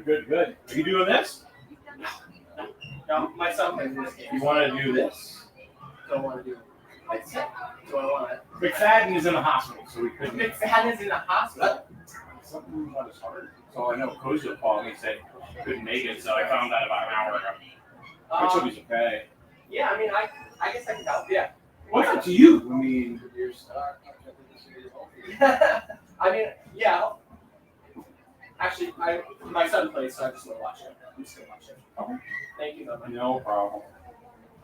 Good. Are you doing this? No, my son plays this game. You want to do this? Don't want to do it. Do I want it? McFadden is in the hospital, so we couldn't. McFadden's in the hospital. Something about his heart. So I know Kozo called me and said he couldn't make it, so I found that about an hour ago. Which will be okay. Yeah, I mean, I guess I can help. Yeah. What's up to you? I mean, You're stuck. I mean, yeah. Actually, my son plays, so I just want to watch it. I'm just gonna watch it. Okay. Thank you, though. No problem.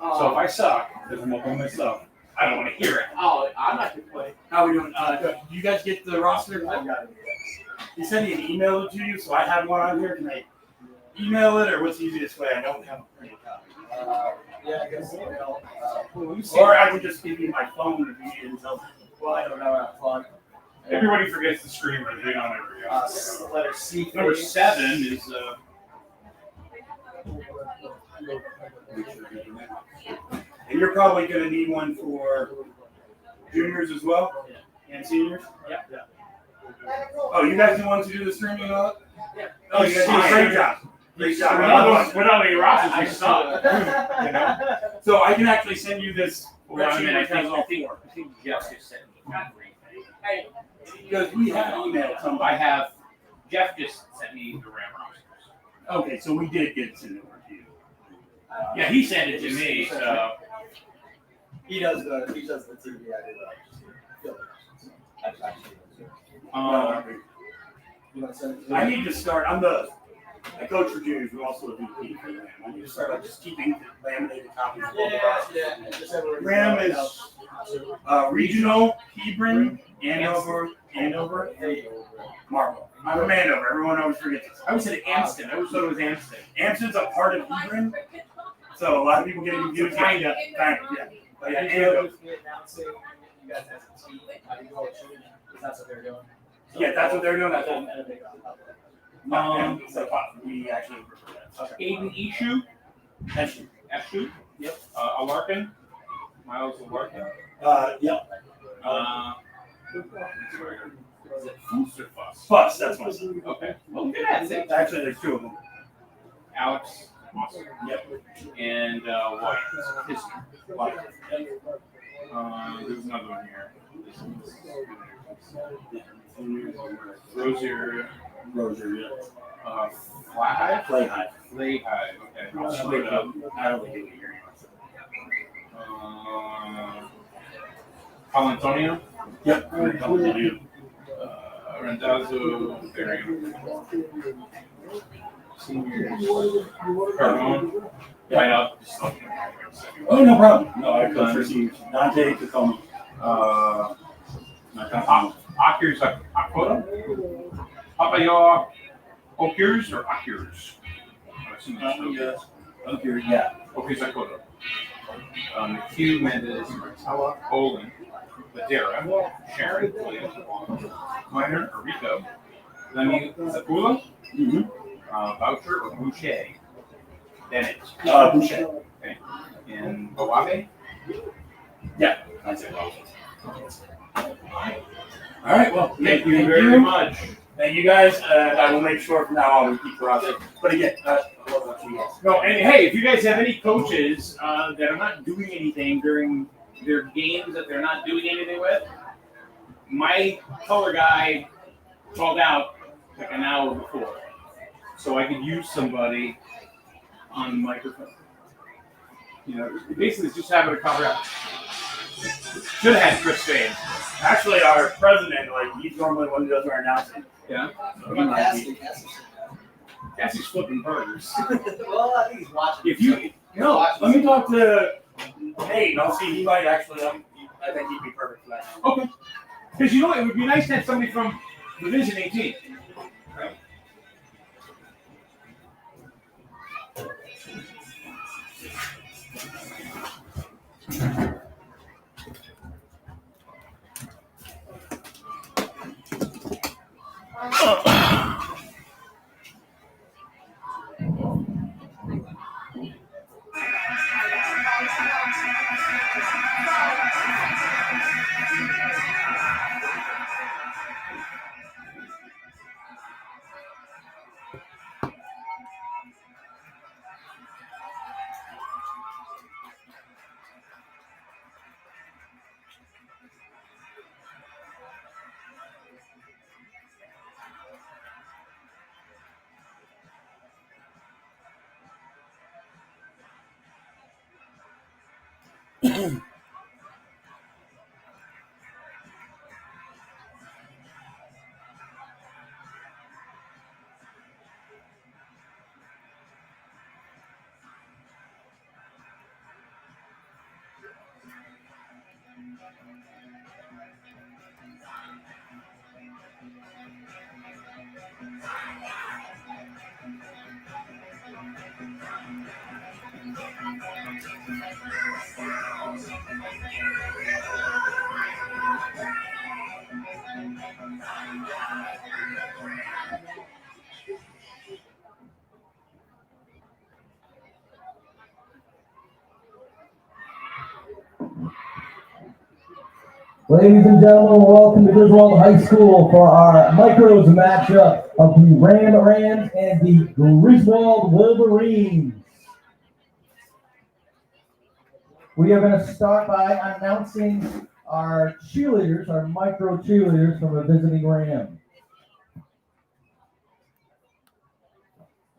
So if I suck, because I'm up on myself, I don't want to hear it. Oh, I'm not gonna play. How are we doing? Do you guys get the roster? I've got it. He sent me an email to you, so I have one on here. Can I email it, or what's the easiest way? I don't have a printed copy. Yeah, I guess email. Or I can just give you my phone if you need it until. Well, I don't know how to plug. Everybody forgets the screamers. We don't ever go. Letter C. Number 7 is And you're probably going to need one for juniors as well, and seniors. Yeah. Oh, you guys the ones who do the streaming and all that? Yeah. Oh, you guys do a great job. Great job. Without any rosters, I suck. You know? So I can actually send you this. Well, I mean, I think Jeff just sent me everything. Hey. Because we have emailed somebody. Jeff just sent me the RAM rosters. Okay, so we did get it sent over to you. Yeah, he sent it to me, so. He does the TV. I need to start. I coach for juniors, but also a VP for them. I need to start like just keeping laminated copies. Yeah. RAM is regional, Hebron, Andover, Marble. I'm from Andover. Everyone always forgets this. I always said Amston. I always thought it was Amston. Amston's a part of Hebron, so a lot of people get confused. Kinda. Yeah. But yeah, Andover. You guys have some tea. How do you call it? Because that's what they're doing. Yeah, that's what they're doing. That's what So we actually prefer that. Aiden Ishu. Eshu. Eshu. Yep. Alarkin. Miles Alarkin. Yep. Is it Fuss or Fuss? Fuss, that's one. Okay. Well, good at it. Actually, there's two of them. Alex. Awesome. Yep. And White. White. There's another one here. Rosier, yeah. Flayhive. Okay. I'll split it up. I don't think you're hearing Paul Antonio. Yep. Randazzo, Seniors. Carbone. Yeah. Oh, no problem. No, I coach for seniors. Dante Tacoma. Akers Akota? Papayo Okers or Akers? Yes. Okay, yeah. Okers Akota. Hugh Mendez, Martella, Olin, Madera, Sharon, Williams, Minor, Rico, Lemmy Zapula, Voucher or Boucher, Bennett. Boucher. Okay. And Boabe? Yeah, that's it. All right, well, Thank you very much. Thank you guys. I will make sure from now on we keep the roster. But again, No, and hey, if you guys have any coaches that are not doing anything during their games that they're not doing anything with, my color guy called out like an hour before, so I could use somebody on the microphone. You know, basically it's just having a cover up. Should have had Chris Fane. actually, our president, he's normally one who does our announcing. Yeah. So he might be. Cassie's flipping burgers. Well, I think he's watching. If you Let me talk to Nate, and I'll see. He might actually. I think he'd be perfect for that. okay, because you know it would be nice to have somebody from Division 18. Ladies and gentlemen, welcome to Griswold High School for our Micros matchup of the Rams and the Griswold Wolverines. We are going to start by announcing our cheerleaders, our micro cheerleaders from a visiting Ram.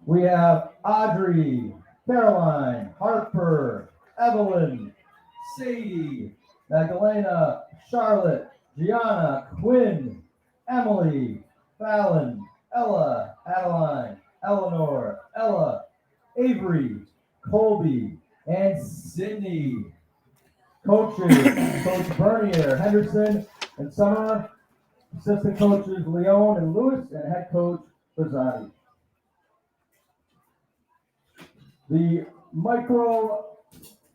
We have Audrey, Caroline, Harper, Evelyn, Sadie, Magdalena, Charlotte, Gianna, Quinn, Emily, Fallon, Ella, Adeline, Eleanor, Ella, Avery, Colby, and Sydney. Coaches, Coach Bernier, Henderson, and Summer. Assistant coaches, Leon and Lewis, and head coach, Rosati. The micro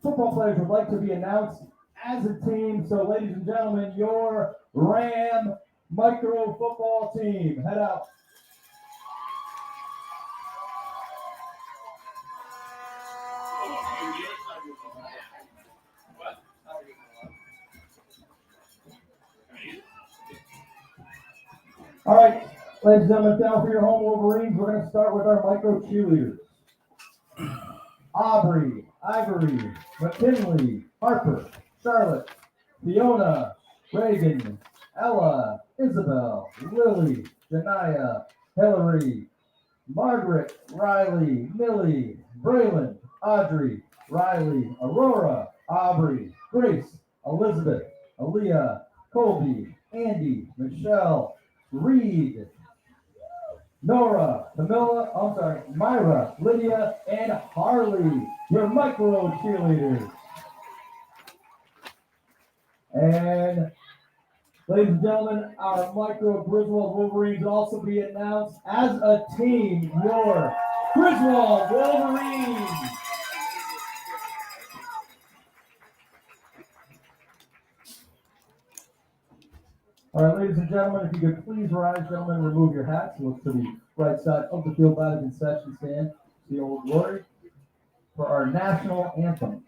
football players would like to be announced as a team. So, ladies and gentlemen, your Ram micro football team. Head out. All right, ladies and gentlemen, now for your home Wolverines, we're going to start with our micro cheerleaders. Aubrey, Ivory, McKinley, Harper, Charlotte, Fiona, Reagan, Ella, Isabel, Lily, Janaya, Hillary, Margaret, Riley, Millie, Braylon, Audrey, Riley, Aurora, Aubrey, Grace, Elizabeth, Aaliyah, Colby, Andy, Michelle, Reed, Nora, Myra, Lydia, and Harley, your micro cheerleaders. And ladies and gentlemen, our micro Griswold Wolverines will also be announced as a team, your Griswold Wolverines. All right, ladies and gentlemen, if you could please rise, gentlemen, remove your hats. Look to the right side of the field by the concession stand, the Old Glory, for our national anthem.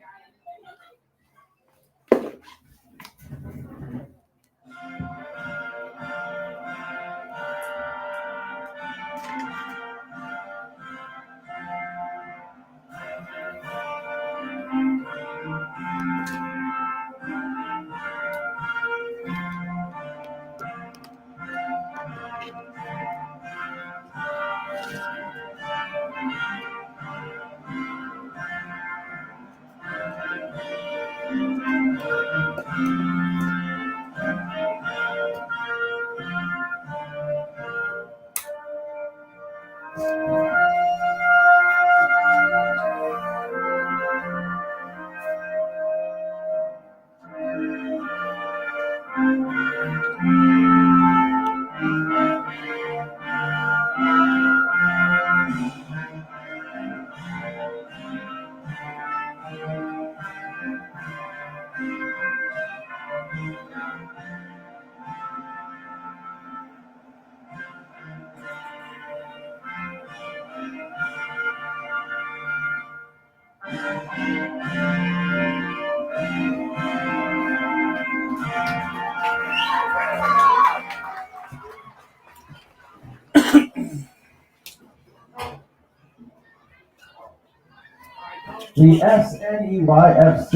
The SNEYFC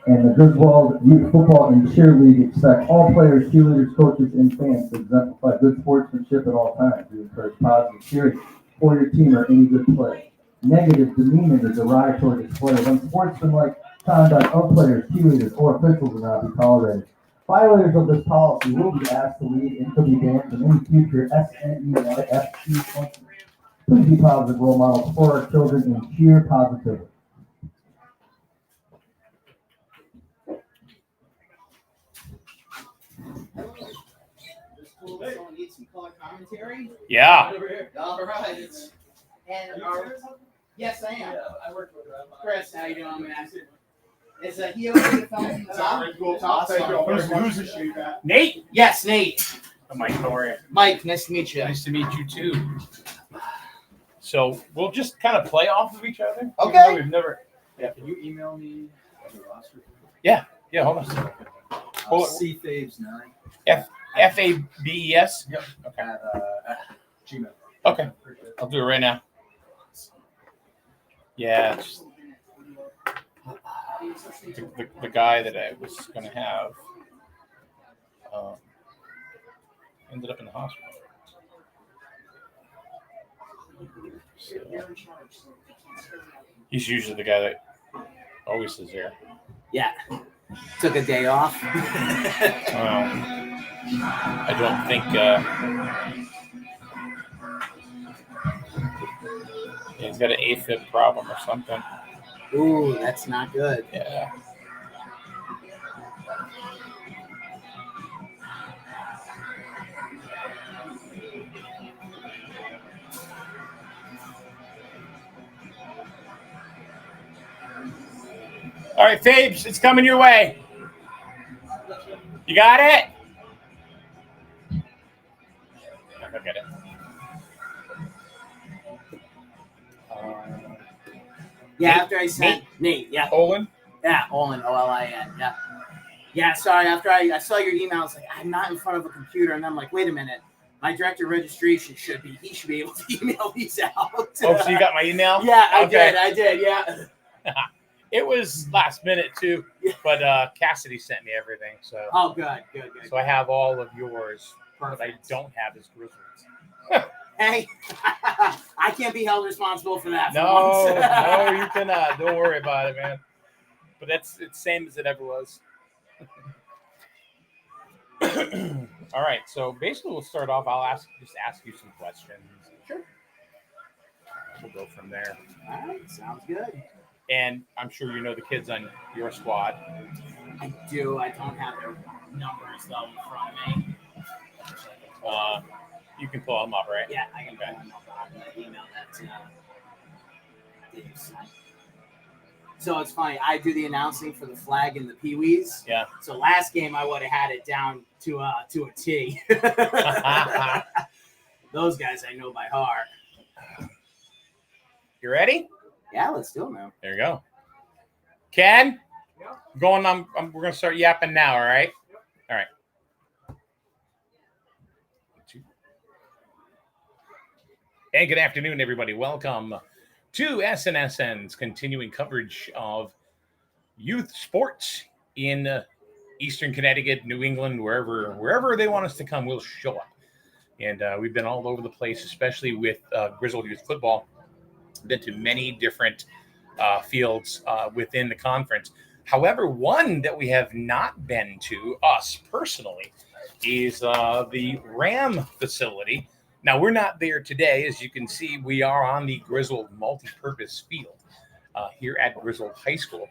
and the Griswold Youth Football and Cheer League expect all players, cheerleaders, coaches, and fans to exemplify good sportsmanship at all times. We encourage positive cheering for your team or any good play. Negative, demeaning, or derogatory display of unsportsmanlike Conduct of players, cheerleaders, or officials will not be tolerated. Violators of this policy will be asked to leave and could be banned from any future SNEYFC functions. Please be positive role models for our children and cheer positively. Someone needs some color commentary. Yeah. All right. And yes, I am. Yeah, I worked with her. Chris, how you doing, man? Is he okay to film Tom? Who's the shape at? Nate. Yes, Nate. Mike, how are you? Mike, nice to meet you. Nice to meet you too. So we'll just kind of play off of each other. Okay. Even though we've never. Yeah, can you email me the roster? Yeah. Hold on a second. Hold on. CFaves9 FABES. Yep. Okay. at Gmail. Okay. I'll do it right now. Yeah. Just the guy that I was gonna have ended up in the hospital. So, he's usually the guy that always is there. Yeah. Took a day off. I don't think. He's got an AFib problem or something. Ooh, that's not good. Yeah. All right, Fabes, it's coming your way. You got it? I'll get it. Yeah, after I sent Nate, yeah. Olin? Yeah, Olin, Olin, yeah. Yeah, sorry, after I saw your email, I was like, I'm not in front of a computer, and I'm like, wait a minute. My director of registration he should be able to email these out. Oh, so you got my email? Yeah, I Okay. did, yeah. It was last minute too, but Cassidy sent me everything, so Oh, good. so I have all of yours. Perfect. What I don't have is Griswold's. Hey, I can't be held responsible for that. No, for once. no, you cannot. Don't worry about it, man. But it's same as it ever was. All right, so basically we'll start off. I'll ask you some questions. Sure. We'll go from there. All right, sounds good. And I'm sure you know the kids on your squad. I do. I don't have their numbers though in front of me. You can pull them up, right? Yeah, I can Okay. pull them up. I'm gonna email that to Dave. So it's funny. I do the announcing for the flag and the peewees. Yeah. So last game I would have had it down to a T. Those guys I know by heart. You ready? Yeah, let's do it, man. There you go. Ken? Yeah. Going on. We're going to start yapping now, all right? Yep. All right. And good afternoon, everybody. Welcome to SNSN's continuing coverage of youth sports in Eastern Connecticut, New England, wherever they want us to come, we'll show up. And we've been all over the place, especially with Griswold Youth Football. Been to many different fields within the conference. However, one that we have not been to, us personally, is the Ram facility. Now, we're not there today. As you can see, we are on the Griswold multi-purpose field here at Griswold High School.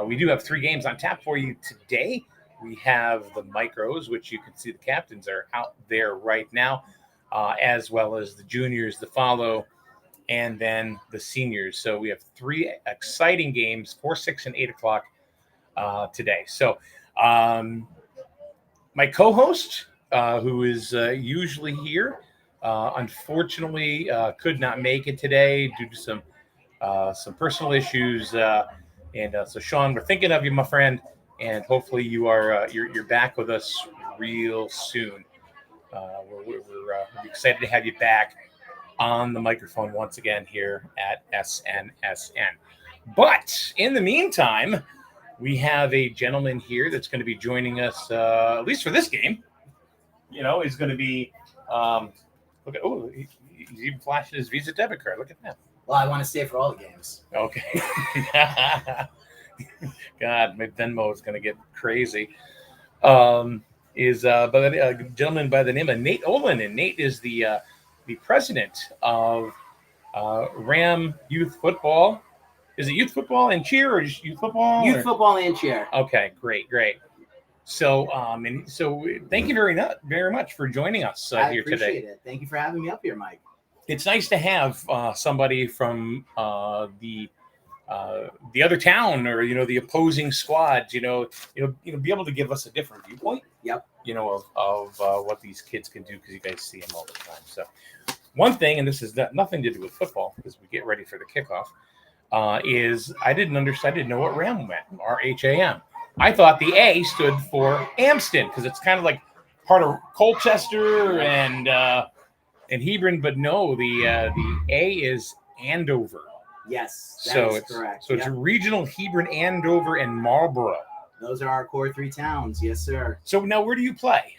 We do have 3 games on tap for you today. We have the Micros, which you can see the captains are out there right now, as well as the juniors, the follow, and then the seniors. So we have 3 exciting games, 4, 6, and 8 o'clock today. So my co-host, who is usually here, unfortunately could not make it today due to some personal issues. And so, Sean, we're thinking of you, my friend, and hopefully you're back with us real soon. We're excited to have you back on the microphone once again here at SNSN. But in the meantime, we have a gentleman here that's going to be joining us, at least for this game. You know, he's going to be, he's even flashing his Visa debit card. Look at that. Well, I want to stay for all the games. Okay. God, my Venmo is going to get crazy. Is by a gentleman by the name of Nate Olin, and Nate is the president of Ram Youth Football. Is it youth football and cheer, or just youth football? Youth football and cheer. Okay, great. So, and so, thank you very much for joining us I here appreciate today. it. Thank you for having me up here, Mike. It's nice to have somebody from the other town, or the opposing squads. Be able to give us a different viewpoint. Yep. Of what these kids can do, because you guys see them all the time. So, one thing, and this has nothing to do with football, because we get ready for the kickoff, is I didn't know what RAM meant. RHAM. I thought the A stood for Amston, because it's kind of like part of Colchester and Hebron, but no, the A is Andover. Yes, that So is it's correct. So it's regional Hebron, Andover, and Marlborough. Those are our core 3 towns. Yes, sir. So now, where do you play?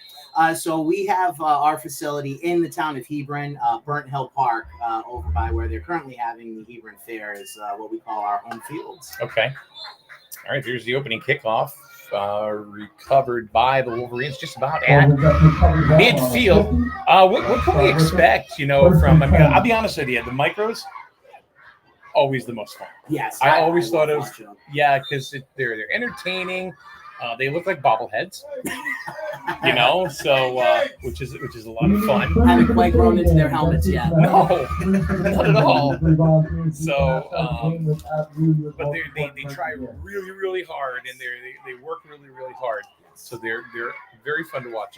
So we have our facility in the town of Hebron, Burnt Hill Park, over by where they're currently having the Hebron Fair, is what we call our home fields. Okay. All right, here's the opening kickoff, recovered by the Wolverines just about at midfield. What can we expect, from, I'll be honest with you, the micros, always the most fun. Yes. I always thought it love was, watching them. yeah, because they're entertaining. They look like bobbleheads, so which is a lot of fun. Haven't quite grown into their helmets yet. No, not at all. So, but they try really, really hard, and they work really, really hard. So they're very fun to watch.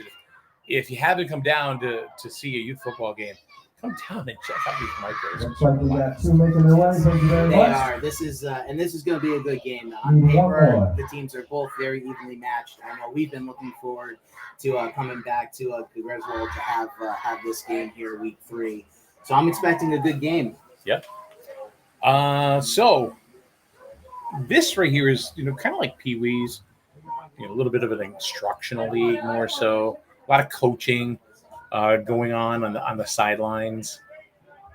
If you haven't come down to see a youth football game, come down and check out these micros. Looks like we got two making their way. Thank you very They much. are. This is going to be a good game. On paper, the teams are both very evenly matched. I know we've been looking forward to coming back to Griswold to have this game here week 3. So I'm expecting a good game. Yep. So this right here is kind of like Pee Wee's, a little bit of an instructional league, more so a lot of coaching going on the sidelines.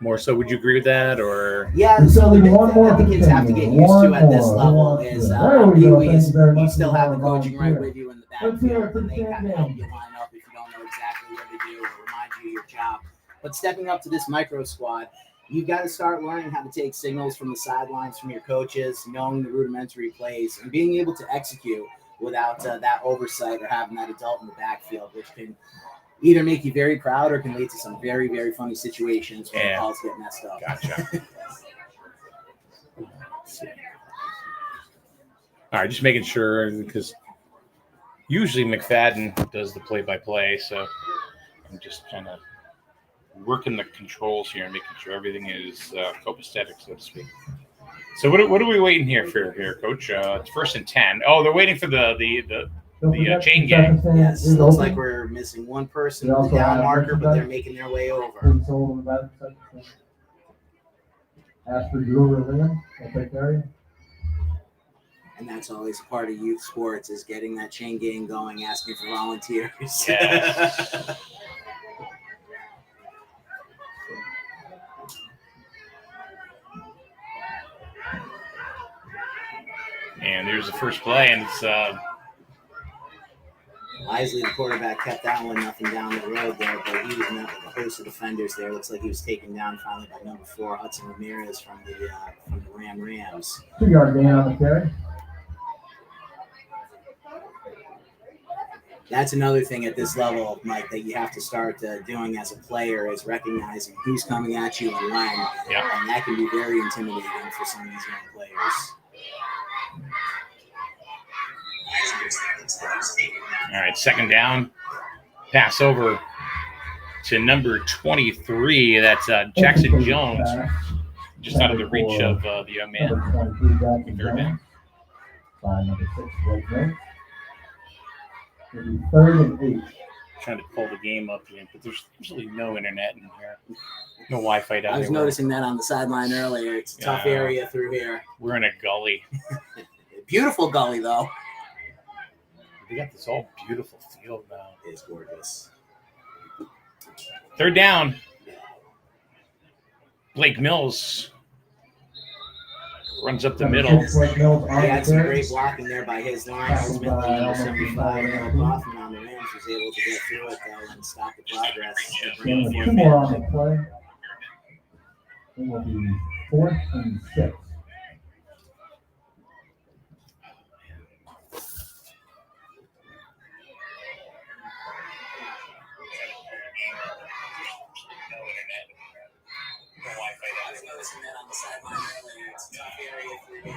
More so, would you agree with that, or? Yeah, so the big thing that the kids have to get used to at this level is you still have the coaching right with you in the backfield, and they kind of help you line up if you don't know exactly what to do or remind you of your job. But stepping up to this micro squad, you've got to start learning how to take signals from the sidelines from your coaches, knowing the rudimentary plays, and being able to execute without that oversight or having that adult in the backfield, which can either make you very proud or can lead to some very, very funny situations when the calls get messed up. Gotcha. All right, just making sure, because usually McFadden does the play-by-play, so I'm just kind of working the controls here and making sure everything is copacetic, so to speak. So what are we waiting here for Coach? It's 1st and 10. Oh, they're waiting for the chain gang. Yes, it looks like we're missing one person with the down marker, but they're making their way over. Ask for Drew or Liam. I'll take care of you. And that's always part of youth sports, is getting that chain gang going, asking for volunteers. Yes. And there's the first play, and it's Wisely, the quarterback, kept that one nothing down the road there, but he was met with a host of defenders there. Looks like he was taken down finally by number 4, Hudson Ramirez from the Rams. 2-yard gain on the carry. That's another thing at this level, Mike, that you have to start doing as a player, is recognizing who's coming at you and when. Yeah. And that can be very intimidating for some of these young players. all right. 2nd down, pass over to number 23. That's Jackson Jones, just out of the reach of the young man. 3rd down. By number 6, Blake Mills. It'll be 3rd and 8. Trying to pull the game up again, but there's usually no internet in here. No Wi-Fi down I was here. noticing that on the sideline earlier. It's a tough area through here. We're in a gully. Beautiful gully, though. We got this all beautiful field now. It's gorgeous. 3rd down. Blake Mills runs up the middle. He had some great blocking there by his line. Ultimately, number 75, Noah Kaufman on the Rams was able to get through it though and stop the progress. And bring it Two more on the play. It will be 4th and 6. I was noticing that on the sideline earlier. It's a tough area for you.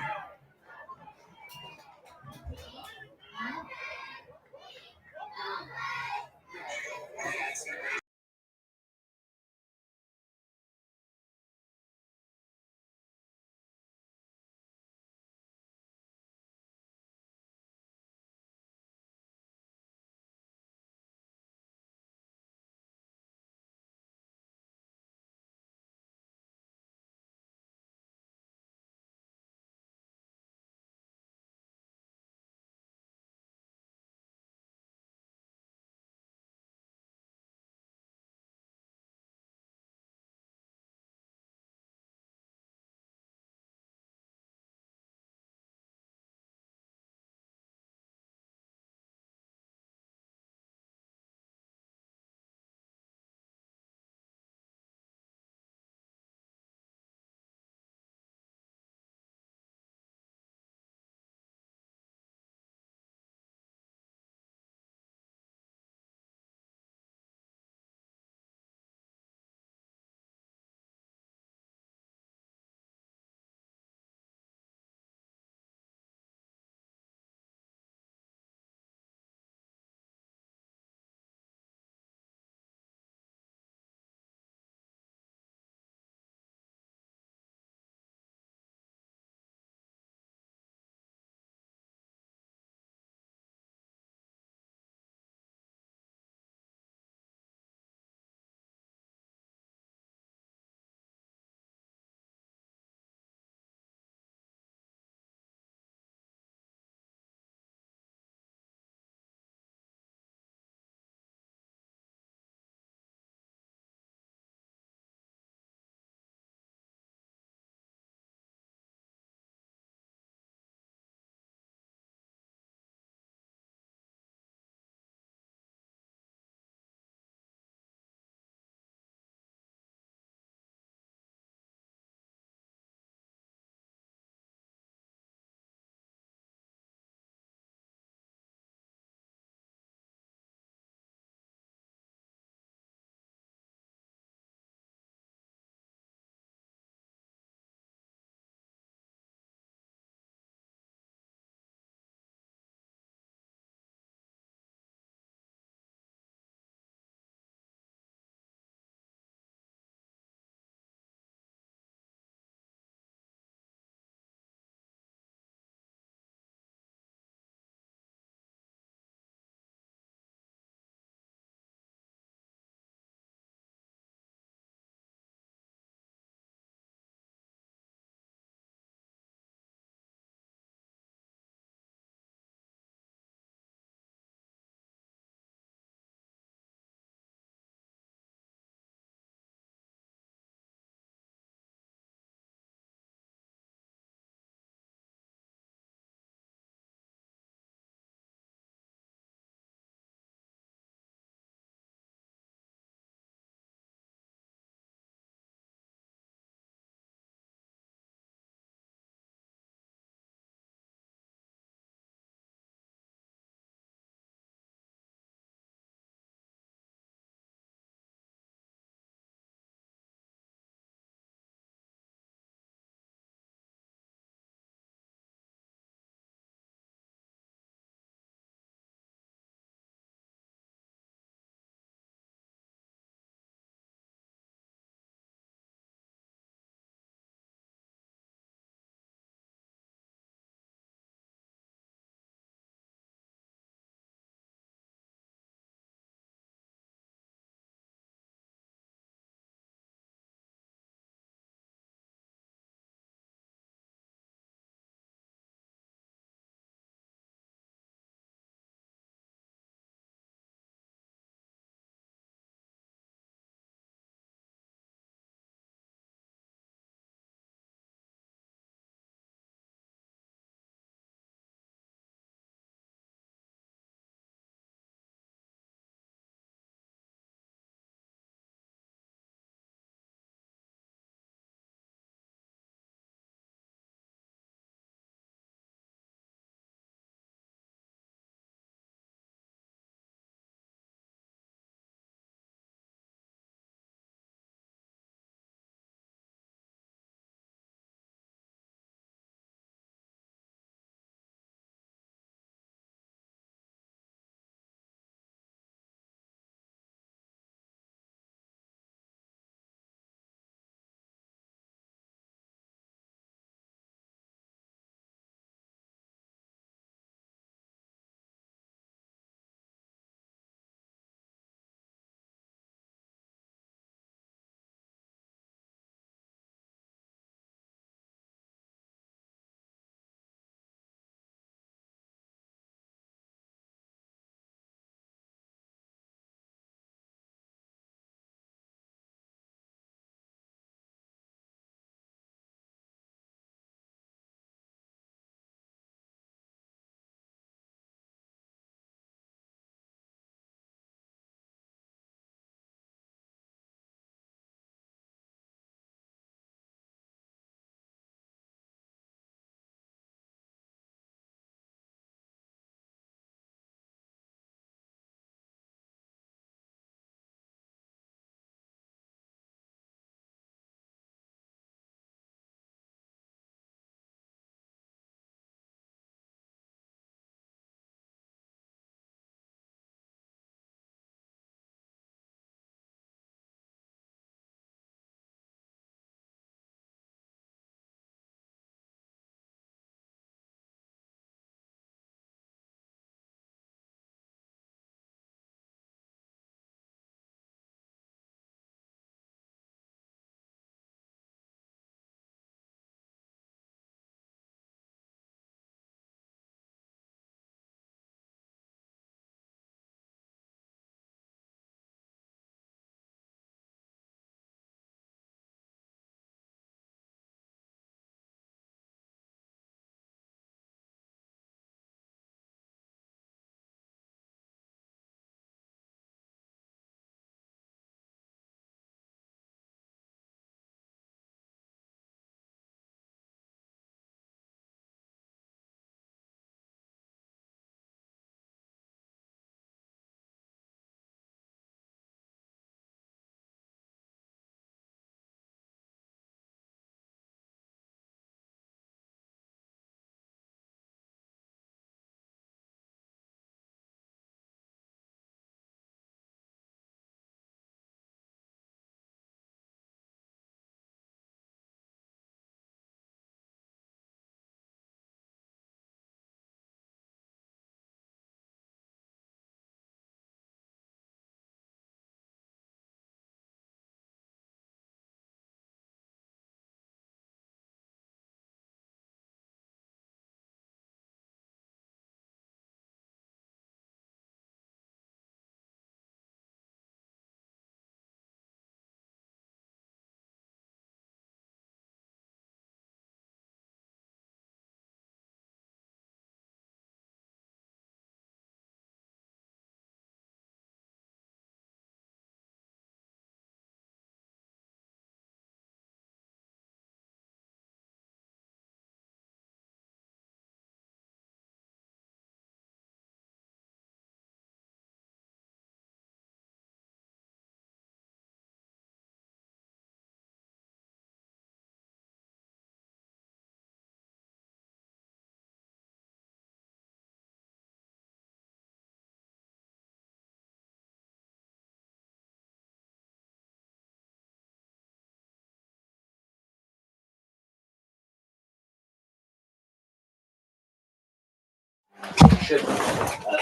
should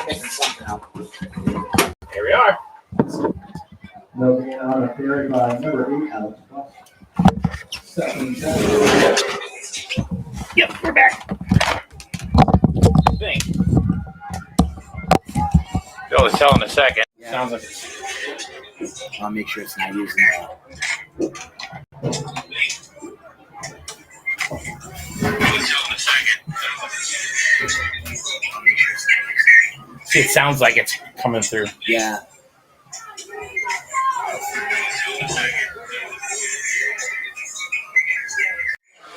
pick something up. Here we are. No being on a carry by number 8, Alex Fuss. Second and 10. Yep, we're back. Thing. Bill is telling a second. Yeah. Sounds like it's. I'll make sure it's not using See, it sounds like it's coming through. Yeah.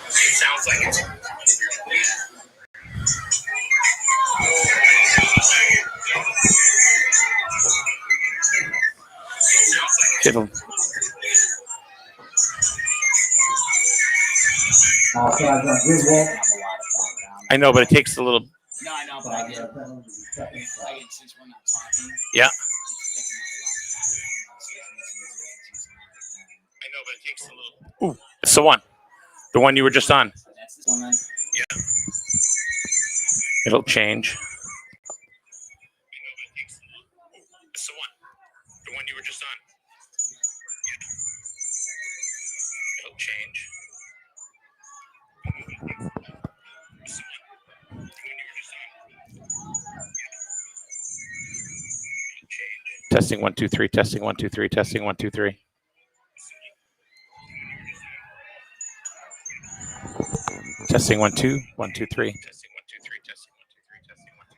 It sounds like it's. It'll. Offside on Griswold. I know, but it takes a little. No, I know, but I get since we're not talking. Yeah. It's I know, but it takes a little. Ooh, it's the one. The one you were just on. That's this one then. Yeah. It'll change. It's the one. The one you were just on. Yeah. It'll change. It's the one. The one you were just on. It'll change. Testing 1 2 3. Testing 1 2 3. Testing 1 2 3. Testing 1 2 1 2 3. Testing 1 2 3. Testing 1 2 3. Testing 1 2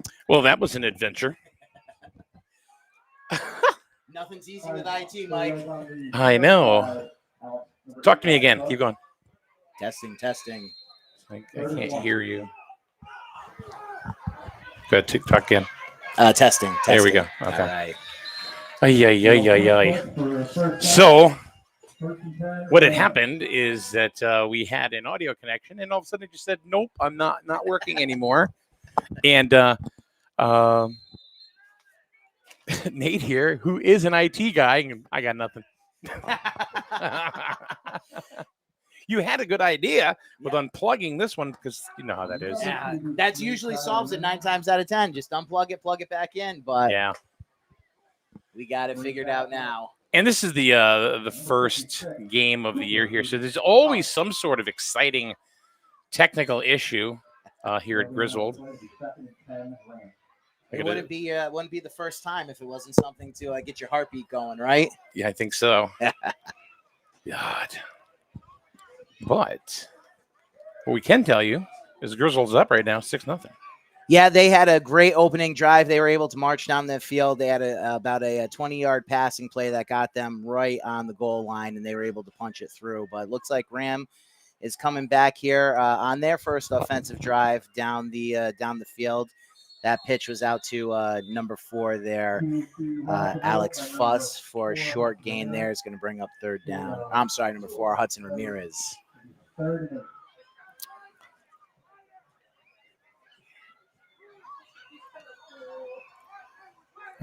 3. Well, that was an adventure. Nothing's easy with IT, Mike. I know. Talk to me again. Keep going. Testing. I can't hear you. Good. Talk again. Testing. There we go. All Okay. right. Ay. So what had happened is that we had an audio connection, and all of a sudden it just said, "Nope, I'm not working anymore." And Nate here, who is an IT guy, I got nothing. You had a good idea with unplugging this one because you know how that is. Yeah, that's usually solves it 9 times out of 10. Just unplug it, plug it back in. But Yeah. we got it figured out now. And this is the first game of the year here, so there's always some sort of exciting technical issue here at Griswold. It wouldn't be the first time if it wasn't something to get your heartbeat going, right? Yeah, I think so. God. But what we can tell you is Griswold's up right now, 6-0. Yeah, they had a great opening drive. They were able to march down the field. They had about a 20-yard passing play that got them right on the goal line, and they were able to punch it through. But it looks like Ram is coming back here on their first offensive drive down the field. That pitch was out to number 4 there, Alex Fuss, for a short gain there. Is going to bring up third down. I'm sorry, number 4, Hudson Ramirez.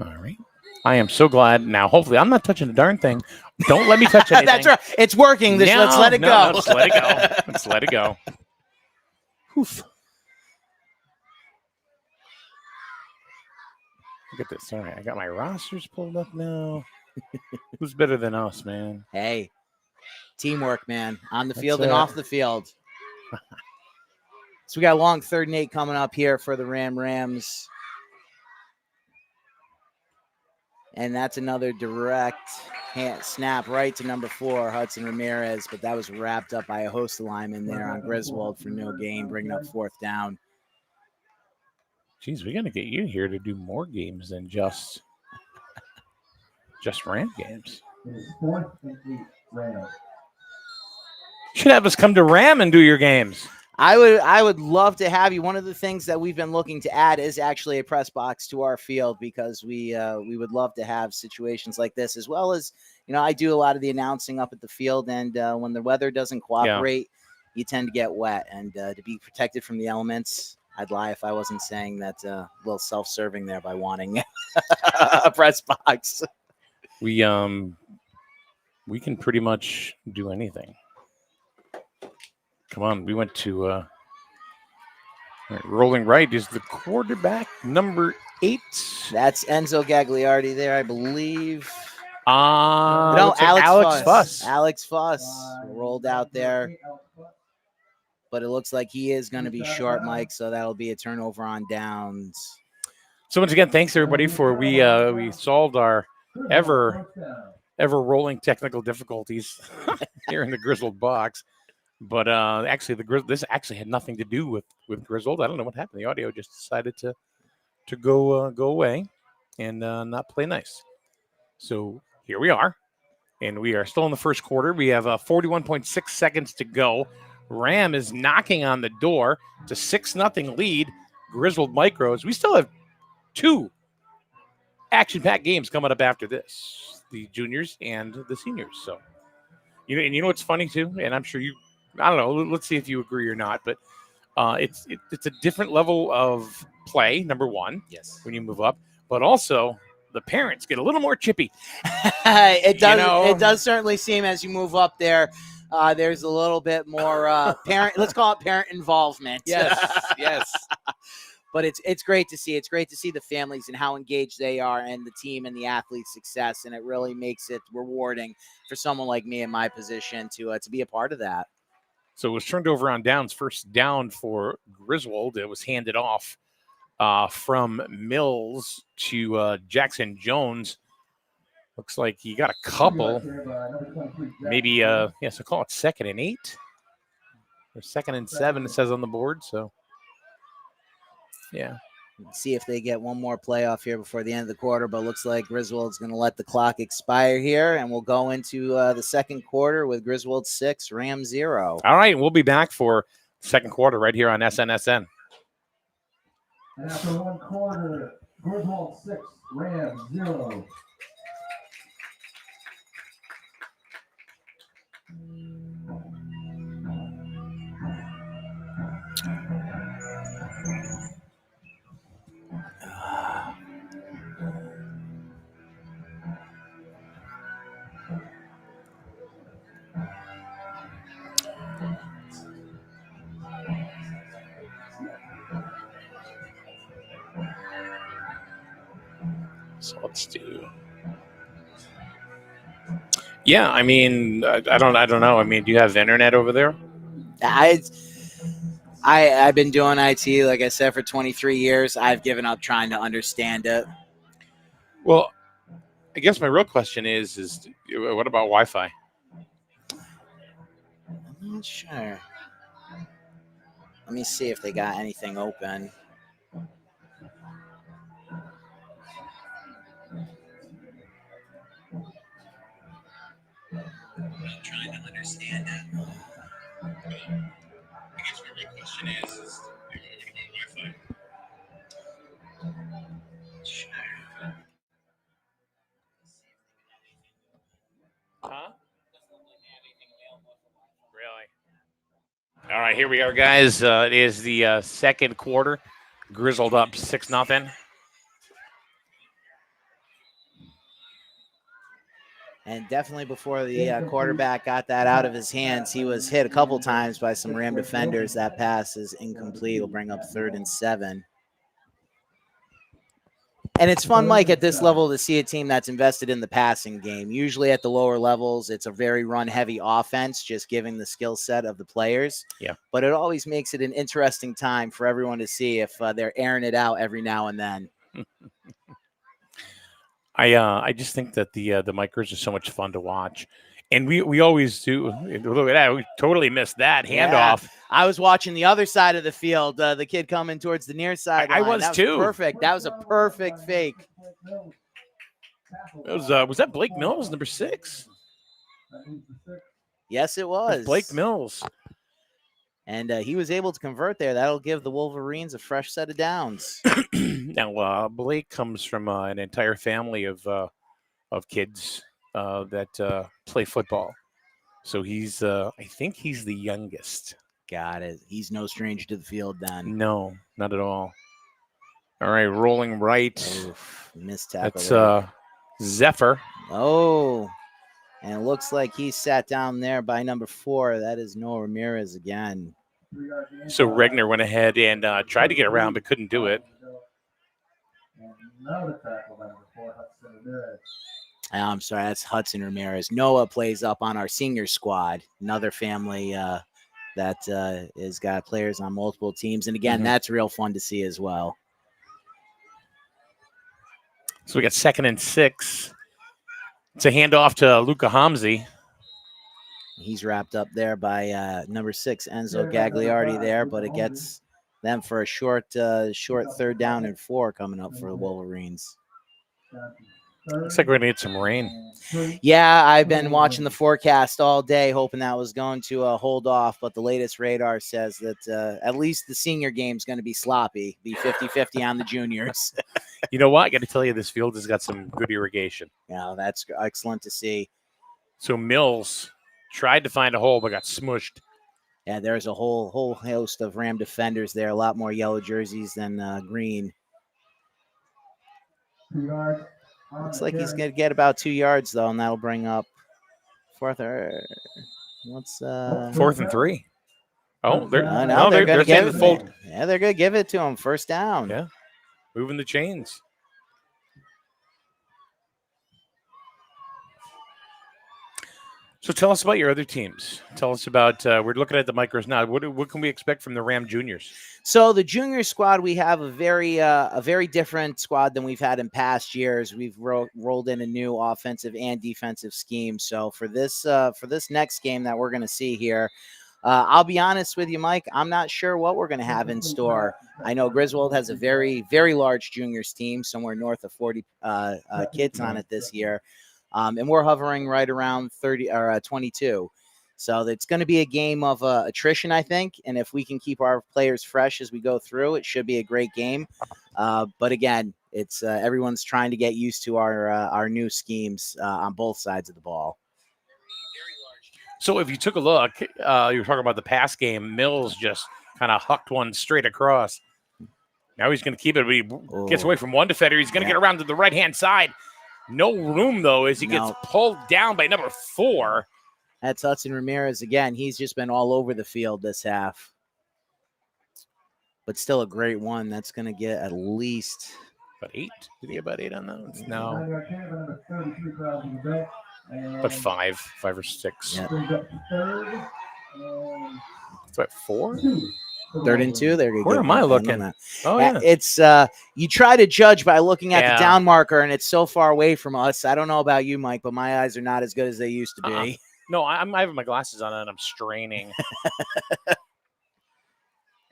All right. I am so glad now. Hopefully, I'm not touching the darn thing. Don't let me touch anything. That's right. It's working. Let's let it go. No, just let it go. Let's let it go. Oof. Look at this. All right. I got my rosters pulled up now. Who's better than us, man? Hey, teamwork, man, on the field That's and it. off the field. So we got a long 3rd and 8 coming up here for the Rams. And that's another direct snap right to number 4, Hudson Ramirez. But that was wrapped up by a host of linemen there on Griswold for no gain, bringing up 4th down. Jeez, we're gonna get you here to do more games than just Ram games. Should have us come to Ram and do your games. I would love to have you. One of the things that we've been looking to add is actually a press box to our field because we would love to have situations like this, as well as, I do a lot of the announcing up at the field, and when the weather doesn't cooperate, you tend to get wet, and to be protected from the elements, I'd lie if I wasn't saying that a little self-serving there by wanting a press box. We can pretty much do anything. Come on, we went to all right, rolling right is the quarterback, number 8. That's Enzo Gagliardi there, I believe. No, Alex Fuss. Alex Fuss rolled out there. But it looks like he is going to be short, Mike, so that'll be a turnover on downs. So once again, thanks everybody for we solved our ever rolling technical difficulties here in the Griswold box. But actually, this actually had nothing to do with Griswold. I don't know what happened. The audio just decided to go away and not play nice. So here we are, and we are still in the first quarter. We have 41.6 seconds to go. Ram is knocking on the door. It's a 6-0 lead. Griswold Micros. We still have 2 action-packed games coming up after this: the juniors and the seniors. So, you know what's funny too, and I'm sure I don't know. Let's see if you agree or not, but it's a different level of play. Number one, yes, when you move up, but also the parents get a little more chippy. It does. It does certainly seem as you move up there. There's a little bit more parent. Let's call it parent involvement. Yes. But it's great to see. It's great to see the families and how engaged they are, and the team and the athlete's success. And it really makes it rewarding for someone like me in my position to be a part of that. So it was turned over on downs. First down for Griswold. It was handed off from Mills to Jackson Jones. Looks like he got a couple. Maybe, so call it 2nd and 8. Or 2nd and 7, it says on the board. So, yeah. See if they get one more playoff here before the end of the quarter. But looks like Griswold's going to let the clock expire here. And we'll go into the second quarter with Griswold 6, Ram 0. All right, we'll be back for second quarter right here on SNSN. And after one quarter, Griswold 6, Ram 0. So let's do. Yeah, I mean, I don't know. I mean, do you have internet over there? I've been doing IT, like I said, for 23 years. I've given up trying to understand it. Well, I guess my real question is what about Wi-Fi? I'm not sure. Let me see if they got anything open. I'm trying to understand it. I guess my real question is what about Wi-Fi? Sure. Huh? Really? All right, here we are, guys. It is the second quarter. Griswold up 6-0. And definitely before the quarterback got that out of his hands, he was hit a couple times by some Ram defenders. That pass is incomplete. Will bring up 3rd and 7. And it's fun, Mike, at this level to see a team that's invested in the passing game. Usually at the lower levels, it's a very run-heavy offense, just giving the skill set of the players. Yeah. But it always makes it an interesting time for everyone to see if they're airing it out every now and then. I just think that the micros are so much fun to watch. And we always do. Look at that. We totally missed that handoff. Yeah. I was watching the other side of the field, the kid coming towards the near side. I was too. Perfect. That was a perfect fake. Was that Blake Mills, number 6? Yes, it was. Blake Mills. And he was able to convert there. That'll give the Wolverines a fresh set of downs. Now, Blake comes from an entire family of kids that play football. So he's, I think he's the youngest. Got it. He's no stranger to the field then. No, not at all. All right, rolling right. Oof, missed tackle. That's Zephyr. Oh. And it looks like he's sat down there by number 4. That is Noah Ramirez again. So Regner went ahead and tried to get around, but couldn't do it. I'm sorry, that's Hudson Ramirez. Noah plays up on our senior squad, another family that has got players on multiple teams. And again, that's real fun to see as well. So we got 2nd and 6. It's a handoff to Luca Hamzi. He's wrapped up there by number 6, Enzo Gagliardi there, but it gets them for a short 3rd down and 4 coming up for the Wolverines. Looks like we're going to get some rain. Yeah, I've been watching the forecast all day, hoping that was going to hold off, but the latest radar says that at least the senior game's going to be sloppy, be 50-50 on the juniors. You know what? I got to tell you, this field has got some good irrigation. Yeah, that's excellent to see. So Mills tried to find a hole, but got smushed. Yeah, there's a whole host of Ram defenders there, a lot more yellow jerseys than green. Looks like he's going to get about 2 yards, though, and that'll bring up 4th or what's 4th and 3. Oh, they're going to give it. full. Yeah, they're going to give it to him. 1st down. Yeah, moving the chains. So tell us about your other teams. Tell us about, we're looking at the micros now. What can we expect from the Ram juniors? So the junior squad, we have a very different squad than we've had in past years. We've rolled in a new offensive and defensive scheme. So for this next game that we're going to see here, I'll be honest with you, Mike, I'm not sure what we're going to have in store. I know Griswold has a very, very large juniors team, somewhere north of 40 kids on it this year. And we're hovering right around 30 or 22. So it's going to be a game of attrition, I think. And if we can keep our players fresh as we go through, it should be a great game. But again, it's everyone's trying to get used to our new schemes on both sides of the ball. So if you took a look, you were talking about the pass game. Mills just kind of hucked one straight across. Now he's going to keep it. But he gets away from one defender. He's going to get around to the right-hand side. No room, though, as he gets pulled down by number 4. That's Hudson Ramirez again. He's just been all over the field this half. But still a great one. That's going to get at least about 8. Did he get about 8 on those? No. But 5 or 6. Yeah. It's what, 4? 3rd and 2. There you go. Where am I looking? Oh, yeah. It's you try to judge by looking at the down marker, and it's so far away from us. I don't know about you, Mike, but my eyes are not as good as they used to be. No, I have my glasses on, and I'm straining. A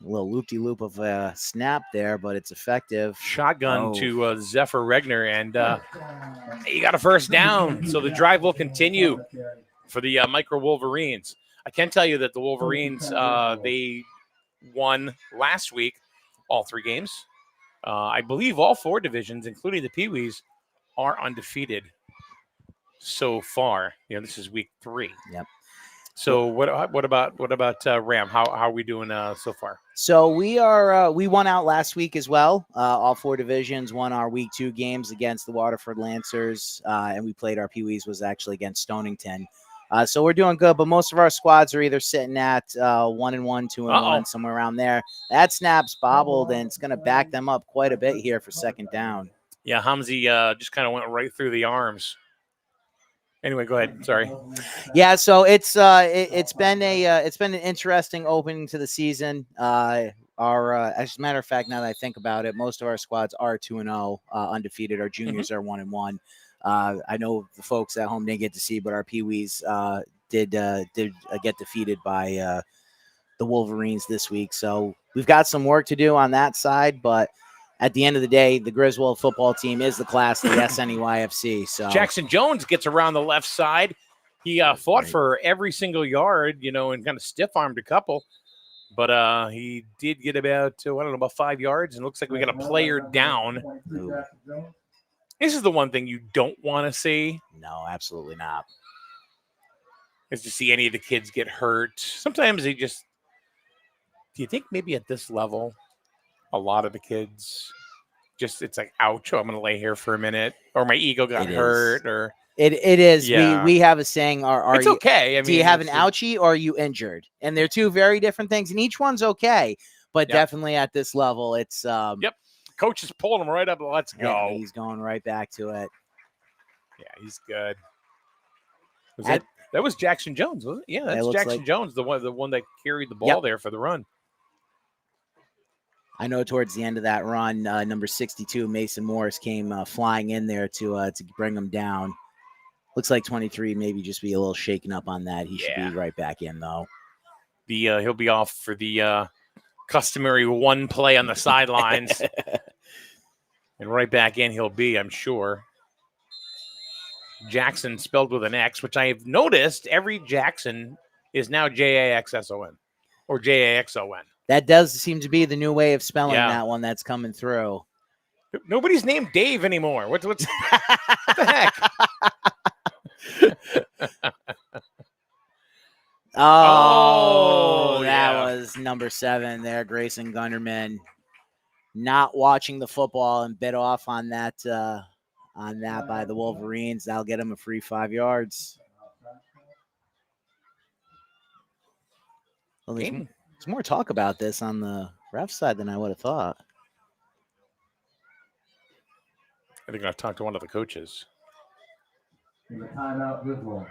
little loop-de-loop of a snap there, but it's effective. Shotgun to Zephyr Regner, and he got a 1st down. So the drive will continue for the Micro Wolverines. I can tell you that the Wolverines, they won last week all 3 games. I believe all 4 divisions, including the Pee-wees, are undefeated so far. This is week 3. Yep. So what about Ram? How are we doing so far? So we won out last week as well. All 4 divisions won our week 2 games against the Waterford Lancers, and we played our Pee-wees was actually against Stonington. So we're doing good, but most of our squads are either sitting at 1-1, 2-1, somewhere around there. That snap's bobbled, and it's going to back them up quite a bit here for 2nd down. Yeah, Hamzi just kind of went right through the arms. Anyway, go ahead. Sorry. Yeah, so it's been an interesting opening to the season. As a matter of fact, now that I think about it, most of our squads are 2-0, undefeated. Our juniors are 1-1. I know the folks at home didn't get to see, but our Pee-wees did get defeated by the Wolverines this week. So we've got some work to do on that side, but at the end of the day, the Griswold football team is the class of the SNEYFC. So Jackson Jones gets around the left side. He fought for every single yard, and kind of stiff-armed a couple. But he did get about 5 yards, and it looks like we got a player down. Ooh. This is the one thing you don't want to see. No, absolutely not. Is to see any of the kids get hurt. Sometimes they just. Do you think maybe at this level, a lot of the kids it's like, ouch, I'm going to lay here for a minute, or my ego got hurt, or It is. Yeah. We have a saying. Are It's you? okay. I mean, Do you have an it's- ouchie or are you injured? And they're two very different things, and each one's okay. But Yep. definitely at this level, it's Yep. Coach is pulling him right up. Let's yeah, go. he's going right back to it. Yeah, he's good. Was At- that was Jackson Jones, wasn't it? Yeah, It that's looks Jackson like- Jones, the one that carried the ball Yep. there for the run. I know towards the end of that run, number 62, Mason Morris, came flying in there to bring him down. Looks like 23 maybe just be a little shaken up on that. He should Yeah. be right back in, though. He'll be off for the customary one play on the sidelines, and right back in he'll be, I'm sure. Jackson spelled with an X, which I have noticed every Jackson is now Jaxson or Jaxon. That does seem to be the new way of spelling Yeah. that one that's coming through. Nobody's named Dave anymore. What the heck? Oh, that yeah. was number 7 there, Grayson Gunderman. Not watching the football and bit off on that by the Wolverines. That'll get him a free 5 yards. Well, there's more talk about this on the ref side than I would have thought. I think I've talked to one of the coaches. There's a timeout, Griswold.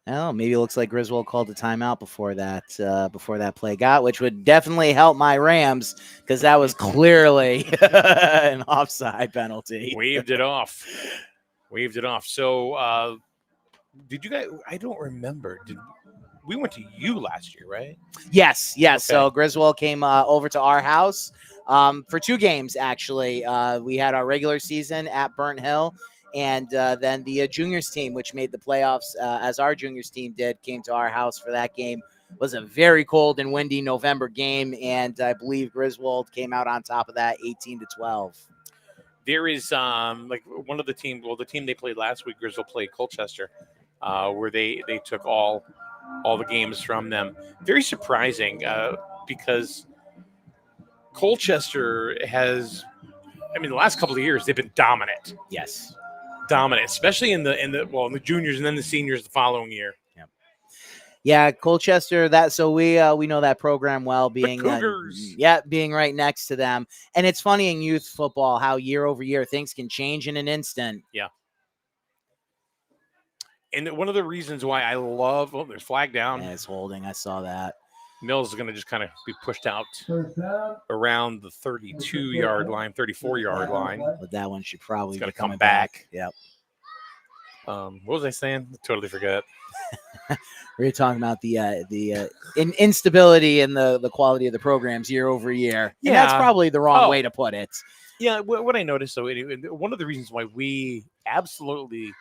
Oh, maybe it looks like Griswold called a timeout before that play got, which would definitely help my Rams because that was clearly an offside penalty. Waved it off. So, did you guys? I don't remember. We went to you last year, right? Yes. Okay. So Griswold came over to our house for 2 games, actually. We had our regular season at Burnt Hill, and then the juniors team, which made the playoffs as our juniors team did, came to our house for that game. It was a very cold and windy November game, and I believe Griswold came out on top of that 18-12. There is like one of the team. Well, the team they played last week, Griswold played Colchester, where they took all the games from them. Very surprising because Colchester has, I mean, the last couple of years they've been dominant. Yes. Dominant, especially in the juniors and then the seniors the following year. Yeah, Colchester. We know that program well, being Cougars. being right next to them. And it's funny in youth football how year over year things can change in an instant. Yeah. And one of the reasons why I love there's flag down. Yeah, it's holding. I saw that. Mills is going to just kind of be pushed out First down. around the 32-yard line, 34-yard line. But that one should probably It's gonna be coming come back. Yep. What was I saying? Totally forget. We were talking about the instability in the quality of the programs year over year. And that's Yeah. probably the wrong way to put it. Yeah, what I noticed, though, one of the reasons why we absolutely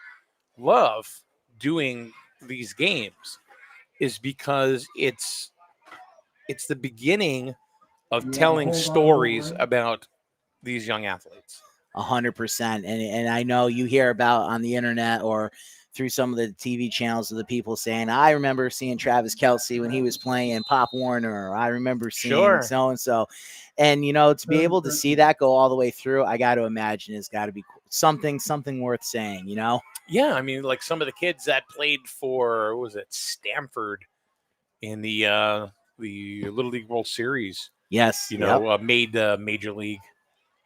love doing these games is because it's the beginning of telling stories about these young athletes. 100%. And I know you hear about on the internet or through some of the TV channels of the people saying, I remember seeing Travis Kelce when he was playing Pop Warner. Or I remember seeing so-and-so. And, to be able to see that go all the way through, I got to imagine it's got to be something worth saying, Yeah, I mean, like some of the kids that played for, what was it, Stanford in the Little League World Series. Yes. Made Major League.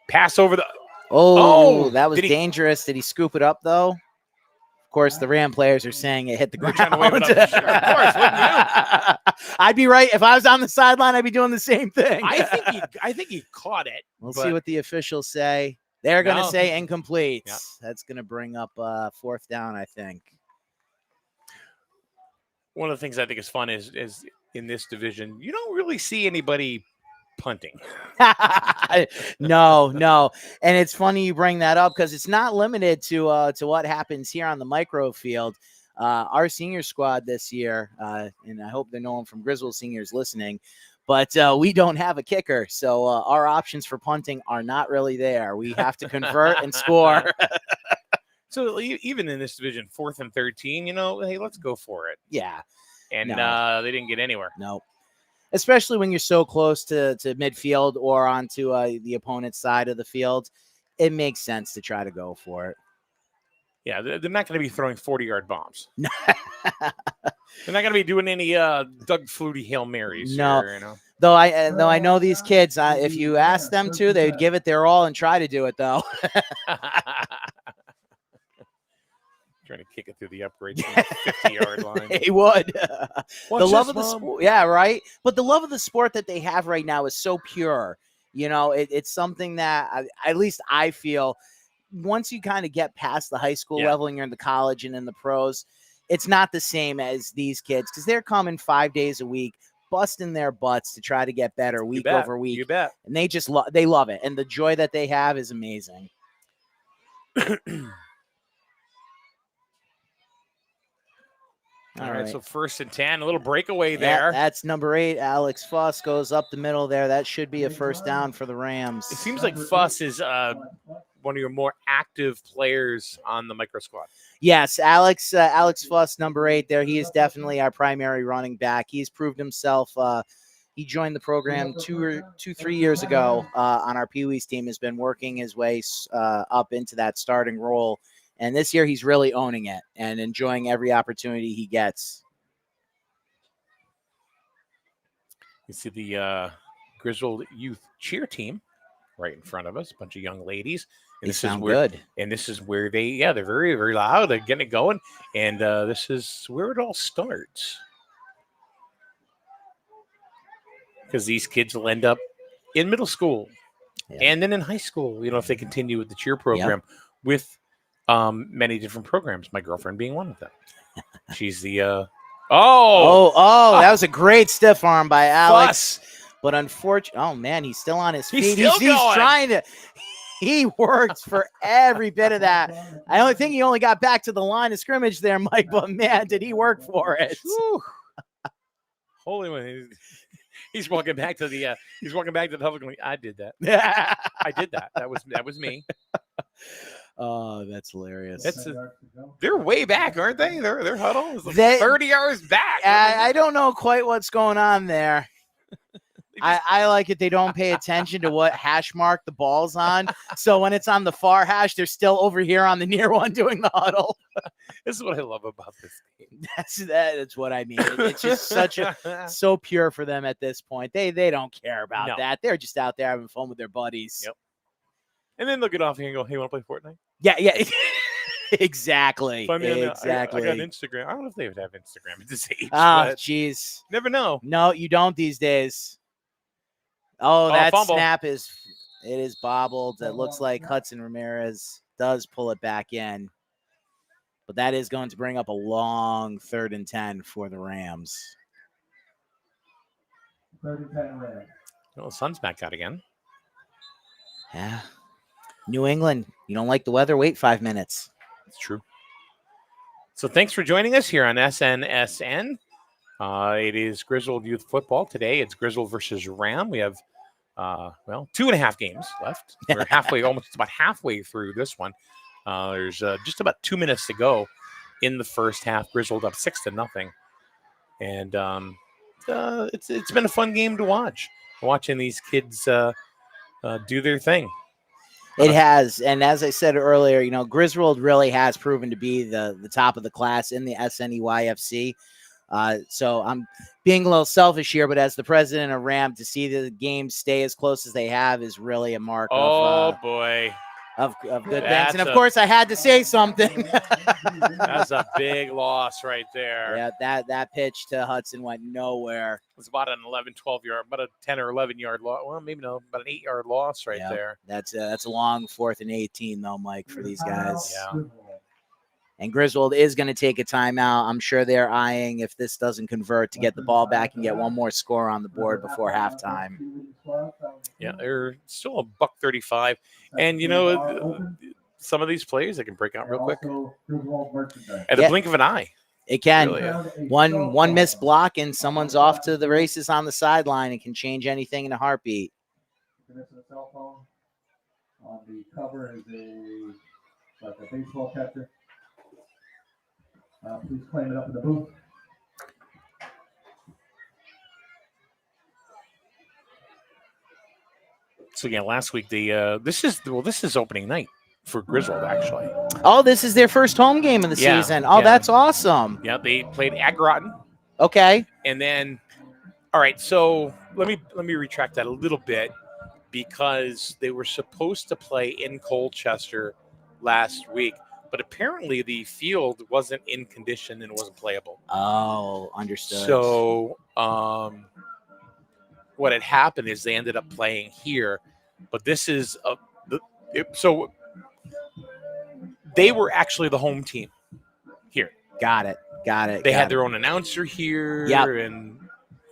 Pass over the. Oh, that was did he- dangerous. Did he scoop it up, though? Of course, the Ram players are saying it hit the They're ground. trying to wave it up. Sure, of course, wouldn't I'd be right. If I was on the sideline, I'd be doing the same thing. I think he caught it. We'll but- see what the officials say. They're going to No. say incomplete. Yeah. That's going to bring up 4th down, I think. One of the things I think is fun is in this division, you don't really see anybody punting. No. And it's funny you bring that up because it's not limited to what happens here on the micro field. Our senior squad this year, and I hope they're no one from Griswold seniors listening, but we don't have a kicker. So our options for punting are not really there. We have to convert and score. So even in this division, 4th and 13, hey, let's go for it. Yeah. And No. they didn't get anywhere. No. Especially when you're so close to midfield or onto the opponent's side of the field, it makes sense to try to go for it. Yeah, they're not going to be throwing 40-yard bombs. They're not going to be doing any Doug Flutie Hail Marys. No. Here, you know? Though I know these kids, if you ask them to, they'd give it their all and try to do it, though. Trying to kick it through the upgrade 50-yard line. They would. Watch The love this, of the Mom. sport, yeah, right. But the love of the sport that they have right now is so pure. You know, it's something that at least I feel once you kind of get past the high school level and you're in the college and in the pros, it's not the same as these kids because they're coming 5 days a week, busting their butts to try to get better week over week. You bet. And they just they love it, and the joy that they have is amazing. All right, so 1st and 10, a little breakaway there. Yeah, that's number 8. Alex Fuss goes up the middle there. That should be a first down for the Rams. It seems like Fuss is one of your more active players on the micro squad. Yes, Alex Fuss, number 8 there. He is definitely our primary running back. He's proved himself. He joined the program 3 years ago on our Pee Wees team, has been working his way up into that starting role. And this year he's really owning it and enjoying every opportunity he gets. You see the Griswold youth cheer team right in front of us, a bunch of young ladies. And They this sound is where, good. And this is where they're very, very loud. They're getting it going. And this is where it all starts. Because these kids will end up in middle school and then in high school, you know, if they continue with the cheer program with many different programs, my girlfriend being one of them. She's the that was a great stiff arm by Alex. Fuss. But unfortunately, oh man, he's still on his feet. He's trying to. He worked for every bit of that. I only think he only got back to the line of scrimmage there, Mike. But man, did he work for it? Holy man, he's walking back to the public. Going, I did that. I did that. That was me. Oh, that's hilarious. They're way back, aren't they? Their huddle is like 30 yards back. I don't know quite what's going on there. I like it. They don't pay attention to what hash mark the ball's on. So when it's on the far hash, they're still over here on the near one doing the huddle. This is what I love about this game. That's what I mean. It's just so pure for them at this point. They don't care about that. They're just out there having fun with their buddies. Yep. And then they'll get off here and go, hey, want to play Fortnite? Yeah. Exactly. Exactly. I got Instagram. I don't know if they would have Instagram at this age. Oh, jeez. Never know. No, you don't these days. Oh, that fumble. snap is bobbled. It looks like Hudson Ramirez does pull it back in. But that is going to bring up a long 3rd and 10 for the Rams. 3rd and 10 Rams. Well, the sun's back out again. Yeah. New England, you don't like the weather? Wait 5 minutes. That's true. So thanks for joining us here on SNSN. It is Griswold Youth Football. Today it's Griswold versus Ram. We have, 2.5 games left. We're almost about halfway through this one. There's just about 2 minutes to go in the first half. Griswold up 6-0. And it's been a fun game to watch. Watching these kids do their thing. It has. And as I said earlier, you know, Griswold really has proven to be the top of the class in the SNEYFC. So I'm being a little selfish here, but as the president of RAM, to see the games stay as close as they have is really a mark of good things. And of course, I had to say something. That's a big loss right there. Yeah, that pitch to Hudson went nowhere. It was about an 11, 12 yard, about a 10 or 11 yard loss. Well, maybe no, about an 8-yard loss right there. That's a long 4th and 18 though, Mike, for these guys. Yeah. And Griswold is going to take a timeout. I'm sure they're eyeing if this doesn't convert to get the ball back and get one more score on the board before halftime. Yeah, they're still $1.35. And, you know, some of these plays, they can break out real quick. At the blink of an eye. It can. Really, One missed block and someone's off to the races on the sideline and can change anything in a heartbeat. On the cover is a baseball catcher. Please claim it up in the booth. So again, last week this is opening night for Griswold, actually. Oh, this is their first home game of the Yeah, season. Oh, yeah. that's awesome. Yeah, they played at Groton. Okay. And then, all right, so let me retract that a little bit, because they were supposed to play in Colchester last week, but apparently the field wasn't in condition and wasn't playable. Oh, understood. So what had happened is they ended up playing here, but this is so they were actually the home team here. Got it. They had their own announcer here, Yep.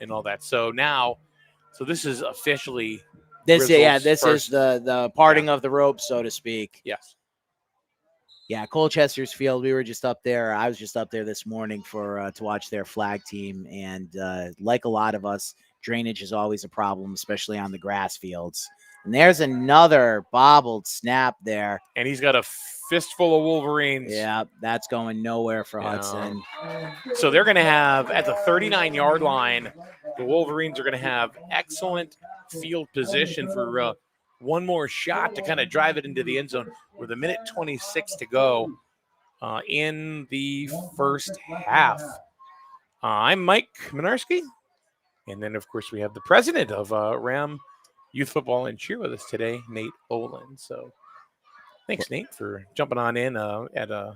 and all that. So now, this is officially this Griswold's is first. the parting of the rope, so to speak. Yes. Yeah, Colchester's field. We were just up there. I was just up there this morning to watch their flag team, and like a lot of us, drainage is always a problem, especially on the grass fields. And there's another bobbled snap there. And he's got a fistful of Wolverines. Yeah, that's going nowhere for Hudson. So they're going to have, at the 39-yard line, the Wolverines are going to have excellent field position for one more shot to kind of drive it into the end zone with 1:26 to go in the first half. I'm Mike Minarski. And then, of course, we have the president of Ram Youth Football and Cheer with us today, Nate Olin. So thanks, Nate, for jumping on in at the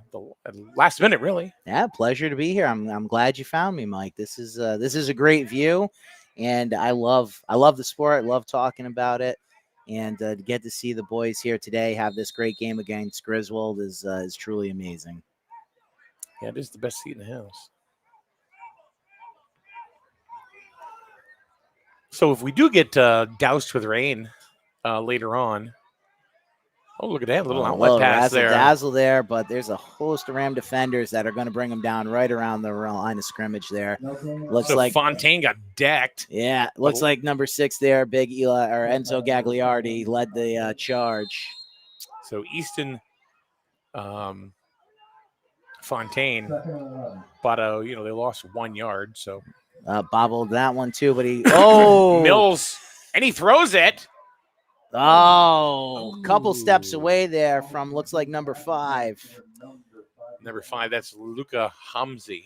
last minute, really. Yeah, pleasure to be here. I'm glad you found me, Mike. This is a great view, and I love the sport. I love talking about it, and to get to see the boys here today have this great game against Griswold is truly amazing. Yeah, it is the best seat in the house. So if we do get doused with rain later on, oh, look at that little outlet pass there. Dazzle there, but there's a host of Ram defenders that are going to bring them down right around the line of scrimmage there. Looks like Fontaine got decked. Yeah, looks like number 6 there, Big Eli or Enzo Gagliardi led the charge. So Easton Fontaine, but they lost 1 yard, so. Bobbled that one too, but Mills, and he throws it. Couple steps away there from looks like number 5. Number 5, that's Luca Hamzi.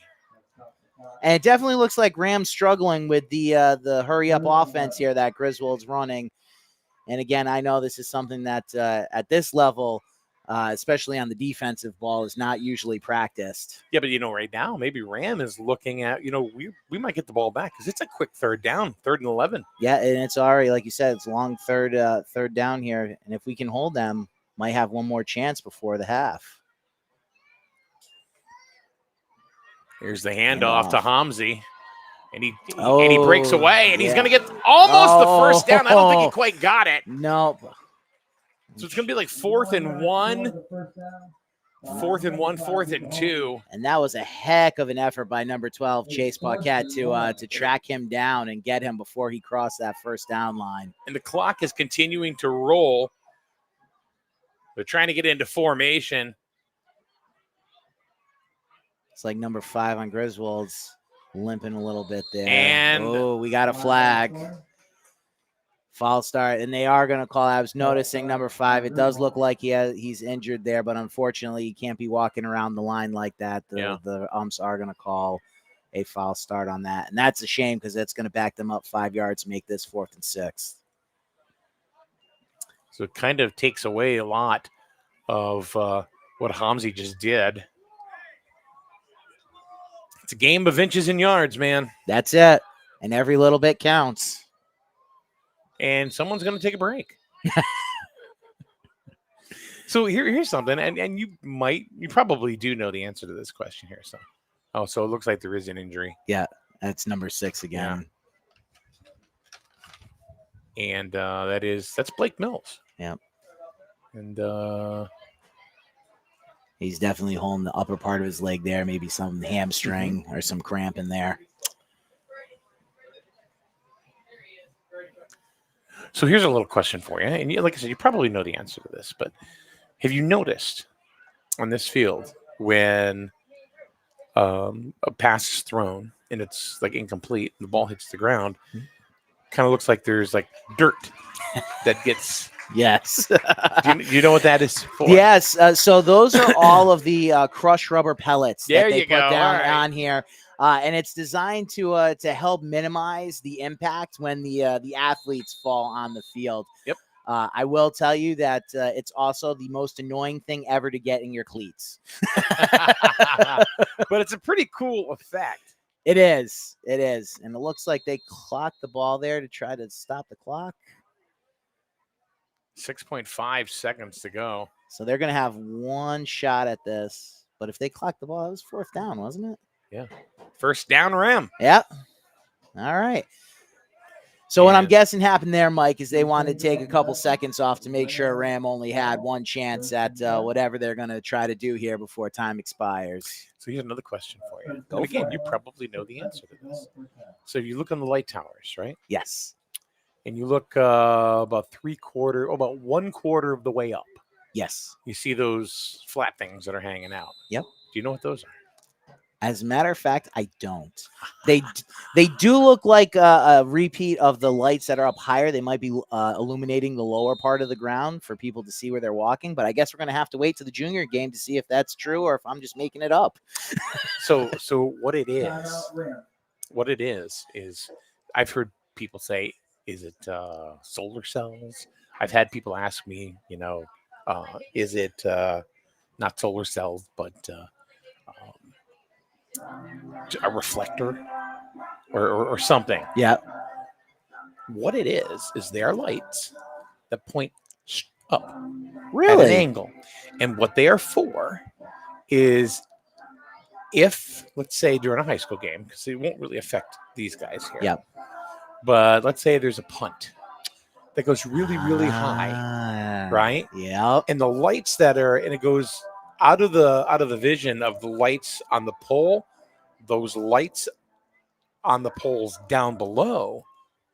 And it definitely looks like Rams struggling with the hurry up offense here that Griswold's running. And again, I know this is something that at this level, especially on the defensive ball, is not usually practiced. Yeah, but right now, maybe Ram is looking at, we might get the ball back because it's a quick third down, 3rd and 11. Yeah, and it's already, like you said, it's a long third down here. And if we can hold them, might have one more chance before the half. Here's the handoff to Hamzi. And he breaks away, and he's going to get almost the first down. I don't think he quite got it. Nope. So it's going to be like 4th and 1. 4th and 1, 4th and 2. And that was a heck of an effort by number 12, Chase Paquette, to track him down and get him before he crossed that first down line. And the clock is continuing to roll. They're trying to get into formation. It's like number 5 on Griswold's limping a little bit there. And we got a flag. False start, and they are going to call. I was noticing number 5. It does look like he's injured there, but unfortunately, he can't be walking around the line like that. The umps are going to call a foul start on that, and that's a shame because that's going to back them up 5 yards, make this 4th and 6. So it kind of takes away a lot of what Hamzi just did. It's a game of inches and yards, man. That's it, and every little bit counts. And someone's going to take a break. So here's something, and you probably do know the answer to this question here. So it looks like there is an injury. Yeah, that's number 6 again. Yeah. And that's Blake Mills. Yep. And he's definitely holding the upper part of his leg there, maybe some hamstring or some cramp in there. So here's a little question for you. And like I said, you probably know the answer to this, but have you noticed on this field when a pass is thrown and it's like incomplete and the ball hits the ground, kind of looks like there's like dirt that gets Yes. Do you know what that is for? Yes. So those are all of the crushed rubber pellets There that they you put go. down All right. on here. And it's designed to help minimize the impact when the athletes fall on the field. Yep. I will tell you that it's also the most annoying thing ever to get in your cleats. But it's a pretty cool effect. It is. It is. And it looks like they clocked the ball there to try to stop the clock. 6.5 seconds to go. So they're going to have one shot at this. But if they clock the ball, it was fourth down, wasn't it? Yeah. First down, Ram. Yep. All right. So what I'm And- guessing happened there, Mike, is they wanted to take a couple seconds off to make sure Ram only had one chance at whatever they're going to try to do here before time expires. So here's another question for you. Go And again, for it. you probably know the answer to this. So you look on the light towers, right? Yes. And you look about about 1/4 of the way up. Yes. You see those flat things that are hanging out. Yep. Do you know what those are? As a matter of fact, I don't. They do look like a repeat of the lights that are up higher. They might be illuminating the lower part of the ground for people to see where they're walking. But I guess we're going to have to wait to the junior game to see if that's true or if I'm just making it up. So what it is I've heard people say, is it solar cells? I've had people ask me, is it not solar cells, but a reflector or something? Yeah. What it is their lights that point up at an Really? angle. And what they are for is if, let's say, during a high school game, because it won't really affect these guys here. Yep. But let's say there's a punt that goes really, really high, right? Yep. And the lights and it goes out of the vision of the lights on the pole. Those lights on the poles down below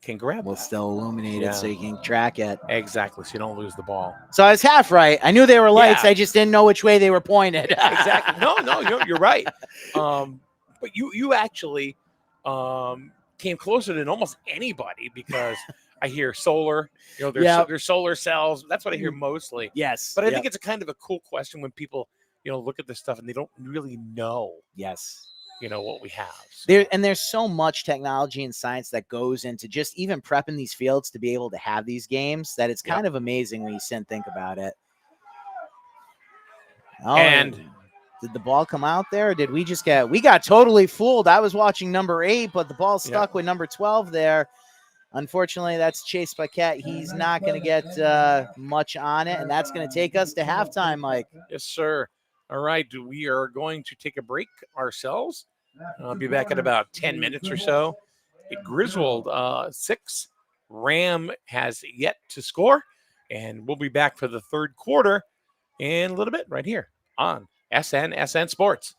can grab Will that. still illuminate Yeah. it so you can track it. Exactly, so you don't lose the ball. So I was half right. I knew they were lights. Yeah. I just didn't know which way they were pointed. Exactly. No, you're right. But you actually came closer than almost anybody because I hear solar. There's solar cells. That's what I hear mostly. Yes. But I think it's a kind of a cool question when people look at this stuff and they don't really know yes. What we have. So. There's so much technology and science that goes into just even prepping these fields to be able to have these games that it's kind of amazing when you sit and think about it. Oh, and did the ball come out there? Or did we got totally fooled? I was watching number 8, but the ball stuck with number 12 there. Unfortunately, that's Chase Paquette. He's not going to get much on it, and that's going to take us to halftime, Mike. Yes, sir. All right, we are going to take a break ourselves. I'll be back in about 10 minutes or so. Griswold 6. Ram has yet to score, and we'll be back for the third quarter in a little bit right here on SN Sports.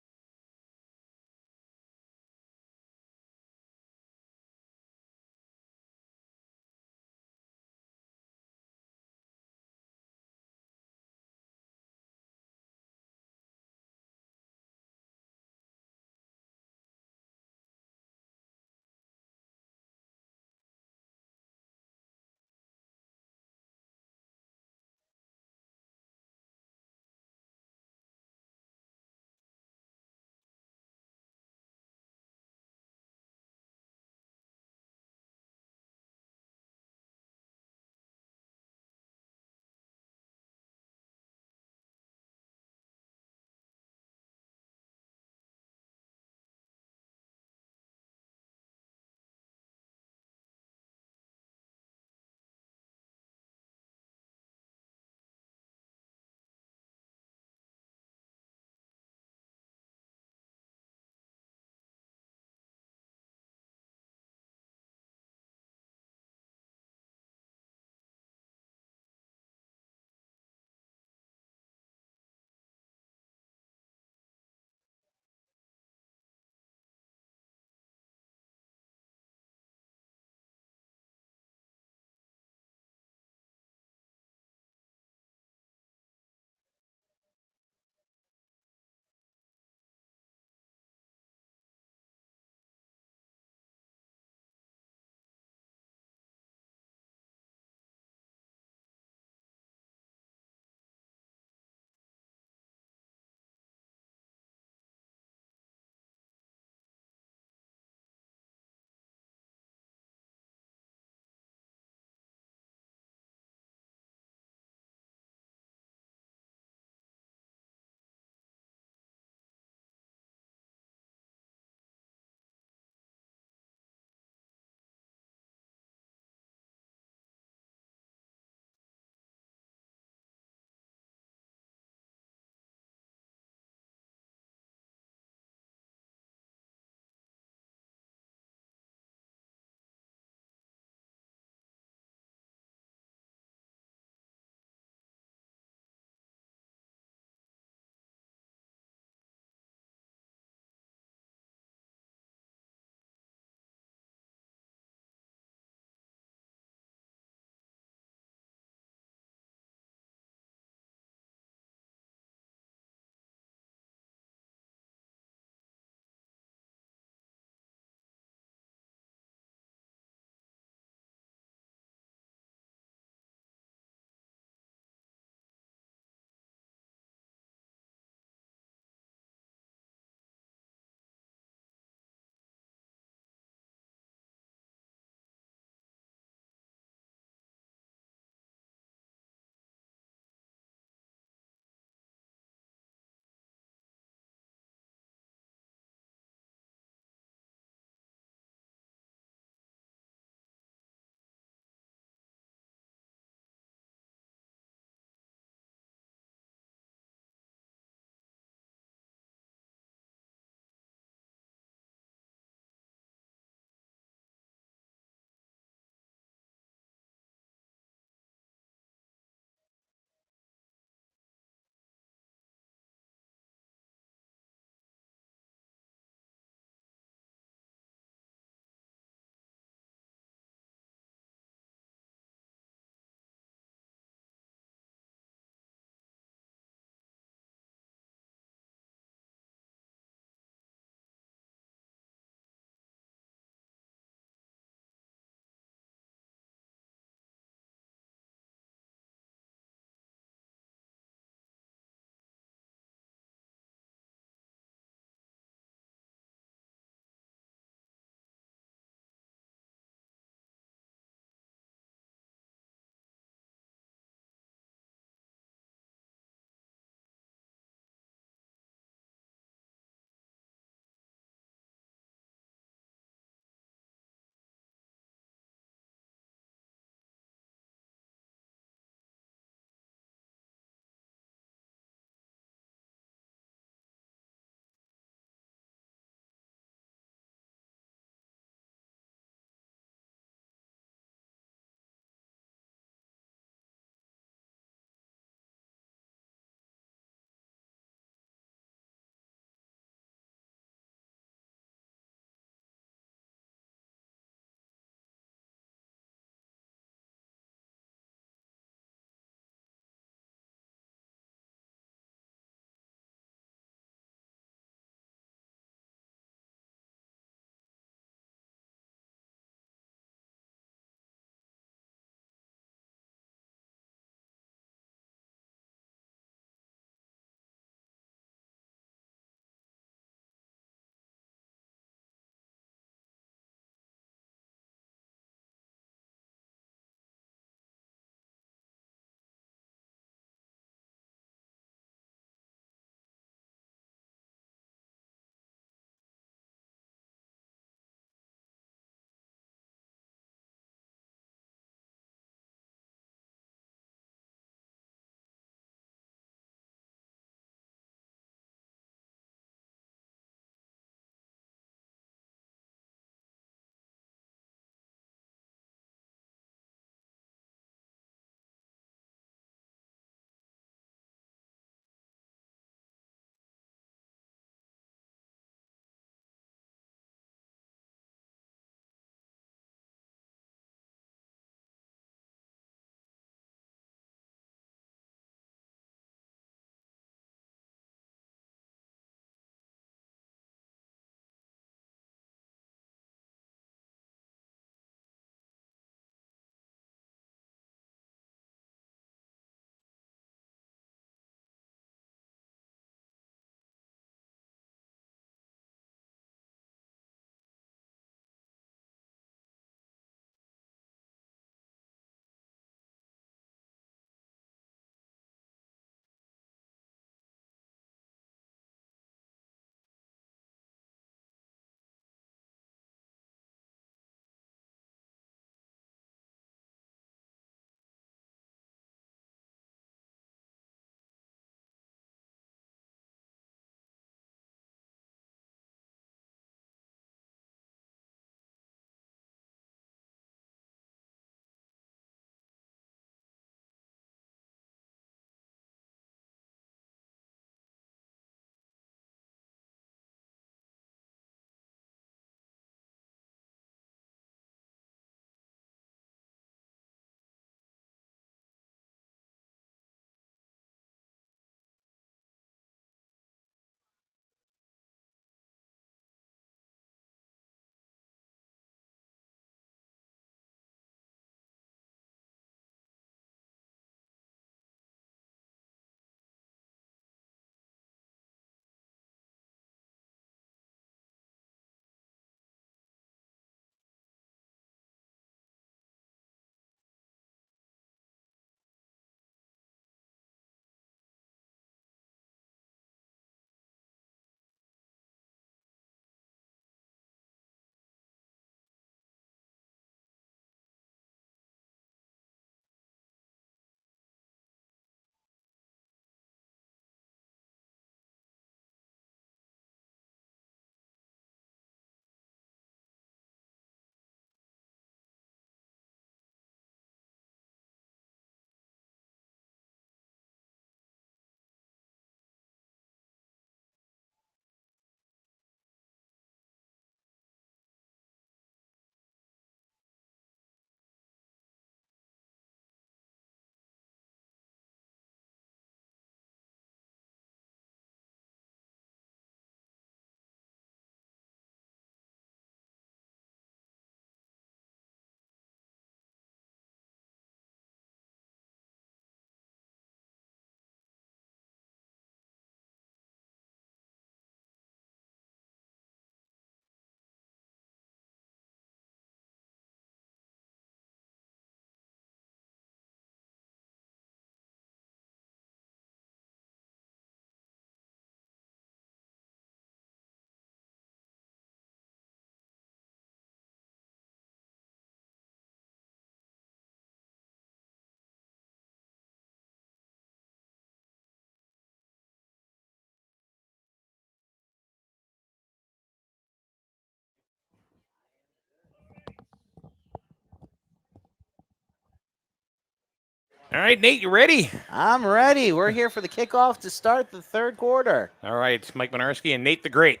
All right, Nate, you ready? I'm ready. We're here for the kickoff to start the third quarter. All right, it's Mike Minarski and Nate the Great.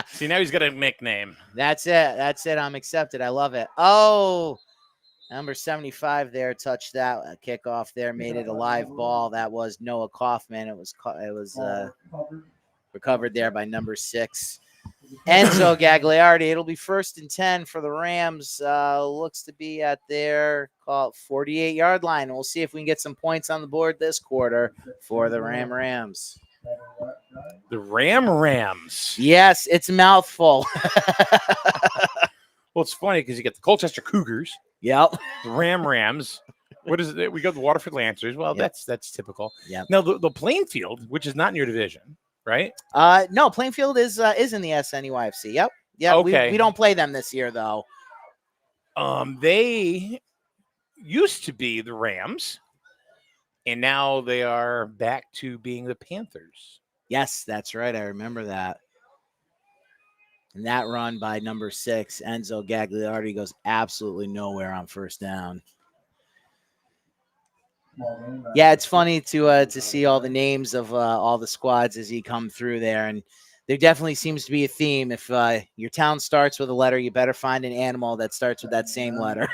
See, now he's got a nickname. That's it. I'm accepted. I love it. Oh, number 75 there touched that kickoff there, made it a live ball. That was Noah Kaufman. It was recovered there by number 6. Enzo Gagliardi. It'll be 1st and 10 for the Rams. Looks to be at their 48-yard line. And we'll see if we can get some points on the board this quarter for the Rams. The Rams. Yes, it's a mouthful. Well, it's funny because you get the Colchester Cougars, Yep. the Rams. What is it? We got the Waterford Lancers. Well, Yep. that's typical. Yep. Now the Plainfield, which is not in your division, right? No, Plainfield is in the SNEYFC. Yep. Yeah. Okay. We don't play them this year though. They used to be the Rams, and now they are back to being the Panthers. Yes, that's right. I remember that. And that run by number 6, Enzo Gagliardi, goes absolutely nowhere on 1st down. Yeah, it's funny to see all the names of all the squads as you come through there, and there definitely seems to be a theme. If your town starts with a letter, you better find an animal that starts with that same letter.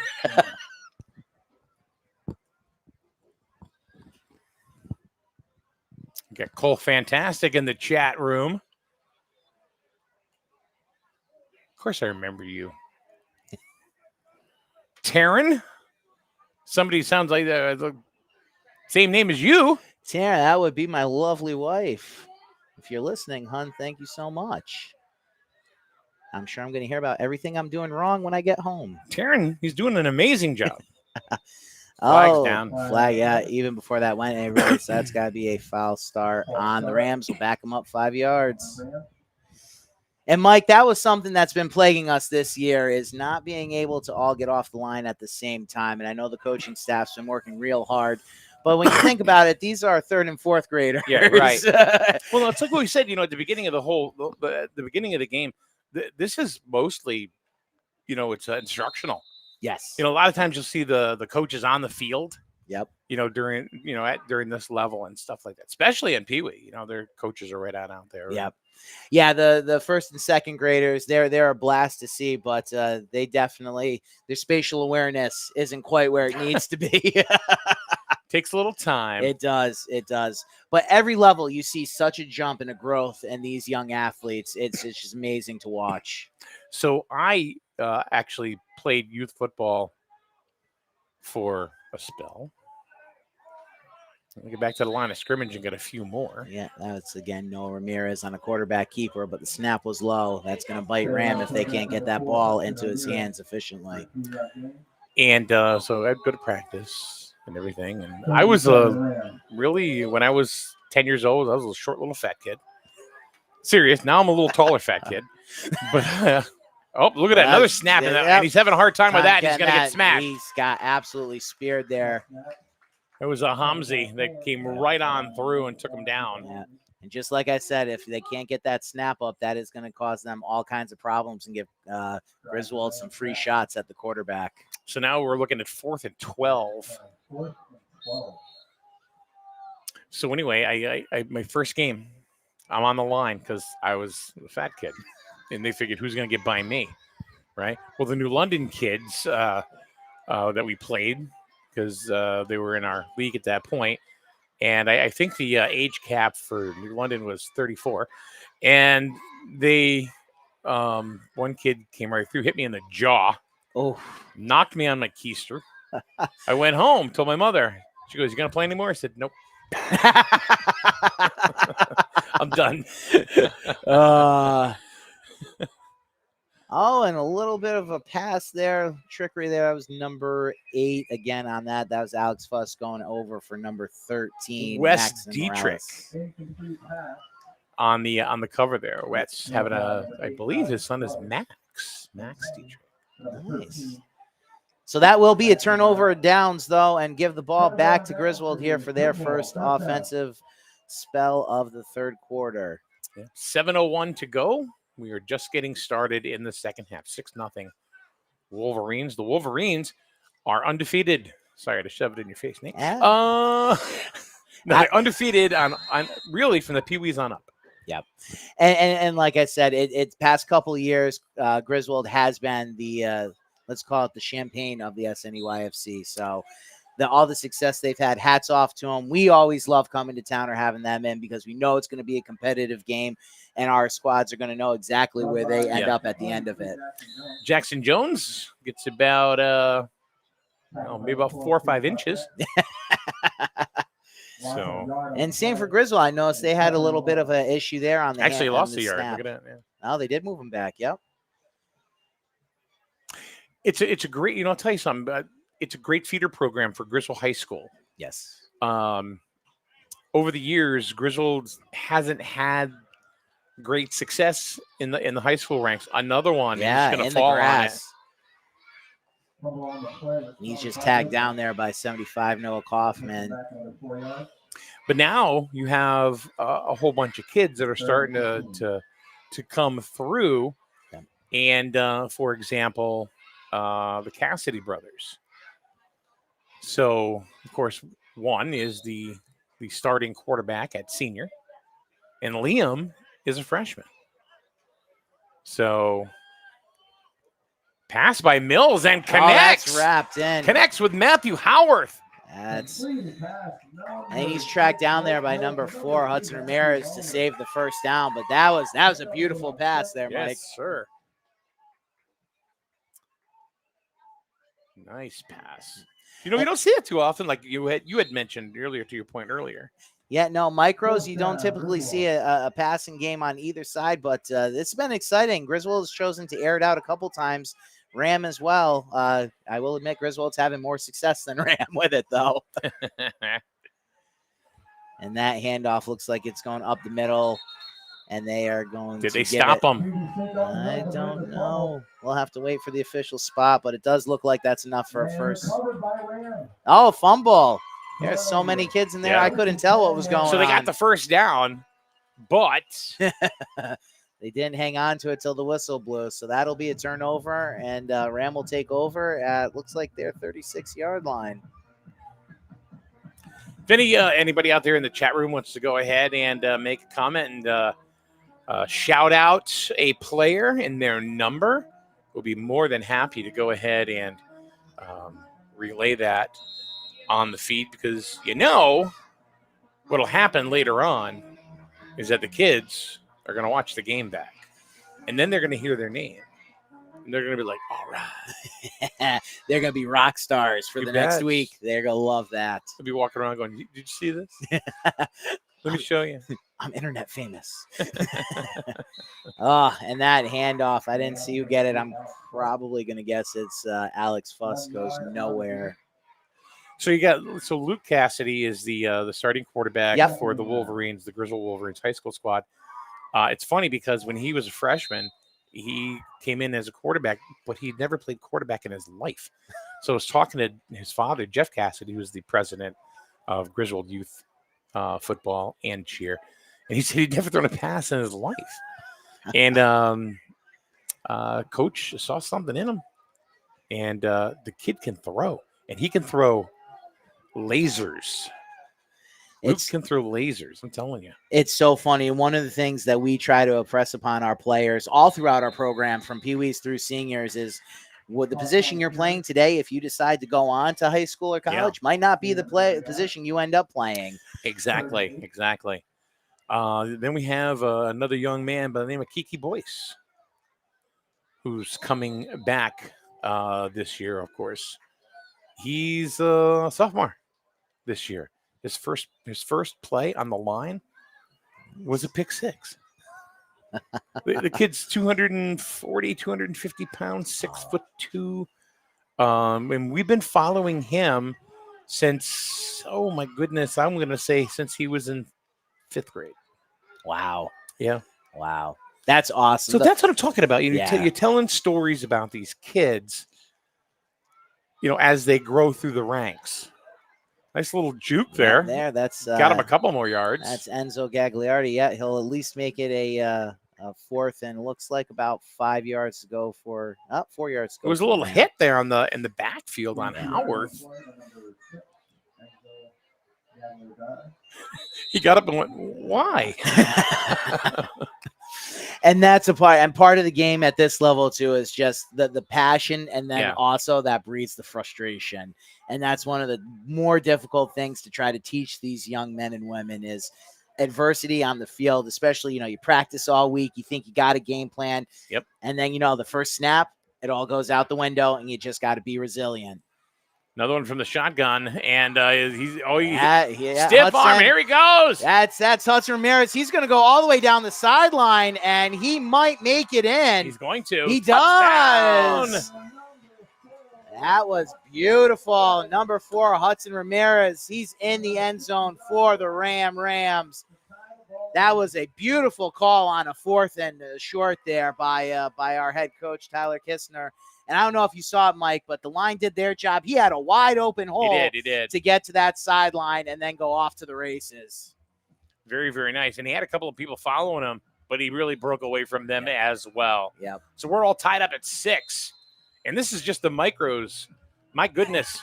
Got Cole Fantastic in the chat room. Of course, I remember you, Taryn. Somebody sounds like the same name as you. Tara, that would be my lovely wife. If you're listening, hun, thank you so much. I'm sure I'm going to hear about everything I'm doing wrong when I get home. Taryn, he's doing an amazing job. Flags down. Flag, yeah. Even before that went, everybody, so that's got to be a foul start on the Rams. We'll back them up 5 yards. And, Mike, that was something that's been plaguing us this year, is not being able to all get off the line at the same time. And I know the coaching staff's been working real hard. But when you think about it, these are 3rd and 4th graders. Yeah, right. Well, it's like what we said, at the beginning of the beginning of the game, this is mostly, it's instructional. Yes. A lot of times you'll see the coaches on the field. Yep. During this level and stuff like that, especially in Pee Wee, their coaches are right out there. Yep. Yeah. The 1st and 2nd graders, they're a blast to see, but they definitely, their spatial awareness isn't quite where it needs to be. Takes a little time. It does. But every level you see such a jump and a growth in these young athletes. It's just amazing to watch. So I actually played youth football for a spell. We get back to the line of scrimmage and get a few more. Yeah, that's again Noah Ramirez on a quarterback keeper, but the snap was low. That's going to bite Ram if they can't get that ball into his hands efficiently. And so I'd go to practice and everything. And I was really, when I was 10 years old, I was a short little fat kid. Serious. Now I'm a little taller fat kid. But look at that. Another snap. And he's having a hard time with that. He's going to get smashed. He's got absolutely speared there. It was a Hamzi that came right on through and took him down. Yeah. And just like I said, if they can't get that snap up, that is going to cause them all kinds of problems and give Griswold some free shots at the quarterback. So now we're looking at 4th and 12. So anyway, I my first game, I'm on the line because I was a fat kid. And they figured, who's going to get by me, right? Well, the New London kids that we played, because they were in our league at that point. And I think the age cap for New London was 34. And they, one kid came right through, hit me in the jaw. Oh, knocked me on my keister. I went home, told my mother. She goes, "You going to play anymore?" I said, "Nope." I'm done. And a little bit of a pass there, trickery there. That was number 8 again on that. That was Alex Fuss going over for number 13. Wes Dietrich on the cover there. Wes having I believe his son is Max Dietrich. Nice. So that will be a turnover of downs, though, and give the ball back to Griswold here for their first offensive spell of the third quarter. 7:01 to go. We are just getting started in the second half. 6-0 Wolverines. The Wolverines are undefeated Sorry to shove it in your face, Nate. Yeah. No, they're undefeated on really from the Pee Wees on up. Yep. And like I said, it's past couple of years, Griswold has been the let's call it the champagne of the SNEYFC. So all the success they've had, hats off to them. We always love coming to town or having them in because we know it's going to be a competitive game, and our squads are going to know exactly where they end up at the end of it. Jackson Jones gets about maybe about 4 or 5 inches. So, and same for Griswold. I noticed they had a little bit of an issue there on the actually lost the a yard. snap. Look at that. Yeah. Oh, they did move him back. Yep. It's a great, I'll tell you something. It's a great feeder program for Griswold High School. Yes. Over the years, Griswold hasn't had great success in the high school ranks. Another one, yeah, going to in fall the on it. grass. He's just tagged down there by 75 Noah Kaufman. But now you have a whole bunch of kids that are starting to come through. And for example, the Cassidy brothers. So, of course, one is the starting quarterback at senior, and Liam is a freshman. So, pass by Mills and connects. That's wrapped in. Connects with Matthew Howarth. And he's tracked down there by number 4, Hudson Ramirez, to save the first down. But that was a beautiful pass there, Mike. Yes, sir. Nice pass. You don't see it too often, like you had mentioned earlier. To your point earlier. Yeah, no, micros, you don't typically see a passing game on either side, but it's been exciting. Griswold has chosen to air it out a couple times. Ram as well. I will admit Griswold's having more success than Ram with it, though. And that handoff looks like it's going up the middle, and they are going Did to they stop them? I don't know. We'll have to wait for the official spot, but it does look like that's enough for a first. Oh, fumble. There's so many kids in there, Yeah. I couldn't tell what was going on. So they got the first down, but they didn't hang on to it till the whistle blew. So that'll be a turnover, and Ram will take over at, looks like their 36-yard line. If anybody out there in the chat room wants to go ahead and make a comment and shout out a player and their number, we'll be more than happy to go ahead and relay that on the feed, because what'll happen later on is that the kids are going to watch the game back, and then they're going to hear their name, and they're going to be like, all right. They're going to be rock stars for the next week. They're going to love that. They'll be walking around going, did you see this? Let me show you. I'm internet famous. Oh, and that handoff, I didn't see you get it. I'm probably going to guess it's Alex Fuss goes nowhere. So Luke Cassidy is the starting quarterback for the Wolverines, the Griswold Wolverines high school squad. It's funny because when he was a freshman, he came in as a quarterback, but he'd never played quarterback in his life. So I was talking to his father, Jeff Cassidy, who was the president of Griswold Youth football and cheer, and he said he'd never thrown a pass in his life. And coach saw something in him, and the kid can throw, and he can throw lasers. Luke can throw lasers, I'm telling you. It's so funny. One of the things that we try to impress upon our players all throughout our program, from Pee-wees through seniors, is what the position you're playing today, if you decide to go on to high school or college, might not be the position you end up playing. Exactly. Then we have another young man by the name of Kiki Boyce, who's coming back this year, of course. He's a sophomore this year. His first play on the line was a pick six. The kid's 240, 250 pounds, 6'2". And we've been following him since, oh my goodness, I'm going to say since he was in 5th grade. Wow. Yeah. Wow. That's awesome. So that's what I'm talking about. You're telling stories about these kids, as they grow through the ranks. Nice little juke there. That's got him a couple more yards. That's Enzo Gagliardi. Yeah, he'll at least make it a 4th, and looks like about 5 yards to go for 4 yards. To go. It was a little hit there in the backfield on Howarth. He got up and went, why? And that's a part of the game at this level too is just the passion, and then also that breeds the frustration. And that's one of the more difficult things to try to teach these young men and women is adversity on the field, especially, you practice all week, you think you got a game plan. Yep. And then, the first snap, it all goes out the window, and you just got to be resilient. Another one from the shotgun, and he's stiff Hudson, arm. Here he goes. That's Hudson Ramirez. He's going to go all the way down the sideline, and he might make it in. He's going to. He Touchdown. does. That was beautiful. Number 4, Hudson Ramirez. He's in the end zone for the Rams. That was a beautiful call on a 4th and short there by our head coach, Tyler Kistner. And I don't know if you saw it, Mike, but the line did their job. He had a wide open hole He did. to get to that sideline and then go off to the races. Very, very nice. And he had a couple of people following him, but he really broke away from them as well. Yep. So we're all tied up at 6. And this is just the micros. My goodness.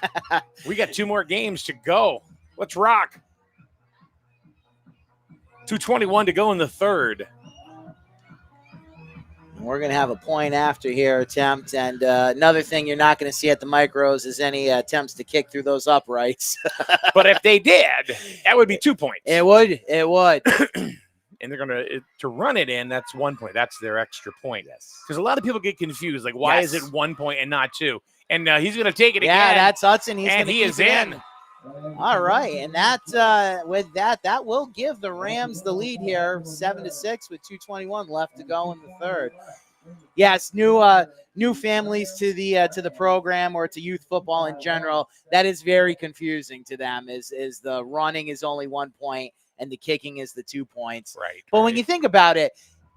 We got 2 more games to go. Let's rock. 2:21 to go in the 3rd. We're going to have a point after here attempt. And another thing you're not going to see at the micros is any attempts to kick through those uprights. But if they did, that would be 2 points. It would. And they're going to run it in. That's 1 point. That's their extra point. Yes. Because a lot of people get confused. Like, why is it 1 point and not 2? And he's going to take it again. Yeah, that's Hudson. And he is in. All right. And that with that will give the Rams the lead here, 7-6 with 2:21 left to go in the 3rd. Yes, new families to the program or to youth football in general. That is very confusing to them. Is the running is only 1 point and the kicking is the 2 points. Right. But when you think about it,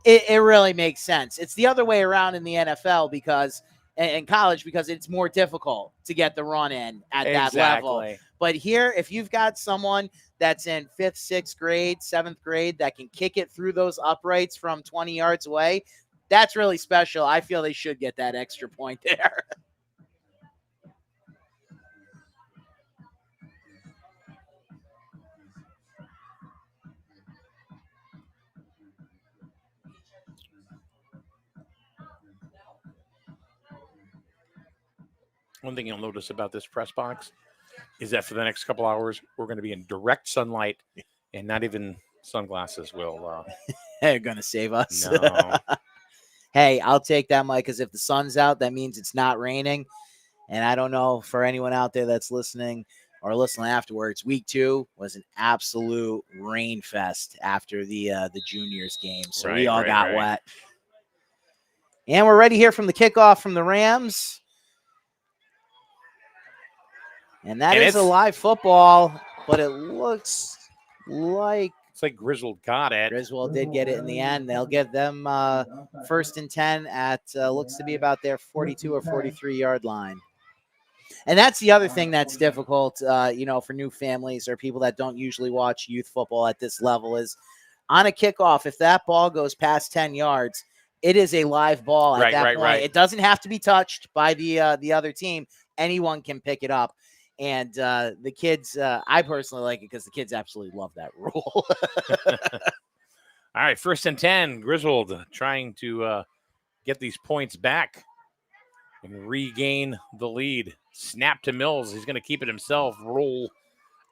it really makes sense. It's the other way around in the NFL because in college because it's more difficult to get the run in at that level. But here, if you've got someone that's in 5th, 6th grade, 7th grade that can kick it through those uprights from 20 yards away, that's really special. I feel they should get that extra point there. One thing you'll notice about this press box is that for the next couple hours, we're going to be in direct sunlight, and not even sunglasses will. They're going to save us. No. Hey, I'll take that, Mike, because if the sun's out, that means it's not raining. And I don't know for anyone out there that's listening or listening afterwards, week 2 was an absolute rain fest after the juniors game. So we all got wet. And we're ready here from the kickoff from the Rams. And that is a live football, but it looks like it's like Griswold got it. Griswold did get it in the end. They'll give them 1st and 10 at looks to be about their 42 or 43 yard line. And that's the other thing that's difficult, for new families or people that don't usually watch youth football at this level is on a kickoff. If that ball goes past 10 yards, it is a live ball at that point. Right. It doesn't have to be touched by the other team. Anyone can pick it up. And the kids, I personally like it because the kids absolutely love that rule. All right, 1st and 10. Griswold trying to get these points back and regain the lead. Snap to Mills. He's going to keep it himself. Roll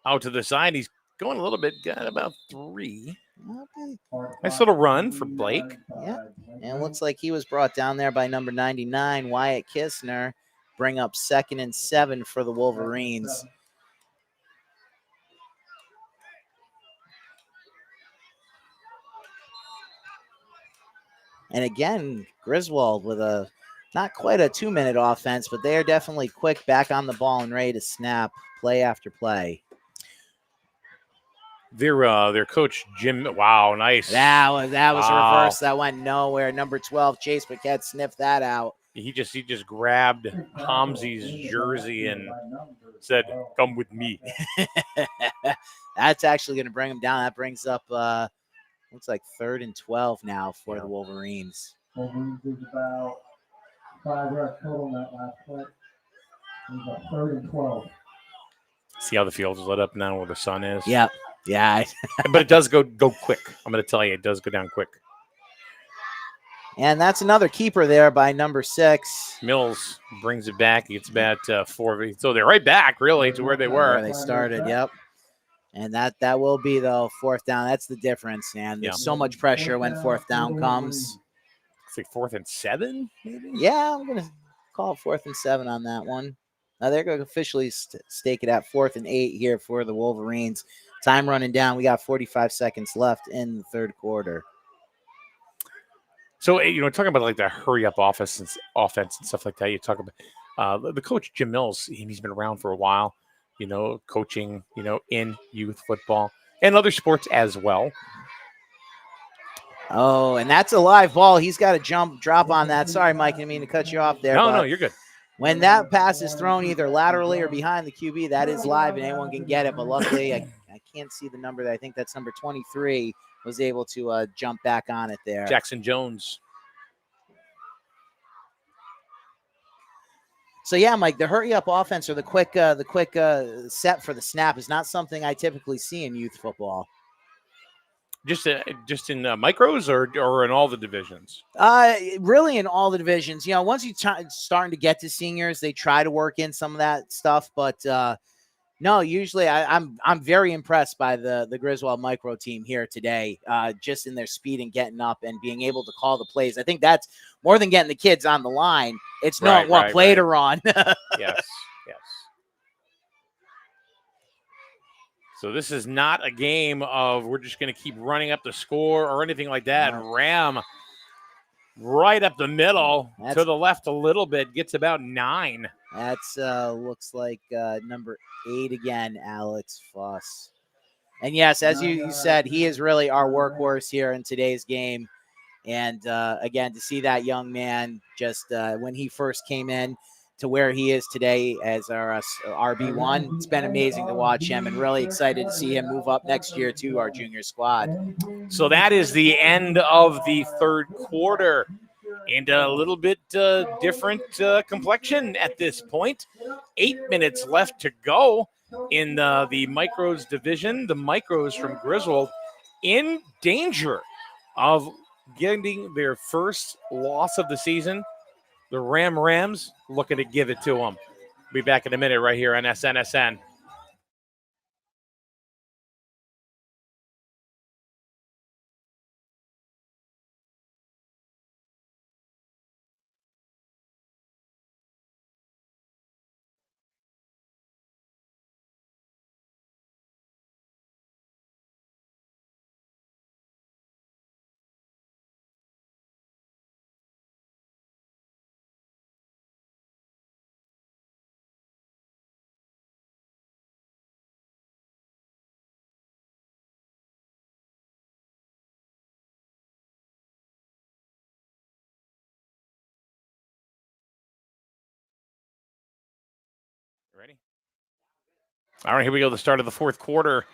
out to the side. He's going a little bit. Got about 3. Okay. Nice little run for Blake. Yeah. And it looks like he was brought down there by number 99, Wyatt Kistner. Bring up 2nd and 7 for the Wolverines. And again, Griswold with not quite a 2-minute offense, but they are definitely quick back on the ball and ready to snap play after play. Their coach Jim. Wow, nice. That was a reverse that went nowhere. Number 12, Chase Paquette sniffed that out. He just grabbed Homsey's jersey and said, "Come with me." That's actually going to bring him down. That brings up looks like 3rd and 12 now for the Wolverines. Wolverines is about 5 yards total in that last play. It's about 3rd and 12. See how the field is lit up now where the sun is? Yep. Yeah. But it does go quick. I'm going to tell you, it does go down quick. And that's another keeper there by number 6. Mills brings it back. He gets about 4. So they're right back, really, to where they were. Where they started, yep. And that will be, though, 4th down. That's the difference, and there's so much pressure when 4th down comes. It's like 4th and 7, maybe? Yeah, I'm going to call it 4th and 7 on that one. Now they're going to officially stake it at 4th and 8 here for the Wolverines. Time running down. We got 45 seconds left in the third quarter. So, talking about like the hurry up offense and stuff like that, you talk about the coach, Jim Mills. He's been around for a while, coaching, in youth football and other sports as well. Oh, and that's a live ball. He's got to drop on that. Sorry, Mike, I didn't mean to cut you off there. No, you're good. When that pass is thrown either laterally or behind the QB, that is live and anyone can get it. But luckily, I can't see the number. I think that's number 23 was able to jump back on it there. Jackson Jones. So, yeah, Mike, the hurry-up offense or the quick set for the snap is not something I typically see in youth football. Just in micros or in all the divisions? Really in all the divisions. Once you starting to get to seniors, they try to work in some of that stuff. But no, usually I'm very impressed by the Griswold micro team here today, just in their speed and getting up and being able to call the plays. I think that's more than getting the kids on the line. It's knowing what play to run. Yes. So this is not a game of we're just going to keep running up the score or anything like that. No. Ram right up the middle to the left a little bit, gets about 9. That's looks like number 8 again, Alex Fuss. And yes, as you said, he is really our workhorse here in today's game. And again, to see that young man just when he first came in to where he is today as our RB1, it's been amazing to watch him and really excited to see him move up next year to our junior squad. So that is the end of the third quarter. And a little bit different complexion at this point. 8 minutes left to go in the Micros division. The Micros from Griswold in danger of getting their first loss of the season. The Rams looking to give it to them. Be back in a minute right here on SNSN. Ready? All right, here we go. The start of the fourth quarter.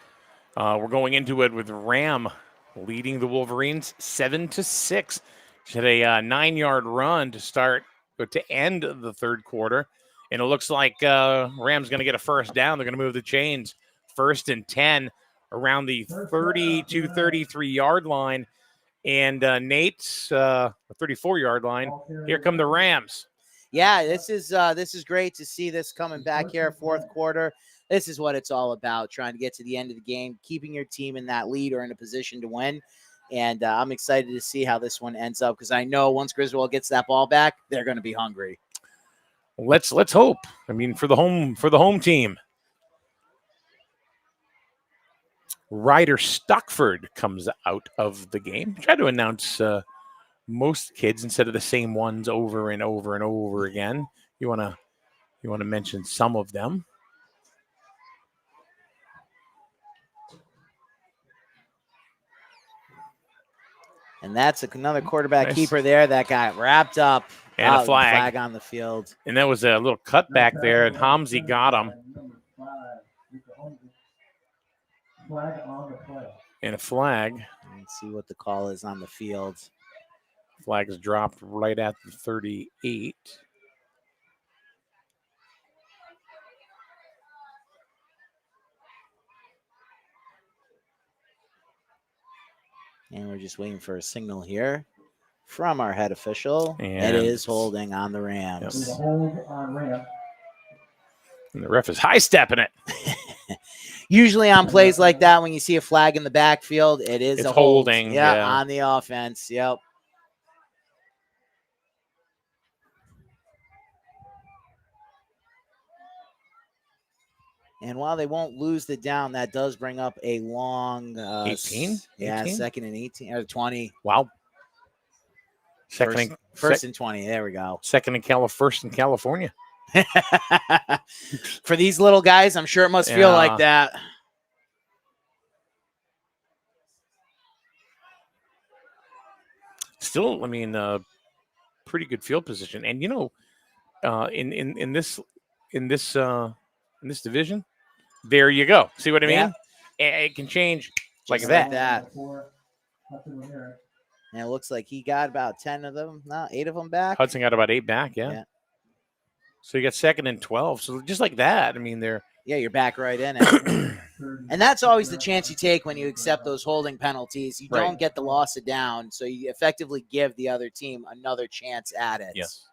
We're going into it with Ram leading the Wolverines 7-6. She had a 9-yard run to end the third quarter, and it looks like Ram's going to get a first down. They're going to move the chains. 1st and 10 around the 33-yard line, and Nate's 34-yard line. Here come the Rams. Yeah, this is great to see this coming back here, fourth quarter. This is what it's all about, trying to get to the end of the game, keeping your team in that lead or in a position to win. And I'm excited to see how this one ends up because I know once Griswold gets that ball back, they're going to be hungry. Let's hope. I mean, for the home team. Ryder Stockford comes out of the game. Try to announce most kids instead of the same ones over and over and over again. You want to mention some of them. And that's another quarterback keeper there that got wrapped up. And a flag on the field. And that was a little cutback there, and Hamzi got him. And a flag. Let's see what the call is on the field. Flag is dropped right at the 38. And we're just waiting for a signal here from our head official. And it is holding on the Rams. There's a hold on ramp. And the ref is high stepping it. Usually on plays like that, when you see a flag in the backfield, it's a hold. holding. Yeah, on the offense. Yep. And while they won't lose the down, that does bring up a long 18? Yeah, 18? second and 18 or 20. Wow. First and 20. There we go. First in California. For these little guys, I'm sure it must feel like that. Still, I mean, pretty good field position. And in this division, there you go. See what I mean? Yeah. It can change like Just that. And it looks like he got about 10 of them, 8 of them back. Hudson got about 8 back, yeah. So you got second and 12. So just like that, I mean, you're back right in it. And that's always the chance you take when you accept those holding penalties. You don't get the loss of down, so you effectively give the other team another chance at it. Yes.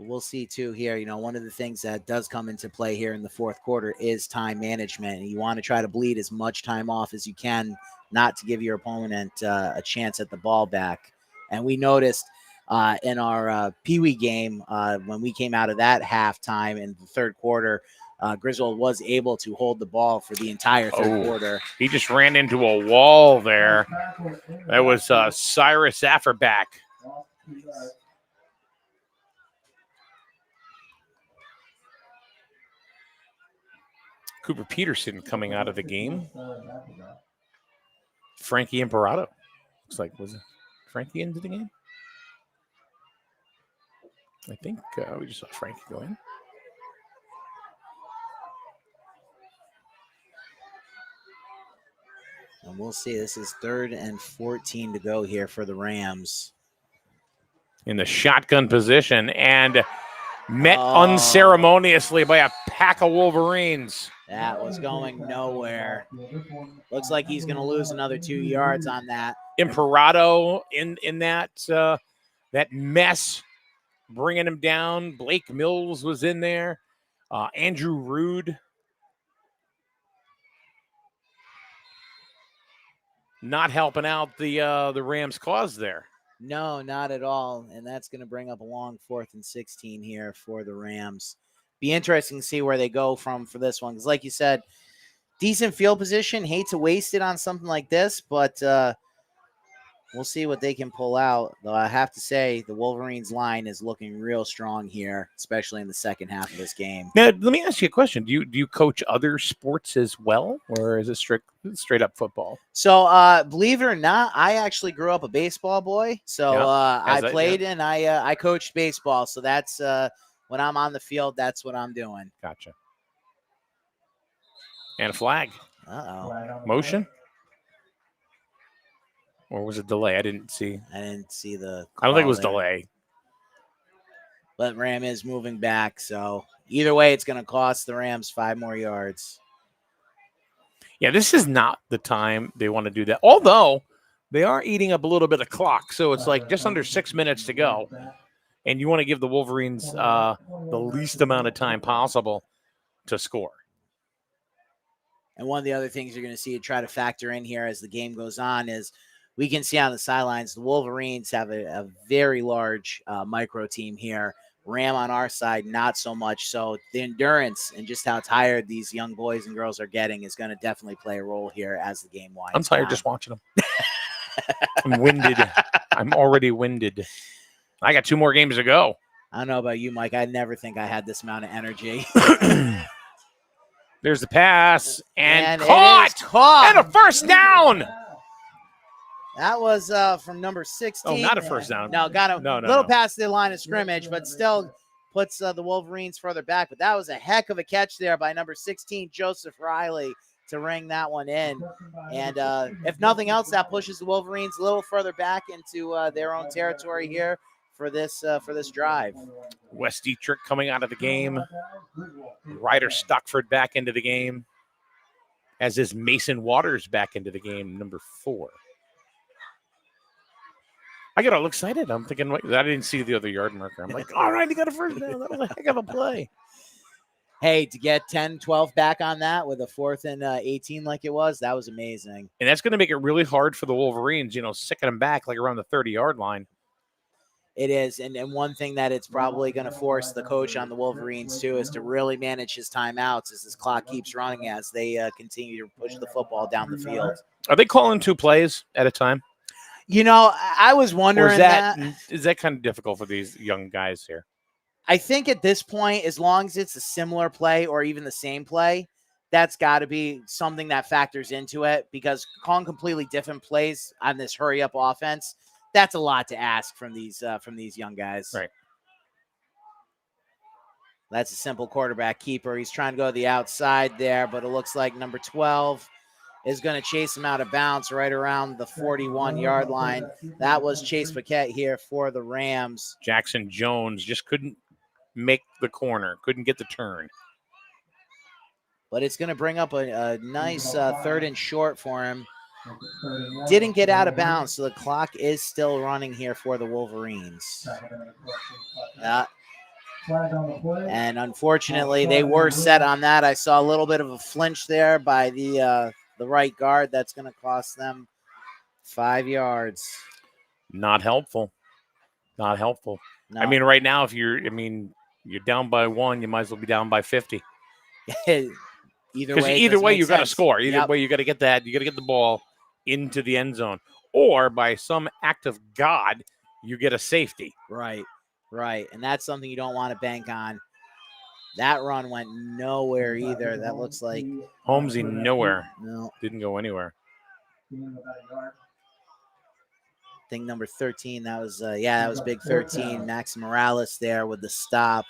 We'll see, too, here. One of the things that does come into play here in the fourth quarter is time management. And you want to try to bleed as much time off as you can, not to give your opponent a chance at the ball back. And we noticed in our Pee Wee game, when we came out of that halftime in the third quarter, Griswold was able to hold the ball for the entire third quarter. He just ran into a wall there. That was Cyrus Afferback. Cooper Peterson coming out of the game. Frankie Imperato. Looks like, was it Frankie into the game? I think we just saw Frankie go in. And we'll see. This is 3rd and 14 to go here for the Rams. In the shotgun position and met unceremoniously by a pack of Wolverines. That was going nowhere. Looks like he's going to lose another 2 yards on that. Imperato in that mess, bringing him down. Blake Mills was in there. Andrew Rude. Not helping out the Rams' cause there. No, not at all. And that's going to bring up a long 4th and 16 here for the Rams. Be interesting to see where they go for this one. Because like you said, decent field position. Hate to waste it on something like this, but we'll see what they can pull out. Though I have to say, the Wolverines line is looking real strong here, especially in the second half of this game. Now, let me ask you a question. Do you coach other sports as well, or is it straight up football? So, believe it or not, I actually grew up a baseball boy. So I played and I coached baseball. So that's when I'm on the field, that's what I'm doing. Gotcha. And a flag. Uh-oh. Motion? Or was it delay? I didn't see. I didn't see the I don't think it was there. delay. But Ram is moving back. So either way, it's going to cost the Rams 5 more yards. Yeah, this is not the time they want to do that. Although they are eating up a little bit of clock. So it's like just under 6 minutes to go. And you want to give the Wolverines the least amount of time possible to score. And one of the other things you're going to see to try to factor in here as the game goes on is we can see on the sidelines, the Wolverines have a very large micro team here. Ram on our side, not so much. So the endurance and just how tired these young boys and girls are getting is going to definitely play a role here as the game winds I'm tired down. just watching them. I'm winded. I'm already winded. I got 2 more games to go. I don't know about you, Mike. I never think I had this amount of energy. There's the pass and caught! And a first down. That was from number 16. Oh, not a first down. No, got a little past the line of scrimmage, but still puts the Wolverines further back. But that was a heck of a catch there by number 16, Joseph Riley, to ring that one in. And if nothing else, that pushes the Wolverines a little further back into their own territory here for this drive. Wes Dietrich coming out of the game. Ryder Stockford back into the game. as is Mason Waters back into the game, number 4. I get all excited. I'm thinking, wait, I didn't see the other yard marker. I'm like, all right, he got a first down. That was a heck of a play. Hey, to get 10, 12 back on that with a 4th and 18 like it was, that was amazing. And that's going to make it really hard for the Wolverines, sicking them back like around the 30-yard line. It is. And one thing that it's probably going to force the coach on the Wolverines, too, is to really manage his timeouts as this clock keeps running as they continue to push the football down the field. Are they calling 2 plays at a time? I was wondering is that kind of difficult for these young guys here? I think at this point, as long as it's a similar play or even the same play, that's got to be something that factors into it, because calling completely different plays on this hurry-up offense, that's a lot to ask from these young guys. Right. That's a simple quarterback keeper. He's trying to go to the outside there, but it looks like number 12 is going to chase him out of bounds right around the 41-yard line. That was Chase Paquette here for the Rams. Jackson Jones just couldn't make the corner, couldn't get the turn. But it's going to bring up a nice 3rd and short for him. Didn't get out of bounds, so the clock is still running here for the Wolverines. And unfortunately, they were set on that. I saw a little bit of a flinch there by the right guard. That's going to cost them 5 yards. Not helpful. Not helpful. No. I mean, right now, if you're down by 1, you might as well be down by 50. Either way, you got to score. Either way, you got to get that. You got to get the ball into the end zone, or by some act of God, you get a safety. Right. And that's something you don't want to bank on. That run went nowhere either. That looks like Holmesy nowhere. No, didn't go anywhere. I think number 13. That was that was big 13. Max Morales there with the stop.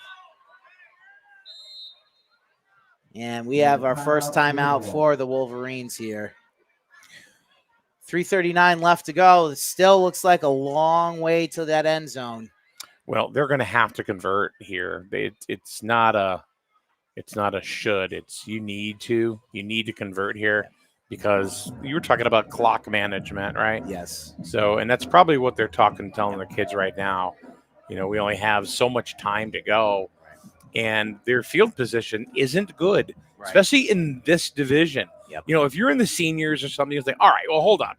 And we have our first timeout for the Wolverines here. 3:39 left to go. It still looks like a long way to that end zone. Well, they're going to have to convert here. It's not a should. It's you need to convert here, because you were talking about clock management, right? Yes. So, and that's probably what they're telling their kids right now. We only have so much time to go, and their field position isn't good, especially in this division. Yep. If you're in the seniors or something, it's like, all right, well, hold up.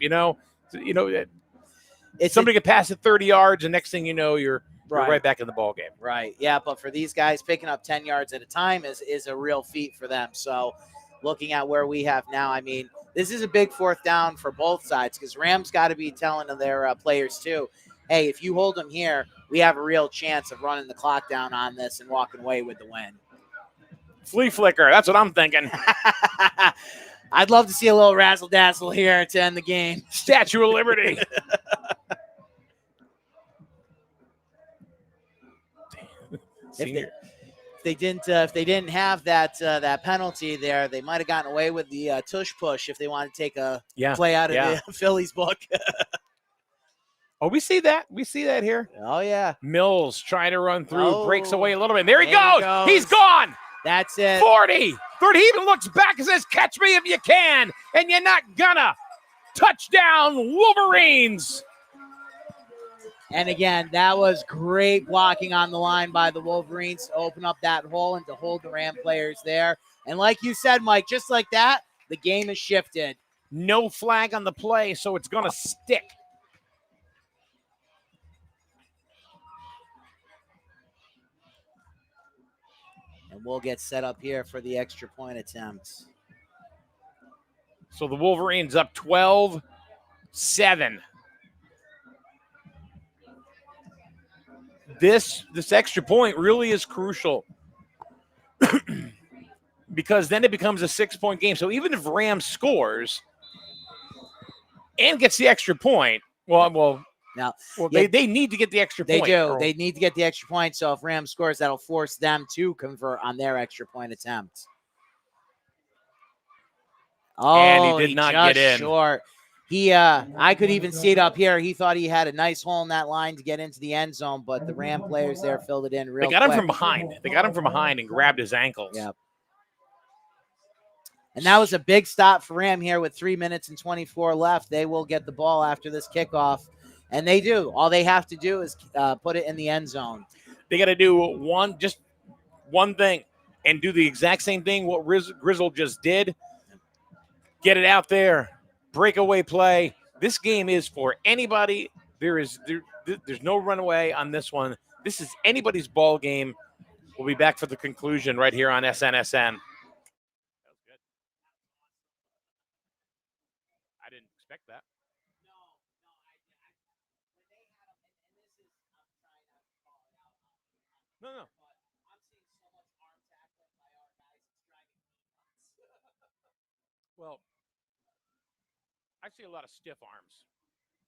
Somebody could pass it 30 yards, and next thing you know, you're right back in the ball game. Right. Yeah, but for these guys, picking up 10 yards at a time is a real feat for them. So looking at where we have now, I mean, this is a big 4th down for both sides, because Rams got to be telling their players too, hey, if you hold them here, we have a real chance of running the clock down on this and walking away with the win. Flea flicker. That's what I'm thinking. I'd love to see a little razzle-dazzle here to end the game. Statue of Liberty. If they didn't have that penalty there, they might have gotten away with the tush push if they wanted to take a play out of the Phillies book. Oh, we see that. We see that here. Oh, yeah. Mills trying to run through, breaks away a little bit. There he goes. He's gone. That's it. 40. 30. He even looks back and says, catch me if you can. And you're not gonna. Touchdown, Wolverines. And again, that was great blocking on the line by the Wolverines to open up that hole and to hold the Ram players there. And like you said, Mike, just like that, the game has shifted. No flag on the play, so it's going to stick. And we'll get set up here for the extra point attempt. So the Wolverines up 12-7. This extra point really is crucial because then it becomes a 6-point game. So even if Rams scores and gets the extra point, they need to get the extra point. They do. They need to get the extra point. So if Rams scores, that'll force them to convert on their extra point attempt. Oh, and he did not get in. Short. I could even see it up here. He thought he had a nice hole in that line to get into the end zone, but the Ram players there filled it in real quick. They got him from behind. They got him from behind and grabbed his ankles. Yep. And that was a big stop for Ram here with 3 minutes and 24 left. They will get the ball after this kickoff, and they do. All they have to do is put it in the end zone. They got to do just one thing and do the exact same thing what Griswold just did. Get it out there. Breakaway play. This game is for anybody. There's no runaway on this one. This is anybody's ball game. We'll be back for the conclusion right here on SNSN. I didn't expect that. No. Well, I see a lot of stiff arms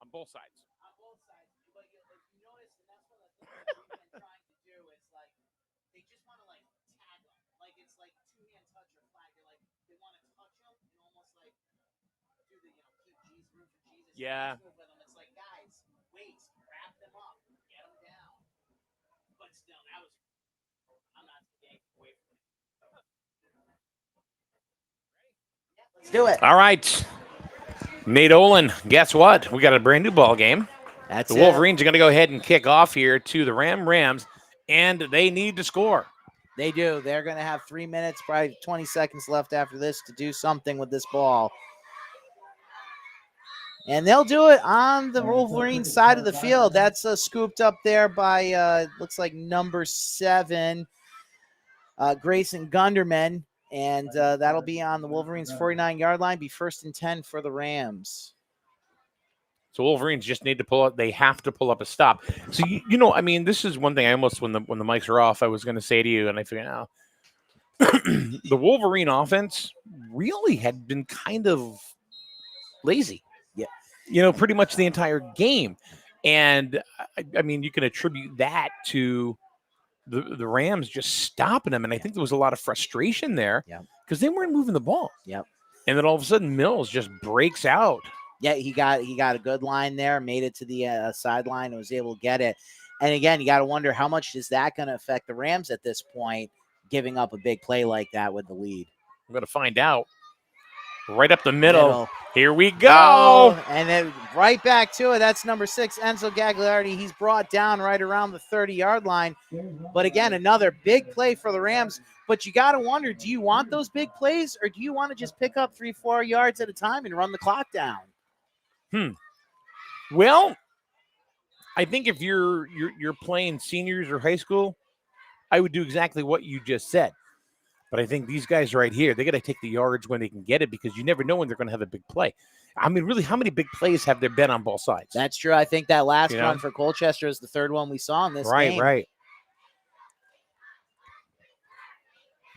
on both sides. On both sides, but you notice, and that's one of the things we've been trying to do is like they just want to like tag them, like it's like two-hand touch or flag. They're like they want to touch them and almost like do the keep Jesus, root for Jesus. Yeah. With them. It's like guys, wait, wrap them up, get them down. But still, that was I'm not getting away from it. Let's do it. All right. Nate Olin, guess what? We got a brand new ball game. That's the Wolverines are going to go ahead and kick off here to the Rams, and they need to score. They do. They're going to have 3 minutes, probably 20 seconds left after this to do something with this ball. And they'll do it on the Wolverines side of the field. That's scooped up there by, looks like number 7, Grayson Gunderman. And that'll be on the Wolverines' 49-yard line, be 1st and 10 for the Rams. So Wolverines just need to pull up. They have to pull up a stop. So, this is one thing I almost, when the mics are off, I was going to say to you, and I figured out the Wolverine offense really had been kind of lazy. Yeah. Pretty much the entire game. And, you can attribute that to the Rams just stopping them, and I think there was a lot of frustration there because they weren't moving the ball. Yep. And then all of a sudden, Mills just breaks out. Yeah, he got a good line there, made it to the sideline, and was able to get it. And again, you got to wonder how much is that going to affect the Rams at this point, giving up a big play like that with the lead. I'm going to find out. Right up the middle. Here we go. Oh, and then right back to it. That's number 6, Enzo Gagliardi. He's brought down right around the 30-yard line. But again, another big play for the Rams. But you got to wonder, do you want those big plays, or do you want to just pick up 3-4 yards at a time and run the clock down? Well, I think if you're playing seniors or high school, I would do exactly what you just said. But I think these guys right here, they got to take the yards when they can get it, because you never know when they're going to have a big play. Really, how many big plays have there been on both sides? That's true. I think that last run for Colchester is the 3rd one we saw in this game. Right.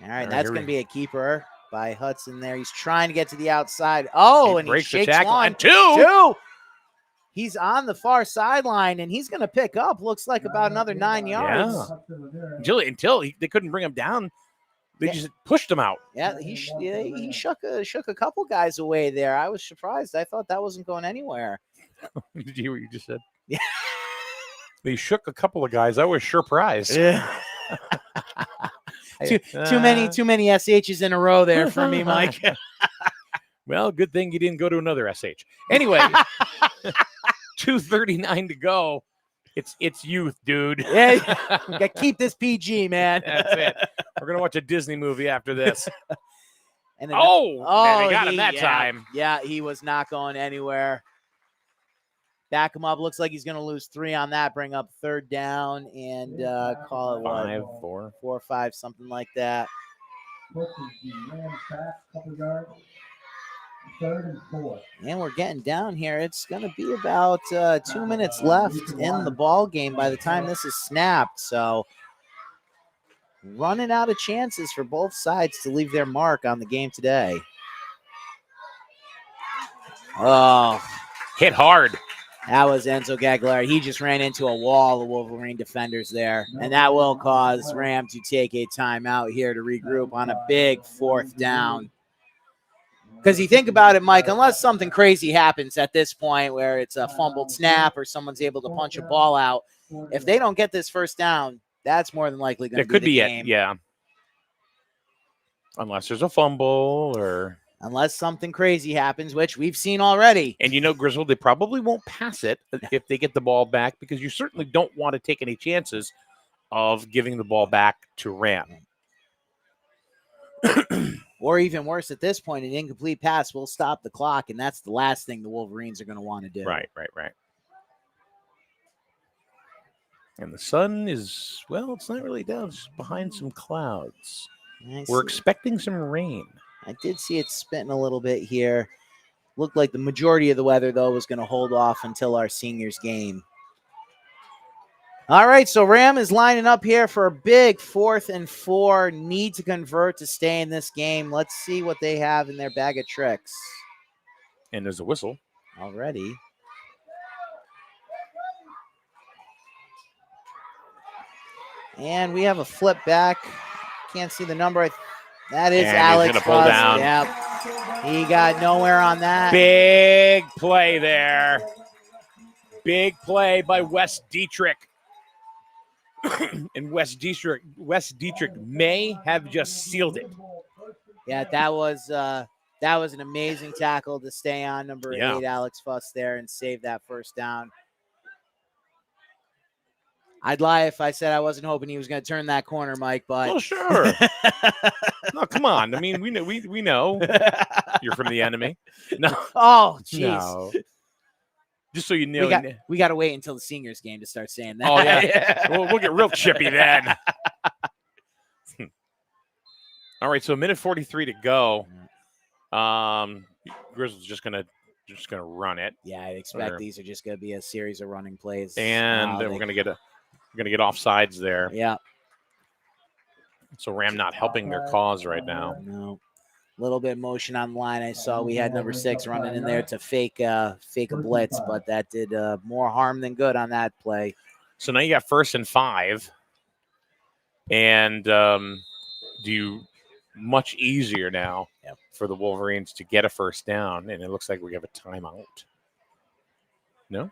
All right, that's going to be a keeper by Hudson there. He's trying to get to the outside. Oh, and he shakes the tackle. One. And two. He's on the far sideline, and he's going to pick up, looks like about another 9 yards. Yeah. Until they couldn't bring him down. They just pushed him out. Yeah, he shook a couple guys away there. I was surprised. I thought that wasn't going anywhere. Did you hear what you just said? Yeah. They shook a couple of guys. I was surprised. Yeah. Too many SHs in a row there for me, Mike. Well, good thing you didn't go to another SH. Anyway, 2:39 to go. It's youth, dude. Yeah, we got to keep this PG, man. That's it. We're gonna watch a Disney movie after this. And they got him that time. Yeah, he was not going anywhere. Back him up. Looks like he's going to lose 3 on that. Bring up 3rd down and call it 5, 4, 4, 5, something like that. And we're getting down here. It's going to be about 2 minutes left in the ball game by the time this is snapped. So running out of chances for both sides to leave their mark on the game today. Oh, hit hard. That was Enzo Gagliardi. He just ran into a wall of Wolverine defenders there, and that will cause Ram to take a timeout here to regroup on a big 4th down. Because you think about it, Mike, unless something crazy happens at this point where it's a fumbled snap or someone's able to punch a ball out, if they don't get this 1st down, that's more than likely going to be the game. Yeah. Unless there's a fumble or. Unless something crazy happens, which we've seen already. And Griswold, they probably won't pass it if they get the ball back because you certainly don't want to take any chances of giving the ball back to Ram. Or even worse, at this point, an incomplete pass will stop the clock, and that's the last thing the Wolverines are going to want to do. Right. And the sun is, well, it's not really down. It's behind some clouds. We're expecting some rain. I did see it spitting a little bit here. Looked like the majority of the weather, though, was going to hold off until our seniors game. All right, so Ram is lining up here for a big 4th and 4. Need to convert to stay in this game. Let's see what they have in their bag of tricks. And there's a whistle. Already. And we have a flip back. Can't see the number. That is and Alex. He's going to pull down. Yep. He got nowhere on that. Big play there. Big play by Wes Dietrich. And Wes Dietrich may have just sealed it. Yeah, that was an amazing tackle to stay on number 8, Alex Fuss there, and save that first down. I'd lie if I said I wasn't hoping he was going to turn that corner, Mike. But well, sure. No, come on. I mean, we know you're from the enemy. No. Oh, jeez. No. Just so you know, we got to wait until the seniors game to start saying that. Oh yeah, we'll get real chippy then. All right, so a minute 43 to go. Griswold's just gonna run it. Yeah, I expect these are just gonna be a series of running plays, and we're gonna get offsides there. Yeah. So Ram not helping their cause right now. No. A little bit of motion on the line. I saw we had number 6 running in there to fake a blitz, but that did more harm than good on that play. So now you got 1st and 5, and much easier now for the Wolverines to get a first down, and it looks like we have a timeout. No?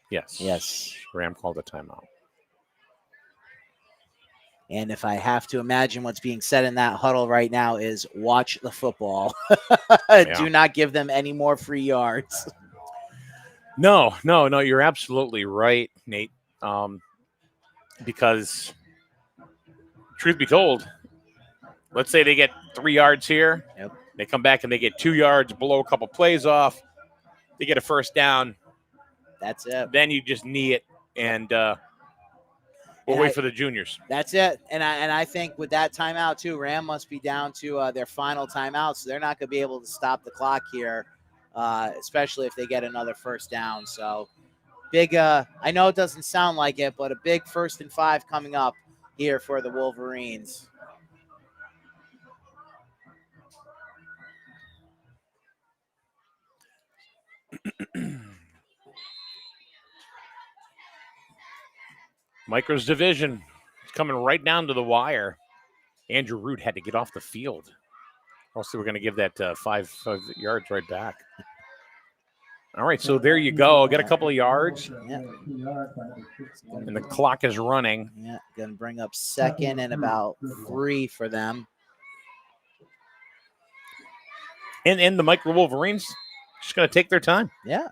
Yes. Ram called a timeout. And if I have to imagine what's being said in that huddle right now is watch the football. Do not give them any more free yards. No, you're absolutely right, Nate. Because truth be told, let's say they get 3 yards here. Yep. They come back and they get 2 yards, blow a couple plays off. They get a first down. That's it. Then you just knee it, and we'll wait for the juniors. That's it. And I think with that timeout, too, Ram must be down to their final timeout, so they're not going to be able to stop the clock here, especially if they get another first down. So big, I know it doesn't sound like it, but a big 1st and 5 coming up here for the Wolverines. Micro's division is coming right down to the wire. Andrew Root had to get off the field. Also, we're going to give that 5 yards right back. All right, so there you go. Get a couple of yards. Yeah. And the clock is running. Yeah, going to bring up 2nd and about 3 for them. And the Micro Wolverines just going to take their time. Yeah.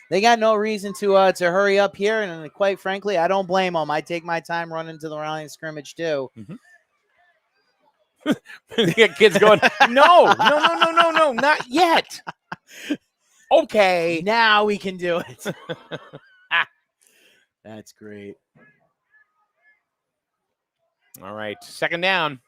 They got no reason to hurry up here, and quite frankly, I don't blame them. I take my time running to the line of scrimmage too. Mm-hmm. You got kids going, no, not yet. Okay, now we can do it. That's great. All right, 2nd down.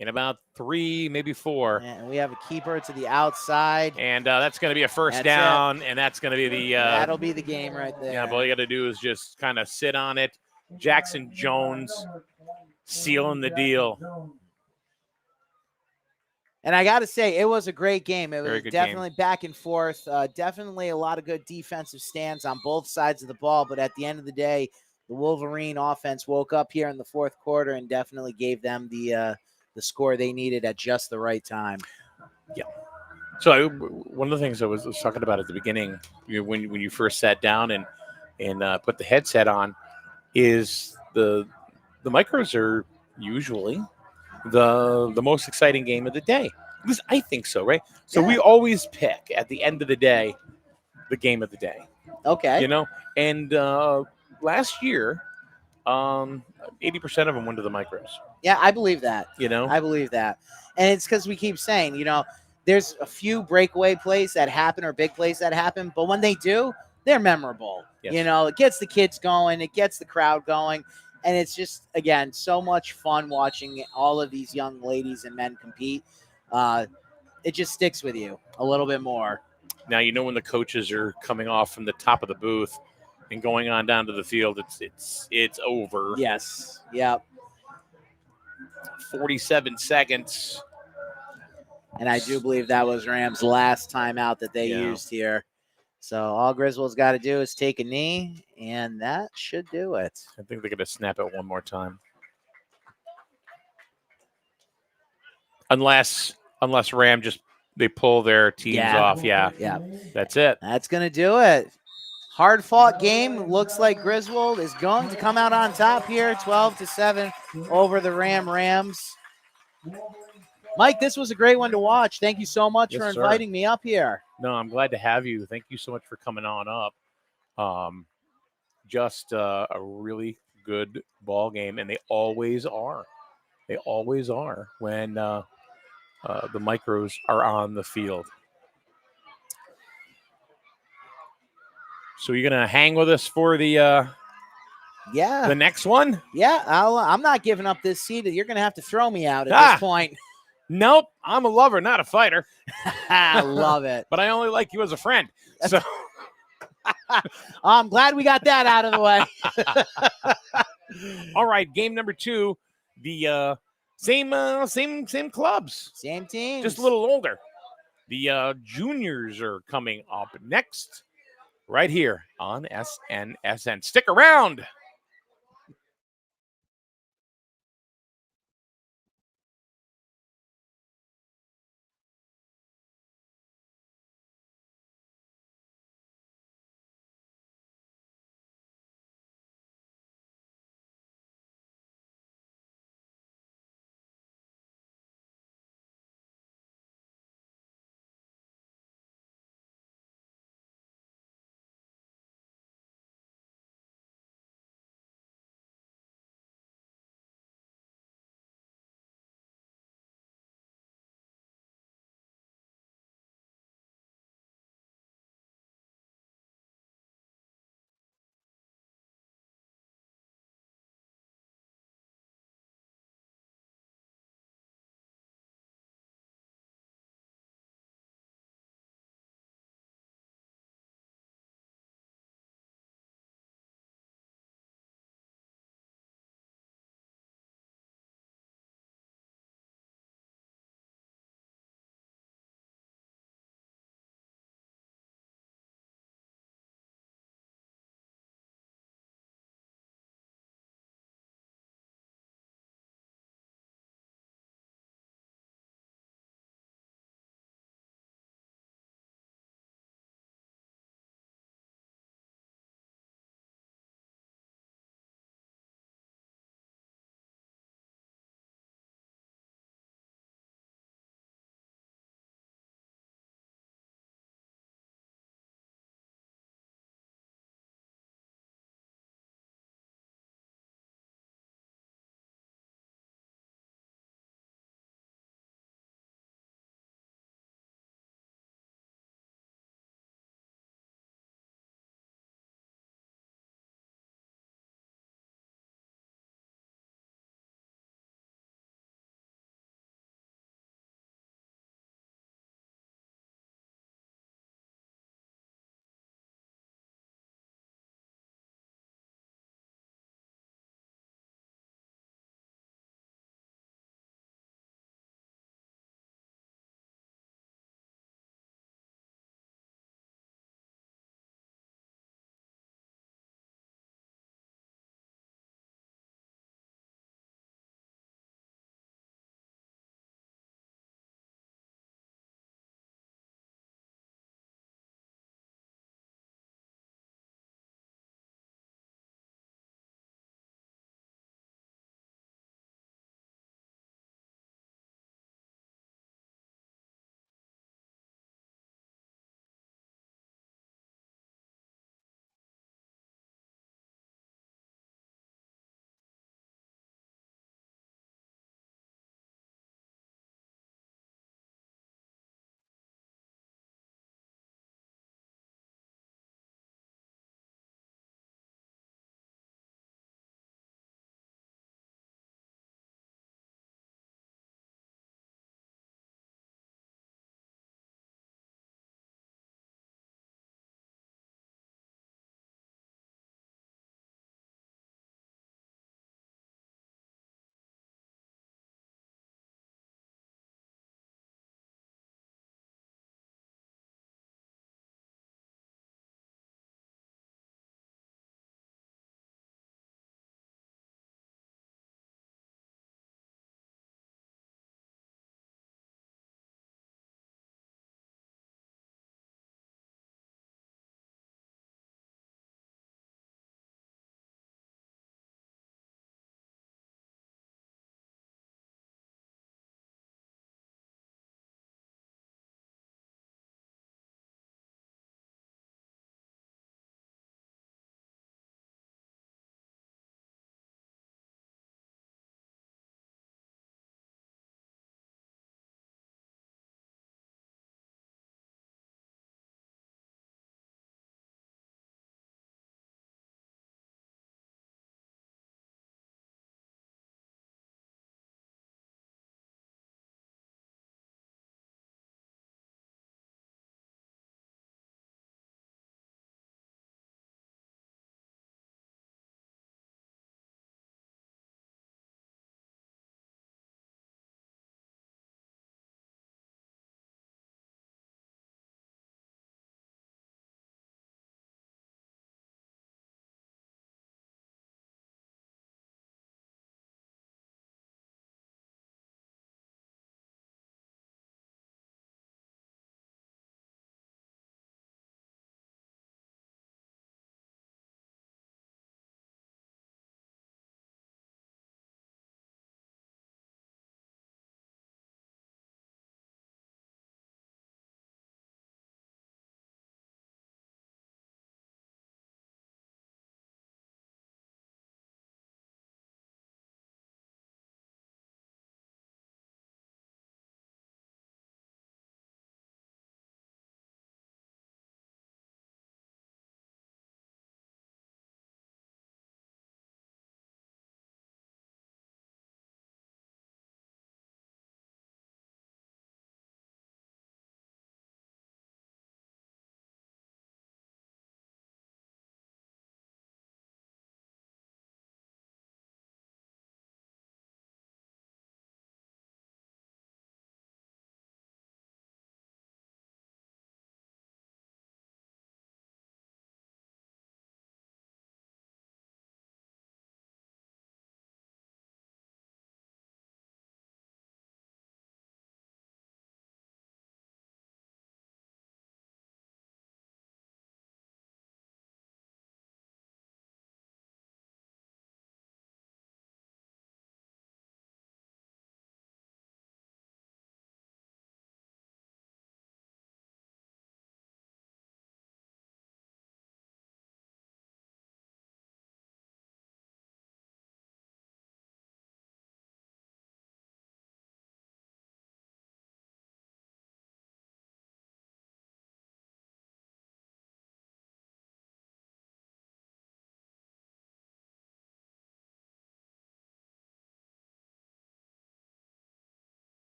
In about 3, maybe 4. And we have a keeper to the outside. And that's going to be a first down, and that's going to be the... that'll be the game right there. Yeah, but all you got to do is just kind of sit on it. Jackson Jones sealing the deal. And I got to say, it was a great game. It was definitely game. Back and forth. Definitely a lot of good defensive stands on both sides of the ball. But at the end of the day, the Wolverine offense woke up here in the 4th quarter and definitely gave them the score they needed at just the right time. Yeah. So one of the things I was talking about at the beginning, when you first sat down and put the headset on, is the micros are usually the most exciting game of the day. At least I think so, right? So Yeah. we always pick at the end of the day the game of the day. Okay. You know, and last year, 80% of them went to the micros. Yeah, I believe that. You know, I believe that. And it's because we keep saying, there's a few breakaway plays that happen or big plays that happen, but when they do, they're memorable. Yes. It gets the kids going, it gets the crowd going, and it's just, again, so much fun watching all of these young ladies and men compete. It just sticks with you a little bit more. now when the coaches are coming off from the top of the booth and going on down to the field, it's over. Yes. Yep. 47 seconds. And I do believe that was Rams' last timeout that they used here. So all Griswold's got to do is take a knee, and that should do it. I think they're going to snap it one more time. Unless Ram they pull their teams off. Yeah. That's it. That's going to do it. Hard-fought game. Looks like Griswold is going to come out on top here, 12-7 over the Rams. Mike, this was a great one to watch. Thank you so much for inviting me up here. No, I'm glad to have you. Thank you so much for coming on up. Just a really good ball game, and they always are. They always are when the micros are on the field. So you're gonna hang with us for the next one? Yeah, I'm not giving up this seat. You're gonna have to throw me out at this point. Nope, I'm a lover, not a fighter. I love it. But I only like you as a friend. So I'm glad we got that out of the way. All right, game number 2. The same clubs, same teams, just a little older. The juniors are coming up next, right here on SNSN. Stick around.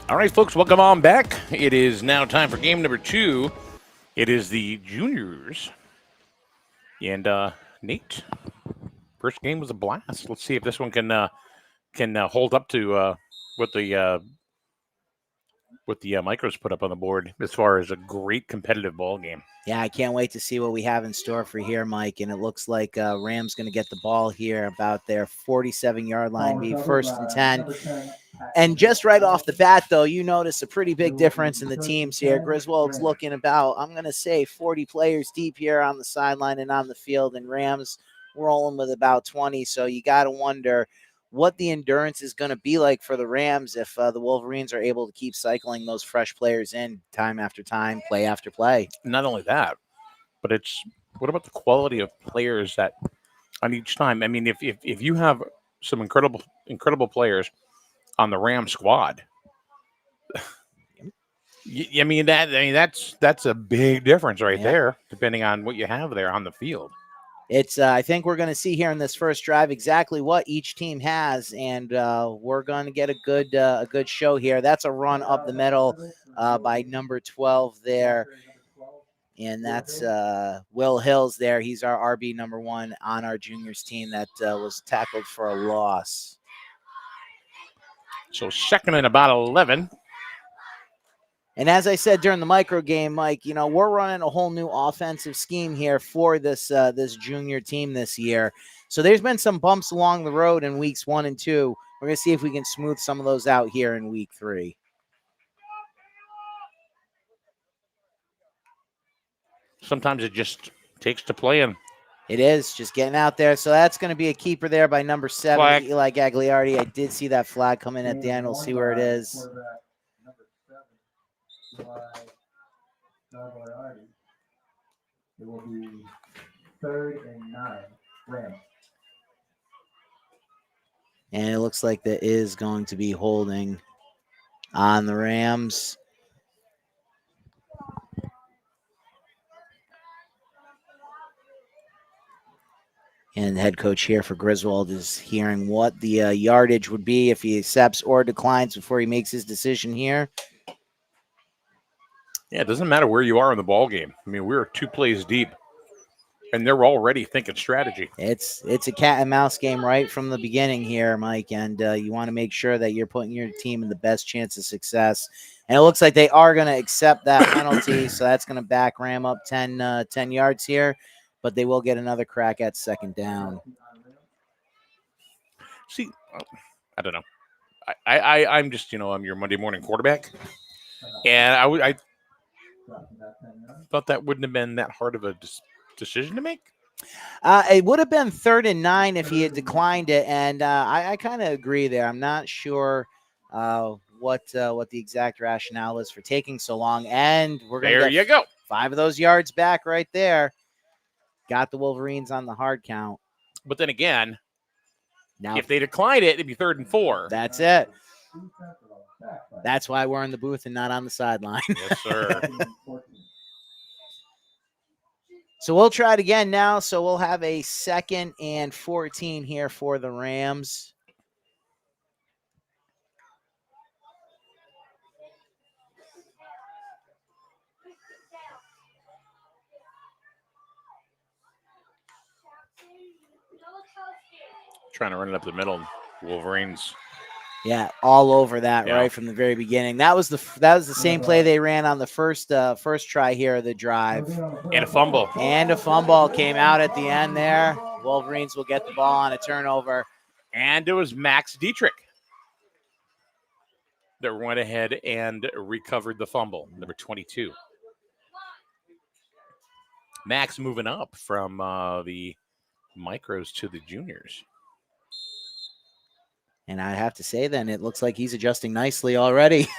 All right, folks, welcome on back. It is now time for game number 2. It is the juniors. And Nate, first game was a blast. Let's see if this one can hold up to what the Micros put up on the board as far as a great competitive ball game. Yeah, I can't wait to see what we have in store for here, Mike. And it looks like Rams going to get the ball here about their 47-yard line, be 1st and 10. And just right off the bat, though, you notice a pretty big difference in the teams here. Griswold's looking about, I'm going to say, 40 players deep here on the sideline and on the field, and Rams rolling with about 20. So you got to wonder what the endurance is going to be like for the Rams if the Wolverines are able to keep cycling those fresh players in time after time, play after play. Not only that, but it's what about the quality of players that on each time? I mean, if you have some incredible players on the Ram squad, that's a big difference right there, depending on what you have there on the field. It's I think we're going to see here in this first drive exactly what each team has, and we're going to get a good show here. That's a run up the middle by number 12 there, and that's Will Hills there. He's our RB number 1 on our juniors team that was tackled for a loss. So 2nd and about 11. And as I said during the micro game, Mike, we're running a whole new offensive scheme here for this junior team this year. So there's been some bumps along the road in weeks 1 and 2. We're going to see if we can smooth some of those out here in week 3. Sometimes it just takes to playing. It is just getting out there. So that's going to be a keeper there by number 7, flag. Eli Gagliardi. I did see that flag come in at the end. We'll see where it is. It will be 3rd and 9, Rams. And it looks like there is going to be holding on the Rams. And the head coach here for Griswold is hearing what the yardage would be if he accepts or declines before he makes his decision here. Yeah, it doesn't matter where you are in the ball game. I mean, we're 2 plays deep, and they're already thinking strategy. It's a cat and mouse game right from the beginning here, Mike, and you want to make sure that you're putting your team in the best chance of success. And it looks like they are going to accept that penalty, so that's going to back Ram up 10 yards here, but they will get another crack at 2nd down. See, I don't know. I'm just, I'm your Monday morning quarterback, and I thought that wouldn't have been that hard of a decision to make. It would have been 3rd and 9 if he had declined it, and I kind of agree there. I'm not sure what the exact rationale is for taking so long, and we're going to There you go. 5 of those yards back right there. Got the Wolverines on the hard count. But then again, now if they decline it, it'd be 3rd and 4. That's it. That's why we're in the booth and not on the sideline. Yes, sir. So we'll try it again now. So we'll have a 2nd and 14 here for the Rams. Trying to run it up the middle. Wolverines. Yeah, all over that, Yeah. right from the very beginning. That was the same play they ran on the first try here of the drive. And a fumble. And a fumble came out at the end there. Wolverines will get the ball on a turnover. And it was Max Dietrich that went ahead and recovered the fumble, number 22. Max moving up from the Micros to the juniors. And I have to say then, it looks like he's adjusting nicely already.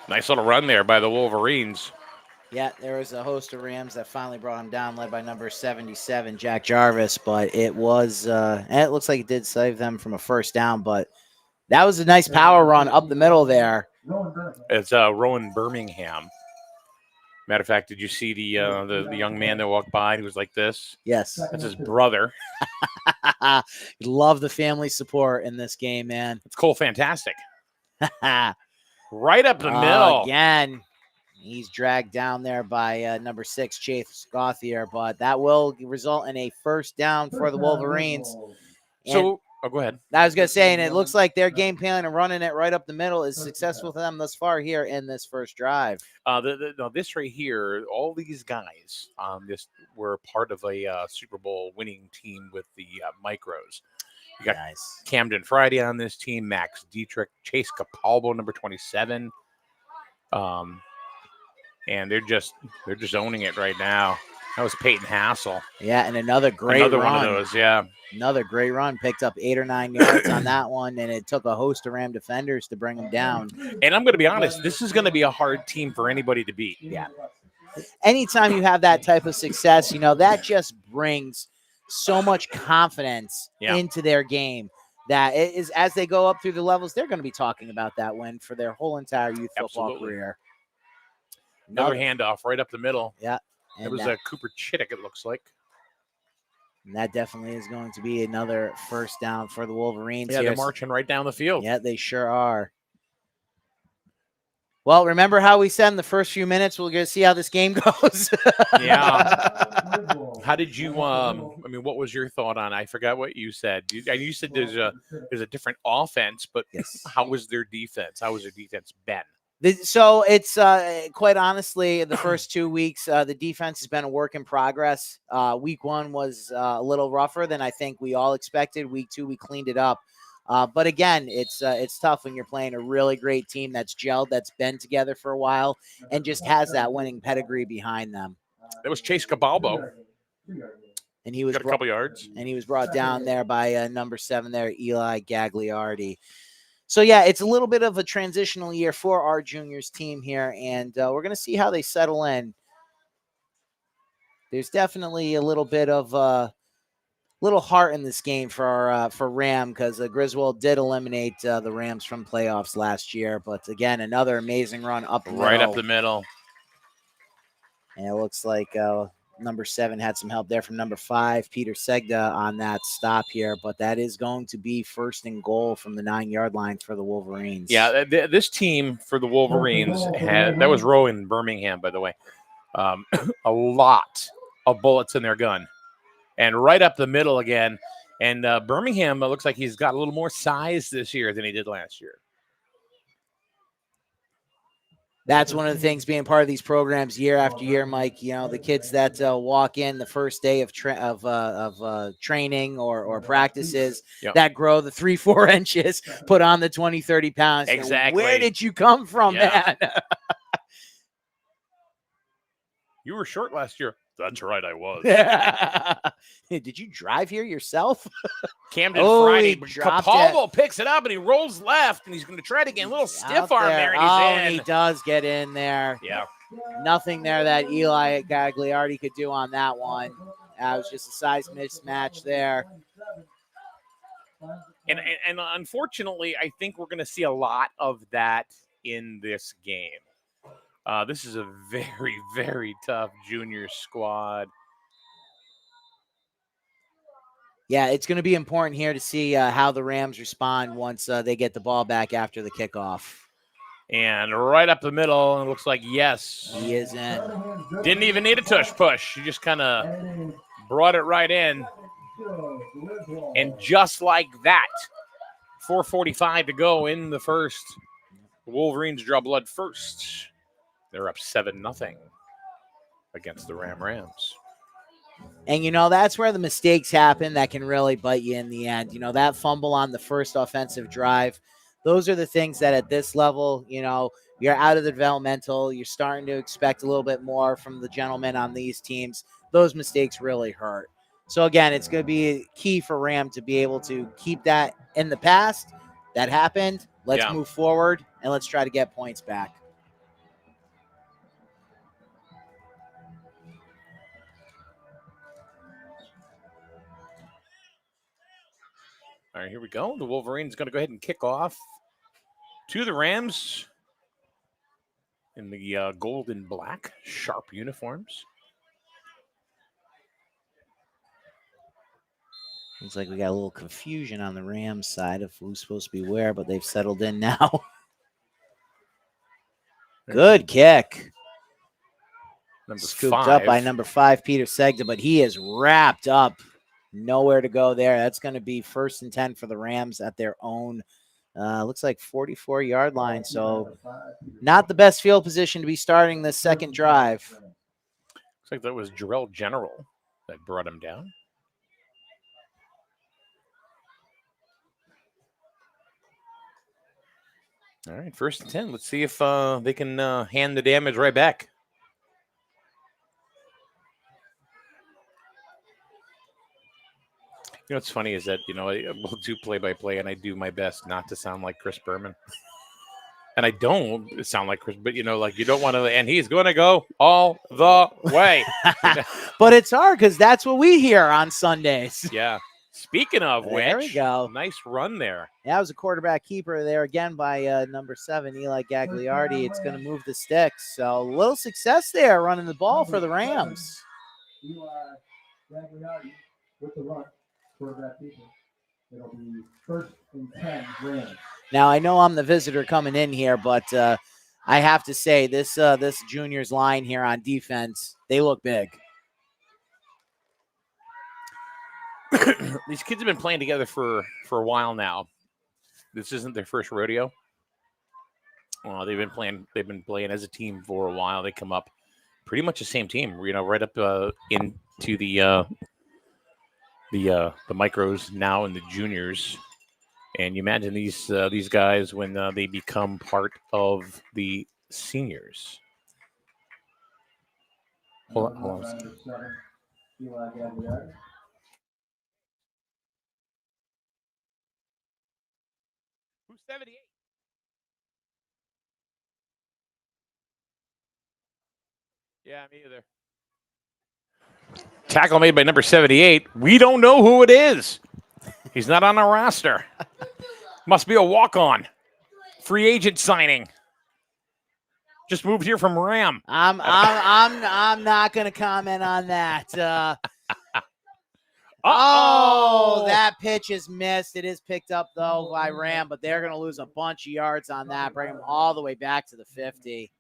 Nice little run there by the Wolverines. Yeah, there was a host of Rams that finally brought him down, led by number 77, Jack Jarvis. But it was, and it looks like it did save them from a 1st down. But that was a nice power run up the middle there. It's Rowan Birmingham Matter of fact, did you see the young man that walked by who was like this? Yes. That's his brother. Love the family support in this game, man. It's Cole Fantastic. Right up the middle. Again, he's dragged down there by number 6, Chase Gauthier, but that will result in a first down for the Wolverines. So, go ahead. I was going to say, and it looks like their game plan and running it right up the middle is successful for them thus far here in this first drive. This right here, all these guys this were part of a Super Bowl winning team with the Micros. You got Camden Friday on this team, Max Dietrich, Chase Capalbo, number 27. And they're just owning it right now. That was Peyton Hassel. Yeah, and another great run. One of those, yeah. Another great run. Picked up 8 or 9 yards on that one, and it took a host of Ram defenders to bring him down. And I'm going to be honest, this is going to be a hard team for anybody to beat. Yeah. Anytime you have that type of success, that just brings so much confidence into their game that it is, as they go up through the levels, they're going to be talking about that win for their whole entire youth football career. Another handoff right up the middle. Yeah. It was a Cooper Chittick, it looks like. And that definitely is going to be another first down for the Wolverines. Yeah, they're marching right down the field. Yeah, they sure are. Well, remember how we said in the first few minutes, we're going to see how this game goes. Yeah. How did you, what was your thought on, I forgot what you said. You said there's a different offense, but how was their defense? How was their defense been? So it's quite honestly, the first 2 weeks, the defense has been a work in progress. Week 1 was a little rougher than I think we all expected. Week 2, we cleaned it up. But again, it's tough when you're playing a really great team that's gelled, that's been together for a while, and just has that winning pedigree behind them. That was Chase Cabalbo. And he was got a couple yards. And he was brought down there by number 7 there, Eli Gagliardi. So, yeah, it's a little bit of a transitional year for our juniors team here, and we're going to see how they settle in. There's definitely a little bit of little heart in this game for Ram, because Griswold did eliminate the Rams from playoffs last year. But, again, another amazing run up the middle. Right up the middle. And it looks like number 7 had some help there from number 5, Peter Segda, on that stop here. But that is going to be first and goal from the 9-yard line for the Wolverines. Yeah, this team for the Wolverines that was Rowe in Birmingham, by the way. A lot of bullets in their gun. And right up the middle again. And Birmingham, it looks like he's got a little more size this year than he did last year. That's one of the things being part of these programs year after year, Mike. The kids that walk in the first day of training or practices that grow the 3-4 inches, put on the 20-30 pounds. Exactly. Where did you come from, man? You were short last year. That's right, I was. Did you drive here yourself? Camden Friday. Capalbo picks it up and he rolls left and he's going to try to get a little stiff arm there. And he's in. He does get in there. Yeah. Nothing there that Eli Gagliardi could do on that one. It was just a size mismatch there. And unfortunately, I think we're going to see a lot of that in this game. This is a very, very tough junior squad. Yeah, it's going to be important here to see how the Rams respond once they get the ball back after the kickoff. And right up the middle, it looks like, yes. He is in. Didn't even need a tush push. He just kind of brought it right in. And just like that, 4:45 to go in the first. The Wolverines draw blood first. They're up 7-0 against the Rams. And, that's where the mistakes happen that can really bite you in the end. That fumble on the first offensive drive, those are the things that at this level, you're out of the developmental. You're starting to expect a little bit more from the gentlemen on these teams. Those mistakes really hurt. So, again, it's going to be key for Ram to be able to keep that in the past. That happened. Let's move forward, and let's try to get points back. All right, here we go. The Wolverines going to go ahead and kick off to the Rams. in the gold and black, sharp uniforms. Looks like we got a little confusion on the Rams side of who's supposed to be where, but they've settled in now. Good kick. Number Scooped 5. up by number 5, Peter Segda, but he is wrapped up. Nowhere to go there. That's going to be 1st and 10 for the Rams at their own, looks like 44-yard line. So not the best field position to be starting the second drive. Looks like that was Jarrell General that brought him down. All right, 1st and 10. Let's see if they can hand the damage right back. You know what's funny is that, I will do play-by-play, and I do my best not to sound like Chris Berman. And I don't sound like Chris, but, you don't want to, and he's going to go all the way. But it's hard because that's what we hear on Sundays. Yeah. Speaking of which, there we go. Nice run there. That was a quarterback keeper there again by number 7, Eli Gagliardi. It's going to move the sticks. So a little success there running the ball for the Rams. Eli Gagliardi with the run. Quarterback keeper. It'll be 1st and 10 Rams. Now, I know I'm the visitor coming in here, but I have to say this juniors line here on defense, they look big. These kids have been playing together for a while now. This isn't their first rodeo. They've been playing as a team for a while. They come up pretty much the same team, right up into the micros now in the juniors. And you imagine these guys when they become part of the seniors. Hold on. Eli Gagliardi. Who's 78? Yeah, me either. Tackle made by number 78. We don't know who it is. He's not on our roster. Must be a walk-on. Free agent signing. Just moved here from Ram. I'm not going to comment on that. That pitch is missed. It is picked up, though, by Ram, but they're going to lose a bunch of yards on that, bring them all the way back to the 50.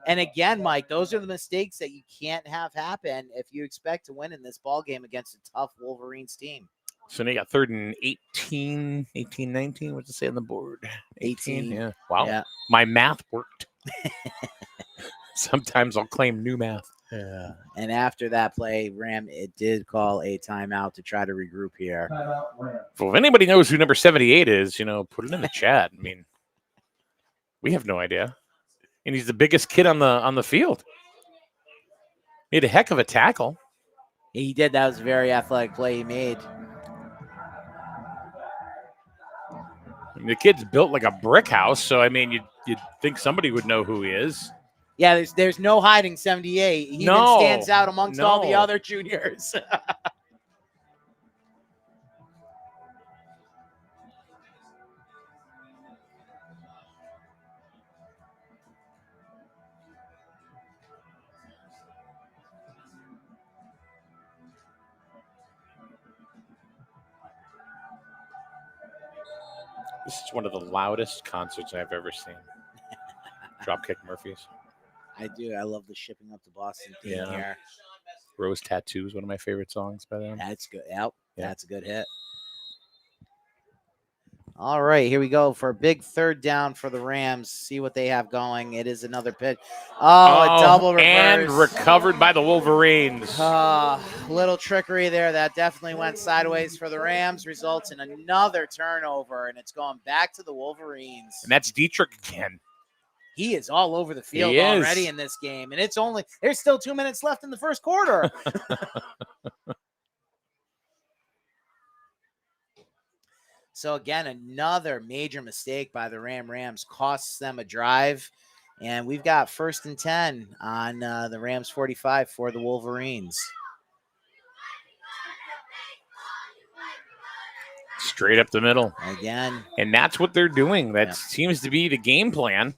And again, Mike, those are the mistakes that you can't have happen if you expect to win in this ball game against a tough Wolverines team. So they got 3rd and 18, 19. What's it say on the board? 18. Yeah. Wow. Yeah. My math worked. Sometimes I'll claim new math. Yeah. And after that play, Ram, it did call a timeout to try to regroup here. Well, if anybody knows who number 78 is, put it in the chat. I mean, we have no idea. And he's the biggest kid on the field. Made a heck of a tackle. He did. That was a very athletic play he made. I mean, the kid's built like a brick house, so you'd think somebody would know who he is. Yeah, there's no hiding 78. He even stands out amongst all the other juniors. This is one of the loudest concerts I've ever seen. Dropkick Murphys. I do. I love the Shipping Up to Boston theme here. Rose Tattoo is one of my favorite songs by them. That's good. Yep. That's a good hit. All right, here we go for a big 3rd down for the Rams. See what they have going. It is another pitch. A double reverse. And recovered by the Wolverines. Little trickery there. That definitely went sideways for the Rams. Results in another turnover, and it's going back to the Wolverines. And that's Dietrich again. He is all over the field already in this game, and there's still 2 minutes left in the first quarter. So, again, another major mistake by the Rams costs them a drive. And we've got 1st and 10 on the Rams 45 for the Wolverines. Straight up the middle. Again. And that's what they're doing. That seems to be the game plan.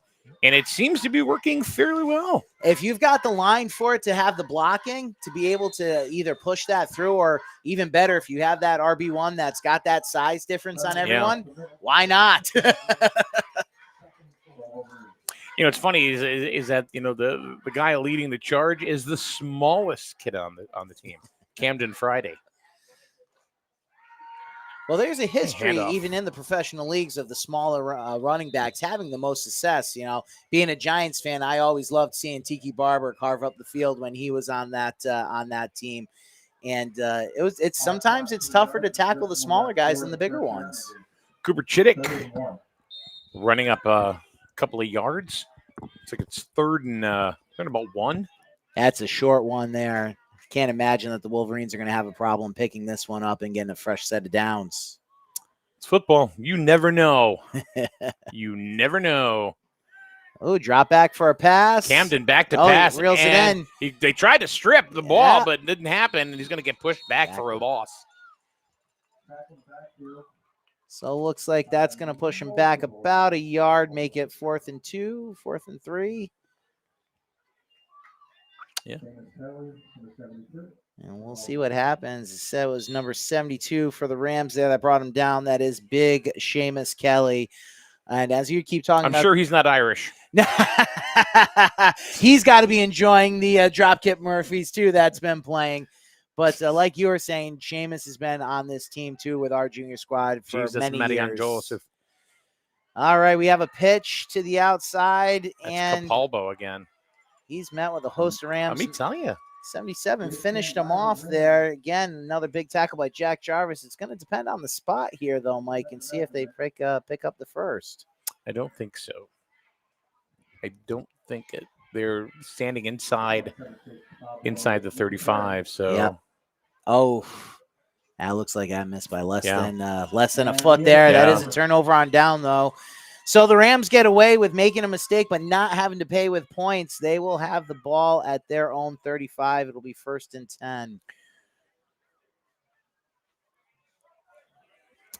And it seems to be working fairly well. If you've got the line for it to have the blocking to be able to either push that through, or even better, if you have that RB1 that's got that size difference on everyone, why not? It's funny is that the guy leading the charge is the smallest kid on the team, Camden Friday. Well, there's a history Handoff. even in the professional leagues of the smaller running backs having the most success. Being a Giants fan, I always loved seeing Tiki Barber carve up the field when he was on that team. And sometimes it's tougher to tackle the smaller guys than the bigger ones. Cooper Chittick running up a couple of yards. It's like it's third and about 1. That's a short one there. Can't imagine that the Wolverines are going to have a problem picking this one up and getting a fresh set of downs. It's football. You never know. You never know. Oh, drop back for a pass. Camden back to pass. Reels it in. They tried to strip the ball, but it didn't happen, and he's going to get pushed back for a loss. So it looks like that's going to push him back about a yard, make it 4th and 2, 4th and 3. Yeah. And we'll see what happens. It said it was number 72 for the Rams there that brought him down. That is big Seamus Kelly. And as you keep talking I'm sure he's not Irish. He's got to be enjoying the Dropkick Murphys, too, that's been playing. But like you were saying, Seamus has been on this team, too, with our junior squad for many years. Joseph. All right, we have a pitch to the outside. That's and Capalbo again. He's met with a host of Rams. Let me tell you. 77 finished him off there. Again, another big tackle by Jack Jarvis. It's going to depend on the spot here, though, Mike, and see if they pick up the first. I don't think so. I don't think it. They're standing inside the 35. So. Yep. Oh, that looks like I missed by less than a foot there. That is a turnover on down, though. So the Rams get away with making a mistake, but not having to pay with points. They will have the ball at their own 35. It'll be 1st and 10.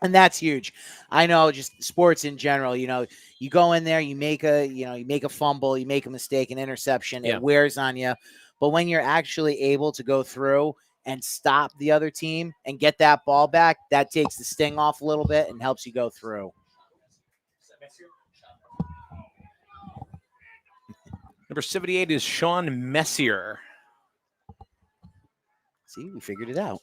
And that's huge. I know, just sports in general, you go in there, you make a fumble, you make a mistake, an interception, it wears on you. But when you're actually able to go through and stop the other team and get that ball back, that takes the sting off a little bit and helps you go through. Number 78 is Sean Messier. See, we figured it out.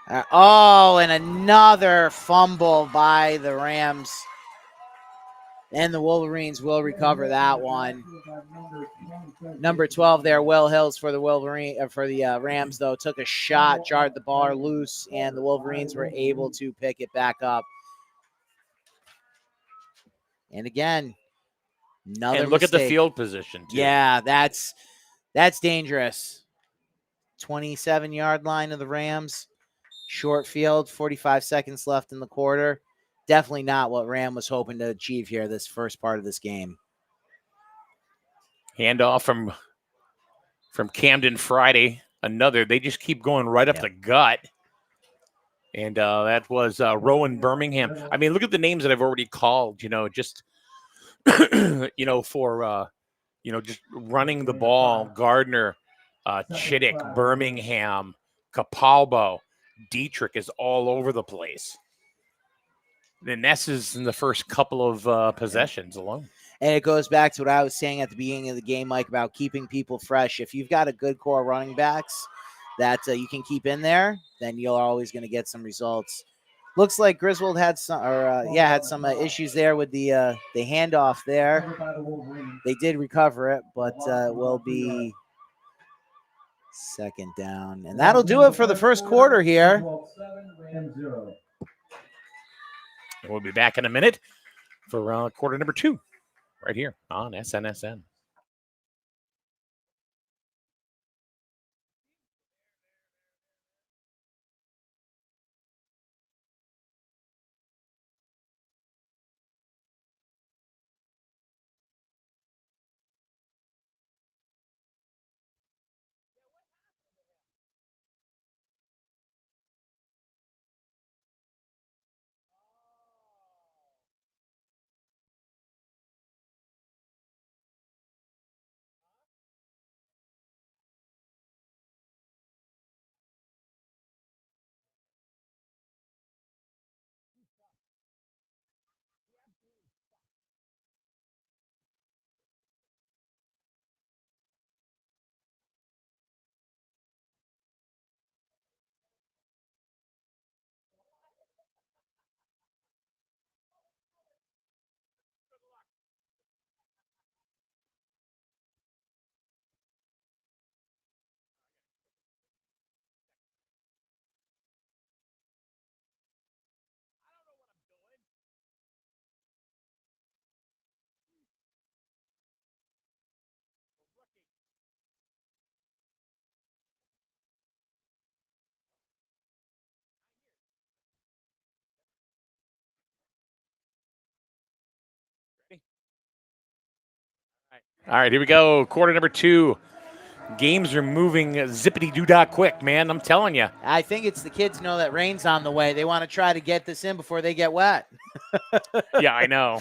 And another fumble by the Rams. And the Wolverines will recover that one. Number 12 there, Will Hills for the Rams, though, took a shot, jarred the ball loose, and the Wolverines were able to pick it back up. And again, another look mistake. at the field position, too. Yeah, that's dangerous. 27-yard line of the Rams. Short field, 45 seconds left in the quarter. Definitely not what Ram was hoping to achieve here this first part of this game. Handoff from Camden Friday. They just keep going right up the gut. And that was Rowan Birmingham. I mean, look at the names that I've already called, just, for, just running the ball. Gardner, Chittick, Birmingham, Capalbo, Dietrich is all over the place. The Ness is in the first couple of possessions alone. And it goes back to what I was saying at the beginning of the game, Mike, about keeping people fresh. If you've got a good core running backs that you can keep in there, then you're always going to get some results. Looks like Griswold had some issues there with the handoff there. They did recover it, but will be 2nd down. And that'll do it for the first quarter here. We'll be back in a minute for quarter number 2 right here on SNSN. All right, here we go. Quarter number 2. Games are moving zippity-doo-dah quick, man. I'm telling you. I think it's the kids know that rain's on the way. They want to try to get this in before they get wet. Yeah, I know.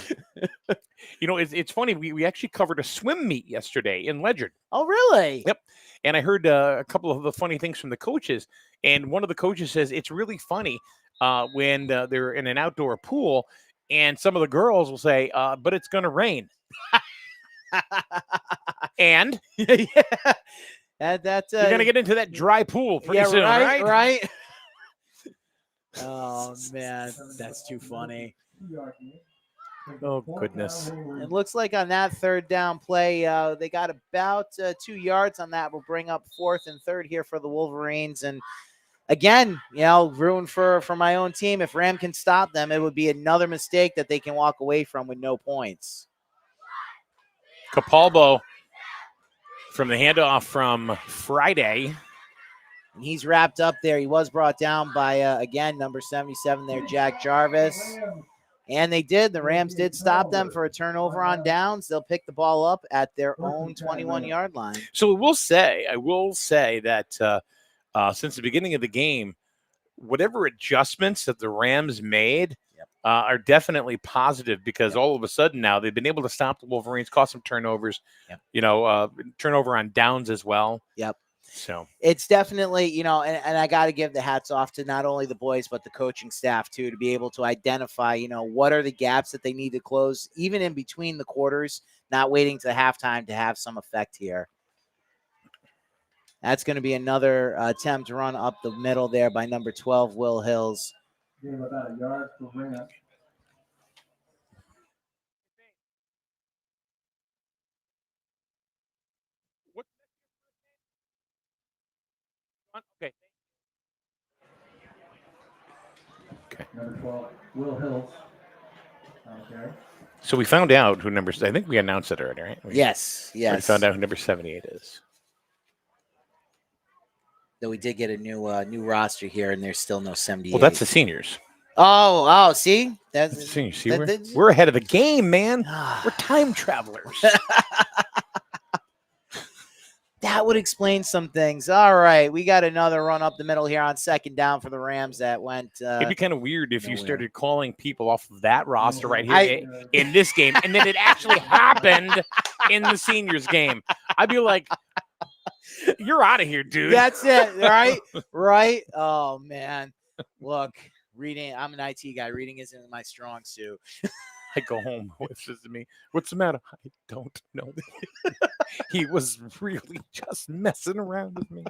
You know, it's funny. We actually covered a swim meet yesterday in Ledyard. Oh, really? Yep. And I heard a couple of the funny things from the coaches. And one of the coaches says it's really funny when they're in an outdoor pool and some of the girls will say, but it's going to rain. And yeah. That's you're going to get into that dry pool pretty soon, right? Right. Oh, man. That's too funny. Oh, goodness. It looks like on that third down play, they got about 2 yards on that. Will bring up 4th and 3rd here for the Wolverines. And again, you know, rooting for my own team. If Ram can stop them, it would be another mistake that they can walk away from with no points. Capalbo from the handoff from Friday. And he's wrapped up there. He was brought down by, again, number 77 there, Jack Jarvis. And they did. The Rams did stop them for a turnover on downs. They'll pick the ball up at their own 21-yard line. So I will say that since the beginning of the game, whatever adjustments that the Rams made are definitely positive because all of a sudden now they've been able to stop the Wolverines, cause some turnovers, turnover on downs as well. Yep. So it's definitely, you know, and I got to give the hats off to not only the boys, but the coaching staff too, to be able to identify, you know, what are the gaps that they need to close, even in between the quarters, not waiting to halftime to have some effect here. That's going to be another attempt to run up the middle there by number 12, Will Hills. Gave about a yard for Ram. Okay. Number 12, Will Hills. Okay. So we found out who numbers. I think we announced it already, right? Yes. We found out who number 78 is. Though we did get a new roster here, and there's still no 78. Well, that's the seniors. Oh, see? That's the seniors. See, we're ahead of the game, man. We're time travelers. That would explain some things. All right, we got another run up the middle here on 2nd down for the Rams that went. It'd be kind of weird if you started calling people off of that roster right here in this game, and then it actually happened in the seniors game. I'd be like, "You're out of here, dude." That's it, right? Right? Oh man, look, reading. I'm an IT guy. Reading isn't my strong suit. I go home. It says to me, "What's the matter?" I don't know. He was really just messing around with me.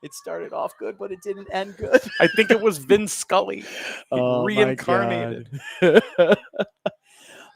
It started off good, but it didn't end good. I think it was Vin Scully. Reincarnated.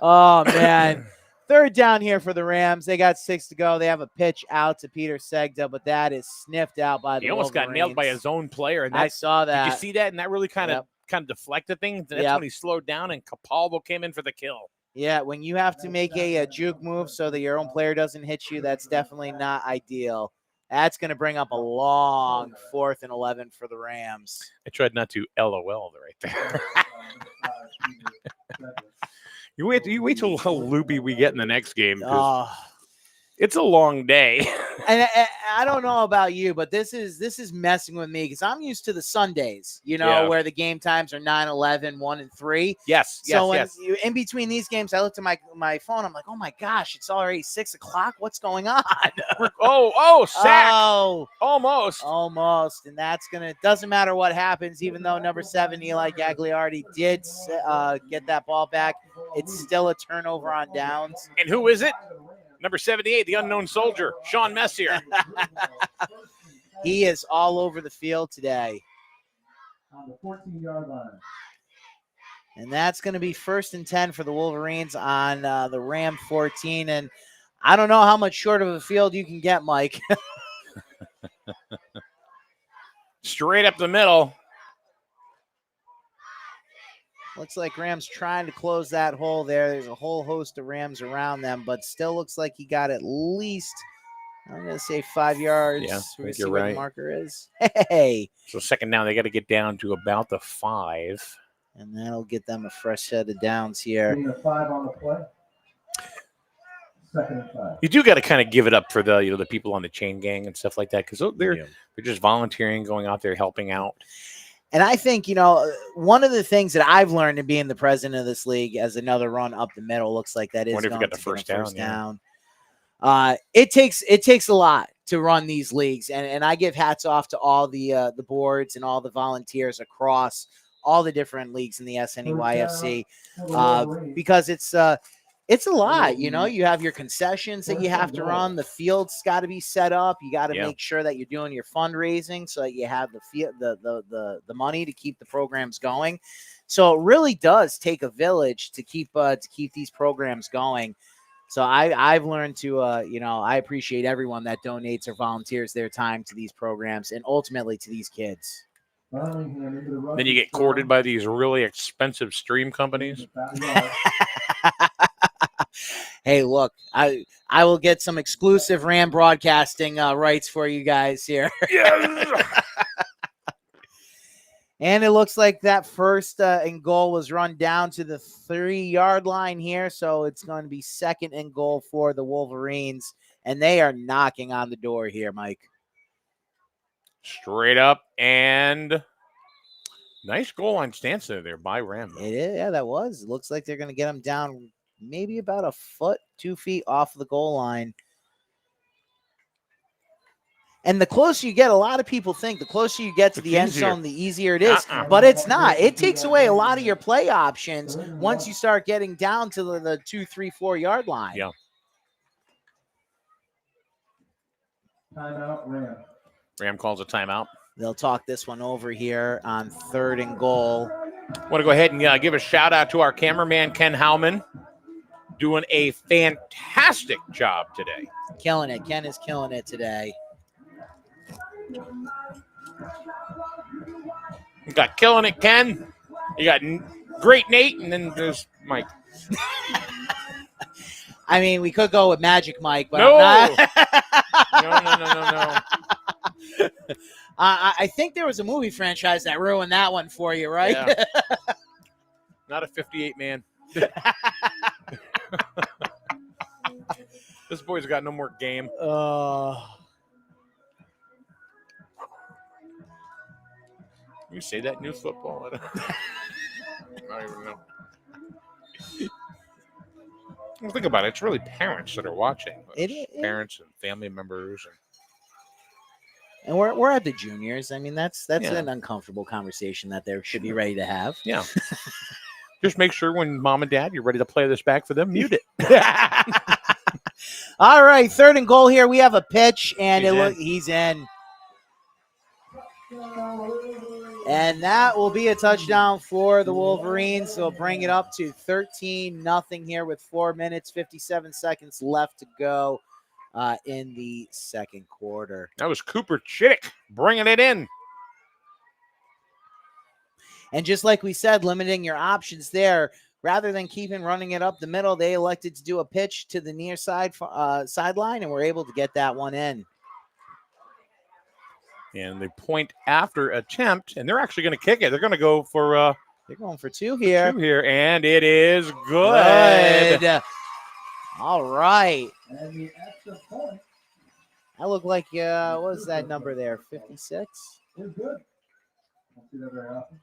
Oh, man. 3rd down here for the Rams. They got 6 to go. They have a pitch out to Peter Segda, but that is sniffed out by the He almost got nailed by his own player. And I saw that. Did you see that? And that really kind of deflected things. That's when he slowed down and Capalbo came in for the kill. Yeah, when you have to make a juke move so that your own player doesn't hit you, that's definitely not ideal. That's going to bring up a long 4th and 11 for the Rams. I tried not to LOL right there. You wait till how loopy we get in the next game. It's a long day. And I don't know about you, but this is messing with me because I'm used to the Sundays, where the game times are 9, 11, 1, and 3. Yes. So in between these games, I looked at my phone. I'm like, oh my gosh, it's already 6 o'clock. What's going on? Sack. Oh, almost. And doesn't matter what happens, even though number 7, Eli Gagliardi did get that ball back. It's still a turnover on downs. And who is it? Number 78, the unknown soldier, Sean Messier. He is all over the field today. On the 14-yard line. And that's going to be 1st and 10 for the Wolverines on the Ram 14. And I don't know how much short of a field you can get, Mike. Straight up the middle. Looks like Rams trying to close that hole there. There's a whole host of Rams around them, but still looks like he got at least, I'm going to say 5 yards. Yeah, we see you're what right. the marker is. Hey. So 2nd down, they got to get down to about the 5. And that'll get them a fresh set of downs here. 5 on the play. Second and 5. You do got to kind of give it up for the the people on the chain gang and stuff like that because they're just volunteering, going out there helping out. And I think, one of the things that I've learned in being the president of this league as another run up the middle looks like that is Wonder if you going got the to first get a first down, down. It takes a lot to run these leagues, and I give hats off to all the boards and all the volunteers across all the different leagues in the SNEYFC because it's a lot. You have your concessions that you have to run. The field's got to be set up. You got to make sure that you're doing your fundraising so that you have the money to keep the programs going. So it really does take a village to keep these programs going. So I've learned to, I appreciate everyone that donates or volunteers their time to these programs and ultimately to these kids. Then you get courted by these really expensive stream companies. Hey, look, I will get some exclusive Ram broadcasting rights for you guys here. Yes. And it looks like that first and goal was run down to the 3-yard line here. So it's going to be second and goal for the Wolverines. And they are knocking on the door here, Mike. Straight up and nice goal line stance there by Ram. It is, yeah, that was. It looks like they're going to get them down maybe about a foot, 2 feet off of the goal line. And the closer you get, a lot of people think the closer you get to the end zone, the easier it is. But it's not. It takes away a lot of your play options once you start getting down to the 2, 3, 4 yard line. Yeah. Timeout, Ram. Ram calls a timeout. They'll talk this one over here on third and goal. I want to go ahead and give a shout out to our cameraman, Ken Howman, doing a fantastic job today. Killing it. Ken is killing it today. You got killing it, Ken. You got great Nate, and then there's Mike. I mean, we could go with Magic Mike, but No. I'm not. No. I think there was a movie franchise that ruined that one for you, right? Yeah. Not a 58 man. This boy's got no more game. You say that new football? I don't even know. Well, think about it. It's really parents that are watching. Parents and family members. And we're at the juniors. I mean, that's an uncomfortable conversation that they should be ready to have. Yeah. Just make sure when mom and dad, you're ready to play this back for them, mute it. All right, third and goal here. We have a pitch, and he's in. And that will be a touchdown for the Wolverines. They'll bring it up to 13-0 here with 4 minutes, 57 seconds left to go in the second quarter. That was Cooper Chittick bringing it in. And just like we said, limiting your options there, rather than keeping running it up the middle, they elected to do a pitch to the near sideline, and were able to get that one in. And they point after attempt, and they're actually going to kick it. They're going to go for they're going for 2 here. 2 here, and it is good. All right. And the extra point That looked like what was that number there? 56? is good. Don't see that very often.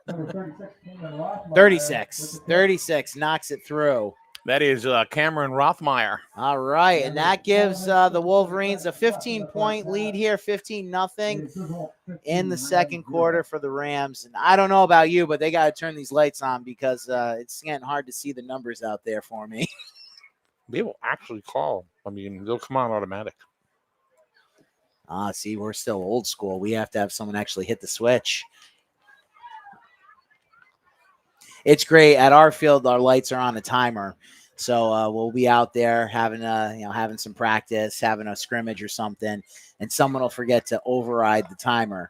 Number 36 came in Rothmeyer. 36 knocks it through. That is Cameron Rothmeyer. All right, and that gives the Wolverines a 15-point lead here, 15-0 in the second quarter for the Rams. And I don't know about you, but they got to turn these lights on because it's getting hard to see the numbers out there for me. They will actually call. I mean, they'll come on automatic. See, we're still old school. We have to have someone actually hit the switch. It's great. At our field, our lights are on a timer. So we'll be out there having having some practice, having a scrimmage or something, and someone will forget to override the timer.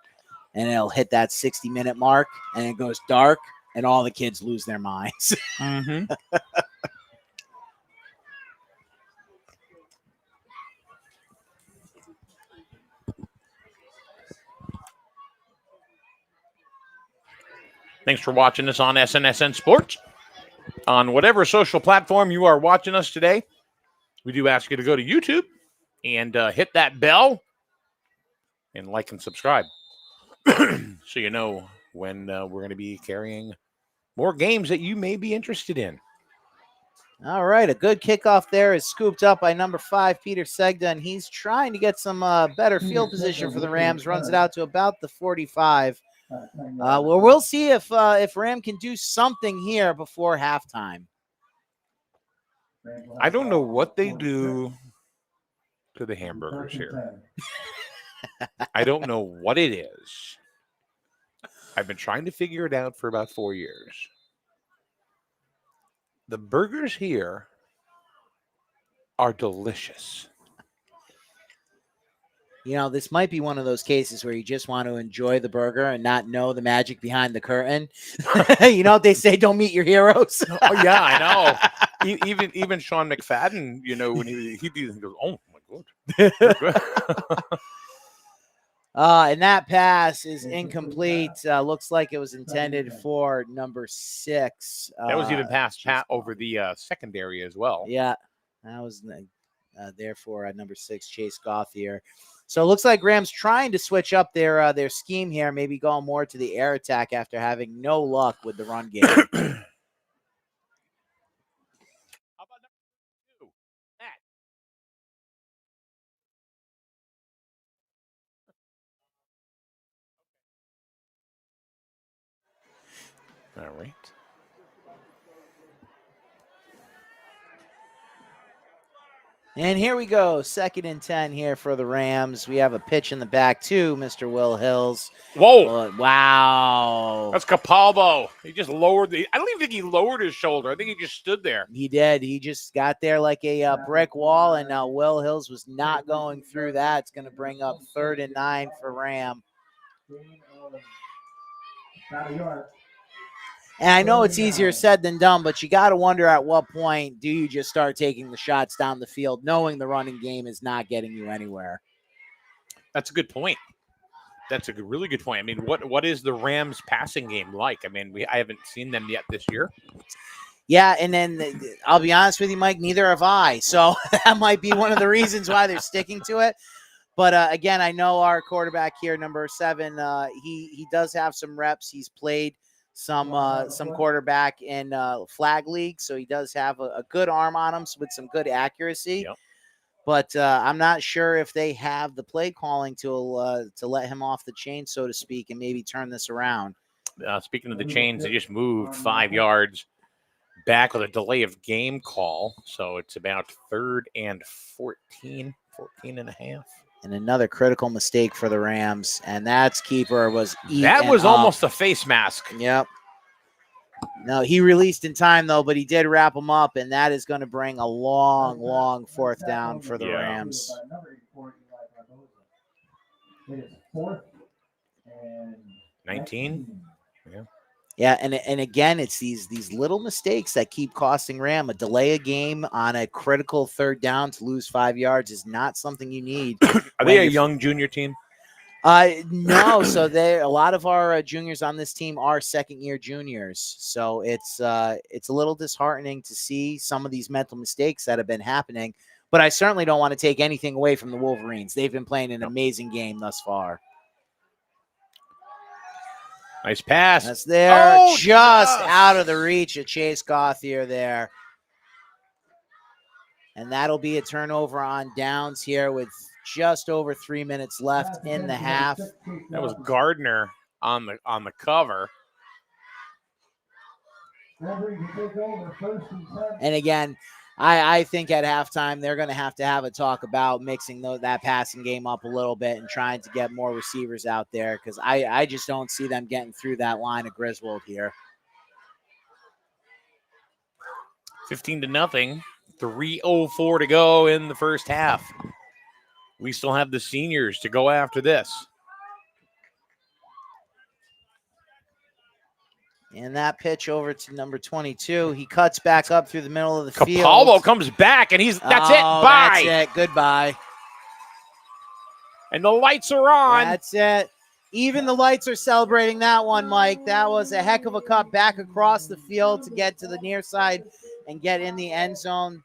And it'll hit that 60-minute mark, and it goes dark, and all the kids lose their minds. Mm-hmm. Thanks for watching us on SNSN Sports. On whatever social platform you are watching us today, we do ask you to go to YouTube and hit that bell and like and subscribe so you know when we're going to be carrying more games that you may be interested in. All right, a good kickoff there is scooped up by number 5, Peter Segda, and he's trying to get some better field position for the Rams. Runs it out to about the 45. Well, we'll see if Ram can do something here before halftime. I don't know what they do to the hamburgers here. I don't know what it is. I've been trying to figure it out for about 4 years. The burgers here are delicious. You know, this might be one of those cases where you just want to enjoy the burger and not know the magic behind the curtain. You know what they say, don't meet your heroes. Oh, yeah, I know. Even Sean McFadden, you know, when he goes, oh, my God. And that pass is incomplete. Looks like it was intended for number 6. That was even past Pat over the secondary as well. Yeah, that was there for number 6, Chase Gauthier. So it looks like Rams trying to switch up their scheme here, maybe going more to the air attack after having no luck with the run game. How about number 2, Matt? All right. And here we go, 2nd and 10 here for the Rams. We have a pitch in the back to Mr. Will Hills. Whoa. Wow. That's Capalbo. He just lowered I don't even think he lowered his shoulder. I think he just stood there. He did. He just got there like a brick wall, and Will Hills was not going through that. It's going to bring up 3rd and 9 for Ram. And I know it's easier said than done, but you got to wonder at what point do you just start taking the shots down the field, knowing the running game is not getting you anywhere. That's a good point. That's a really good point. I mean, what is the Rams passing game like? I mean, I haven't seen them yet this year. Yeah, and then I'll be honest with you, Mike, neither have I. So that might be one of the reasons why they're sticking to it. But again, I know our quarterback here, number 7, he does have some reps. He's played some quarterback in flag league, so he does have a good arm on him with some good accuracy. Yep. But I'm not sure if they have the play calling to let him off the chain, so to speak, and maybe turn this around. Speaking of the chains, they just moved 5 yards back with a delay of game call, so it's about 3rd and 14 and a half. And another critical mistake for the Rams, and that's keeper was eaten that was up. almost a face mask. Yep. No, he released in time, though, but he did wrap him up, and that is going to bring a long 4th down for the Rams. 19. Yeah. Yeah, and again, it's these little mistakes that keep costing Ram. A delay a game on a critical 3rd down to lose 5 yards is not something you need. Are they a young junior team? No. So a lot of our juniors on this team are 2nd-year juniors. So it's a little disheartening to see some of these mental mistakes that have been happening. But I certainly don't want to take anything away from the Wolverines. They've been playing an amazing game thus far. Nice pass. That's there, just out of the reach of Chase Gauthier there. And that'll be a turnover on downs here with just over 3 minutes left in the half. That was Gardner on the cover. And again, I think at halftime they're going to have a talk about mixing that passing game up a little bit and trying to get more receivers out there, because I just don't see them getting through that line of Griswold here. 15-0. 3:04 to go in the first half. We still have the seniors to go after this. And that pitch over to number 22. He cuts back up through the middle of the field. Capalbo comes back, and that's it. Bye. That's it. Goodbye. And the lights are on. That's it. Even the lights are celebrating that one, Mike. That was a heck of a cut back across the field to get to the near side and get in the end zone.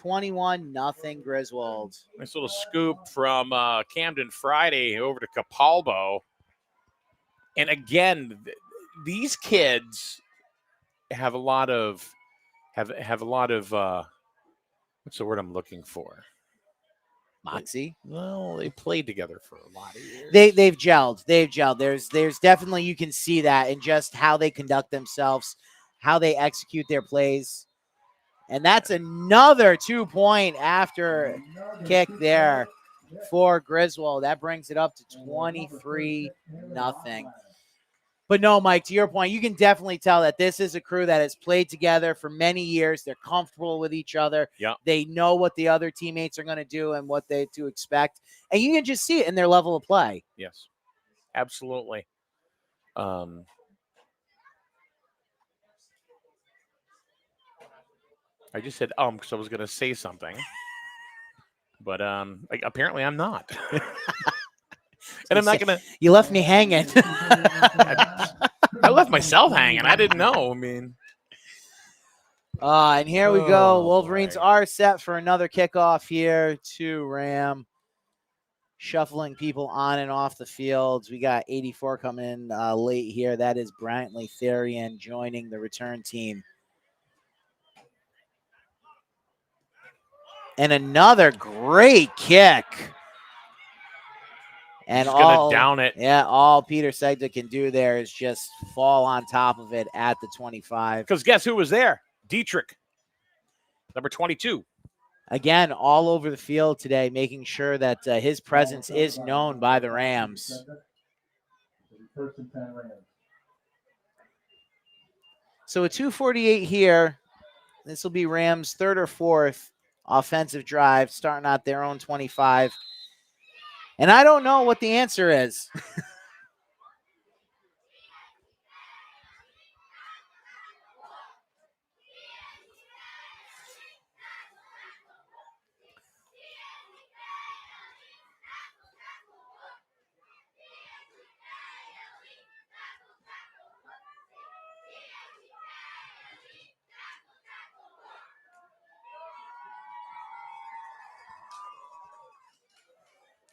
21-0 Griswold. Nice little scoop from Camden Friday over to Capalbo. And again, these kids have a lot of what's the word I'm looking for? Moxie. Well, they played together for a lot of years. They've gelled. There's definitely, you can see that in just how they conduct themselves, how they execute their plays. And that's another 2-point after kick there for Griswold. That brings it up to 23-0. But no, Mike, to your point, you can definitely tell that this is a crew that has played together for many years. They're comfortable with each other. Yeah. They know what the other teammates are going to do and what they to expect. And you can just see it in their level of play. Yes, absolutely. I just said because I was going to say something, but apparently I'm not. And I'm not going to. You left me hanging. I left myself hanging. I didn't know. I mean. And here we go. Wolverines boy. are set for another kickoff here to Ram. Shuffling people on and off the fields. We got 84 coming in late here. That is Brantley Therian joining the return team. And another great kick. And He's going to down it. Yeah, all Peter Segda can do there is just fall on top of it at the 25. Because guess who was there? Dietrich, number 22. Again, all over the field today, making sure that his presence is known by the Rams. So a 2:48 here. This will be Rams' third or fourth offensive drive, starting out their own 25. And I don't know what the answer is.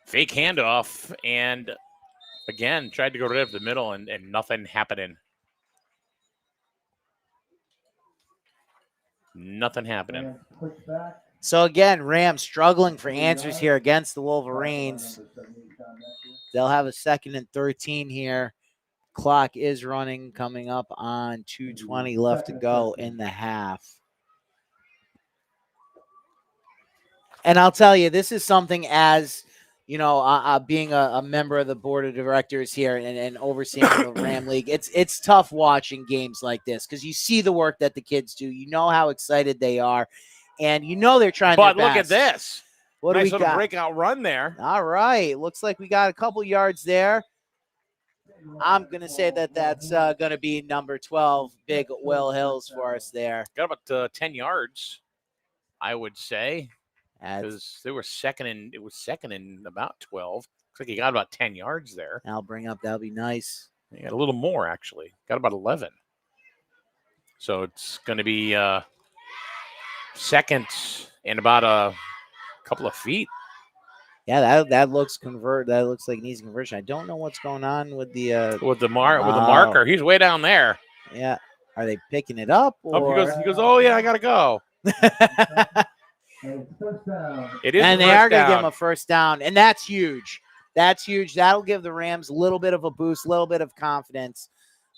Fake handoff, and again, tried to go right up the middle, and nothing happening. Nothing happening. So again, Rams struggling for answers here against the Wolverines. They'll have a 2nd and 13 here. Clock is running, coming up on 2:20 left to go in the half. And I'll tell you, this is something as, you know, being a member of the board of directors here and overseeing the Ram League, it's tough watching games like this because you see the work that the kids do. You know how excited they are, and you know they're trying their best. But look at this. What nice do we little got? breakout run there. All right. Looks like we got a couple yards there. I'm going to say that that's going to be number 12, Big Will Hills for us there. Got about 10 yards, I would say. Because they were second and about 12. Looks like he got about 10 yards there. I'll bring up, that'll be nice. He got a little more, actually. Got about 11. So it's going to be second and about a couple of feet. Yeah, that looks That looks like it needs conversion. I don't know what's going on with the marker. He's way down there. Yeah. Are they picking it up? Or? He goes, oh yeah, I gotta go. It is, and they are going to give him a first down, and that's huge. That's huge. That'll give the Rams a little bit of a boost, a little bit of confidence.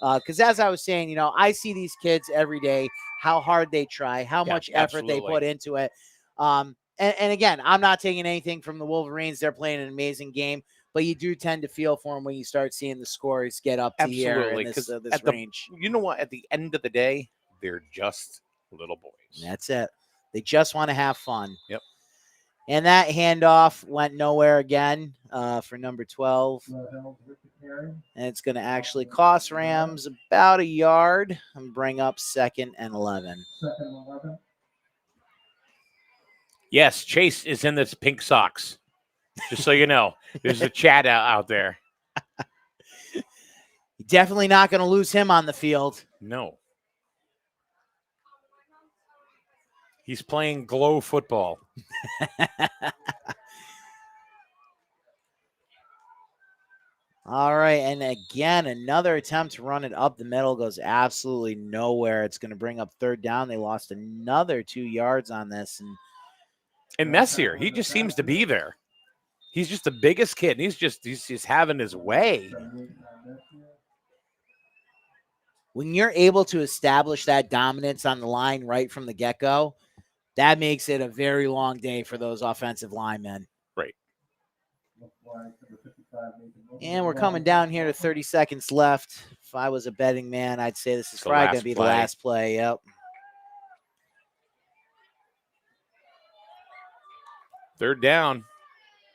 Because as I was saying, you know, I see these kids every day, how hard they try, how much effort they put into it. And again, I'm not taking anything from the Wolverines. They're playing an amazing game, but you do tend to feel for them when you start seeing the scores get up to here in this range. You know what? At the end of the day, they're just little boys. That's it. They just want to have fun. Yep. And that handoff went nowhere again for number 12. And it's going to actually cost Rams about a yard and bring up 2nd and 11. Yes, Chase is in this pink socks. Just so you know, there's a chat out there. Definitely not going to lose him on the field. No. He's playing glow football. All right, and again, another attempt to run it up the middle goes absolutely nowhere. It's going to bring up third down. They lost another 2 yards on this. And Messier, he just seems to be there. He's just the biggest kid, and he's just having his way. When you're able to establish that dominance on the line right from the get-go, that makes it a very long day for those offensive linemen. Right. And we're coming down here to 30 seconds left. If I was a betting man, I'd say this is probably going to be the last play. Yep. Third down.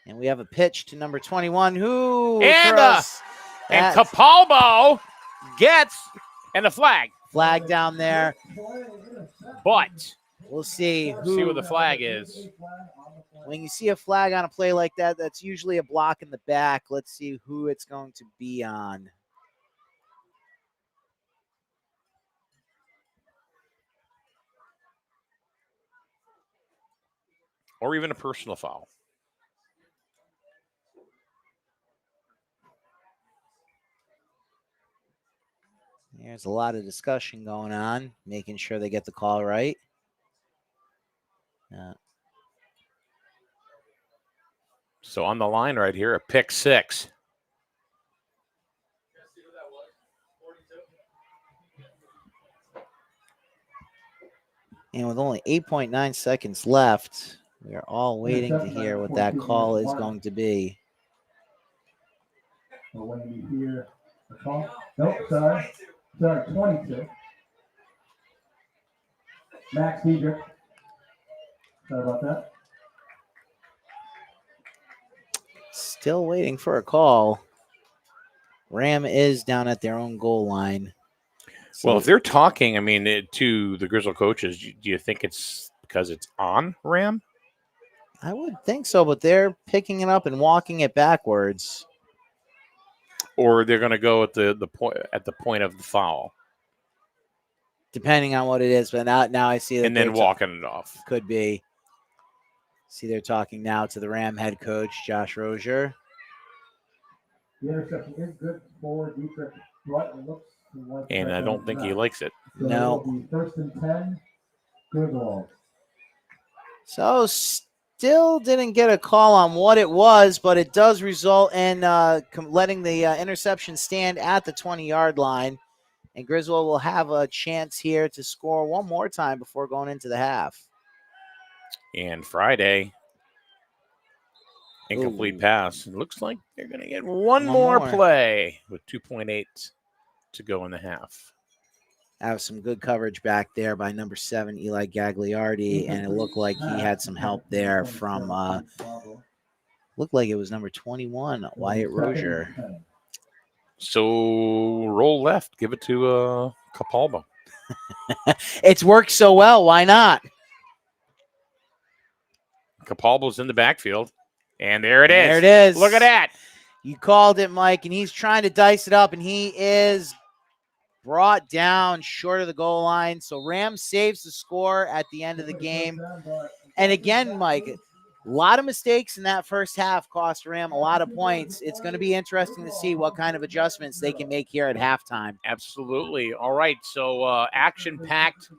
And we have a pitch to number 21. Who and throws? Capalbo gets and the flag. Flag down there. But we'll see what the flag is. When you see a flag on a play like that, that's usually a block in the back. Let's see who it's going to be on. Or even a personal foul. There's a lot of discussion going on, making sure they get the call right. So on the line right here, a pick 6. And with only 8.9 seconds left, we are all waiting to hear what that call is going to be. When you hear a call, nope, sorry, 22. Max Diedrich. Sorry about that. Still waiting for a call. Ram is down at their own goal line. So, well, if they're talking, I mean, to the Griswold coaches, do you think it's because it's on Ram? I would think so, but they're picking it up and walking it backwards. Or they're going to go at the point of the foul, depending on what it is. But now I see that, and then walking it off. Could be. See, they're talking now to the Ram head coach, Josh Rozier. The interception is good for Dietrich, but it looks like and I don't think he likes it. So no. First and 10, Griswold. So still didn't get a call on what it was, but it does result in letting the interception stand at the 20-yard line. And Griswold will have a chance here to score one more time before going into the half. And Friday, incomplete pass. It looks like they're going to get one more play with 2.8 to go in the half. Have some good coverage back there by number 7, Eli Gagliardi, and it looked like he had some help there from looked like it was number 21, Wyatt Rozier. So roll left, give it to Capalbo. It's worked so well, why not? Capalbo's in the backfield, and there it is. There it is. Look at that. You called it, Mike, and he's trying to dice it up, and he is brought down short of the goal line. So Rams saves the score at the end of the game. And again, Mike, a lot of mistakes in that first half cost Ram a lot of points. It's going to be interesting to see what kind of adjustments they can make here at halftime. Absolutely. All right, so action-packed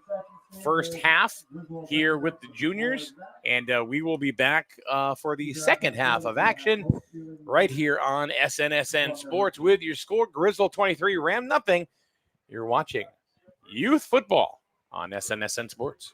first half here with the juniors, and we will be back for the second half of action right here on SNSN Sports with your score, Griswold 23, Ram nothing. You're watching youth football on SNSN Sports.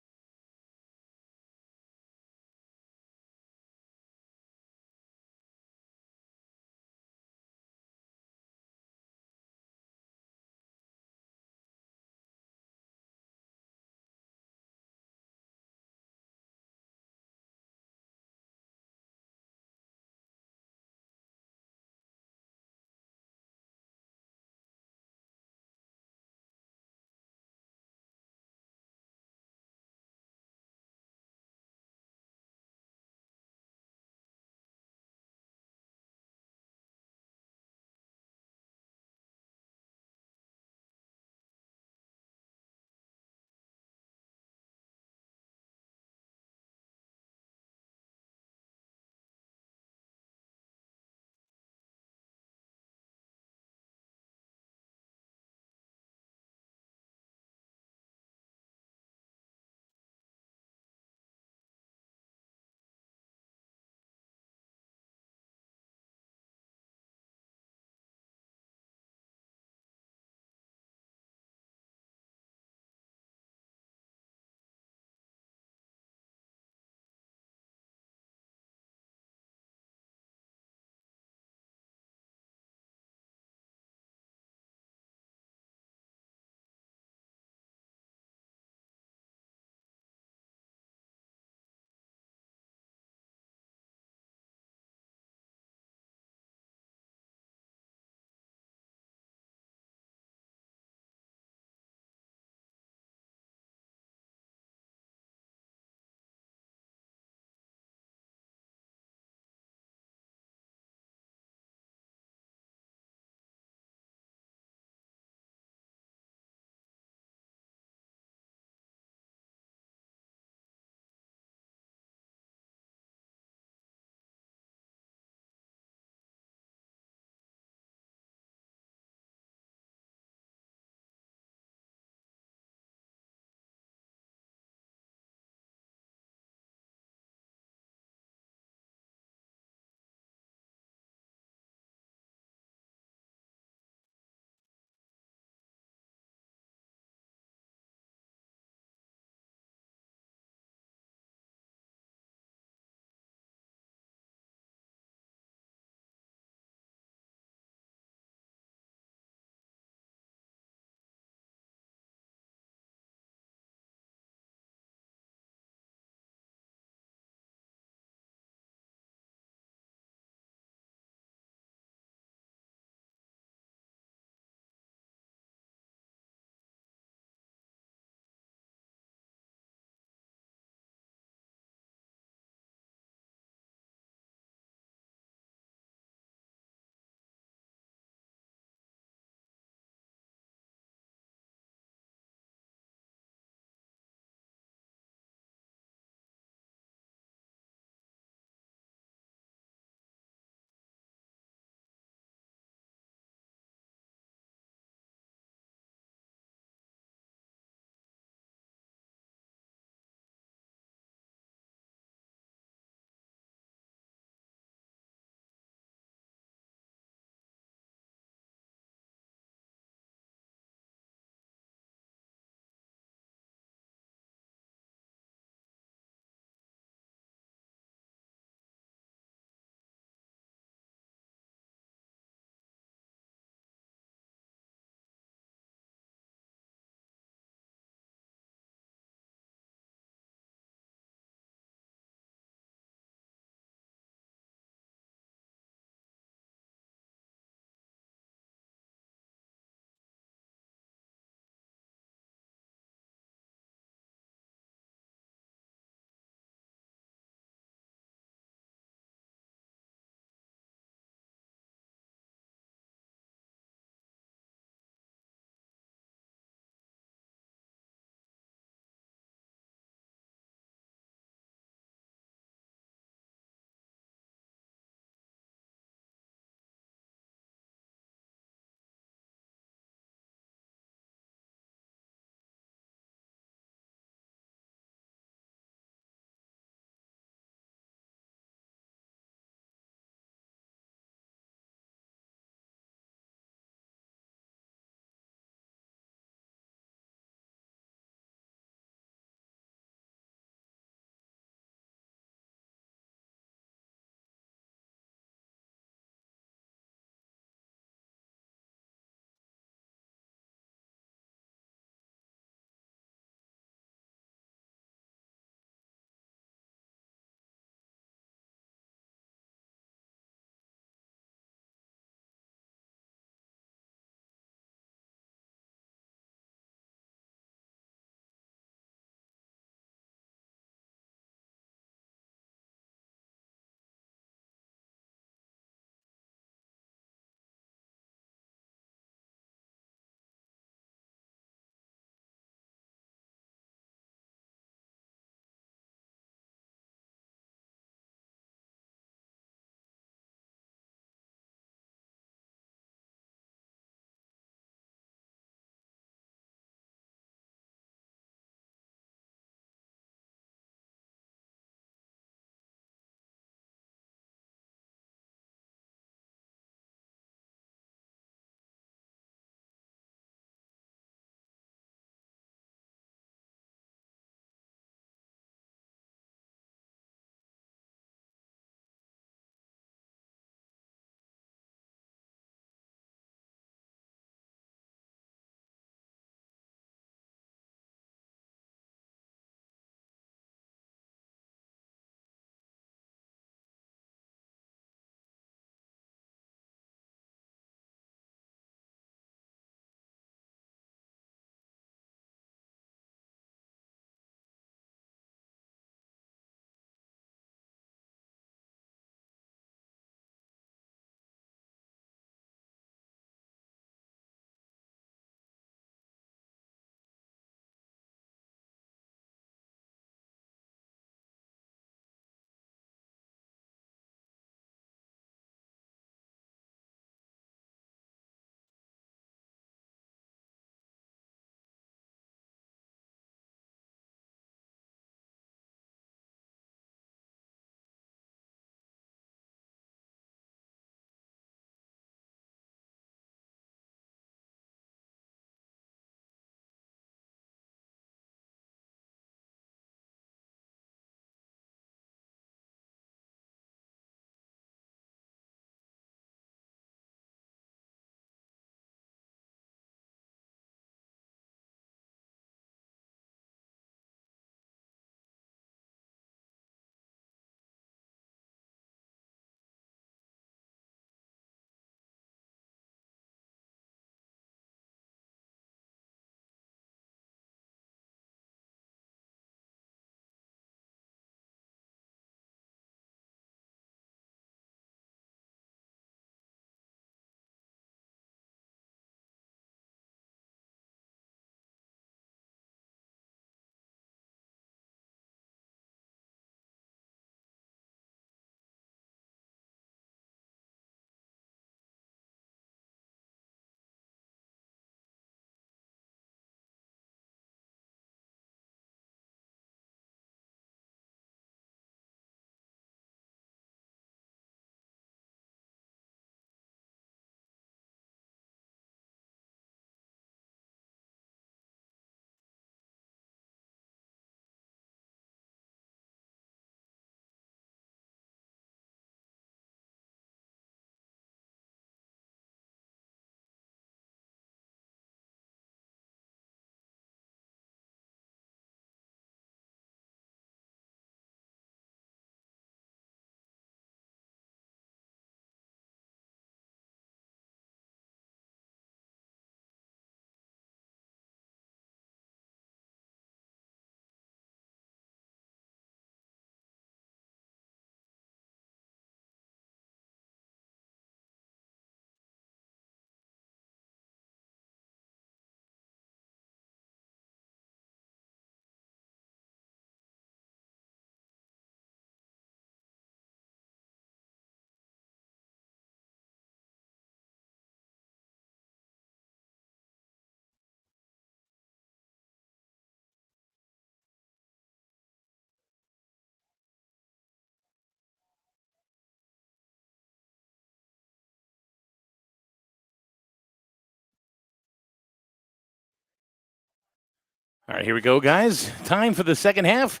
All right, here we go, guys. Time for the second half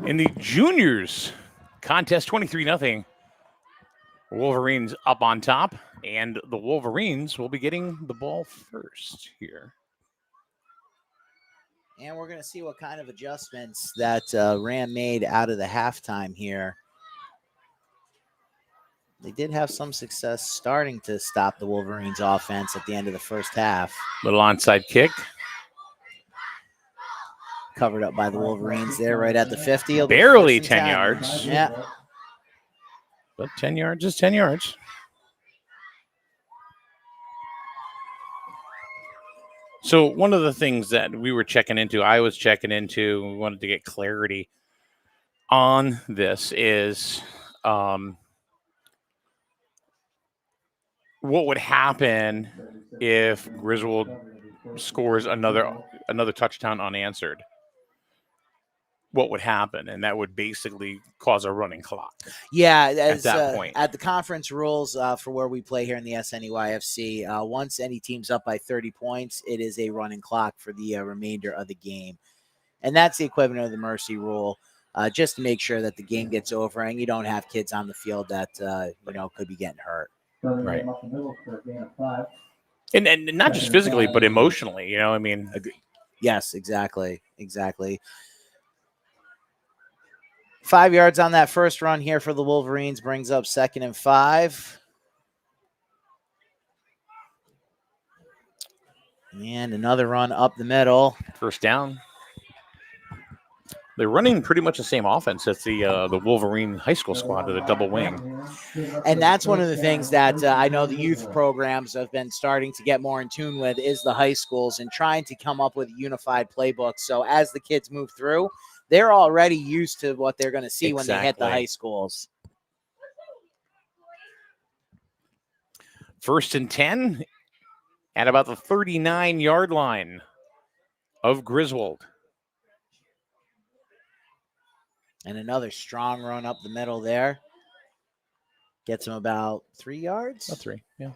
in the juniors contest. 23-0. Wolverines up on top, and the Wolverines will be getting the ball first here. And we're going to see what kind of adjustments that Ram made out of the halftime here. They did have some success starting to stop the Wolverines offense at the end of the first half. Little onside kick. Covered up by the Wolverines there right at the 50. It'll be Barely first and 10 yards. Yeah. But 10 yards is 10 yards. So one of the things that we were checking into, I was checking into, we wanted to get clarity on this is what would happen if Griswold scores another touchdown unanswered? What would happen? And that would basically cause a running clock. Yeah, at that point. At the conference rules for where we play here in the SNEYFC, once any team's up by 30 points, it is a running clock for the remainder of the game. And that's the equivalent of the mercy rule, just to make sure that the game gets over and you don't have kids on the field that could be getting hurt. Right. And not just physically, but emotionally, I mean. Yes, exactly. 5 yards on that first run here for the Wolverines brings up 2nd and 5. And another run up the middle. First down. They're running pretty much the same offense as the Wolverine high school squad with a double wing. And that's one of the things that I know the youth programs have been starting to get more in tune with is the high schools and trying to come up with a unified playbook. So as the kids move through, they're already used to what they're going to see when they hit the high schools. 1st and 10 at about the 39-yard line of Griswold. And another strong run up the middle there. Gets him about 3 yards. About 3, yeah.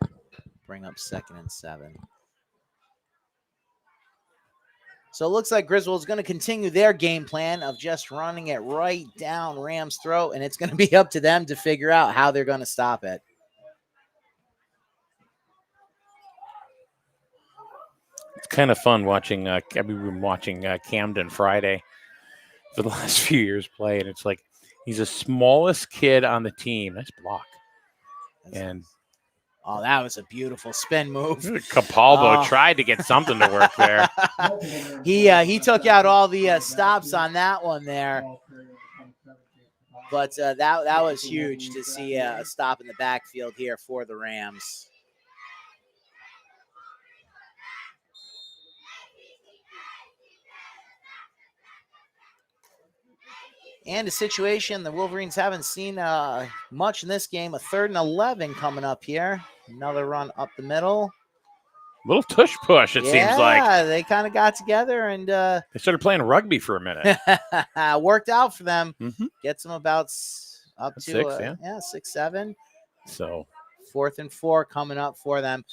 Bring up 2nd and 7. So it looks like Griswold's going to continue their game plan of just running it right down Ram's throat, and it's going to be up to them to figure out how they're going to stop it. It's kind of fun watching. We've been watching Camden Friday for the last few years play, and it's like he's the smallest kid on the team. Nice block. And that was a beautiful spin move. Capalbo tried to get something to work there. He took out all the stops on that one there. But that was huge to see a stop in the backfield here for the Rams. And a situation the Wolverines haven't seen much in this game. A 3rd and 11 coming up here. Another run up the middle. Little tush push, it seems like. Yeah, they kind of got together and they started playing rugby for a minute. Worked out for them. Mm-hmm. Gets them about up to 6, 6, 7. So 4th and 4 coming up for them.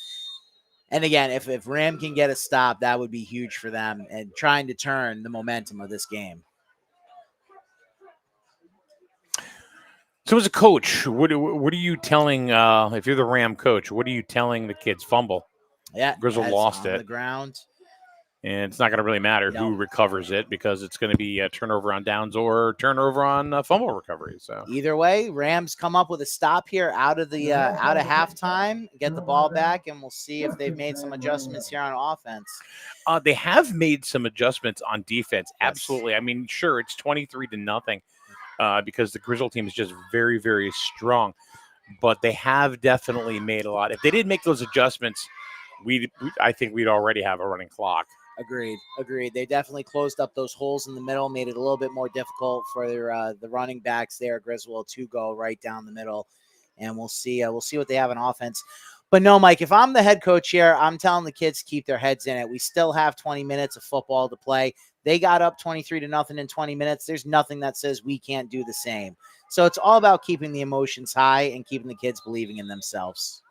And again, if Ram can get a stop, that would be huge for them and trying to turn the momentum of this game. So as a coach, what are you telling, if you're the Ram coach, what are you telling the kids? Fumble. Yeah. Griswold lost it. On the ground. And it's not going to really matter who recovers it because it's going to be a turnover on downs or turnover on fumble recovery. So either way, Rams come up with a stop here out of halftime, get the ball back, and we'll see if they've made some adjustments here on offense. They have made some adjustments on defense. Absolutely. I mean, sure, it's 23-0. Because the Griswold team is just very, very strong. But they have definitely made a lot. If they didn't make those adjustments, I think we'd already have a running clock. Agreed. They definitely closed up those holes in the middle, made it a little bit more difficult for the running backs there, Griswold, to go right down the middle. And we'll see what they have in offense. But no, Mike, if I'm the head coach here, I'm telling the kids to keep their heads in it. We still have 20 minutes of football to play. They got up 23-0 in 20 minutes. There's nothing that says we can't do the same. So it's all about keeping the emotions high and keeping the kids believing in themselves.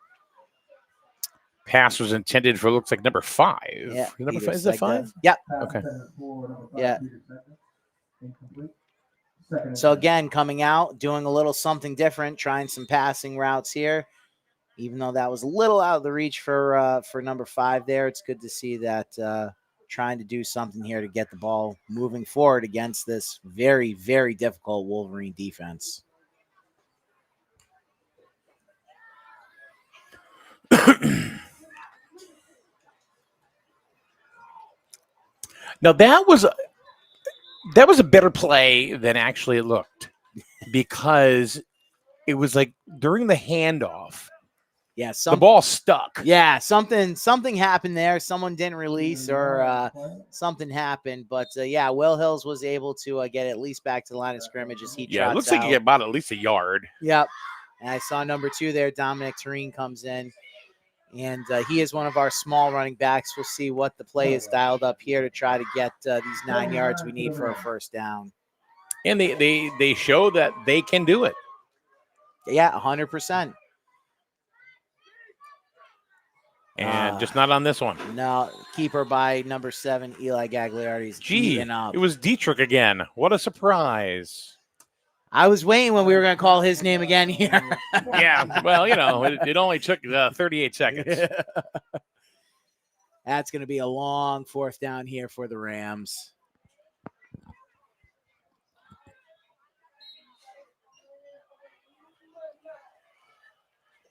pass was intended for, looks like number 5. Yeah, Number Peter 5, is that 5? Segda. Yep. Okay. Yeah. So again, coming out, doing a little something different, trying some passing routes here. Even though that was a little out of the reach for number 5 there, it's good to see that trying to do something here to get the ball moving forward against this very, very difficult Wolverine defense. Now that was a better play than actually it looked, because it was like during the handoff, Yeah, the ball stuck. Yeah, something happened there. Someone didn't release, or something happened. But yeah, Will Hills was able to get at least back to the line of scrimmage as he Yeah, it looks trots like out. he got about at least a yard. Yep. And I saw number 2 there, Dominic Tureen comes in. And he is one of our small running backs. We'll see what the play is dialed up here to try to get these 9 yards we need for a first down. And they show that they can do it. Yeah, 100%. And just not on this one. No, keeper by number 7, Eli Gagliardi's eating up. It was Dietrich again. What a surprise. I was waiting when we were going to call his name again here. Yeah, well, it only took 38 seconds. That's going to be a long 4th down here for the Rams.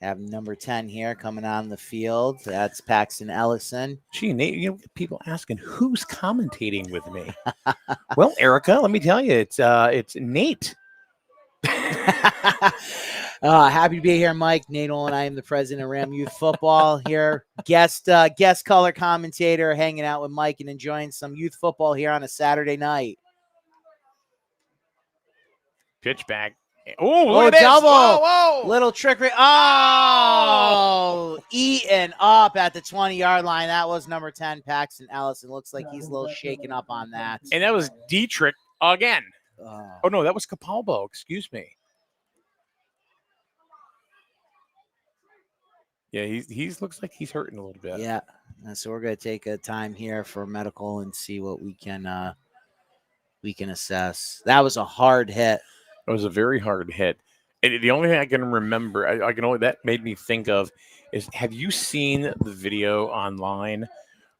Have number 10 here coming on the field. That's Paxton Ellison. Gee, Nate, people asking who's commentating with me. Well, Erica, let me tell you, it's Nate. Happy to be here, Mike. Nate Olin, I am the president of Ram Youth Football here. Guest color commentator, hanging out with Mike and enjoying some youth football here on a Saturday night. Pitch back. Oh, look at this. Double. Whoa. Little trickery. Oh, eaten up at the 20-yard line. That was number 10, Paxton Ellison. Looks like he's a little shaken up on that. And that was Dietrich again. Oh, no, that was Capalbo. Excuse me. Yeah, he's looks like he's hurting a little bit. Yeah. So we're going to take a time here for medical and see what we can assess. That was a hard hit. It was a very hard hit. And the only thing I can remember, that made me think of is, have you seen the video online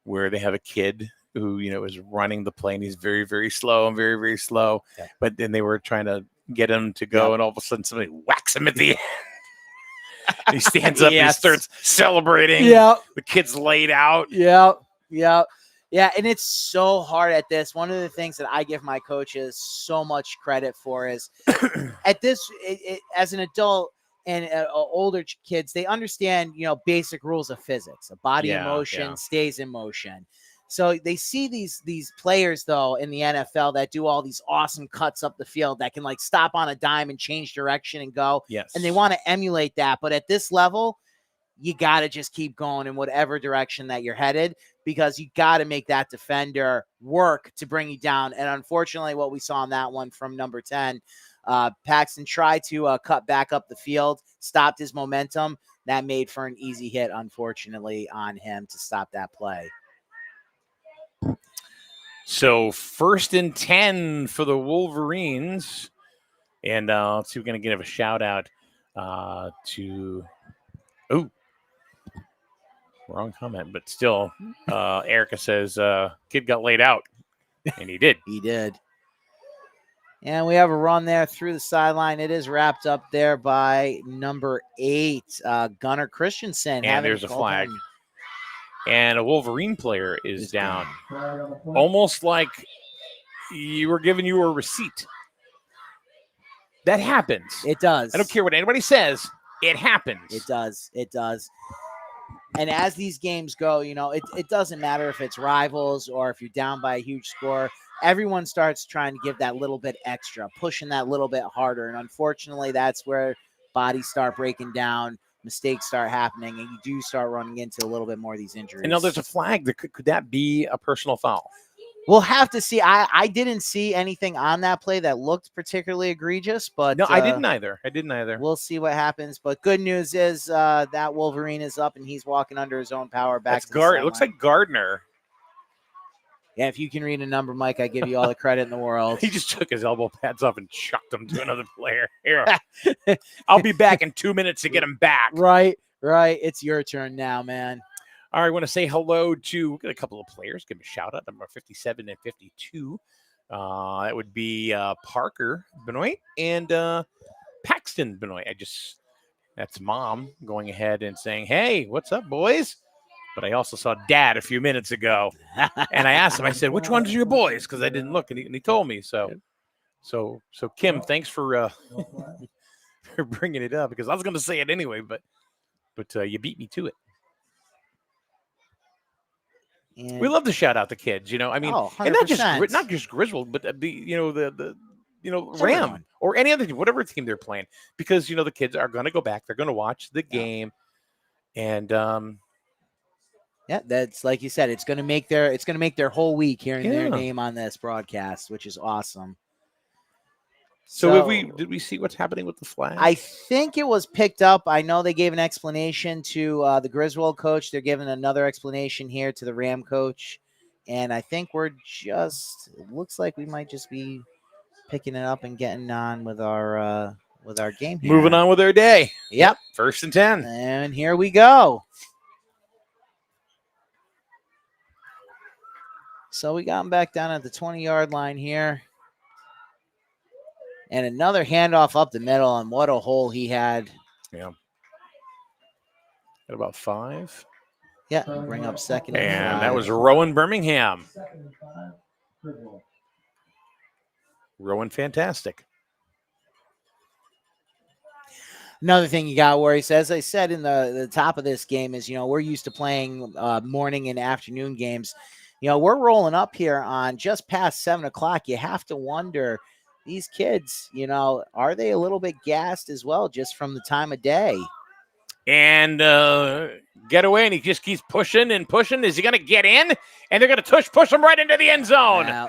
where they have a kid who, is running the play and he's very, very slow and very, very slow. Yeah. But then they were trying to get him to go, and all of a sudden somebody whacks him at the end. And he stands up and he starts celebrating. Yeah. The kid's laid out. Yeah. Yeah. Yeah, and it's so hard at this. One of the things that I give my coaches so much credit for is at this, as an adult and older kids, they understand, basic rules of physics. A body in motion stays in motion. So they see these players, though, in the NFL that do all these awesome cuts up the field that can, stop on a dime and change direction and go. Yes. And they want to emulate that. But at this level, you got to just keep going in whatever direction that you're headed, because you got to make that defender work to bring you down. And unfortunately, what we saw on that one from number 10, Paxton tried to cut back up the field, stopped his momentum. That made for an easy hit, unfortunately, on him to stop that play. So 1st and 10 for the Wolverines. And let's see, we're going to give a shout out to... Oh, wrong comment, but still, Erica says kid got laid out, and he did. He did. And we have a run there through the sideline. It is wrapped up there by number 8, Gunnar Christensen. And there's a flag. And a Wolverine player is down. Almost like you were giving you a receipt. That happens. It does. I don't care what anybody says. It happens. It does. It does. And as these games go, it doesn't matter if it's rivals or if you're down by a huge score. Everyone starts trying to give that little bit extra, pushing that little bit harder. And unfortunately, that's where bodies start breaking down, mistakes start happening, and you do start running into a little bit more of these injuries. And now there's a flag. Could that be a personal foul? We'll have to see. I didn't see anything on that play that looked particularly egregious, but No, I didn't either. We'll see what happens. But good news is that Wolverine is up and he's walking under his own power back. That's to the It looks like Gardner. Yeah, if you can read a number, Mike, I give you all the credit in the world. He just took his elbow pads off and chucked them to another player. Here, I'll be back in 2 minutes to get him back. Right. It's your turn now, man. All right, I want to say hello to a couple of players. Give them a shout out. Number 57 and 52. That would be Parker Benoit and Paxton Benoit. That's Mom going ahead and saying, "Hey, what's up, boys?" But I also saw Dad a few minutes ago, and I asked him. I said, "Which ones are your boys?" Because I didn't look, and he told me. So Kim, thanks for for bringing it up because I was going to say it anyway, but you beat me to it. And we love to shout out the kids, you know. I mean, and not just Griswold, but the Ram or any other team, whatever team they're playing, because the kids are going to go back. They're going to watch the game, and yeah, that's like you said. It's going to make their whole week hearing their name on this broadcast, which is awesome. So did we see what's happening with the flag? I think it was picked up. I know they gave an explanation to the Griswold coach. They're giving another explanation here to the Ram coach. And I think it looks like we might just be picking it up and getting on with our game here. Moving on with our day. Yep. 1st and 10. And here we go. So we got him back down at the 20-yard line here. And another handoff up the middle, and what a hole he had. Yeah. At about 5. Yeah, bring up 2nd and 5. That was Rowan Birmingham. Rowan, fantastic. Another thing you got to worry, as I said in the top of this game, is, we're used to playing morning and afternoon games. We're rolling up here on just past 7 o'clock. You have to wonder, these kids, are they a little bit gassed as well just from the time of day? And get away, and he just keeps pushing and pushing. Is he going to get in? And they're going to push him right into the end zone. Yeah.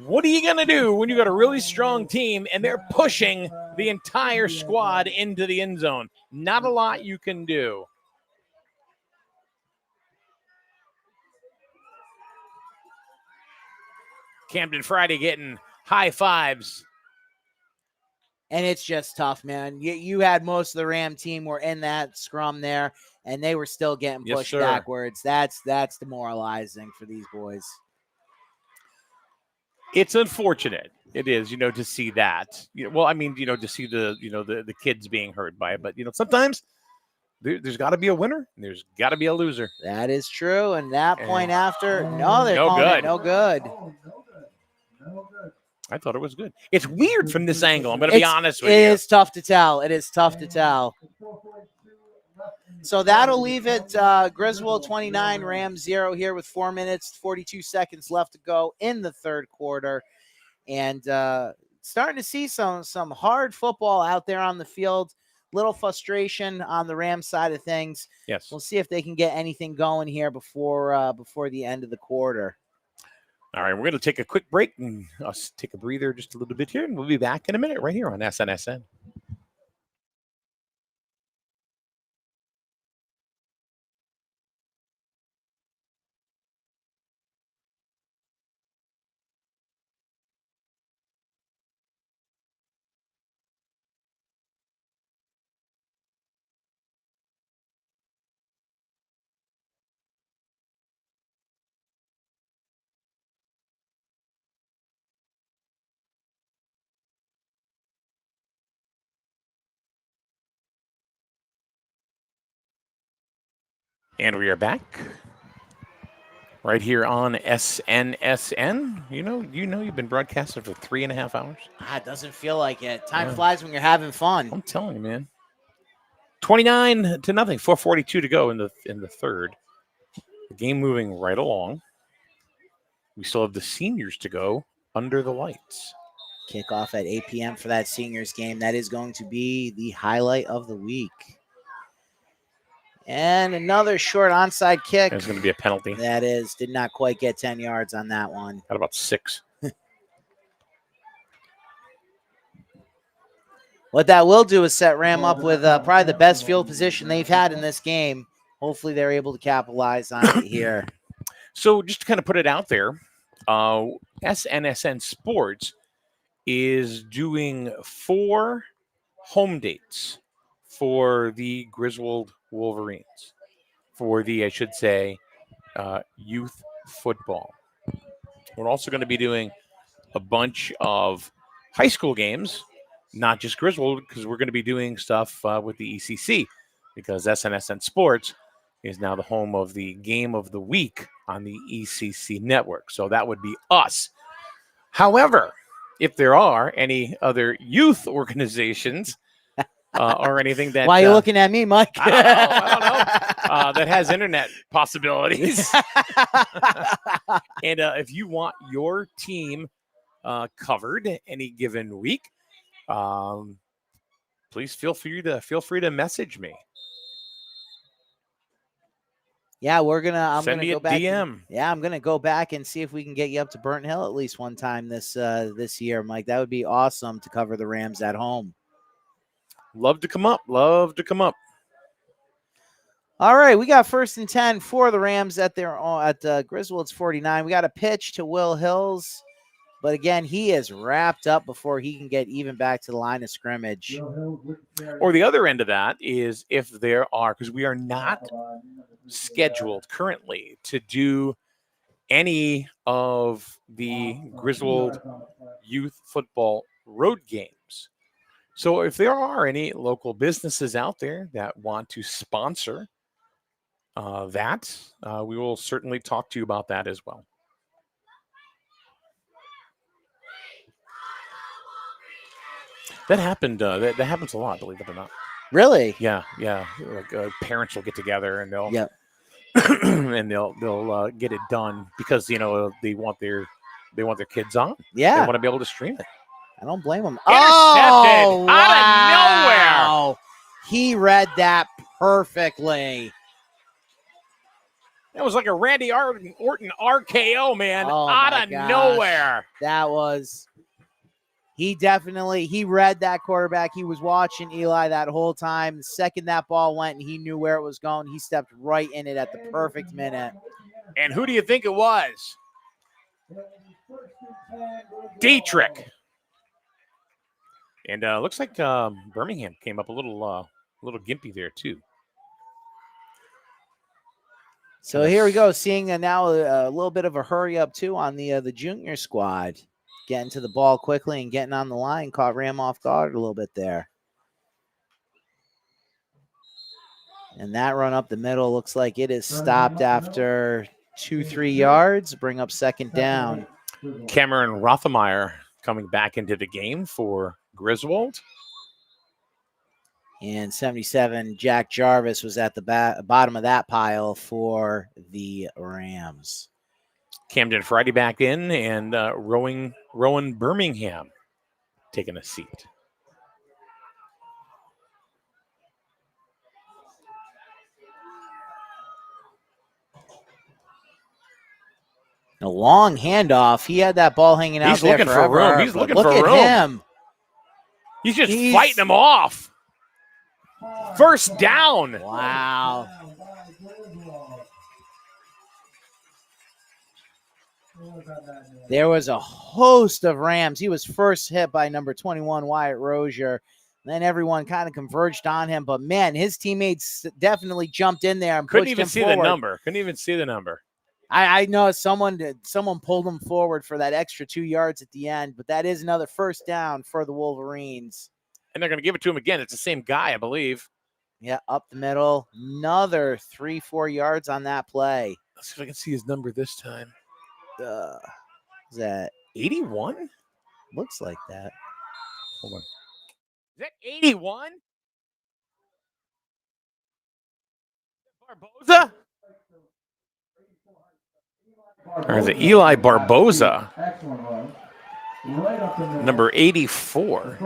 What are you going to do when you got a really strong team and they're pushing the entire squad into the end zone? Not a lot you can do. Camden Friday getting high fives. And it's just tough, man. You had most of the Ram team were in that scrum there, and they were still getting pushed backwards. That's demoralizing for these boys. It's unfortunate. It is, to see that. To see the kids being hurt by it. But sometimes there's got to be a winner. And there's got to be a loser. That is true. And that point after, they're calling it no good. I thought it was good. It's weird from this angle. I'm going to be honest with you. It is tough to tell. So that'll leave it Griswold 29, Rams 0 here with 4 minutes, 42 seconds left to go in the third quarter. And starting to see some hard football out there on the field. Little frustration on the Rams side of things. Yes. We'll see if they can get anything going here before the end of the quarter. All right, we're going to take a quick break and us take a breather just a little bit here, and we'll be back in a minute right here on SNSN. And we are back right here on SNSN. You've been broadcasting for 3.5 hours. It doesn't feel like it. Time flies when you're having fun. I'm telling you, man. 29-0, 4:42 to go in the third. The game moving right along. We still have the seniors to go under the lights. Kickoff at 8 p.m. for that seniors game. That is going to be the highlight of the week. And another short onside kick. There's going to be a penalty. That is, did not quite get 10 yards on that one. Got about 6. What that will do is set Ram up with probably the best field position they've had in this game. Hopefully they're able to capitalize on it here. So just to kind of put it out there, SNSN Sports is doing 4 home dates for the Griswold Wolverines, for the, I should say, youth football. We're also going to be doing a bunch of high school games, not just Griswold, because we're going to be doing stuff with the ECC, because SNSN Sports is now the home of the game of the week on the ECC network. So that would be us. However, if there are any other youth organizations or anything that... Why are you looking at me, Mike? I don't know. That has internet possibilities. And if you want your team covered any given week, please feel free to message me. Yeah, I'm gonna go back. DM. I'm gonna go back and see if we can get you up to Burnt Hill at least one time this year, Mike. That would be awesome to cover the Rams at home. Love to come up. All right, we got 1st and 10 for the Rams at Griswold's 49. We got a pitch to Will Hills, but again, he is wrapped up before he can get even back to the line of scrimmage. Or the other end of that is if there are, because we are not scheduled currently to do any of the Griswold youth football road games. So if there are any local businesses out there that want to sponsor that, we will certainly talk to you about that as well. That happened. That happens a lot, believe it or not. Really? Yeah. Like, parents will get together and they'll and they'll get it done because they want their kids on. Yeah, they want to be able to stream it. I don't blame him. Intercepted Out of nowhere. He read that perfectly. That was like a Randy Orton RKO, man, Oh, out my of gosh. nowhere. That was. He read that quarterback. He was watching Eli that whole time. The second that ball went and he knew where it was going, he stepped right in it at the perfect minute. And who do you think it was? Dietrich. And looks like Birmingham came up a little gimpy there too. So here we go, seeing now a little bit of a hurry up too on the junior squad. Getting to the ball quickly and getting on the line, caught Ram off guard a little bit there. And that run up the middle looks like it is stopped after 2-3 yards. Bring up 2nd down. Cameron Rothemeyer coming back into the game for Griswold. And 77, Jack Jarvis was at the bottom of that pile for the Rams. Camden Friday back in, and Rowan Birmingham taking a seat. A long handoff. He had that ball hanging out He's there looking for forever. room. He's looking Look for at room. him. He's just fighting him off. 1st down. Wow. There was a host of Rams. He was first hit by number 21, Wyatt Rozier. Then everyone kind of converged on him. But, man, his teammates definitely jumped in there and Couldn't pushed even him see forward. the number. Couldn't even see the number. I know someone pulled him forward for that extra 2 yards at the end. But that is another 1st down for the Wolverines. And they're going to give it to him again. It's the same guy, I believe. Yeah, up the middle. Another 3-4 yards on that play. Let's see if I can see his number this time. Is that 81? looks like that? Hold on. Is that 81? Barboza? Or is it Eli Barboza? Number 84.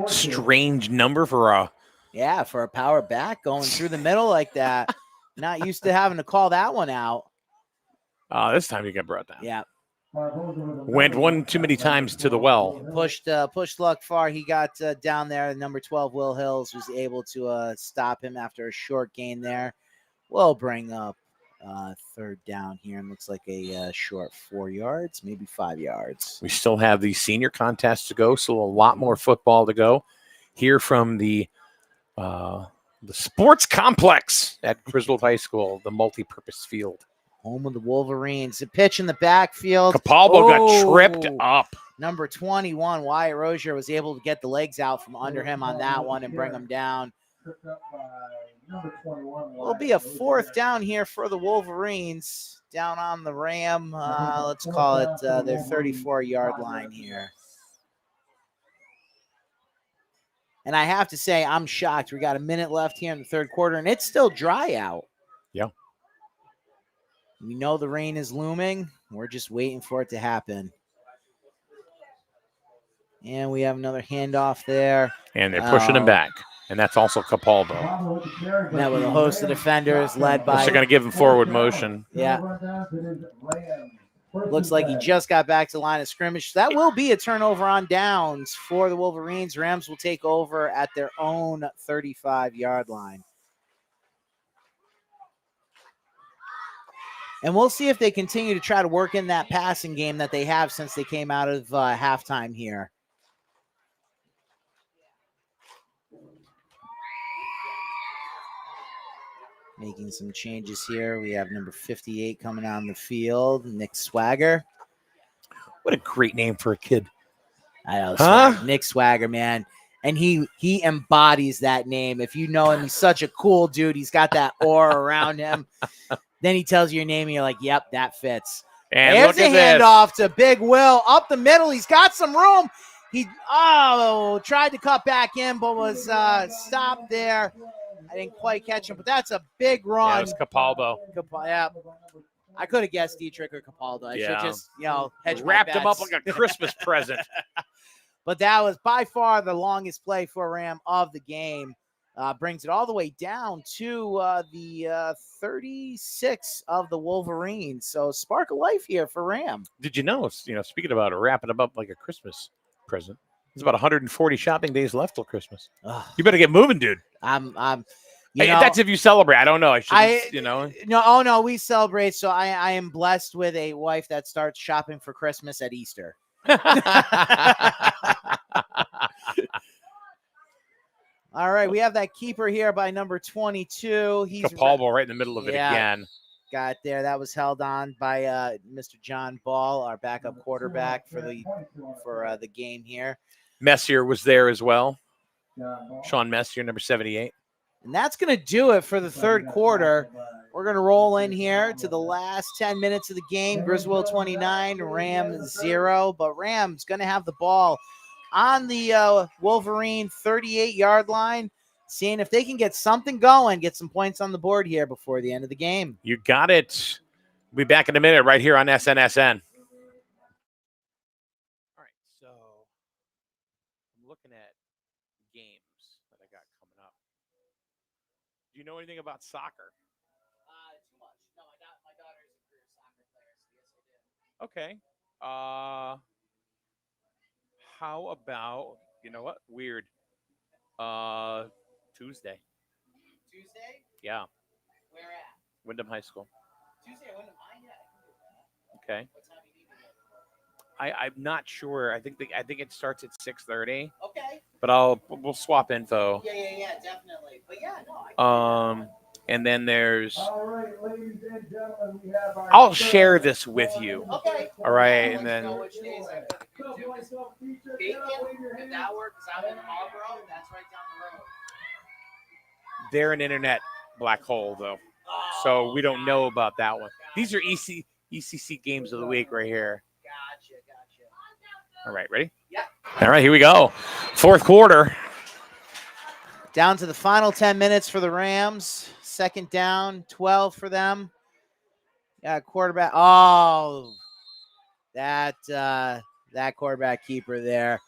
Strange number for a Yeah, for a power back going through the middle like that. Not used to having to call that one out. This time he got brought down. Yeah. Went one too many times to the well. Pushed Luck far. He got down there. Number 12, Will Hills, was able to stop him after a short gain there. We'll bring up third down here, and looks like a short 4 yards, maybe 5 yards. We still have the senior contest to go, so a lot more football to go. Here from the sports complex at Griswold High School, the multi-purpose field. Home of the Wolverines. A pitch in the backfield. Capalbo got tripped up. Number 21, Wyatt Rozier, was able to get the legs out from under him on that one and bring him down. Will be a fourth down here for the Wolverines. Down on the Ram. Let's call it their 34-yard line here. And I have to say, I'm shocked. We got a minute left here in the third quarter, and it's still dry out. Yeah. We know the rain is looming. We're just waiting for it to happen. And we have another handoff there. And they're pushing him back. And that's also Capalbo. Met with a host of defenders led by... They're going to give him forward motion. Yeah. Looks like he just got back to the line of scrimmage. So that will be a turnover on downs for the Wolverines. Rams will take over at their own 35-yard line. And we'll see if they continue to try to work in that passing game that they have since they came out of halftime here. Making some changes here. We have number 58 coming on the field, Nick Swagger. What a great name for a kid. I know, Swagger. Nick Swagger, man. And he embodies that name. If you know him, he's such a cool dude. He's got that aura around him. Then he tells you your name, and you're like, yep, that fits. And there's a handoff to Big Will up the middle. He's got some room. He tried to cut back in, but was stopped there. I didn't quite catch him, but that's a big run. Yeah, it was Capalbo. Yeah. I could have guessed Dietrich or Capaldo. I should just, hedge my wrapped him up bets. like a Christmas present. But that was by far the longest play for Ram of the game. Brings it all the way down to the 36 of the Wolverines. So spark of life here for Ram. Did you know, speaking about wrapping them up like a Christmas present, there's about 140 shopping days left till Christmas. You better get moving, dude. That's if you celebrate. I don't know. No, we celebrate. So I am blessed with a wife that starts shopping for Christmas at Easter. All right, we have that keeper here by number 22. He's Capalbo right in the middle of it again. Got there. That was held on by Mr. John Ball, our backup quarterback for the game here. Messier was there as well. Sean Messier, number 78. And that's going to do it for the third quarter. We're going to roll in here to the last 10 minutes of the game. Griswold 29, Ram 0. But Ram's going to have the ball on the Wolverine 38-yard line, seeing if they can get something going, get some points on the board here before the end of the game. You got it. We'll be back in a minute right here on SNSN. All right, so I'm looking at games that I got coming up. Do you know anything about soccer? Too much. No, my daughter's a career soccer player, so yes, I do. Okay. How about, you know what? Weird. Tuesday. Tuesday? Yeah. Where at? Wyndham High School. Tuesday at Wyndham High? Yeah, I can do that. Okay. What time do you need to I'm not sure. I think it starts at 6:30. Okay. But we'll swap info. Yeah, definitely. But yeah, no, I can and then there's. All right, ladies and gentlemen, we have our. I'll share this with you. Okay. All right, and then. Know which days I could do is Bacon, if that works, I'm in Marlboro. That's right down the road. They're an internet black hole, though, so we don't know about that one. These are ECC games of the week right here. Gotcha. All right, ready? Yeah. All right, here we go. Fourth quarter. Down to the final 10 minutes for the Rams. Second down, 12 for them. Yeah, quarterback. Oh, that quarterback keeper there.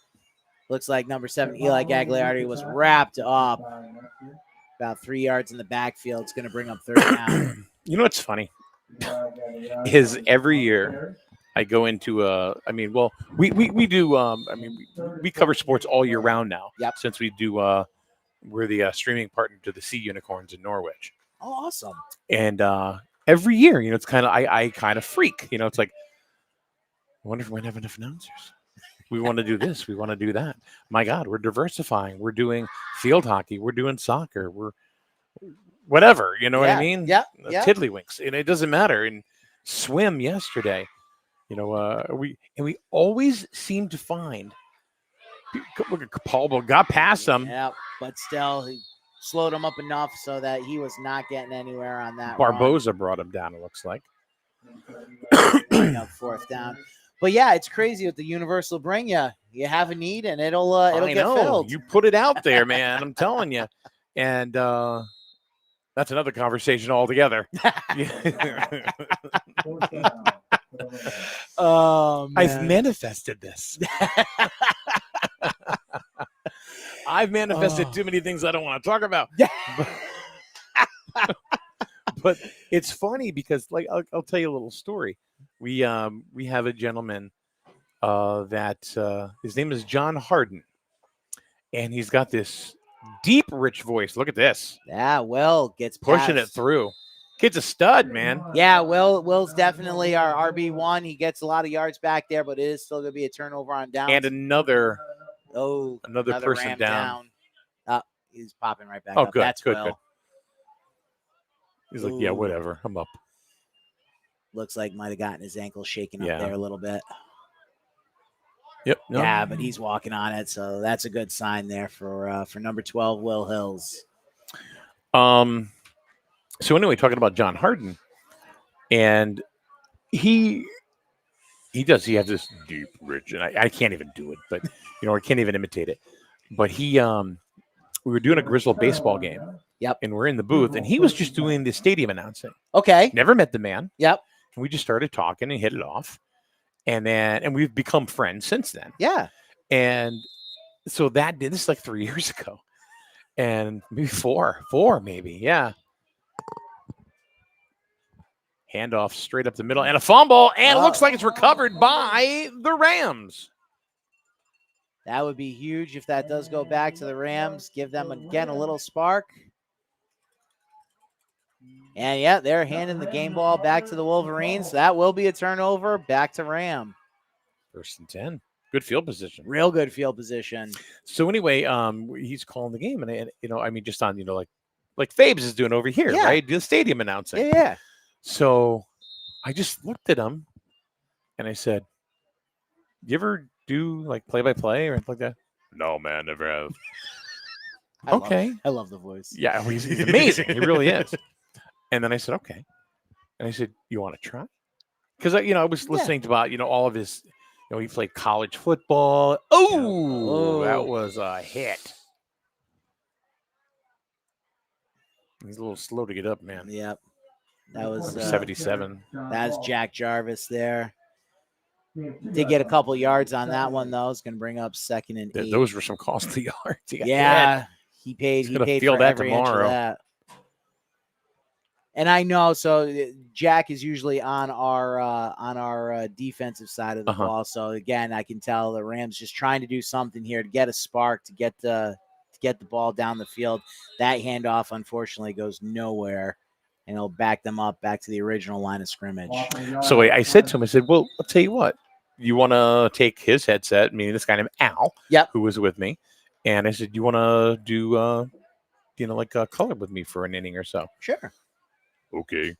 Looks like number 7, Eli Gagliardi, was wrapped up about 3 yards in the backfield. It's going to bring up 3rd down. You know what's funny is every year I go into we do we cover sports all year round now. Yep. Since we do we're the streaming partner to the Sea Unicorns in Norwich. Oh, awesome. And every year, it's kind of I kind of freak. It's like, I wonder if we're going to have enough announcers. We want to do this. We want to do that. My God, we're diversifying. We're doing field hockey. We're doing soccer. We're whatever. You know what I mean? Yeah. Tiddlywinks. And it doesn't matter. And swim yesterday. We always seem to find. Look at Paul got past them. Yeah, but still, he slowed him up enough so that he was not getting anywhere on that. Barboza brought him down, it looks like. Bring up 4th down. But yeah, it's crazy what the universe will bring you. You have a need, and it'll get filled. You put it out there, man. I'm telling you. And that's another conversation altogether. Oh, man. I've manifested this. I've manifested too many things I don't want to talk about. But it's funny because, like, I'll tell you a little story. We have a gentleman that his name is John Harden, and he's got this deep, rich voice. Look at this. Yeah, Will gets pushing passed. it through. Kid's a stud, man. Yeah, Will's definitely our RB1. He gets a lot of yards back there, but it is still going to be a turnover on down. And another person Ram down. He's popping right back Oh, up. good, That's good, Will. good. He's like, yeah, whatever. I'm up. Looks like might have gotten his ankle shaken up Yeah. there a little bit. Yep. No. Yeah, but he's walking on it, so that's a good sign there for number 12, Will Hills. So anyway, talking about John Harden, and he has this deep, rich, and I can't even do it, but I can't even imitate it. But we were doing a Griswold baseball game. Yep. And we're in the booth, and he was just doing the stadium announcing. Okay. Never met the man. Yep. And we just started talking and hit it off. And we've become friends since then. Yeah. And so this is like 3 years ago. And maybe four maybe. Yeah. Handoff straight up the middle and a fumble. And it looks like it's recovered by the Rams. That would be huge if that does go back to the Rams. Give them, again, a little spark. And, yeah, they're handing the game ball back to the Wolverines. That will be a turnover. Back to Ram. 1st and 10. Good field position. Real good field position. So, anyway, he's calling the game. And just on, like Fabes is doing over here, right? The stadium announcing. Yeah. So, I just looked at him and I said, you ever do like play-by-play or anything like that? No, man, never have. I love the voice. Yeah, he's amazing. He really is. And then I said, okay. And I said, you want to try? Because I was listening to about all of his. He played college football. Oh, that was a hit. He's a little slow to get up, man. Yep. That was 77. That's Jack Jarvis there. Did get a couple yards on that one, though. It's going to bring up 2nd and 8. Those were some costly yards. Yeah, he paid feel for that every tomorrow. inch of that. And I know, so Jack is usually on our defensive side of the ball. So again, I can tell the Rams just trying to do something here to get a spark, to get the ball down the field. That handoff, unfortunately, goes nowhere. And it'll back them up back to the original line of scrimmage. So I said to him, I said, well, I'll tell you what. You want to take his headset, meaning this guy named Al, who was with me. And I said, you want to do, like a color with me for an inning or so? Sure. Okay.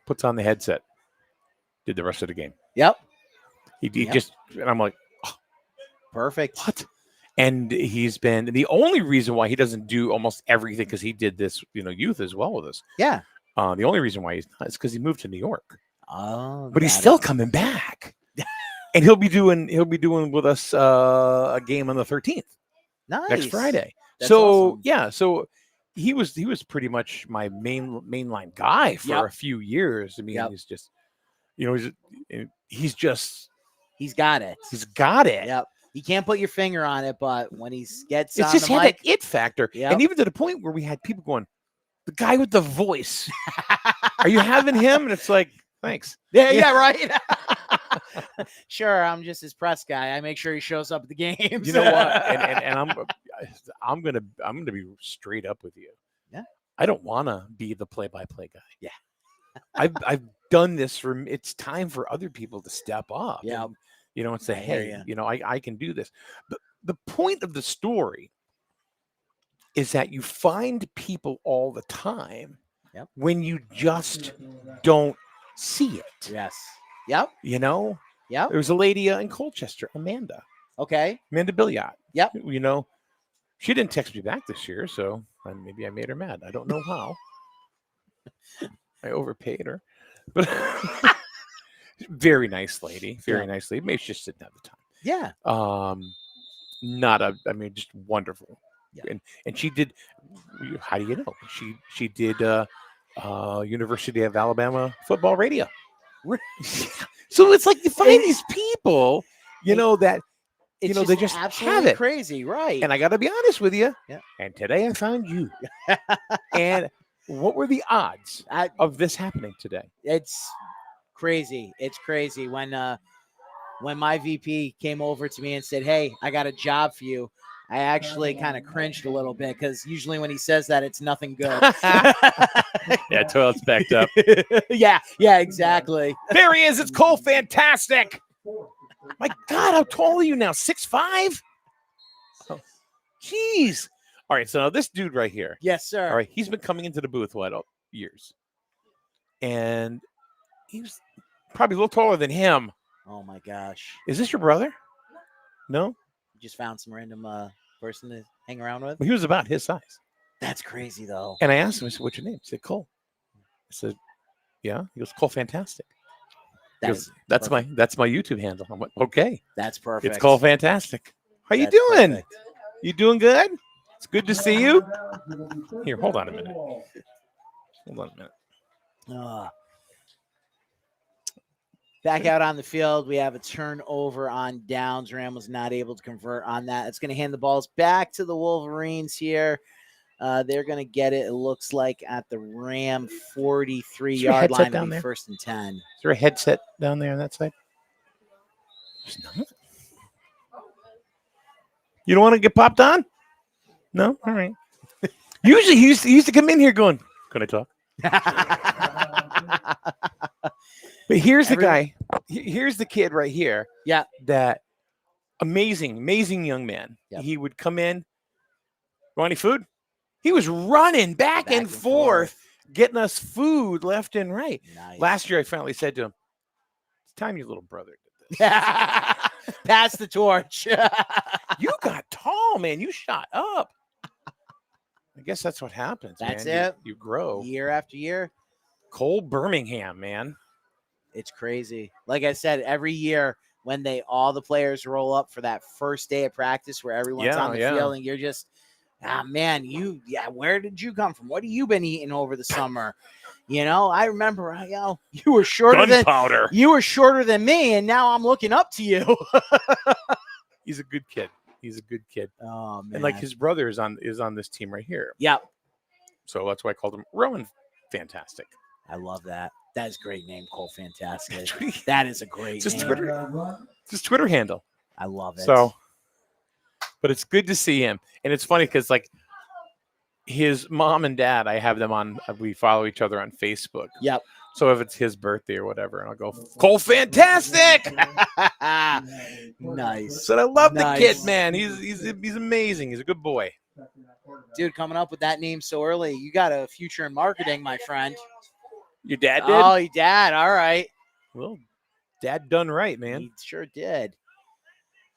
Puts on the headset. Did the rest of the game. Yep. He just, and I'm like, oh, perfect. What? And he's been the only reason why he doesn't do almost everything, because he did this, youth as well with us. Yeah. The only reason why he's not is because he moved to New York. Oh, but he's still coming back, and he'll be doing with us a game on the 13th. Nice. Next Friday. That's so awesome. Yeah, so he was pretty much my mainline guy for a few years. I mean, he's just, he's got it. He's got it. Yep. You can't put your finger on it, but when he gets It's on just the had mic, that it factor. Yep. And even to the point where we had people going, the guy with the voice. Are you having him? And it's like, thanks. yeah, right. Sure, I'm just his press guy. I make sure he shows up at the games. You know what? And I'm gonna be straight up with you. Yeah. I don't want to be the play-by-play guy. Yeah. I've done this it's time for other people to step up. Yeah. And, and say, I hear hey, ya. I can do this. But the point of the story is that you find people all the time Yep. when you just don't see it. Yes. Yep. Yep. There was a lady in Colchester, Amanda Okay. Billiot. Yep. She didn't text me back this year, so maybe I made her mad. I don't know how. I overpaid her, but very nice lady. Very nice lady. Maybe she just didn't have the time. Yeah. Just wonderful. Yeah. And she did. How do you know? She did University of Alabama football radio. So it's like you find these people, that It's they just absolutely have it. crazy, right? And I got to be honest with you. Yeah. And today I found you. And what were the odds of this happening today? It's crazy. It's crazy. When my VP came over to me and said, "Hey, I got a job for you," I actually kind of cringed a little bit because usually when he says that, it's nothing good. Yeah, toilet's backed up. yeah, exactly. There he is. It's Cole Fantastic. My God, how tall are you now? 6'5"? Oh, jeez. All right, so now this dude right here. Yes, sir. All right, he's been coming into the booth, years. And he was probably a little taller than him. Oh, my gosh. Is this your brother? No? You just found some random person to hang around with? Well, he was about his size. That's crazy, though. And I asked him, I said, what's your name? He said, Cole. I said, yeah. He goes, Cole Fantastic. That's my YouTube handle. I'm like, okay. That's perfect. It's Cole Fantastic. How you That's doing? perfect. You doing good? It's good to see you. Here, hold on a minute. Back out on the field, we have a turnover on downs. Ram was not able to convert on that. It's going to hand the balls back to the Wolverines here. They're going to get it, it looks like, at the Ram 43-yard line. Down there? 1st and 10. Is there a headset down there on that side? There's not. You don't want to get popped on? No? All right. Usually he used to come in here going, can I talk? But here's the guy. Here's the kid right here. Yeah. That amazing young man. Yep. He would come in. Want any food? He was running back and forth, getting us food left and right. Nice. Last year, I finally said to him, it's time your little brother did this. Pass the torch. You got tall, man. You shot up. I guess that's what happens. That's man. it. You grow. Year after year. Cole Birmingham, man. It's crazy. Like I said, every year when all the players roll up for that first day of practice where everyone's on the field and you're just, man, where did you come from? What have you been eating over the summer? I remember, you were shorter than me, and now I'm looking up to you. He's a good kid. Oh man. And like his brother is on this team right here. Yep. So that's why I called him Rowan Fantastic. I love that. That's a great name, Cole Fantastic. That is a great name. It's his Twitter handle. I love it. So, but it's good to see him. And it's funny because like his mom and dad, I have them on, we follow each other on Facebook. Yep. So if it's his birthday or whatever, and I'll go, Cole Fantastic. Nice. So I love the kid, man. He's amazing. He's a good boy. Dude, coming up with that name so early, you got a future in marketing, my friend. Your dad did? Oh, your dad. All right. Well, dad done right, man. He sure did.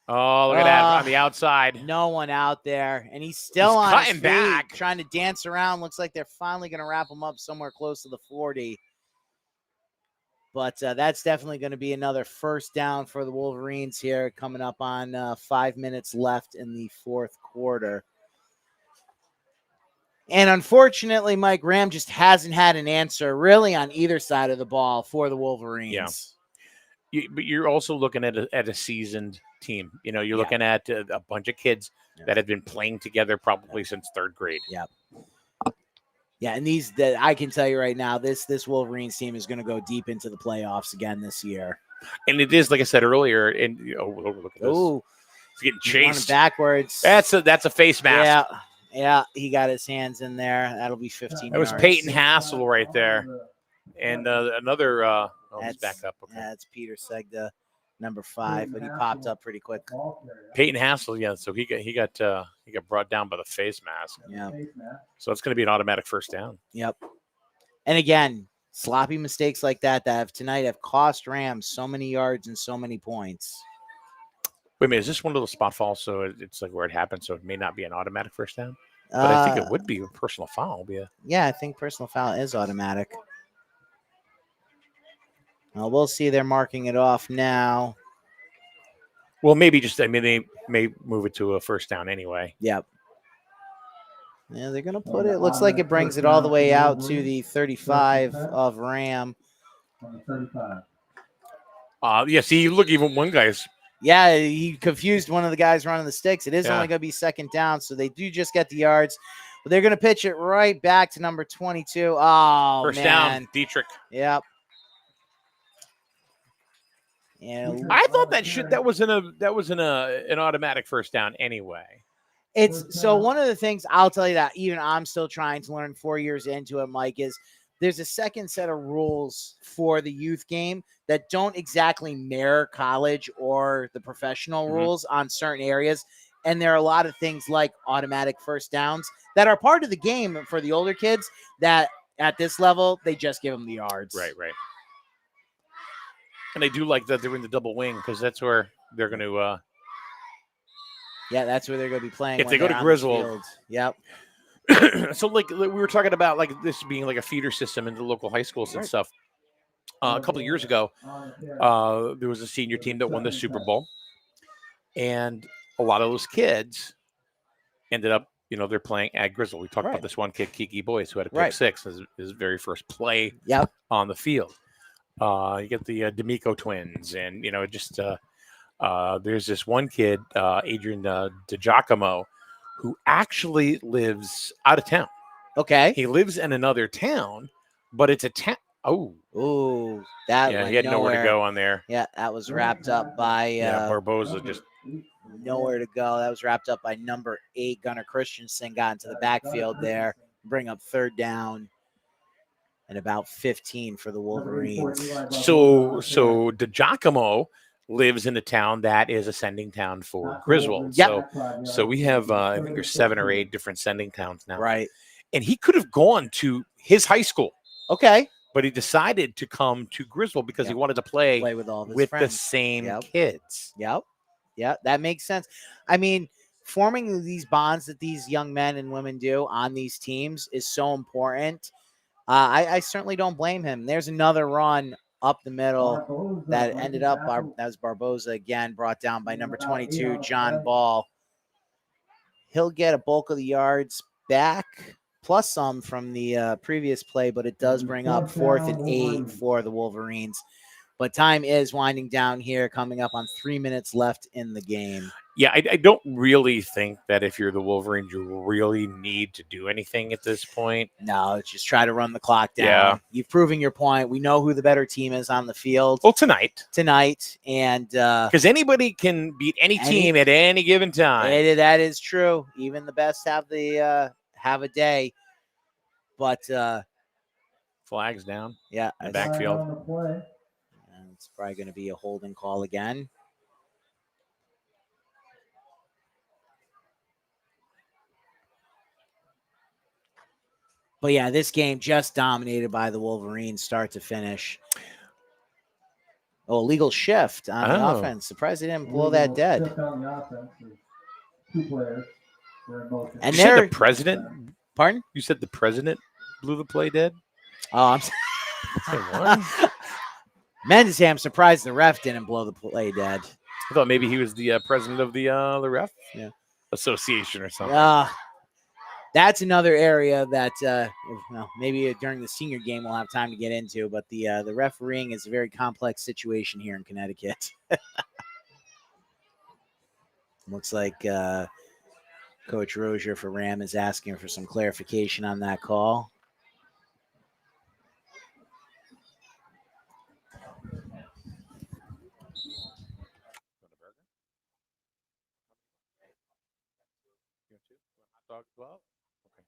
Oh, look at that on the outside. No one out there. And he's still on his feet, back. trying to dance around. Looks like they're finally going to wrap him up somewhere close to the 40. But that's definitely going to be another first down for the Wolverines here coming up on 5 minutes left in the fourth quarter. And unfortunately, Mike Graham just hasn't had an answer really on either side of the ball for the Wolverines. Yeah. But you're also looking at a seasoned team. You know, you're looking at a bunch of kids that have been playing together probably since 3rd grade. Yeah, and that I can tell you right now, this Wolverines team is going to go deep into the playoffs again this year. And it is, like I said earlier, and look at this. Oh, He's getting running chased. backwards. That's a face mask. Yeah, he got his hands in there. That'll be 15 That was yards. Peyton Hassel right there. And another let's back up. Okay. That's Peter Segda, number 5, but he popped up pretty quick. Peyton Hassel, yeah. So he got brought down by the face mask. Yeah. So it's going to be an automatic first down. Yep. And again, sloppy mistakes like that have cost Rams so many yards and so many points. Wait a minute, is this one of those spot falls? So it's like where it happened, so it may not be an automatic first down? But I think it would be a personal foul. Yeah, I think personal foul is automatic. Well, we'll see. They're marking it off now. Well, maybe they may move it to a first down anyway. Yep. Yeah, they're going to put it. Looks like it brings it all the way out to the 35 of Ram. On the 35. Yeah, see, look, even one guy's. Yeah, he confused one of the guys running the sticks. It is Yeah. only going to be 2nd down, so they do just get the yards. But they're going to pitch it right back to number 22. Oh, First man. down, Dietrich. Yep. Yeah, I thought that was an automatic first down anyway. it's so one of the things I'll tell you that even I'm still trying to learn 4 years into it, Mike, is there's a second set of rules for the youth game that don't exactly mirror college or the professional rules on certain areas. And there are a lot of things like automatic first downs that are part of the game for the older kids that at this level, they just give them the yards. Right. And I do like that they're in the double wing because that's where they're going to. Yeah, that's where they're going to be playing. If when they go they're to on the Griswold. field. Yep. So, like we were talking about, like this being like a feeder system into local high schools and stuff. A couple of years ago, there was a senior team that won the Super Bowl, and a lot of those kids ended up, they're playing at Griswold. We talked about this one kid, Kiki Boyce, who had a pick six as his very first play on the field. You get the D'Amico twins, and there's this one kid, Adrian DiGiacomo, who actually lives out of town. Okay. He lives in another town, but it's a town. Oh, that he had nowhere to go on there. Yeah, that was wrapped up by Barboza just nowhere to go. That was wrapped up by number 8, Gunnar Christensen, got into the backfield there, bring up 3rd down and about 15 for the Wolverines. So DiGiacomo lives in a town that is a sending town for Griswold. Yep. So we have, I think there's 7 or 8 different sending towns now. Right. And he could have gone to his high school. Okay. But he decided to come to Griswold because he wanted to play with all of his with friends. the same kids. Yep. Yeah, that makes sense. I mean, forming these bonds that these young men and women do on these teams is so important. I certainly don't blame him. There's another run up the middle that ended up, that was Barboza again, brought down by number 22, John Ball. He'll get a bulk of the yards back, plus some from the previous play, but it does bring up 4th and 8 for the Wolverines. But time is winding down here, coming up on 3 minutes left in the game. Yeah, I don't really think that if you're the Wolverines, you really need to do anything at this point. No, just try to run the clock down. Yeah. You've proven your point. We know who the better team is on the field. Well, tonight. And because anybody can beat any team at any given time. That is true. Even the best have a day. But flags down. Yeah. In the backfield. And it's probably going to be a holding call again. But yeah, this game just dominated by the Wolverines start to finish. Oh, illegal shift on the offense. Surprised they didn't blow that dead. Shift on the offense. 2 players were in motion. And you said the president? Pardon? You said the president blew the play dead? Oh, I'm what? Meant to say I'm surprised the ref didn't blow the play dead. I thought maybe he was the president of the ref association or something. That's another area that maybe during the senior game we'll have time to get into. But the refereeing is a very complex situation here in Connecticut. Looks like Coach Rozier for Ram is asking for some clarification on that call. Hot dog as well? Okay.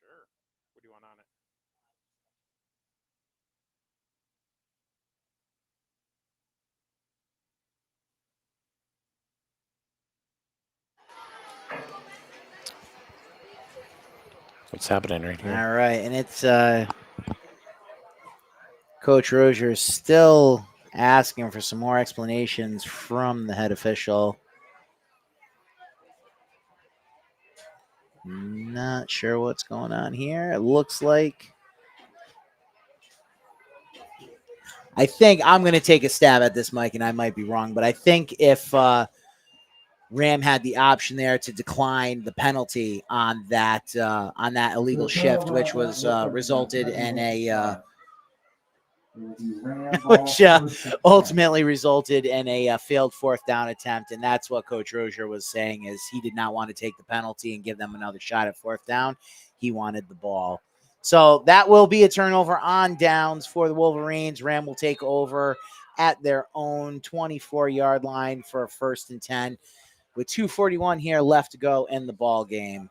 Sure. What do you want on it? What's happening right here? All right, and it's Coach Rozier is still asking for some more explanations from the head official. Not sure what's going on here. It looks like I think I'm going to take a stab at this, Mike, and I might be wrong, but I think if Ram had the option there to decline the penalty on that illegal shift, which was resulted in a which ultimately resulted in a failed fourth down attempt, and that's what Coach Rozier was saying is he did not want to take the penalty and give them another shot at fourth down. He wanted the ball. So that will be a turnover on downs for the Wolverines. Ram will take over at their own 24-yard line for a 1st and 10 with 2:41 here left to go in the ball game.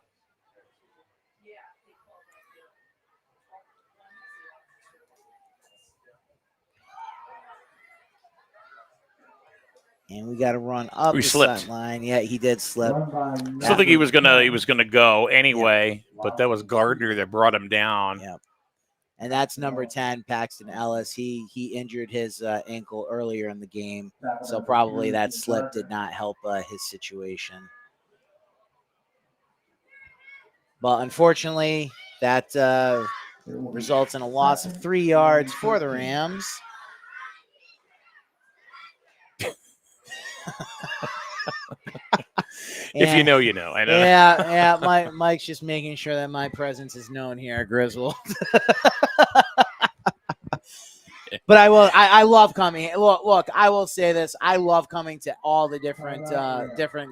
And we got to run up the sideline. Yeah, he did slip. I still think he was gonna go anyway, but that was Gardner that brought him down. Yep. And that's number 10, Paxton Ellis. He injured his ankle earlier in the game, so probably that slip did not help his situation. But unfortunately, that results in a loss of 3 yards for the Rams. If you know, you know. I know. Yeah. Mike's just making sure that my presence is known here at Griswold. But I love coming. Look, I will say this. I love coming to all the different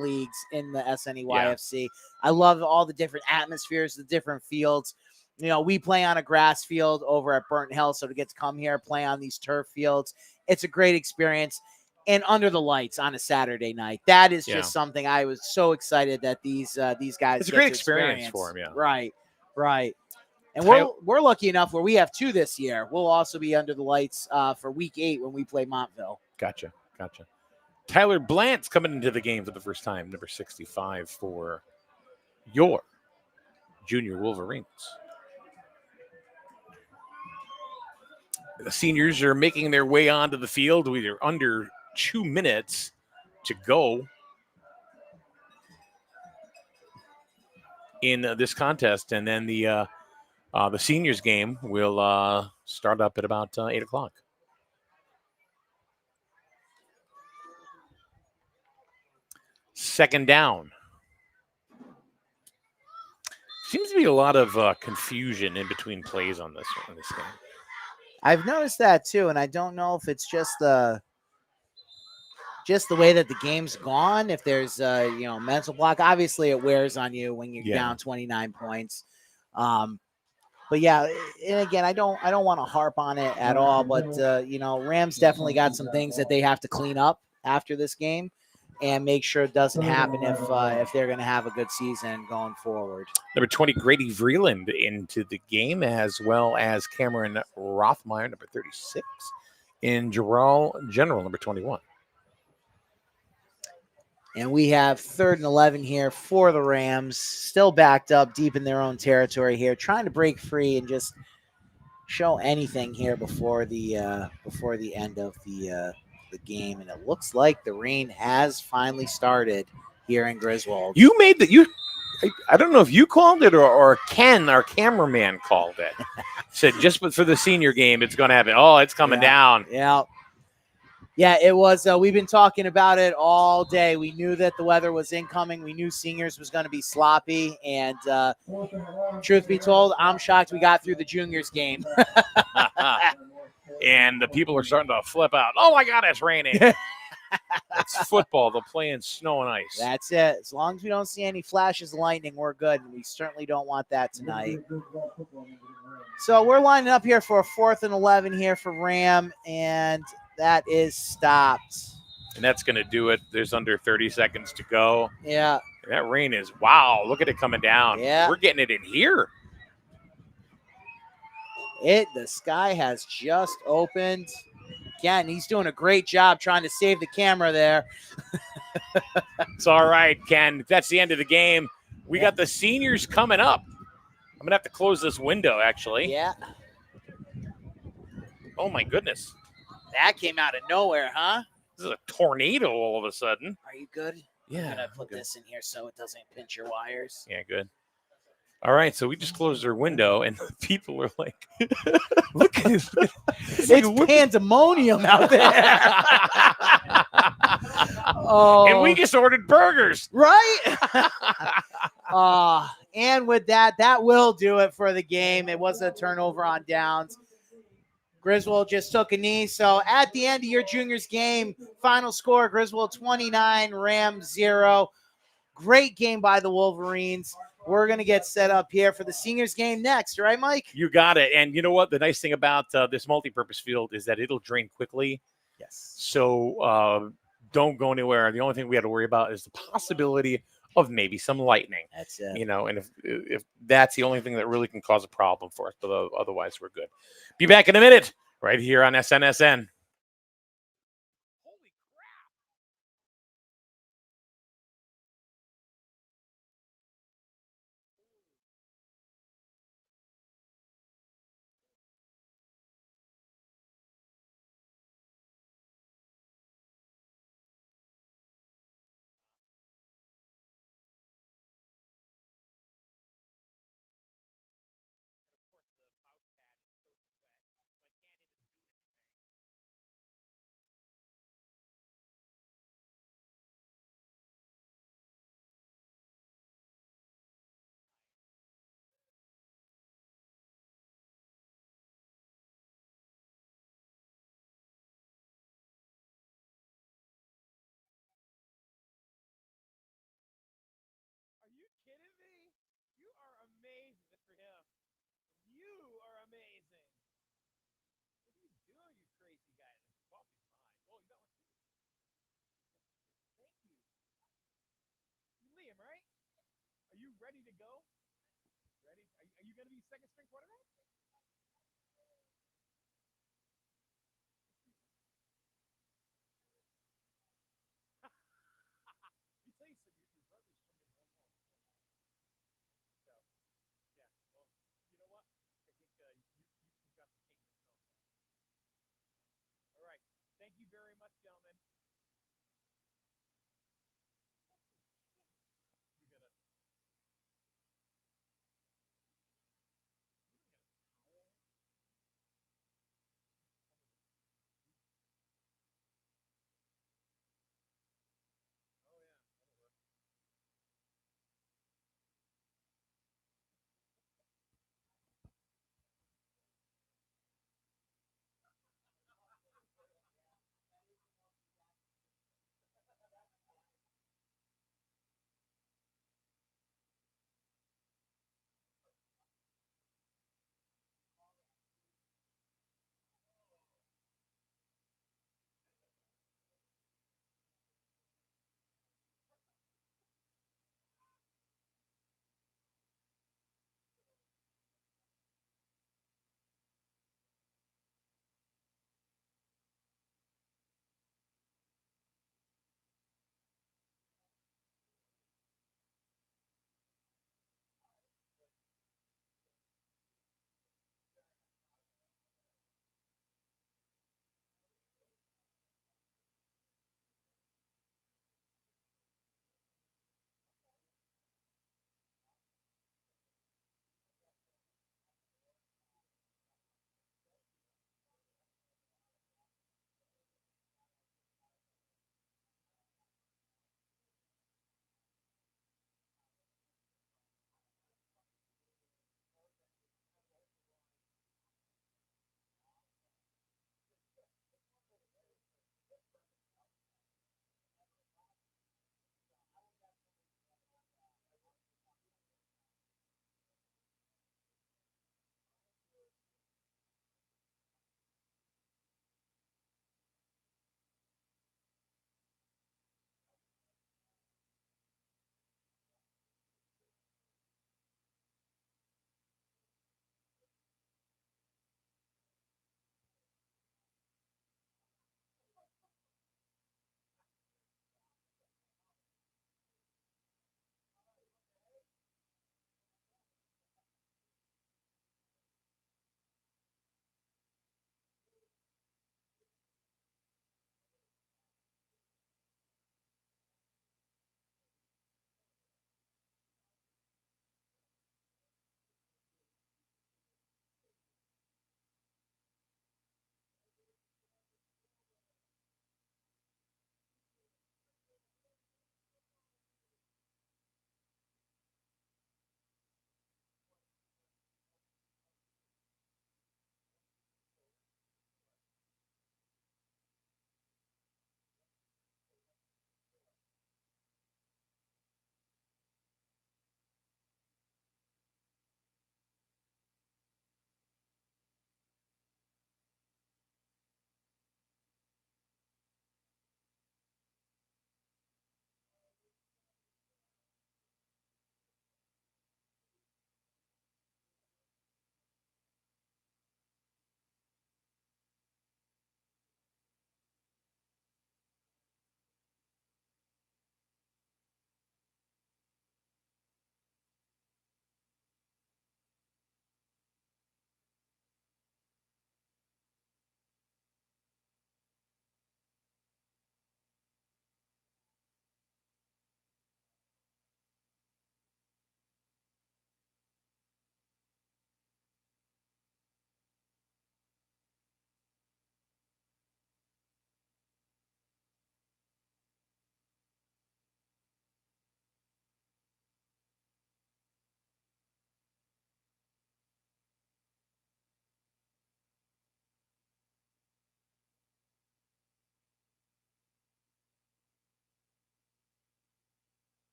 leagues in the SNEYFC. Yeah. I love all the different atmospheres, the different fields. You know, we play on a grass field over at Burnt Hill, so to get to come here, play on these turf fields, it's a great experience. And under the lights on a Saturday night, that is just something I was so excited that these guys. It's a great experience for them, yeah. Right. And we're lucky enough where we have 2 this year. We'll also be under the lights for week 8 when we play Montville. Gotcha. Tyler Blant's coming into the game for the first time, number 65 for your Junior Wolverines. The seniors are making their way onto the field. We are under 2 minutes to go in this contest, and then the seniors game will start up at about 8 o'clock. Second down. Seems to be a lot of confusion in between plays on this game. I've noticed that too, and I don't know if it's just the way that the game's gone. If there's mental block, obviously it wears on you when you're down 29 points. But yeah, and again, I don't want to harp on it at all. But Rams definitely got some things that they have to clean up after this game and make sure it doesn't happen if they're going to have a good season going forward. Number 20, Grady Vreeland into the game, as well as Cameron Rothmeyer, number 36, in General, number 21. And we have 3rd and 11 here for the Rams, still backed up deep in their own territory here, trying to break free and just show anything here before the end of the game. And it looks like the rain has finally started here in Griswold. You made that. I don't know if you called it or Ken, our cameraman, called it. Said just for the senior game, it's going to happen. Oh, it's coming down. Yeah, it was. We've been talking about it all day. We knew that the weather was incoming. We knew seniors was going to be sloppy. And truth be told, I'm shocked we got through the juniors game. And the people are starting to flip out. Oh, my God, it's raining. It's football. They'll play in snow and ice. That's it. As long as we don't see any flashes of lightning, we're good. And we certainly don't want that tonight. So we're lining up here for a 4th and 11 here for Ram, and that is stopped. And that's going to do it. There's under 30 seconds to go. Yeah. That rain is, wow, look at it coming down. Yeah. We're getting it in here. The sky has just opened. Again, he's doing a great job trying to save the camera there. It's all right, Ken. That's the end of the game. We got the seniors coming up. I'm going to have to close this window, actually. Yeah. Oh, my goodness. That came out of nowhere, huh? This is a tornado all of a sudden. Are you good? Yeah. I'm going to put this in here so it doesn't pinch your wires. Yeah, good. All right, so we just closed our window, and people are like, look at this. It's pandemonium out there. Oh. And we just ordered burgers. Right? And with that will do it for the game. It was a turnover on downs. Griswold just took a knee. So at the end of your juniors game, final score, Griswold 29, Rams 0. Great game by the Wolverines. We're going to get set up here for the seniors game next, right, Mike? You got it. And you know what? The nice thing about this multi-purpose field is that it'll drain quickly. Yes. So don't go anywhere. The only thing we had to worry about is the possibility of maybe some lightning. That's it. You know, and if that's the only thing that really can cause a problem for us, but otherwise we're good. Be back in a minute right here on SNSN. Ready to go? Ready? Are you going to be second string quarterback? You tell you so your brother's from the one home. So, yeah. Well, you know what? I think you got the king yourself. All right. Thank you very much, gentlemen.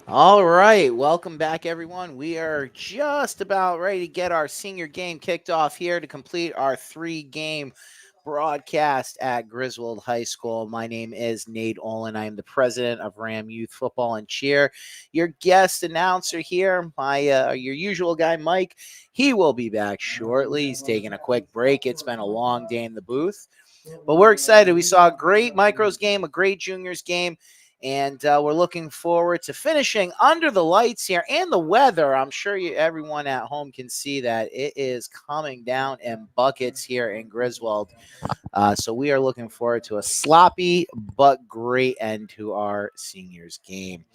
All right, welcome back, everyone. We are just about ready to get our senior game kicked off here to complete our 3-game broadcast at Griswold High School. My name is Nate Olin. I am the president of Ram Youth Football and Cheer. Your guest announcer here, your usual guy, Mike. He will be back shortly. He's taking a quick break. It's been a long day in the booth, but we're excited. We saw a great micros game, a great juniors game. And we're looking forward to finishing under the lights here and the weather. I'm sure everyone at home can see that it is coming down in buckets here in Griswold. So we are looking forward to a sloppy but great end to our seniors game.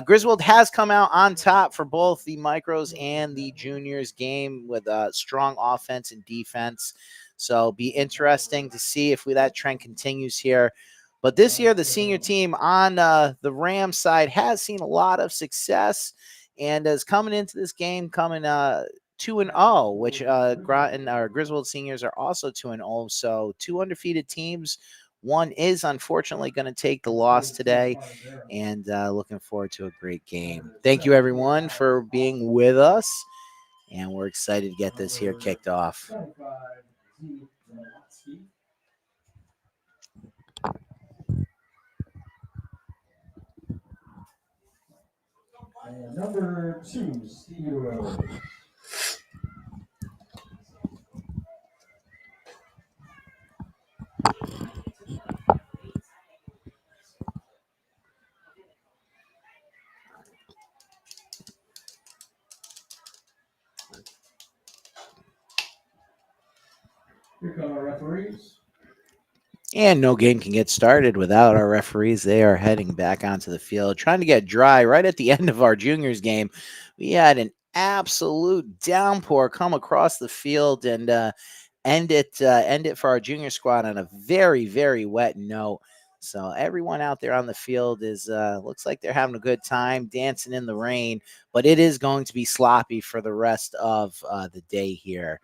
Griswold has come out on top for both the micros and the juniors game with a strong offense and defense. So be interesting to see if that trend continues here. But this year, the senior team on the Rams side has seen a lot of success and is coming into this game 2-0, which Groton or Griswold seniors are also 2-0. So 2 undefeated teams. One is unfortunately going to take the loss today, and looking forward to a great game. Thank you, everyone, for being with us, and we're excited to get this here kicked off. And number 2, Steve. Here come our referees. And no game can get started without our referees. They are heading back onto the field, trying to get dry. Right at the end of our juniors game, we had an absolute downpour come across the field and end it for our junior squad on a very, very wet note. So everyone out there on the field is looks like they're having a good time dancing in the rain, but it is going to be sloppy for the rest of the day here.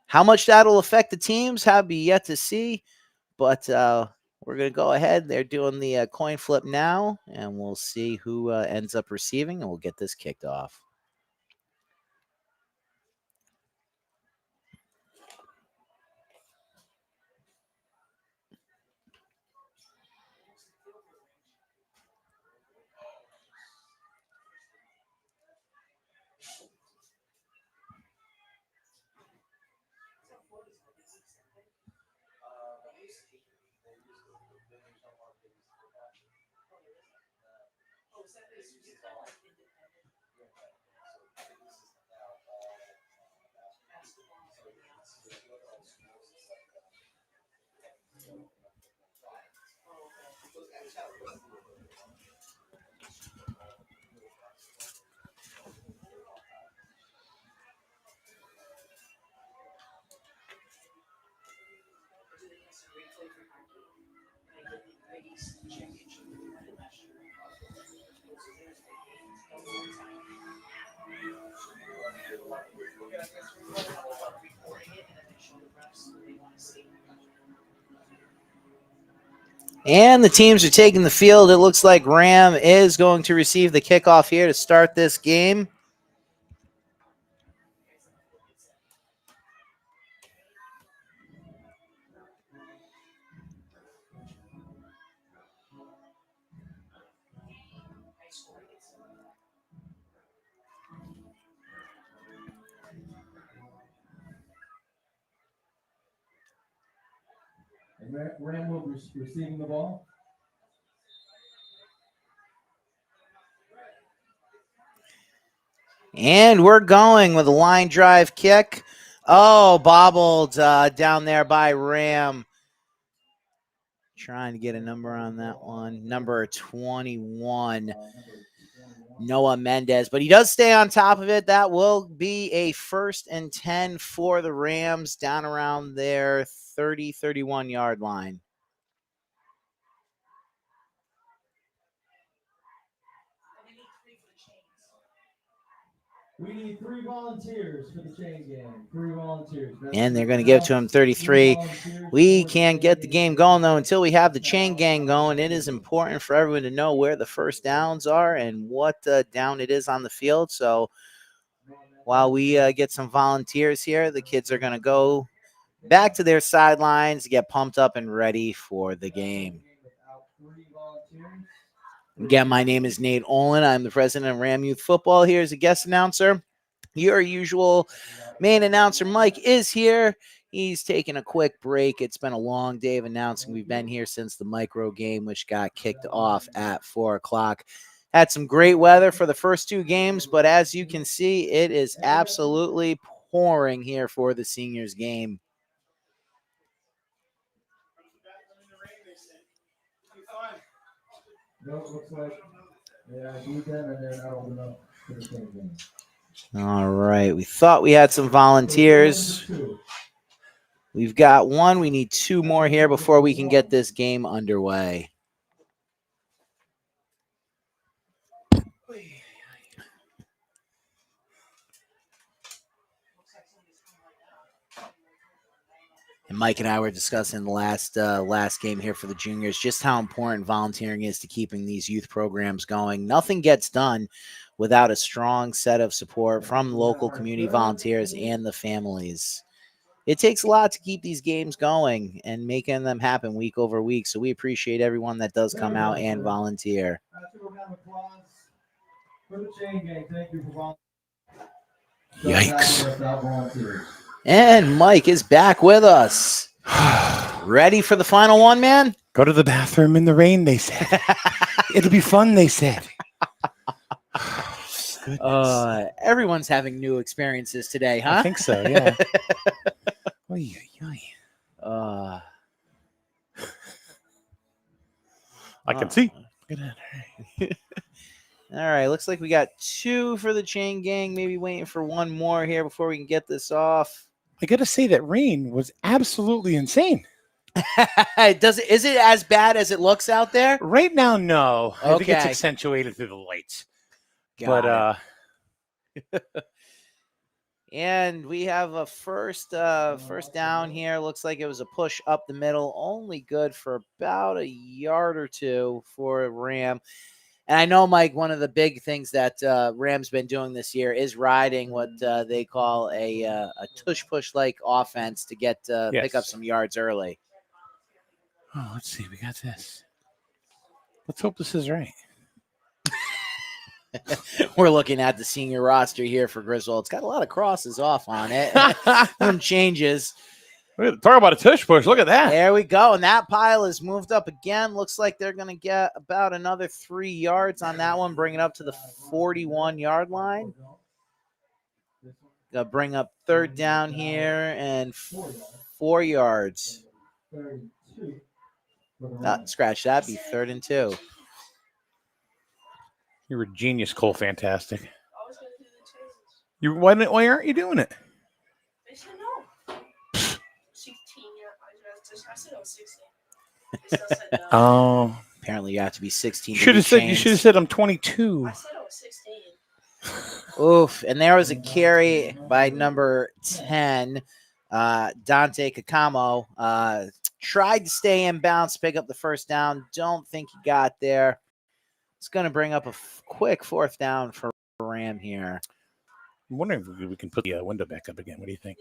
How much that'll affect the teams have be yet to see. But we're going to go ahead. They're doing the coin flip now, and we'll see who ends up receiving, and we'll get this kicked off. And the teams are taking the field. It looks like Ram is going to receive the kickoff here to start this game. And Ram will be receiving the ball. And we're going with a line drive kick. Oh, bobbled down there by Ram. Trying to get a number on that one. Number 21. Noah Mendez, but he does stay on top of it. That will be a 1st and 10 for the Rams down around their 31 yard line. We need 3 volunteers for the chain gang. 3 volunteers. And they're going to give to him 33. We can't get the game going, though, until we have the chain gang going. It is important for everyone to know where the first downs are and what down it is on the field. So while we get some volunteers here, the kids are going to go back to their sidelines, get pumped up and ready for the game. Again, my name is Nate Olin. I'm the president of Ram Youth Football here as a guest announcer. Your usual main announcer, Mike, is here. He's taking a quick break. It's been a long day of announcing. We've been here since the micro game, which got kicked off at 4 o'clock. Had some great weather for the first 2 games, but as you can see, it is absolutely pouring here for the seniors game. No, it looks like I need them and they're not old enough for the chain gang. All right. We thought we had some volunteers. We've got 1. We need 2 more here before we can get this game underway. And Mike and I were discussing the last game here for the juniors, just how important volunteering is to keeping these youth programs going. Nothing gets done without a strong set of support from local community volunteers and the families. It takes a lot to keep these games going and making them happen week over week. So we appreciate everyone that does come out and volunteer. Yikes. And Mike is back with us. Ready for the final one, man? Go to the bathroom in the rain, they said. It'll be fun, they said. Everyone's having new experiences today, huh? I think so, yeah. Oy, oy, oy. I can see. All right, looks like we got 2 for the chain gang. Maybe waiting for 1 more here before we can get this off. I got to say that rain was absolutely insane. Is it as bad as it looks out there? Right now, no. I think it's Okay. accentuated through the lights. Got it. And we have a first down here. Looks like it was a push up the middle, only good for about a yard or 2 for Ram. And I know, Mike, one of the big things that Ram's been doing this year is riding what they call a tush-push-like offense to get pick up some yards early. Oh, let's see. We got this. Let's hope this is right. We're looking at the senior roster here for Griswold. It's got a lot of crosses off on it. Some changes. Talk about a tush push. Look at that. There we go. And that pile is moved up again. Looks like they're going to get about another 3 yards on that one, bring it up to the 41-yard line. Gonna bring up 3rd down here and 4 yards. Scratch that. Be 3rd and 2. You're a genius, Cole. Fantastic. Why aren't you doing it? They said no. 16, yeah. I said I was 16. They still said no. Oh, Apparently, you have to be 16. you should have said I'm 22. I said I was 16. Oof. And there was a carry by number 10, Dante Kakamo. Tried to stay in bounds, pick up the first down. Don't think he got there. It's going to bring up a quick 4th down for Ram here. I'm wondering if we can put the window back up again. What do you think?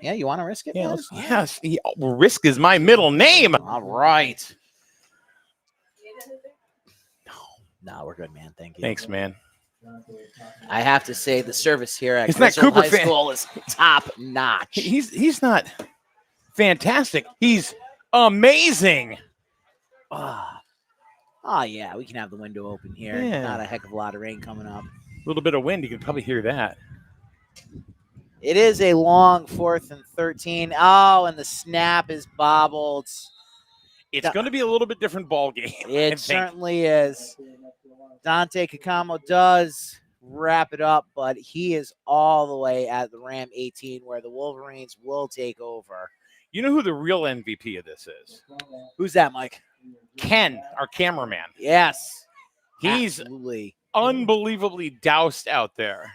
Yeah, you want to risk it? Yeah, man? yes. Risk is my middle name. All right. No, we're good, man. Thank you. Thanks, man. I have to say the service here at Isn't that Griswold Cooper High School is top notch. He's not fantastic. He's amazing. Oh, yeah, we can have the window open here. Yeah. Not a heck of a lot of rain coming up. A little bit of wind. You can probably hear that. It is a long 4th and 13. Oh, and the snap is bobbled. It's going to be a little bit different ball game. It certainly is. Dante Kakamo does wrap it up, but he is all the way at the Ram 18 where the Wolverines will take over. You know who the real MVP of this is? Who's that, Mike? Ken, our cameraman. Yes. He's absolutely unbelievably doused out there.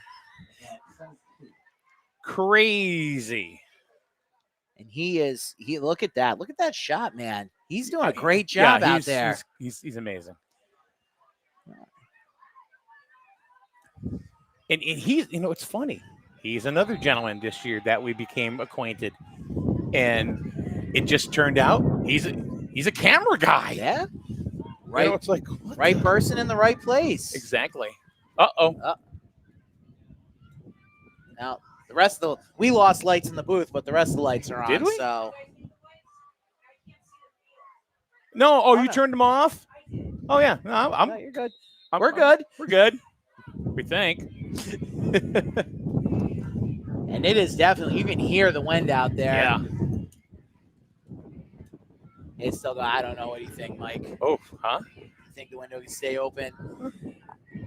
crazy. And he look at that. Look at that shot, man. He's doing a great job out there. He's amazing. And he's, it's funny. He's another gentleman this year that we became acquainted. And it just turned out he's a camera guy. Yeah. Right. It's like right person in the right place. Exactly. Now the rest of we lost lights in the booth, but the rest of the lights are on. Did we? So no. Oh, you turned them off? Oh yeah. No, no, you're good. We're good. We're good. We think. And it is definitely, you can hear the wind out there. Yeah. It's still going. I don't know what you think, Mike. Oh, huh? You think the window can stay open?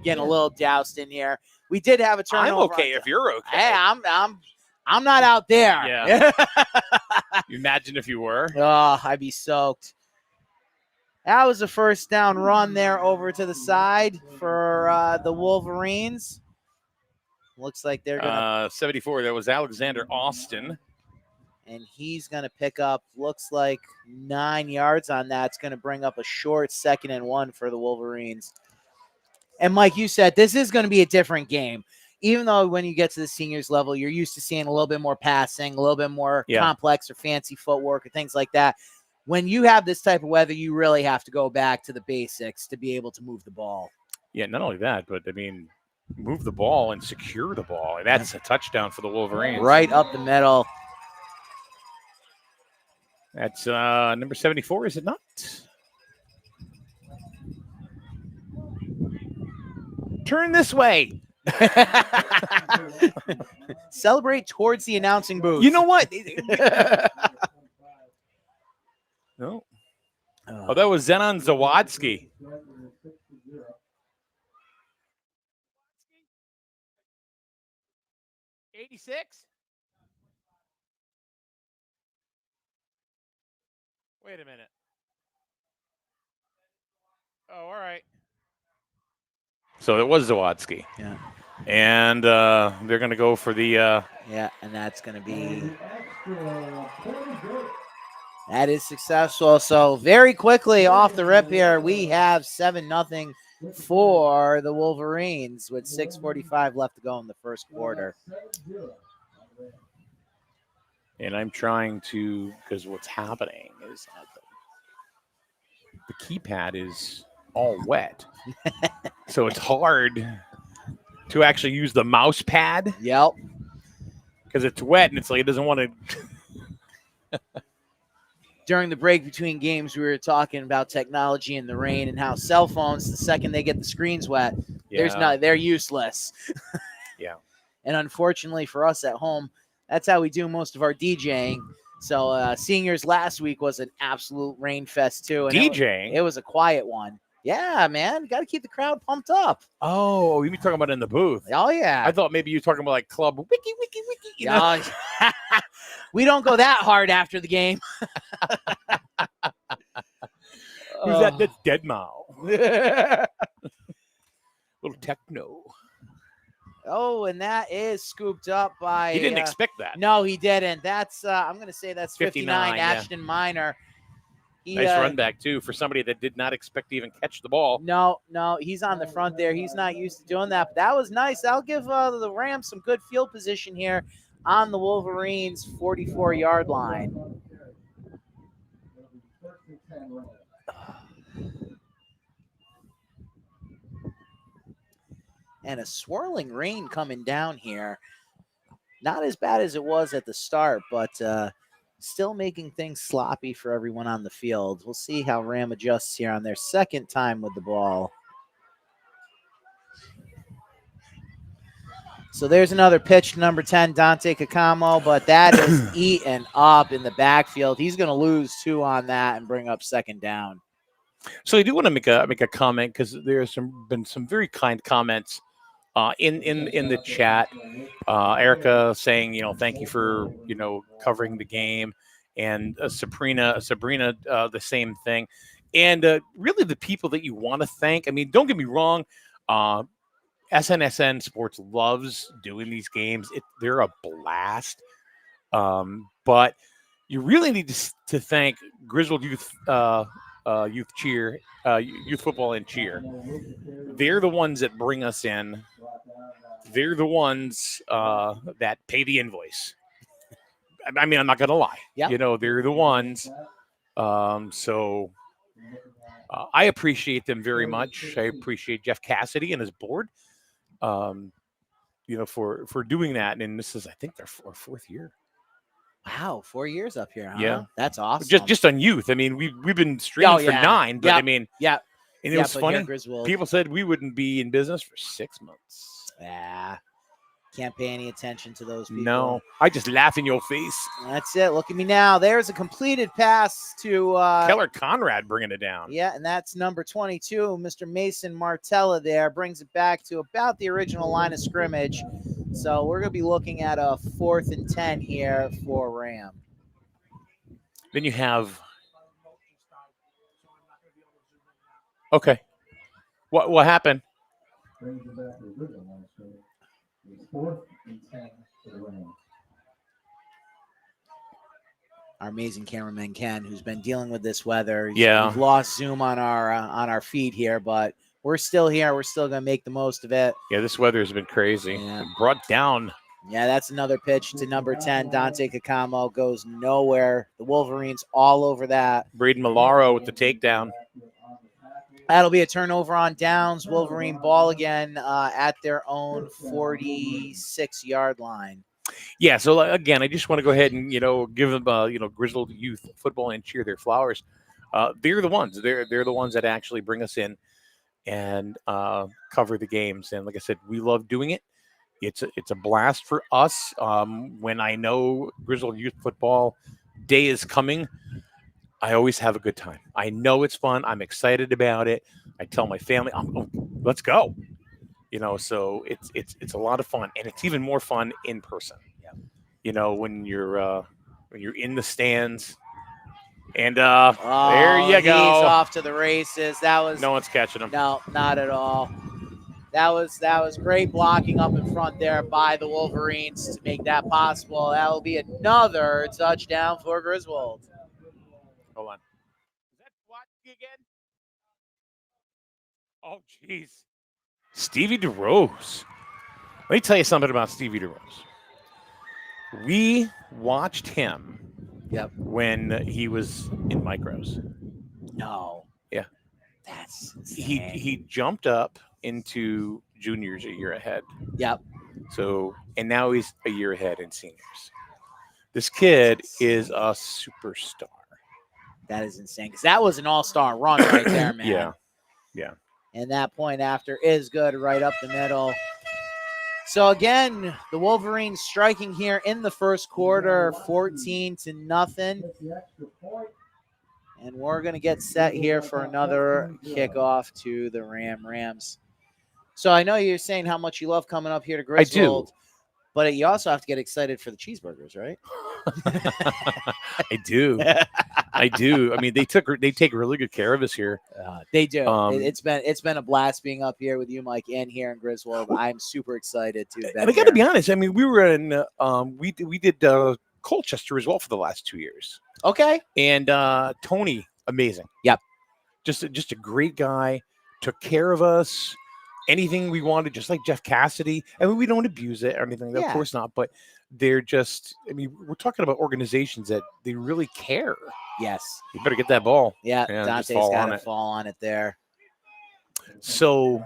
Getting a little doused in here. We did have a turnover. I'm okay if you're okay. Hey, I'm not out there. Yeah. You imagine if you were. Oh, I'd be soaked. That was a first down run there over to the side for the Wolverines. Looks like they're going to 74. That was Alexander Austin. And he's going to pick up, looks like 9 yards on that. It's going to bring up a short 2nd and 1 for the Wolverines. And Mike, you said this is going to be a different game. Even though when you get to the seniors level, you're used to seeing a little bit more passing, a little bit more complex or fancy footwork or things like that. When you have this type of weather, you really have to go back to the basics to be able to move the ball. Yeah, not only that, but, move the ball and secure the ball. That's a touchdown for the Wolverines. Right up the middle. That's number 74, is it not? Turn this way. Celebrate towards the announcing booth. You know what? No. Oh, that was Zenon Zawadski. 86? Wait a minute. Oh, all right. So it was Zawadski. Yeah. And they're going to go for the... Yeah, and that's going to be... That is successful. So very quickly off the rip here, we have 7-0 for the Wolverines with 6:45 left to go in the first quarter. And I'm trying to, because what's happening is the keypad is all wet. So it's hard to actually use the mouse pad. Yep. Because it's wet and it's like it doesn't want to. During the break between games, we were talking about technology in the rain and how cell phones, the second they get the screens wet, they're useless. Yeah. And unfortunately for us at home, that's how we do most of our DJing. So seniors last week was an absolute rain fest too. And DJing? It was a quiet one. Yeah, man. Got to keep the crowd pumped up. Oh, you mean talking about in the booth? Oh, yeah. I thought maybe you were talking about like club wiki. You know? We don't go that hard after the game. Who's that? That's Deadmau. Little techno. Oh, and that is scooped up by... He didn't expect that. No, he didn't. That's, I'm going to say that's 59 yeah. Ashton Minor. Nice run back, too, for somebody that did not expect to even catch the ball. No, he's on the front there. He's not used to doing that. But that was nice. That'll give the Rams some good field position here on the Wolverines' 44-yard line. And a swirling rain coming down here. Not as bad as it was at the start, but still making things sloppy for everyone on the field. We'll see how Ram adjusts here on their second time with the ball. So there's another pitch to number 10, Dante Kakamo, but that is eaten up in the backfield. He's going to lose 2 on that and bring up second down. So I do want to make a comment because there's been some very kind comments in the chat. Erica saying, thank you for, covering the game, and Sabrina, the same thing. And really the people that you want to thank. I mean, don't get me wrong. SNSN Sports loves doing these games. They're a blast. But you really need to thank Griswold Youth Cheer, Youth Football and Cheer. They're the ones that bring us in. They're the ones that pay the invoice. I mean, I'm not going to lie. Yeah. They're the ones. So I appreciate them very much. I appreciate Jeff Cassidy and his board, for doing that. And this is, I think, our fourth year. Wow, 4 years up here, huh? Yeah. That's awesome. Just on youth. I mean, we've been streaming for 9, but I mean, yeah. And it was funny. Griswold. People said we wouldn't be in business for 6 months. Yeah. Can't pay any attention to those people. No, I just laugh in your face. That's it. Look at me now. There's a completed pass to Keller Conrad bringing it down. Yeah, and that's number 22, Mr. Mason Martella there. Brings it back to about the original line of scrimmage. So we're going to be looking at a 4th and 10 here for Ram. Then you have... Okay. What happened? Brings it back to the original line of scrimmage. It's 4th and 10 for the Rams. Our amazing cameraman Ken, who's been dealing with this weather. Yeah. We've lost Zoom on our feed here, but we're still here. We're still going to make the most of it. Yeah, this weather has been crazy. Yeah. Brought down. Yeah, that's another pitch to number 10. Dante Kakamo goes nowhere. The Wolverines all over that. Braden Milaro with the takedown. That'll be a turnover on downs. Wolverine ball again at their own 46-yard line. Yeah, so again, I just want to go ahead and give them Griswold Youth Football and Cheer their flowers. They're the ones. They're the ones that actually bring us in and cover the games. And like I said, we love doing it. It's a blast for us. When I know Griswold Youth Football Day is coming, I always have a good time. I know it's fun. I'm excited about it. I tell my family, let's go. So it's a lot of fun, and it's even more fun in person. Yeah. When you're in the stands, and there you go. He's off to the races. That was no one's catching him. No, not at all. That was great blocking up in front there by the Wolverines to make that possible. That will be another touchdown for Griswold. Hold on. Is that Watsky again? Oh, jeez. Stevie DeRose. Let me tell you something about Stevie DeRose. We watched him when he was in micros. No. Yeah. That's insane. He jumped up into juniors a year ahead. Yep. So, and now he's a year ahead in seniors. This kid is a superstar. That is insane, because that was an all-star run right there, man. Yeah. And that point after is good right up the middle. So, again, the Wolverines striking here in the first quarter, 14-0. And we're going to get set here for another kickoff to the Rams. So, I know you're saying how much you love coming up here to Griswold. I do. But you also have to get excited for the cheeseburgers, right? I do. I mean, they take really good care of us here. They do. It's been a blast being up here with you, Mike, and here in Griswold. I'm super excited to. And I got to be honest. I mean, we were in. We did Colchester as well for the last 2 years. Okay. And Tony, amazing. Yep. Just a great guy. Took care of us. Anything we wanted, just like Jeff Cassidy. I mean, we don't abuse it or anything. Of course not. But they're just, I mean, we're talking about organizations that they really care. Yes. You better get that ball. Yeah, Dante's got to fall on it there. So,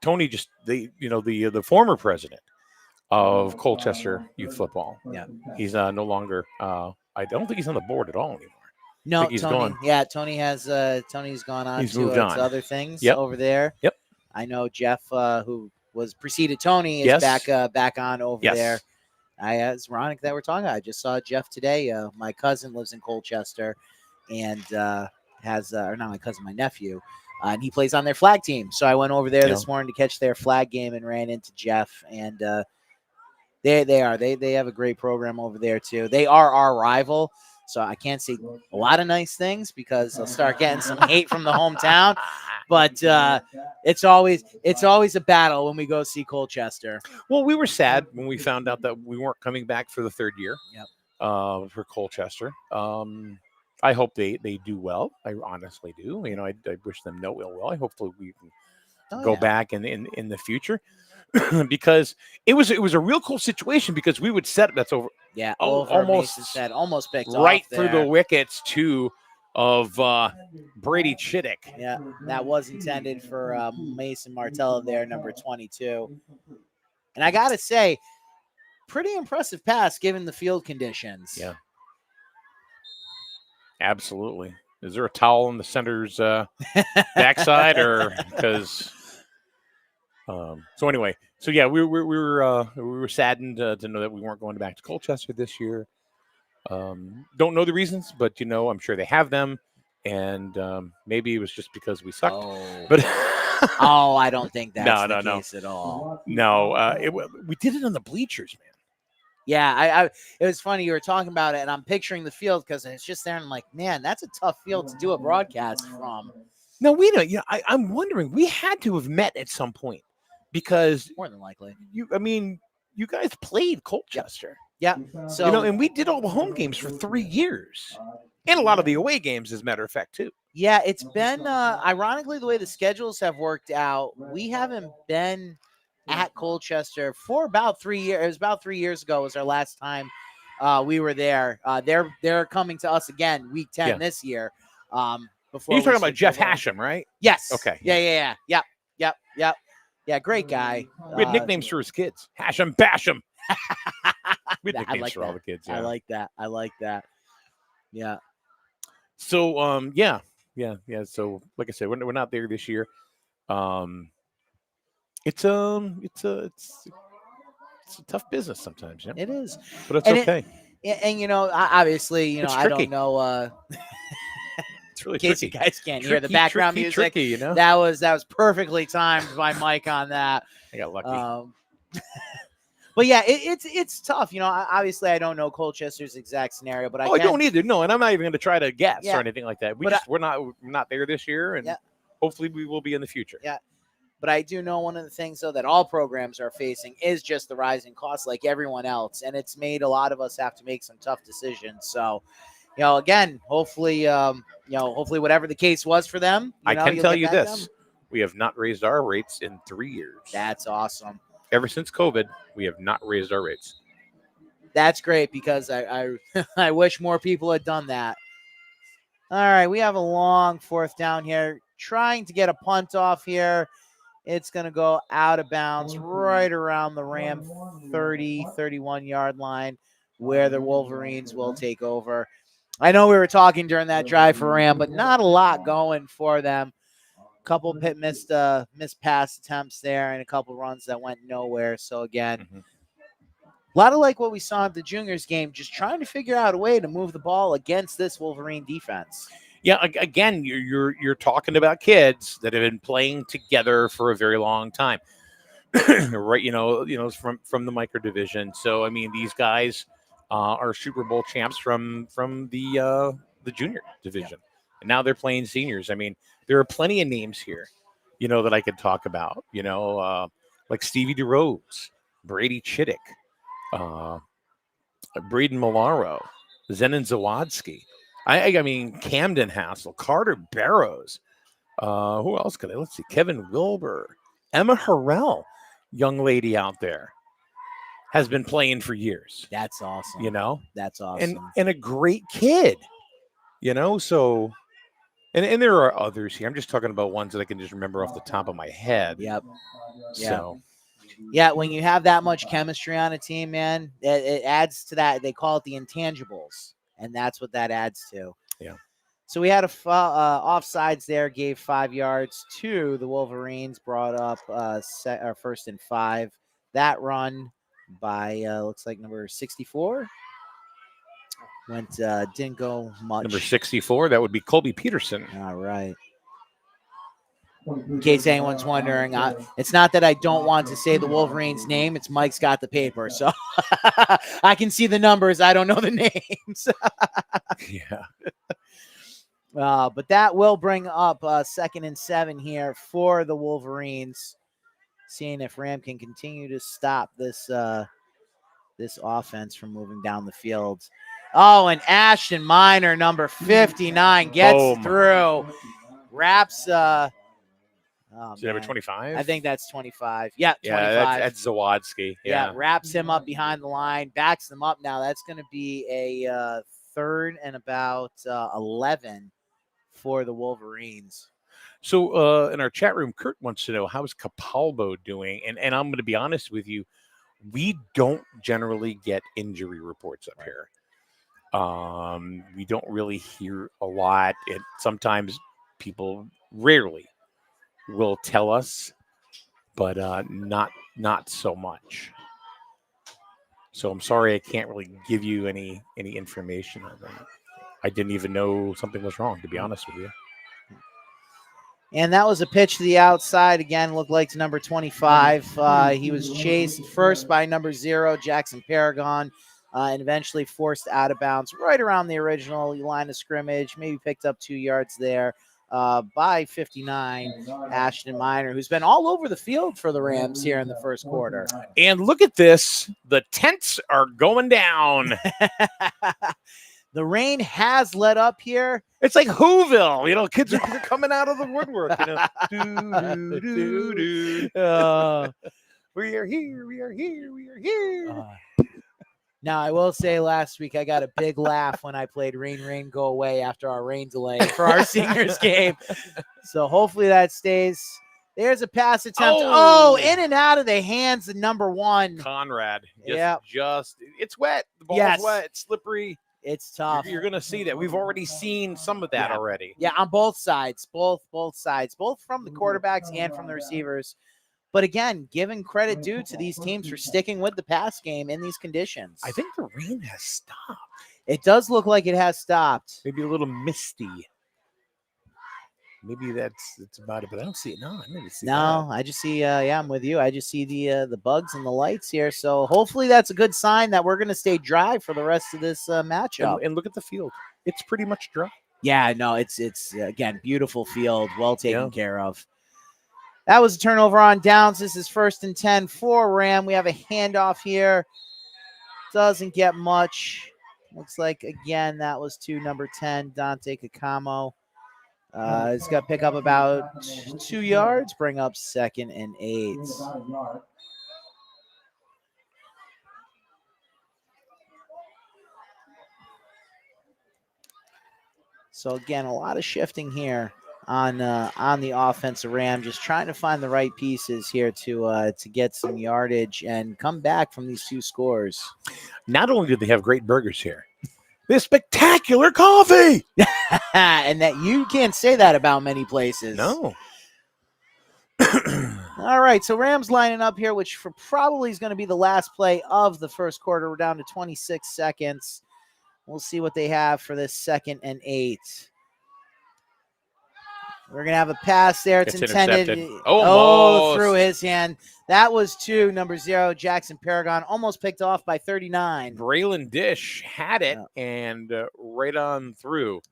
Tony just, the former president of Colchester Youth Football. Yeah. He's no longer, I don't think he's on the board at all anymore. No, he's Tony. gone. Yeah, Tony's gone on He's moved on. to other things Yep. over there. Yep. I know Jeff, who was preceded Tony, is back on over there. It's ironic that we're talking about. I just saw Jeff today. My cousin lives in Colchester, and has or not my cousin, my nephew, and he plays on their flag team. So I went over there this morning to catch their flag game and ran into Jeff, and they have a great program over there too. They are our rival. So I can't say a lot of nice things because I'll start getting some hate from the hometown. But it's always a battle when we go see Colchester. Well, we were sad when we found out that we weren't coming back for the third year. Yep. For Colchester. I hope they do well. I honestly do. You know, I wish them no ill will. I hopefully we can go back in the future because it was a real cool situation because we would set that's over. Yeah, almost picked right off through there. the wickets too of Brady Chittick. Yeah, that was intended for Mason Martella there, number 22. And I got to say, pretty impressive pass given the field conditions. Yeah. Absolutely. Is there a towel in the center's backside or because so anyway, so yeah, we were saddened to know that we weren't going back to Colchester this year. Don't know the reasons, but you know, I'm sure they have them, and maybe it was just because we sucked. But I don't think that's No. case at all. No, we did it on the bleachers, man. Yeah, it was funny. You were talking about it, and I'm picturing the field because it's just there. And I'm like, man, that's a tough field to do a broadcast from. No, we don't. You know, I'm wondering. We had to have met at some point because More than likely. you guys played Colchester. Yeah. So You know, and we did all the home games for 3 years, and a lot of the away games, as a matter of fact, too. yeah, it's been ironically the way the schedules have worked out. We haven't been at Colchester for about 3 years. It was about 3 years ago was our last time we were there. They're coming to us again week 10 this year. Before You're talking we about switch Jeff over. Hashem, right? Yes. Okay. Yeah. Yep. Yeah, great guy. We had nicknames for his kids. Hashem, Basham. We had I nicknames like for all that. the kids. I Yeah. like that. Yeah. So, yeah. So, like I said, we're not there this year. It's a tough business sometimes, yeah. It is. But it's And okay. And you know, obviously, you know, It's I tricky. don't know. It's really In case tricky. you guys can't hear the background music, Tricky, you know. that was perfectly timed by Mike on that. I got lucky. But yeah, it's tough. You know, obviously, I don't know Colchester's exact scenario, but I don't either. No, and I'm not even going to try to guess Yeah. or anything like that. But We're not there this year, and Yeah. hopefully we will be in the future. Yeah. But I do know one of the things, though, that all programs are facing is just the rising costs like everyone else. And it's made a lot of us have to make some tough decisions. So, you know, again, hopefully whatever the case was for them. I can you'll tell get you that this. done. We have not raised our rates in 3 years. That's awesome. Ever since COVID, we have not raised our rates. That's great because I I wish more people had done that. All right, we have a long fourth down here. Trying to get a punt off here. It's going to go out of bounds right around the Ram 31-yard line where the Wolverines will take over. I know we were talking during that drive for Ram, but not a lot going for them. A couple missed pass attempts there and a couple runs that went nowhere. So, again, a lot of like what we saw at the juniors game, just trying to figure out a way to move the ball against this Wolverine defense. Yeah, again, you're talking about kids that have been playing together for a very long time, right? You know, from the micro division. So I mean, these guys are Super Bowl champs from the junior division, and now they're playing seniors. I mean, there are plenty of names here, you know, that I could talk about. You know, like Stevie DeRose, Brady Chittick, Braden Milaro, Zenon Zawadski. I mean, Camden Hassel, Carter Barrows. Who else could I? Let's see. Kevin Wilbur, Emma Harrell, young lady out there, has been playing for years. That's awesome. You know, That's awesome. and a great kid. You know, so and there are others here. I'm just talking about ones that I can just remember off the top of my head. Yep. So Yeah, when you have that much chemistry on a team, man, it adds to that. They call it the intangibles. And that's what that adds to. Yeah. So we had a offsides there, gave 5 yards to the Wolverines, brought up first and 5. That run by looks like number 64 didn't go much. number 64, that would be Colby Peterson. All right. In case anyone's wondering, it's not that I don't want to say the Wolverines' name. It's Mike's got the paper, so I can see the numbers. I don't know the names. Yeah. But that will bring up 2nd and 7 here for the Wolverines, seeing if Ram can continue to stop this this offense from moving down the field. Oh, and Ashton Miner, number 59, gets Boom. through. Wraps. Is it number 25? I think that's 25. Yeah, 25. Yeah, that's Zawadzki. Yeah, Yeah. wraps him up behind the line, backs them up now. That's going to be a 3rd and about 11 for the Wolverines. So in our chat room, Kurt wants to know, how's Capalbo doing? And I'm going to be honest with you, we don't generally get injury reports up here. We don't really hear a lot. And sometimes people rarely will tell us, but not so much. So I'm sorry I can't really give you any information on that. I didn't even know something was wrong, to be honest with you. And that was a pitch to the outside. Again, looked like to number 25. He was chased first by number 0, Jackson Paragon, and eventually forced out of bounds right around the original line of scrimmage. Maybe picked up 2 yards there by 59, Ashton Miner, who's been all over the field for the Rams here in the first quarter. And look at this. The tents are going down. The rain has let up here. It's like Whoville. You know, kids are coming out of the woodwork. You know, do, do, do, do. We are here. We are here. We are here. Now, I will say last week I got a big laugh when I played Rain, Rain, Go Away after our rain delay for our seniors game. So hopefully that stays. There's a pass attempt. Oh, in and out of the hands of number 1. Conrad. Yeah. It's wet. The ball's wet. It's slippery. It's tough. You're going to see that. We've already seen some of that already. Yeah, on both sides, both sides, both from the quarterbacks and from the receivers. But again, giving credit due to these teams for sticking with the pass game in these conditions. I think the rain has stopped. It does look like it has stopped. Maybe a little misty. Maybe that's about it, but I don't see it. No, I didn't see No, I just see, I'm with you. I just see the bugs and the lights here. So hopefully that's a good sign that we're going to stay dry for the rest of this matchup. And look at the field. It's pretty much dry. Yeah, no, it's again, beautiful field, well taken care of. That was a turnover on downs. This is 1st and 10 for Ram. We have a handoff here. Doesn't get much. Looks like, again, that was to number 10, Dante Kakamo. It's got to pick up about 2 yards, bring up 2nd and 8. So, again, a lot of shifting here on the offensive Ram, just trying to find the right pieces here to get some yardage and come back from these 2 scores. Not only do they have great burgers here, they have spectacular coffee. And that you can't say that about many places. No. All right, so Rams lining up here, which for probably is going to be the last play of the first quarter. We're down to 26 seconds. We'll see what they have for this 2nd and 8. We're going to have a pass there. It's intended. Through his hand. That was to number 0, Jackson Paragon, almost picked off by 39. Braylon Dish had it and right on through.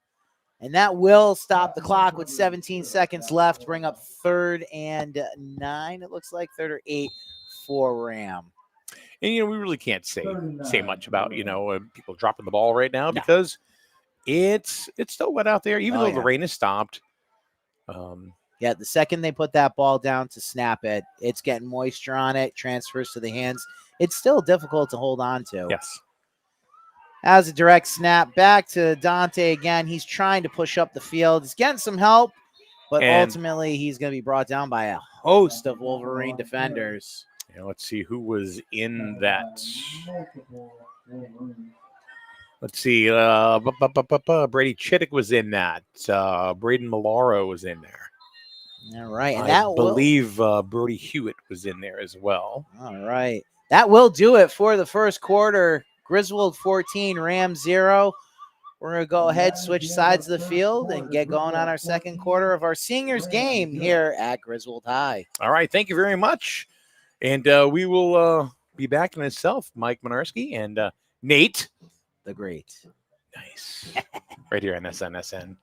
And that will stop the clock with 17 seconds left, bring up 3rd and 9. It looks like 3rd or 8 for Ram. And, we really can't say much about, people dropping the ball right now because it's still wet out there, even though the rain has stopped. The second they put that ball down to snap it, it's getting moisture on it, transfers to the hands. It's still difficult to hold on to. Yes. As a direct snap back to Dante again. He's trying to push up the field. He's getting some help, but ultimately he's going to be brought down by a host of Wolverine defenders. Let's see who was in that. Let's see. Brady Chittick was in that. Braden Milaro was in there. All right. And I believe Brody Hewitt was in there as well. All right. That will do it for the first quarter. Griswold 14, Rams 0. We're going to go ahead, switch sides of the field, and get going on our second quarter of our seniors game here at Griswold High. All right. Thank you very much. And we will be back in itself. Mike Minarski and Nate. The Great. Nice. Right here on SNSN.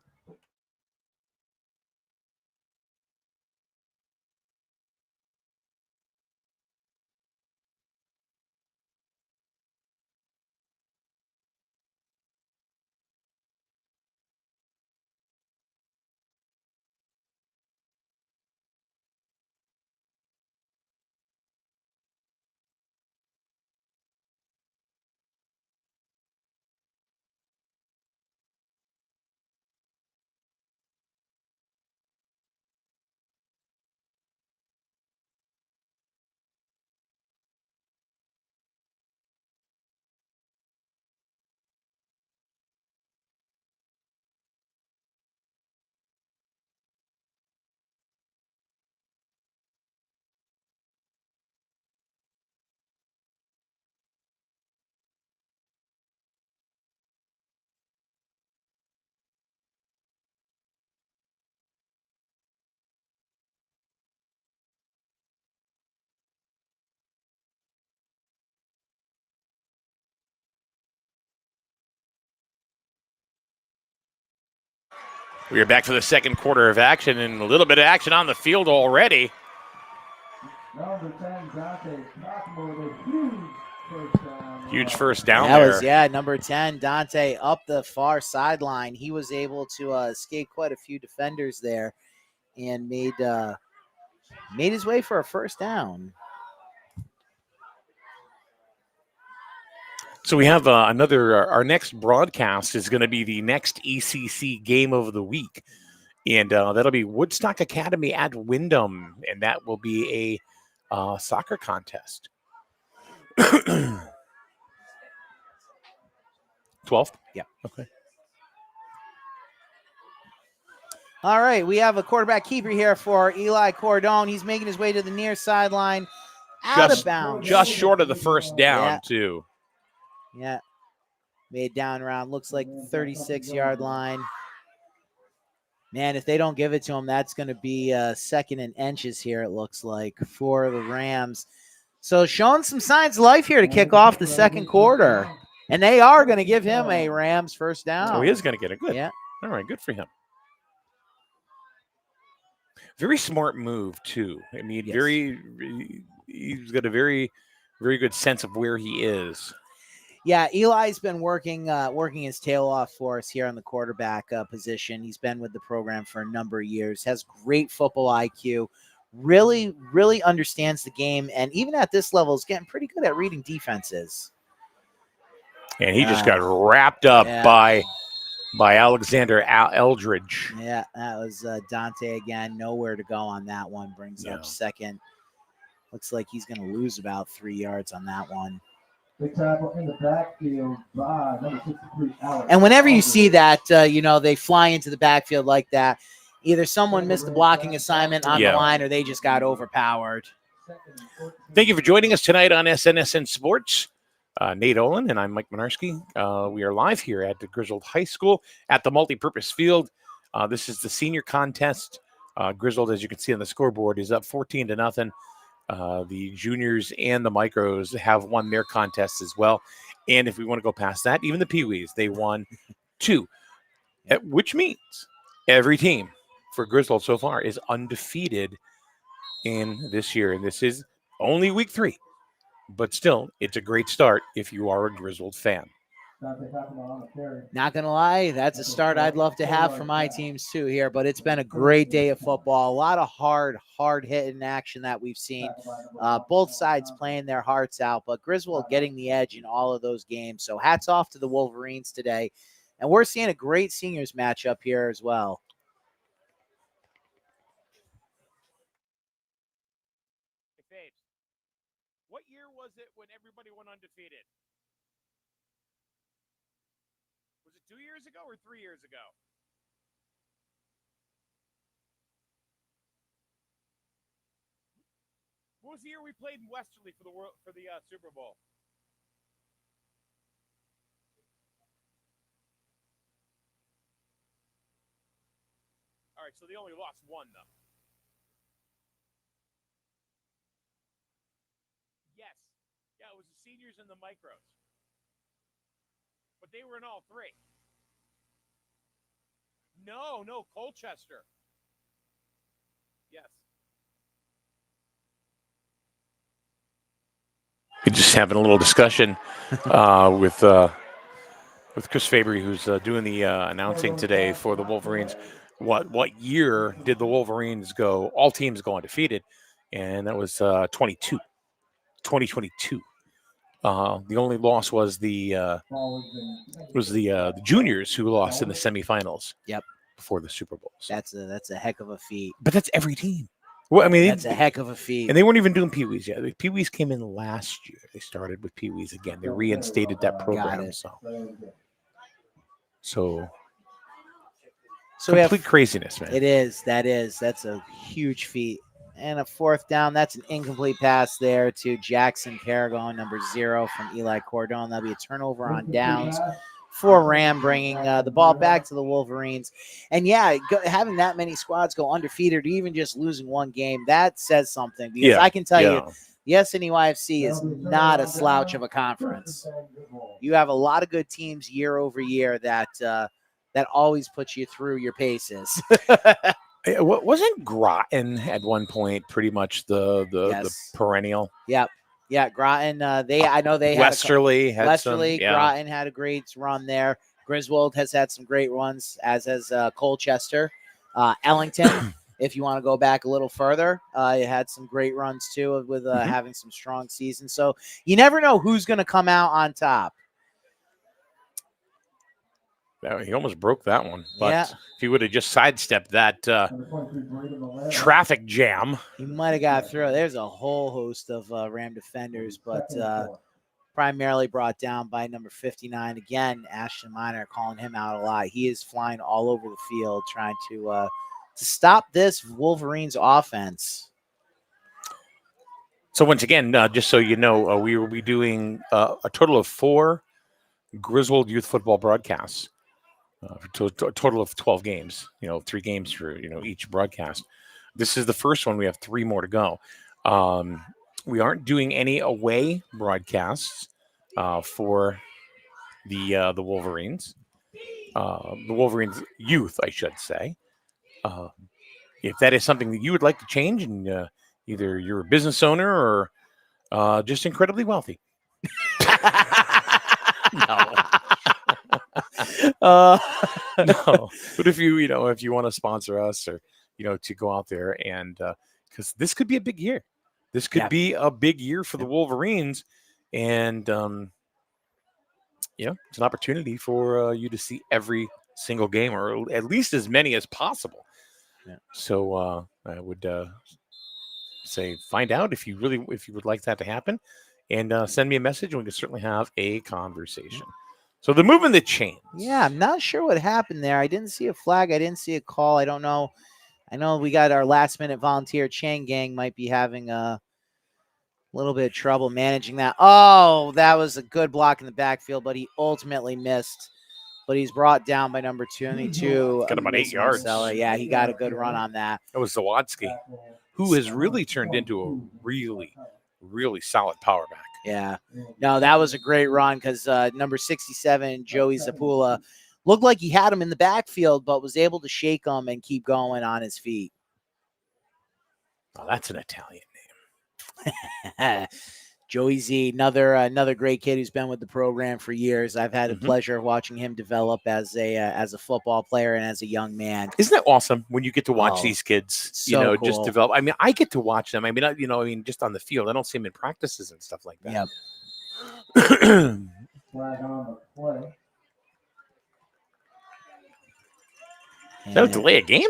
We are back for the second quarter of action, and a little bit of action on the field already. Number 10, Dante Cockmo with a huge first down. Huge first down That there. was, number 10, Dante up the far sideline. He was able to escape quite a few defenders there and made his way for a first down. So we have our next broadcast is going to be the next ECC game of the week. And that'll be Woodstock Academy at Wyndham. And that will be a soccer contest. 12th? Yeah. Okay. All right, we have a quarterback keeper here for Eli Cordone. He's making his way to the near sideline, out of bounds. Just short of the first down, too. Yeah. Made down around, looks like 36-yard line. Man, if they don't give it to him, that's going to be second in inches here, it looks like, for the Rams. So showing some signs of life here to kick off the second quarter. And they are going to give him a Rams first down. Oh, he is going to get it. Good. Yeah. All right, good for him. Very smart move, too. I mean, Yes. He's got a very, very good sense of where he is. Yeah, Eli's been working his tail off for us here on the quarterback position. He's been with the program for a number of years, has great football IQ, really, really understands the game, and even at this level is getting pretty good at reading defenses. And he just got wrapped up by Alexander Eldridge. Yeah, that was Dante again. Nowhere to go on that one. Brings up second. Looks like he's going to lose about 3 yards on that one. Big tackle in the backfield by number 63, Alex. And whenever you see that, they fly into the backfield like that, either someone missed the blocking assignment on the line or they just got overpowered. Thank you for joining us tonight on SNSN Sports. Nate Olin and I'm Mike Minarski. We are live here at the Griswold High School at the multipurpose field. This is the senior contest. Griswold, as you can see on the scoreboard, is up 14-0. The juniors and the micros have won their contests as well. And if we want to go past that, even the Pee-wees, they won 2, which means every team for Griswold so far is undefeated in this year. And this is only week 3. But still, it's a great start if you are a Griswold fan. Not going to lie, that's a start I'd love to have for my teams too here, but it's been a great day of football. A lot of hard-hitting action that we've seen. Both sides playing their hearts out, but Griswold getting the edge in all of those games. So hats off to the Wolverines today. And we're seeing a great seniors matchup here as well. What year was it when everybody went undefeated? Was it 2 years ago or 3 years ago? What was the year we played in Westerly for the Super Bowl? All right, so they only lost 1 though. Yes. Yeah, it was the seniors and the micros. But they were in all 3. No, Colchester. Yes. We're just having a little discussion with Chris Fabry, who's doing the announcing today for the Wolverines. What year did the Wolverines all teams go undefeated? And that was 2022. The only loss was the juniors who lost in the semifinals. Yep. Before the Super Bowl. So. That's a heck of a feat. But that's every team. Well, I mean, that's a heck of a feat. And they weren't even doing Pee-wees yet. The Pee-wees came in last year. They started with Pee-wees again. They reinstated that program. So complete craziness, man. It is. That's a huge feat. And a 4th down. That's an incomplete pass there to Jackson Paragon, number 0 from Eli Cordone. That'll be a turnover on downs for Ram, bringing the ball back to the Wolverines. And having that many squads go undefeated or even just losing 1 game, that says something. Because I can tell you, the SNEYFC is not a slouch of a conference. You have a lot of good teams year over year that that always puts you through your paces. Wasn't Groton at one point pretty much the Yes. perennial? Yep. Yeah, Groton. I know they Westerly had had Westerly. some. Yeah. Groton had a great run there. Griswold has had some great runs, as has Colchester. Ellington, if you want to go back a little further, had some great runs too with having some strong seasons. So you never know who's going to come out on top. He almost broke that one, but Yeah. if he would have just sidestepped that traffic jam, he might have got through. There's a whole host of Ram defenders, but primarily brought down by number 59. Again, Ashton Miner calling him out a lot. He is flying all over the field trying to stop this Wolverines offense. So once again, just so you know, we will be doing a total of 4 Griswold youth football broadcasts. To a total of 12 games, 3 games for, each broadcast. This is the first one. We have 3 more to go. We aren't doing any away broadcasts for the Wolverines. The Wolverines youth, I should say. If that is something that you would like to change, and either you're a business owner or just incredibly wealthy. No. No, but if you want to sponsor us, or to go out there and because this could be a big year, be a big year for the Wolverines, and it's an opportunity for you to see every single game, or at least as many as possible. Yeah. So I would say find out if you would like that to happen, and send me a message, and we can certainly have a conversation. So the moving the chains. Yeah, I'm not sure what happened there. I didn't see a flag. I didn't see a call. I don't know. I know we got our last-minute volunteer. Chang Gang might be having a little bit of trouble managing that. Oh, that was a good block in the backfield, but he ultimately missed. But he's brought down by number 22. Got about 8 yards. Yeah, he got a good run on that. That was Zawadski, who has really turned into a really, really solid power back. Yeah. No, that was a great run because number 67, Joey Zapula, looked like he had him in the backfield, but was able to shake him and keep going on his feet. Oh, that's an Italian name. Joey Z, another great kid who's been with the program for years. I've had the pleasure of watching him develop as a football player and as a young man. Isn't that awesome when you get to watch these kids, so cool. just develop? I mean, I get to watch them. I mean, just on the field. I don't see them in practices and stuff like that. Yep. That would delay a game?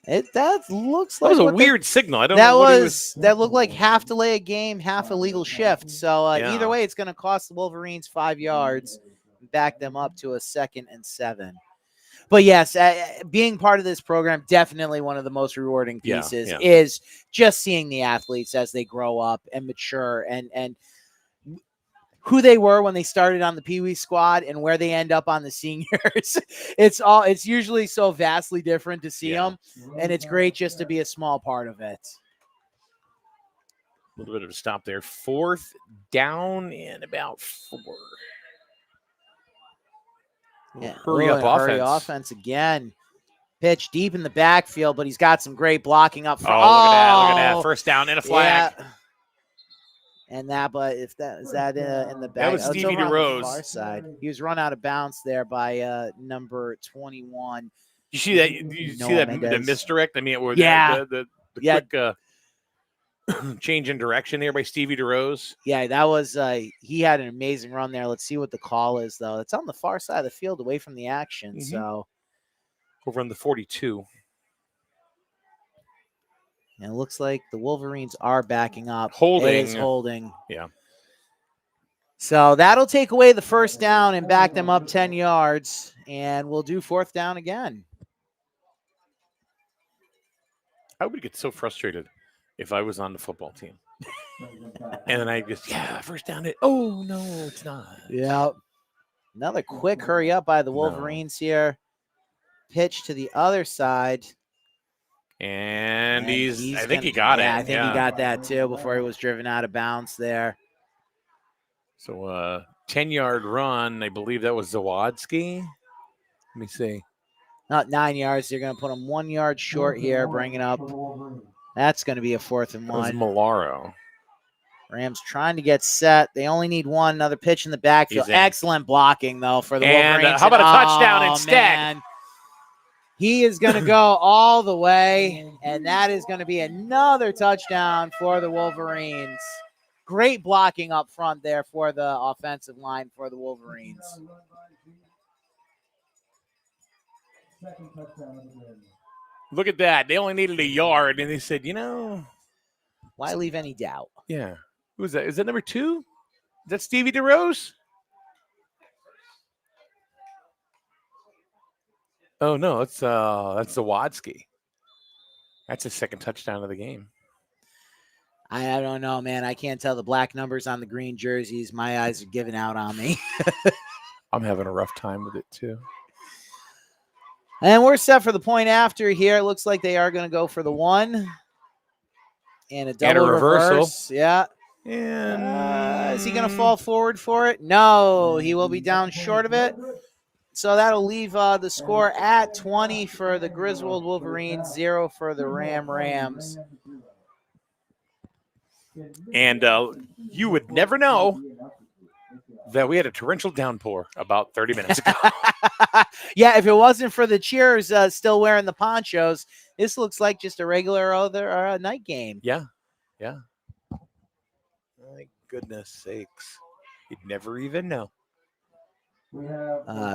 That looks like that was a weird signal. I don't know. That looked like half delay a game, half illegal shift. So either way, it's going to cost the Wolverines 5 yards, back them up to a 2nd and 7. But yes, being part of this program, definitely one of the most rewarding pieces is just seeing the athletes as they grow up and mature, and who they were when they started on the Pee Wee squad and where they end up on the seniors. It's usually so vastly different to see them, and it's great just to be a small part of it. A little bit of a stop there. 4th down and about 4. Hurry offense again. Pitch deep in the backfield, but he's got some great blocking up front. Look at that. 1st down and a flag. Yeah. And that, but if that is that in the back, that was Stevie DeRose. Far side. He was run out of bounds there by number 21. You see that? You see that the misdirect? I mean, the quick change in direction there by Stevie DeRose. Yeah, that was he had an amazing run there. Let's see what the call is, though. It's on the far side of the field, away from the action. So over on the 42. And it looks like the Wolverines are backing up. Holding. It is holding. Yeah. So that'll take away the 1st down and back them up 10 yards. And we'll do 4th down again. I would get so frustrated if I was on the football team. And then I just, 1st down. Oh, no, it's not. Yeah. Another quick hurry up by the Wolverines here. Pitch to the other side. And I think he got it. I think he got that too before he was driven out of bounds there. So 10-yard run. I believe that was Zawadski. Let me see. Not 9 yards. They're going to put them 1 yard short here, bringing up. That's going to be a 4th and That was 1. Malaro. Rams trying to get set. They only need one. Another pitch in the backfield. He's in. Excellent blocking, though, for the And, Wolverines. how about a touchdown Oh, instead? man. He is going to go all the way, and that is going to be another touchdown for the Wolverines. Great blocking up front there for the offensive line for the Wolverines. Look at that. They only needed a yard, and they said, Why leave any doubt? yeah. Who was that? Is that number 2? Is that Stevie DeRose? Oh, no. That's Zawadski. That's his second touchdown of the game. I don't know, man. I can't tell the black numbers on the green jerseys. My eyes are giving out on me. I'm having a rough time with it, too. And we're set for the point after here. It looks like they are going to go for the 1. And a double reversal. reverse. Yeah. And Is he going to fall forward for it? No, he will be down short of it. So that'll leave the score at 20 for the Griswold Wolverines, 0 for the Rams. And you would never know that we had a torrential downpour about 30 minutes ago. Yeah, if it wasn't for the cheers still wearing the ponchos, this looks like just a regular other night game. Yeah. My goodness sakes. You'd never even know.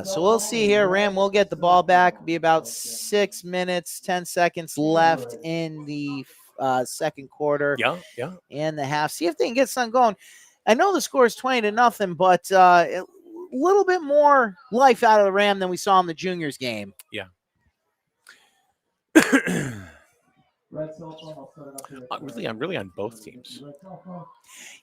So we'll see here. Ram will get the ball back. It'll be about 6 minutes, 10 seconds left in the second quarter. Yeah. And the half. See if they can get something going. I know the score is 20-0, but a little bit more life out of the Ram than we saw in the juniors game. Yeah. I'm really on both teams.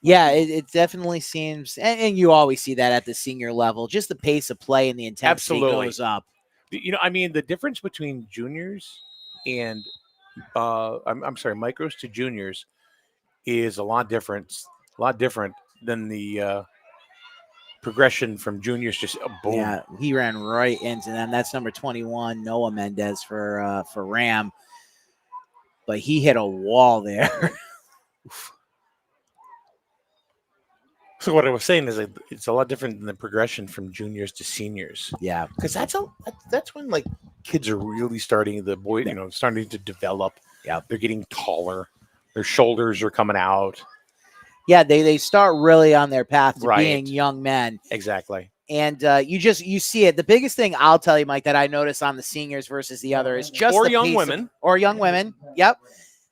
Yeah, it definitely seems, and you always see that at the senior level, just the pace of play and the intensity goes up. The difference between juniors and I'm sorry, micros to juniors is a lot different than the progression from juniors. Just boom. Yeah, he ran right into them. That's number 21, Noah Mendez for Ram. But he hit a wall there. So what I was saying is it's a lot different than the progression from juniors to seniors. Yeah, because that's when like kids are really starting starting to develop. Yeah, they're getting taller. Their shoulders are coming out. Yeah, they start really on their path to Right. being young men. Exactly. And you see it. The biggest thing I'll tell you, Mike, that I notice on the seniors versus the other is just the young pace women. or young women. Yep,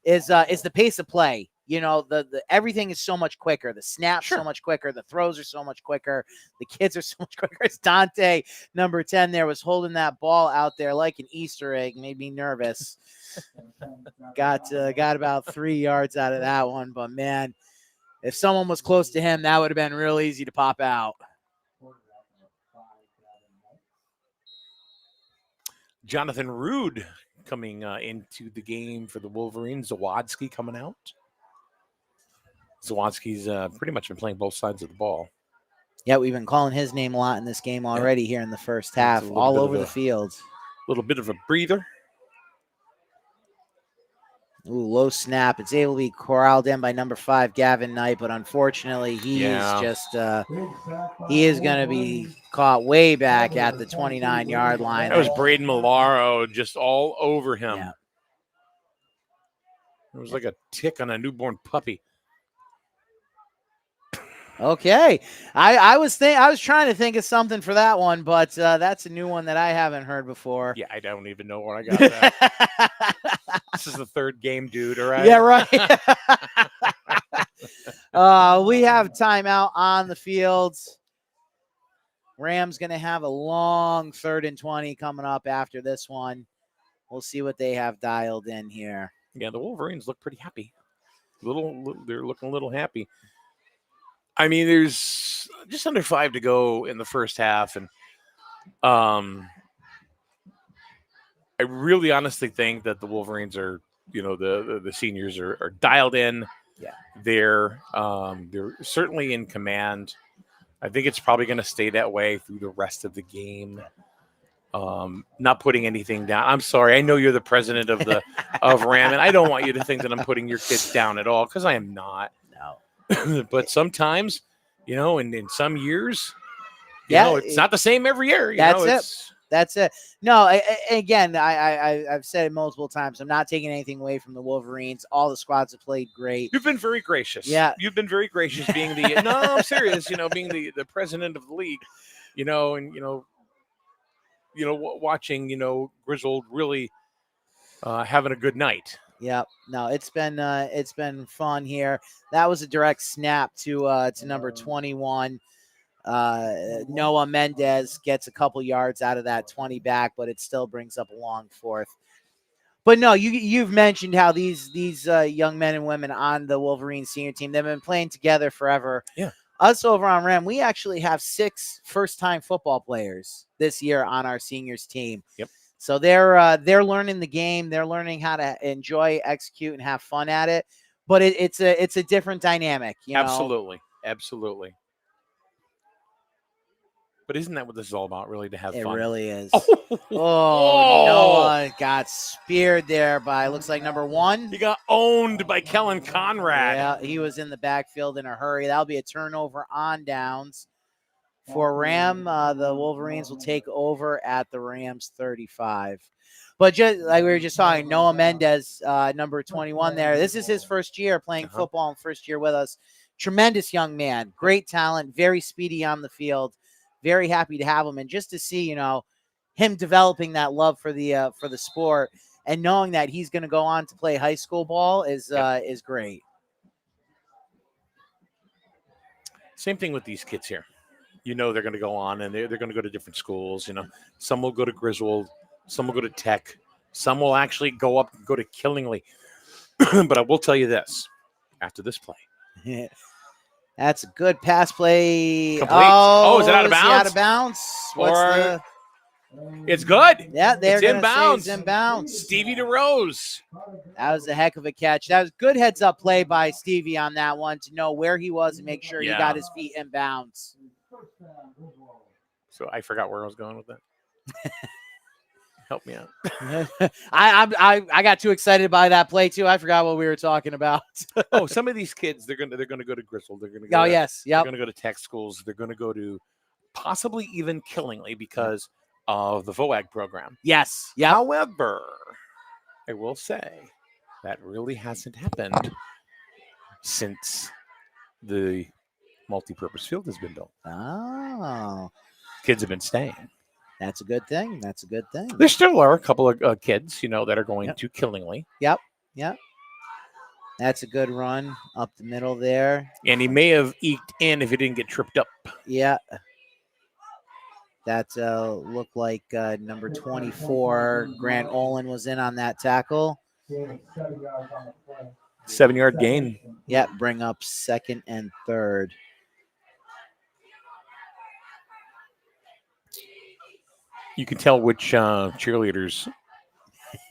is the pace of play. The everything is so much quicker. The snaps so much quicker. The throws are so much quicker. The kids are so much quicker. It's Dante, number 10, there was holding that ball out there like an Easter egg. Made me nervous. Got about 3 yards out of that one, but man, if someone was close to him, that would have been real easy to pop out. Jonathan Rude coming into the game for the Wolverines. Zawadski coming out. Zawadski's pretty much been playing both sides of the ball. Yeah, we've been calling his name a lot in this game already here in the first half, all over the field. A little bit of a breather. Ooh, low snap. It's able to be corralled in by number 5, Gavin Knight, but unfortunately he is going to be caught way back at the 29-yard line. That was Braden Malaro just all over him. Yeah. It was like a tick on a newborn puppy. Okay. I was trying to think of something for that one, but that's a new one that I haven't heard before. Yeah, I don't even know where I got that. This is the third game, dude, all right? Yeah, right. We have timeout on the field. Rams going to have a long 3rd and 20 coming up after this one. We'll see what they have dialed in here. Yeah, the Wolverines look pretty happy. They're looking a little happy. I mean, there's just under 5 to go in the first half, and I really honestly think that the Wolverines are, the seniors are dialed in. Yeah, they're certainly in command. I think it's probably going to stay that way through the rest of the game. not putting anything down. I'm sorry. I know you're the president of the of RAM, and I don't want you to think that I'm putting your kids down at all, because I am not. No. But sometimes, and in some years, Yeah, it's not the same every year. That's it. No, again, I've said it multiple times. I'm not taking anything away from the Wolverines. All the squads have played great. You've been very gracious. Yeah. You've been very gracious being the no, I'm serious, being the president of the league, watching, Griswold really having a good night. Yep. No, it's been fun here. That was a direct snap to number 21. Noah Mendez gets a couple yards out of that 20 back, but it still brings up a long fourth. But no, you've mentioned how these young men and women on the Wolverines senior team, they've been playing together forever. Yeah. Us over on RAM, we actually have 6 first-time football players this year on our seniors team. Yep. So they're learning the game. They're learning how to enjoy, execute, and have fun at it. But it's a different dynamic. Absolutely. Absolutely. But isn't that what this is all about, really, to have fun? It really is. Oh, Noah got speared there by, looks like, number 1. He got owned by Kellen Conrad. Yeah, he was in the backfield in a hurry. That'll be a turnover on downs for Ram. The Wolverines will take over at the Rams 35. But just like we were just talking, Noah Mendez, number 21 there. This is his first year playing football and first year with us. Tremendous young man, great talent, very speedy on the field. Very happy to have him, and just to see, him developing that love for the sport, and knowing that he's going to go on to play high school ball is great. Same thing with these kids here. They're going to go on, and they're going to go to different schools. Some will go to Griswold, some will go to Tech, some will actually go to Killingly. But I will tell you this: after this play. That's a good pass play. Complete. Oh, is it out of bounds? Out of bounds. It's good. Yeah, they're in bounds. It's in bounds. Stevie DeRose. That was a heck of a catch. That was good heads up play by Stevie on that one to know where he was and make sure he got his feet in bounds. So I forgot where I was going with that. Help me out. I got too excited by that play too. I forgot what we were talking about. Some of these kids they're going to go to Griswold. They're going to go. Oh yes, They're going to go to tech schools. They're going to go to possibly even Killingly because of the VOAG program. Yes. Yeah. However, I will say that really hasn't happened since the multi-purpose field has been built. Oh, kids have been staying. That's a good thing. There still are a couple of kids, that are going to Killingly. Yep. That's a good run up the middle there. And he may have eked in if he didn't get tripped up. Yeah. That looked like number 24, Grant Olin, was in on that tackle. 7-yard gain. Yeah, bring up 2nd and 3rd. You can tell which cheerleaders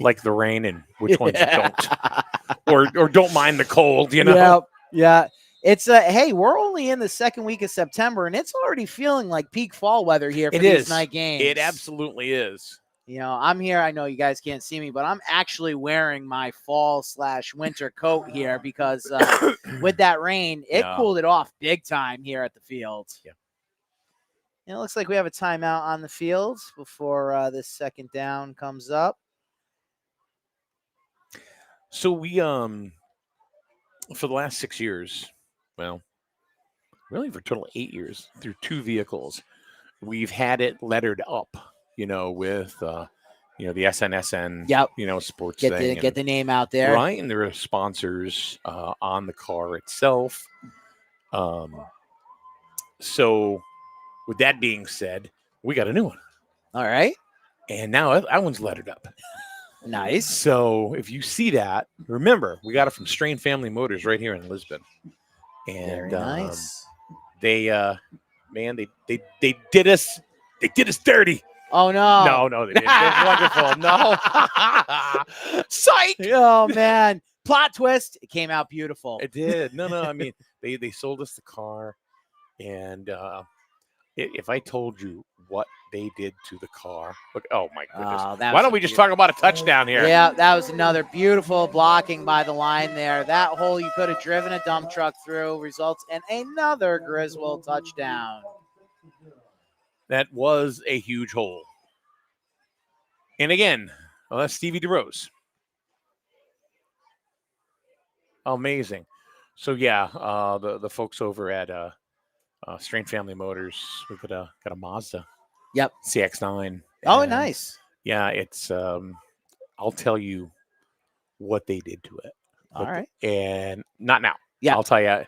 like the rain and which ones don't, or don't mind the cold. Yeah. It's hey, we're only in the 2nd week of September, and it's already feeling like peak fall weather here for these night games. It absolutely is. I'm here. I know you guys can't see me, but I'm actually wearing my fall/winter coat here because with that rain, it cooled it off big time here at the field. Yeah. And it looks like we have a timeout on the field before this 2nd down comes up. So we, for the last 6 years, well, really for a total of 8 years, through 2 vehicles, we've had it lettered up, with, the SNSN, sports thing. Get the name out there. Right, and there are sponsors on the car itself. So with that being said, we got a new one. All right. And now that one's lettered up. Nice. So if you see that, remember, we got it from Strain Family Motors right here in Lisbon. And very nice. They did us dirty. Oh no. No, they didn't. It was wonderful. No. Psych. Oh man. Plot twist. It came out beautiful. It did. No. I mean, they sold us the car, and if I told you what they did to the car. Look, oh my goodness. Oh, that Why was don't we just talk about a touchdown here? Yeah, that was another beautiful blocking by the line there. That hole you could have driven a dump truck through results in another Griswold touchdown. That was a huge hole. And again, well, that's Stevie DeRose. Amazing. So yeah, the folks over at Strain Family Motors, we got a Mazda. Yep. CX-9. Oh, And, nice. Yeah, it's I'll tell you what they did to it. All right. And not now. Yeah. I'll tell you.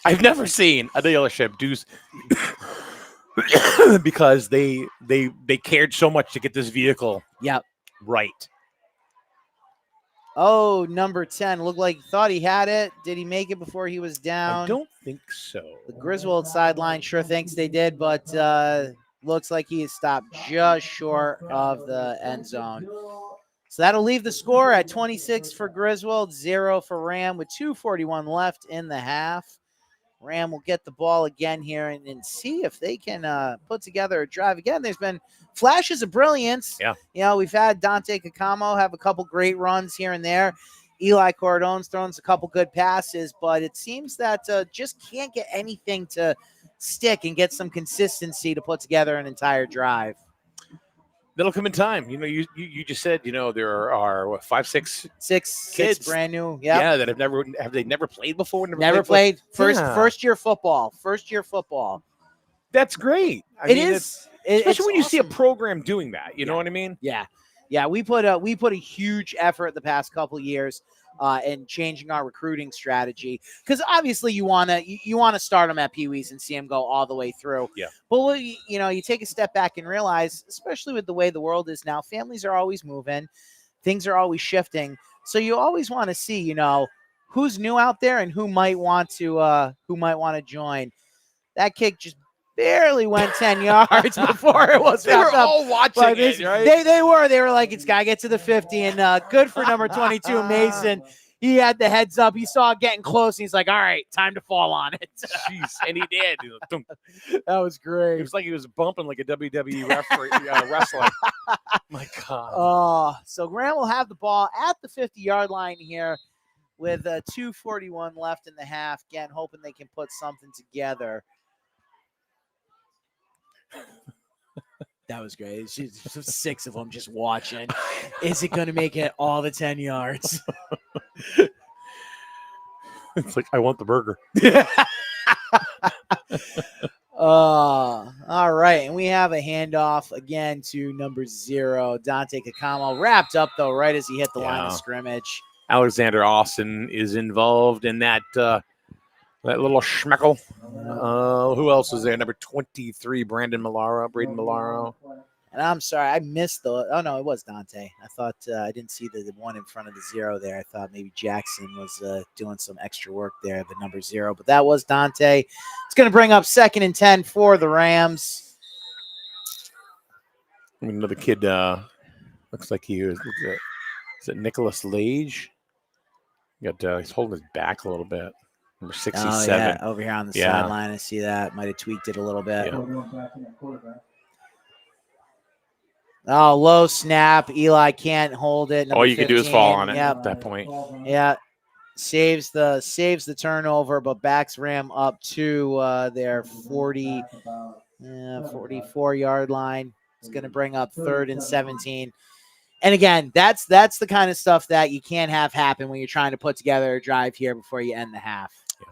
I've never seen a dealership do because they cared so much to get this vehicle right. Oh, number 10. Looked like he thought he had it. Did he make it before he was down? I don't think so. The Griswold sideline sure thinks they did, but looks like he is stopped just short of the end zone. So that'll leave the score at 26 for Griswold, 0 for Ram with 2:41 left in the half. Ram will get the ball again here and see if they can put together a drive. Again, there's been flashes of brilliance. Yeah. You know, we've had Dante Cacamo have a couple great runs here and there. Eli Cordone's thrown a couple good passes, but it seems that just can't get anything to stick and get some consistency to put together an entire drive. That'll come in time. You know, you just said, you know, there are what, 5, 6 Six brand new. Yep. Yeah, that have they never played before? Never played. Yeah. First year football. That's great. I It mean, is. especially when you see a awesome. program doing that. You know what I mean? Yeah. We put a huge effort the past couple of years in changing our recruiting strategy, because obviously you want to start them at Pee Wees and see them go all the way through. Yeah. But you take a step back and realize, especially with the way the world is now, families are always moving, things are always shifting. So you always want to see, who's new out there and who might want to join. That kick just barely went 10 yards before it was They were wrapped up. all watching But it, right? They were like, it's got to get to the 50, and good for number 22, Mason. He had the heads up. He saw it getting close, and he's like, all right, time to fall on it. Jeez, and he did. That was great. It was like he was bumping like a WWE referee, wrestler. My God. So Grant will have the ball at the 50-yard line here with 2:41 left in the half. Again, hoping they can put something together. That was great. It's just 6 of them just watching. Is it going to make it all the 10 yards? It's like, I want the burger. All right. And we have a handoff again to number 0, Dante Cacamo. Wrapped up, though, right as he hit the line of scrimmage. Alexander Austin is involved in that little schmeckle. Who else is there? Number 23, Braden Milaro. And I'm sorry, I missed oh no, it was Dante. I thought I didn't see the one in front of the 0 there. I thought maybe Jackson was doing some extra work there, the number 0, but that was Dante. It's going to bring up 2nd and 10 for the Rams. Another kid looks like he was. Is it Nicholas Lage? He's holding his back a little bit. Number 67. Oh, yeah, over here on the sideline, I see that. Might have tweaked it a little bit. Yeah. Oh, low snap. Eli can't hold it. All you can do is fall on it Yep. at that point. Yeah. Saves the turnover, but backs Ram up to their 44-yard line. It's going to bring up 3rd and 17. And again, that's the kind of stuff that you can't have happen when you're trying to put together a drive here before you end the half. Yeah.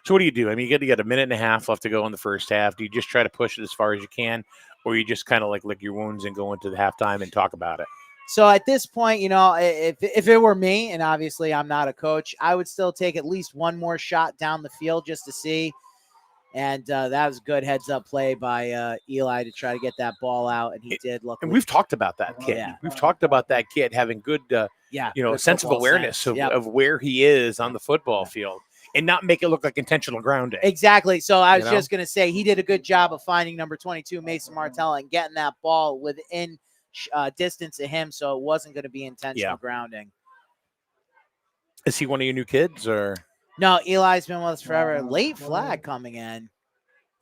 So what do you do? I mean, you got a minute and a half left to go in the first half. Do you just try to push it as far as you can, or you just kind of like lick your wounds and go into the halftime and talk about it? So at this point, if it were me, and obviously I'm not a coach, I would still take at least one more shot down the field just to see. And that was a good heads-up play by Eli to try to get that ball out, and he did. Luckily. And we've talked about that kid. Yeah. We've talked about that kid having good, good sense of football awareness sense. of where he is on the football field and not make it look like intentional grounding. Exactly. So I was just going to say he did a good job of finding number 22, Mason Martella, and getting that ball within distance of him, so it wasn't going to be intentional grounding. Is he one of your new kids, or? No, Eli's been with us forever. Late flag coming in.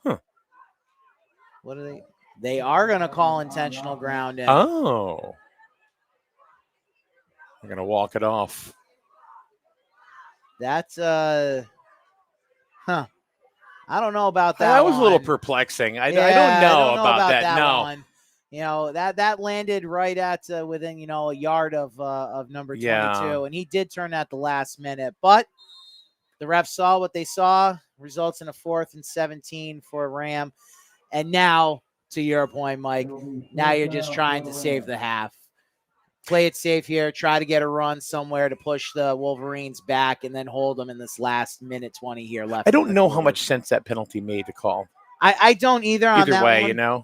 Huh. What are they? They are going to call intentional grounding. Oh. They're going to walk it off. That's, I don't know about that. That was a little one. perplexing. I Yeah, don't know, I don't about that. No. one. You know, that landed right at within, a yard of number 22. Yeah. And he did turn that the last minute. But the refs saw what they saw. Results in a 4th and 17 for Ram. And now, to your point, Mike, now you're just trying to save the half. Play it safe here. Try to get a run somewhere to push the Wolverines back and then hold them in this last minute 20 here left. I don't know how much sense that penalty made to call. I don't either on Either that way, one.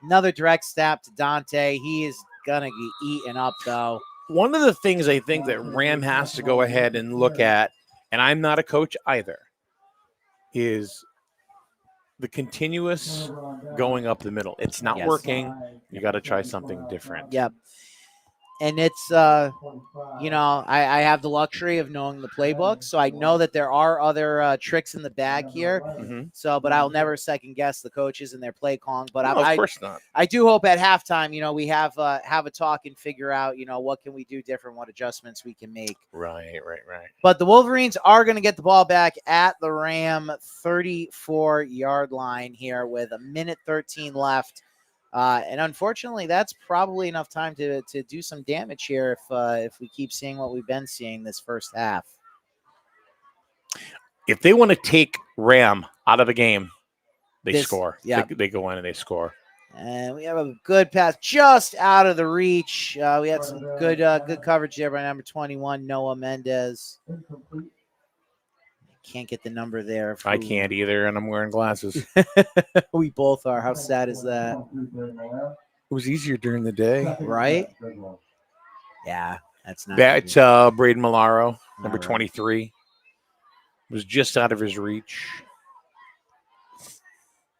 Another direct stab to Dante. He is going to be eaten up, though. One of the things I think that Ram has to go ahead and look at, and I'm not a coach either, is the continuous going up the middle. It's not working. You got to try something different. Yep. And it's, I have the luxury of knowing the playbook, so I know that there are other tricks in the bag here. Mm-hmm. So, but I'll never second guess the coaches and their play calling. But No, of course not. I do hope at halftime, we have a talk and figure out, what can we do different, what adjustments we can make. Right. But the Wolverines are going to get the ball back at the Ram 34-yard line here with 1:13 left. And unfortunately, that's probably enough time to do some damage here if we keep seeing what we've been seeing this first half. If they want to take Ram out of the game, they score. Yeah. They go in and they score. And we have a good pass just out of the reach. We had some good coverage there by number 21, Noah Mendez. Can't get the number there. I can't either, and I'm wearing glasses. We both are. How sad is that? It was easier during the day. Right? Yeah, that's not. That's Braden Milaro, number 23. Was just out of his reach.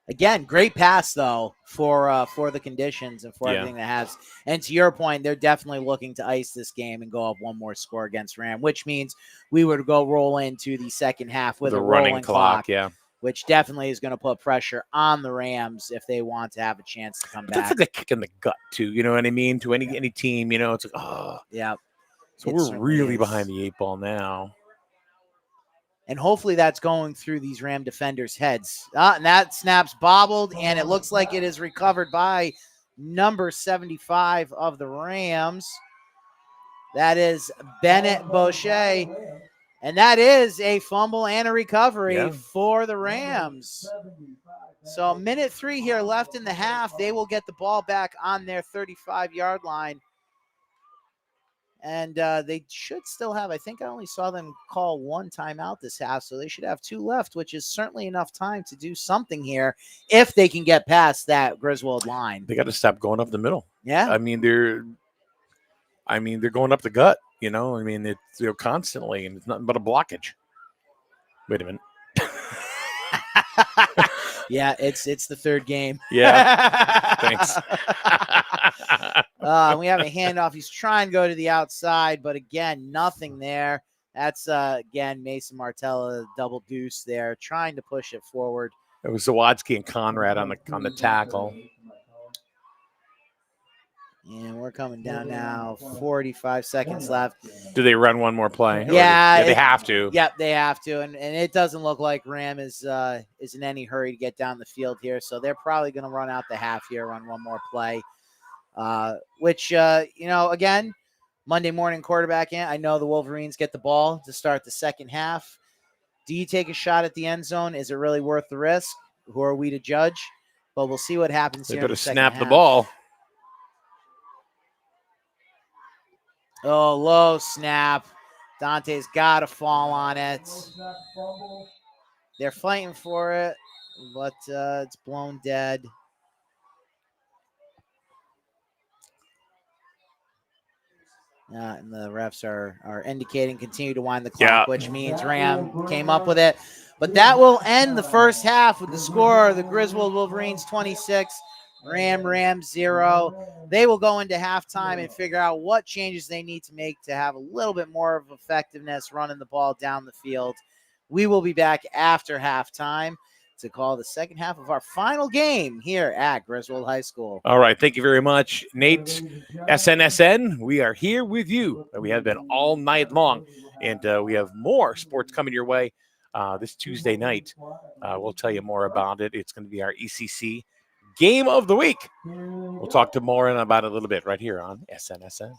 Again, great pass, though, for the conditions and for everything that has. And to your point, they're definitely looking to ice this game and go up one more score against Ram, which means we would go roll into the second half with a rolling clock, which definitely is going to put pressure on the Rams if they want to have a chance to come back. That's like a kick in the gut, too. You know what I mean? To any team, it's like, oh. Yeah. So we're really behind the 8 ball now. And hopefully that's going through these Ram defenders' heads. And that snap's bobbled, and it looks like it is recovered by number 75 of the Rams. That is Bennett Boucher. And that is a fumble and a recovery for the Rams. So 1:03 here left in the half. They will get the ball back on their 35-yard line. And they should still have, I think I only saw them call one timeout this half, so they should have 2 left, which is certainly enough time to do something here if they can get past that Griswold line. They got to stop going up the middle. Yeah. I mean, they're going up the gut, it's constantly, and it's nothing but a blockage. Wait a minute. Yeah, it's the third game. Yeah. Thanks. We have a handoff. He's trying to go to the outside, but again, nothing there. That's again Mason Martella, double deuce there, trying to push it forward. It was Zawadski and Conrad on the tackle. And we're coming down now. 45 seconds left. Do they run one more play? Yeah, they have to. Yep, they have to. And it doesn't look like Ram is in any hurry to get down the field here. So they're probably going to run out the half here, run one more play. Which, again, Monday morning quarterbacking. I know the Wolverines get the ball to start the second half. Do you take a shot at the end zone? Is it really worth the risk? Who are we to judge? But we'll see what happens They here. better snap the ball. Oh, low snap. Dante's got to fall on it. They're fighting for it, but it's blown dead. And the refs are indicating continue to wind the clock, which means Ram came up with it. But that will end the first half with the score. The Griswold Wolverines 26, Ram 0. They will go into halftime and figure out what changes they need to make to have a little bit more of effectiveness running the ball down the field. We will be back after halftime to call the second half of our final game here at Griswold High School. All right. Thank you very much, Nate. SNSN, we are here with you. We have been all night long, and we have more sports coming your way this Tuesday night. We'll tell you more about it. It's going to be our ECC Game of the Week. We'll talk to more about it a little bit right here on SNSN.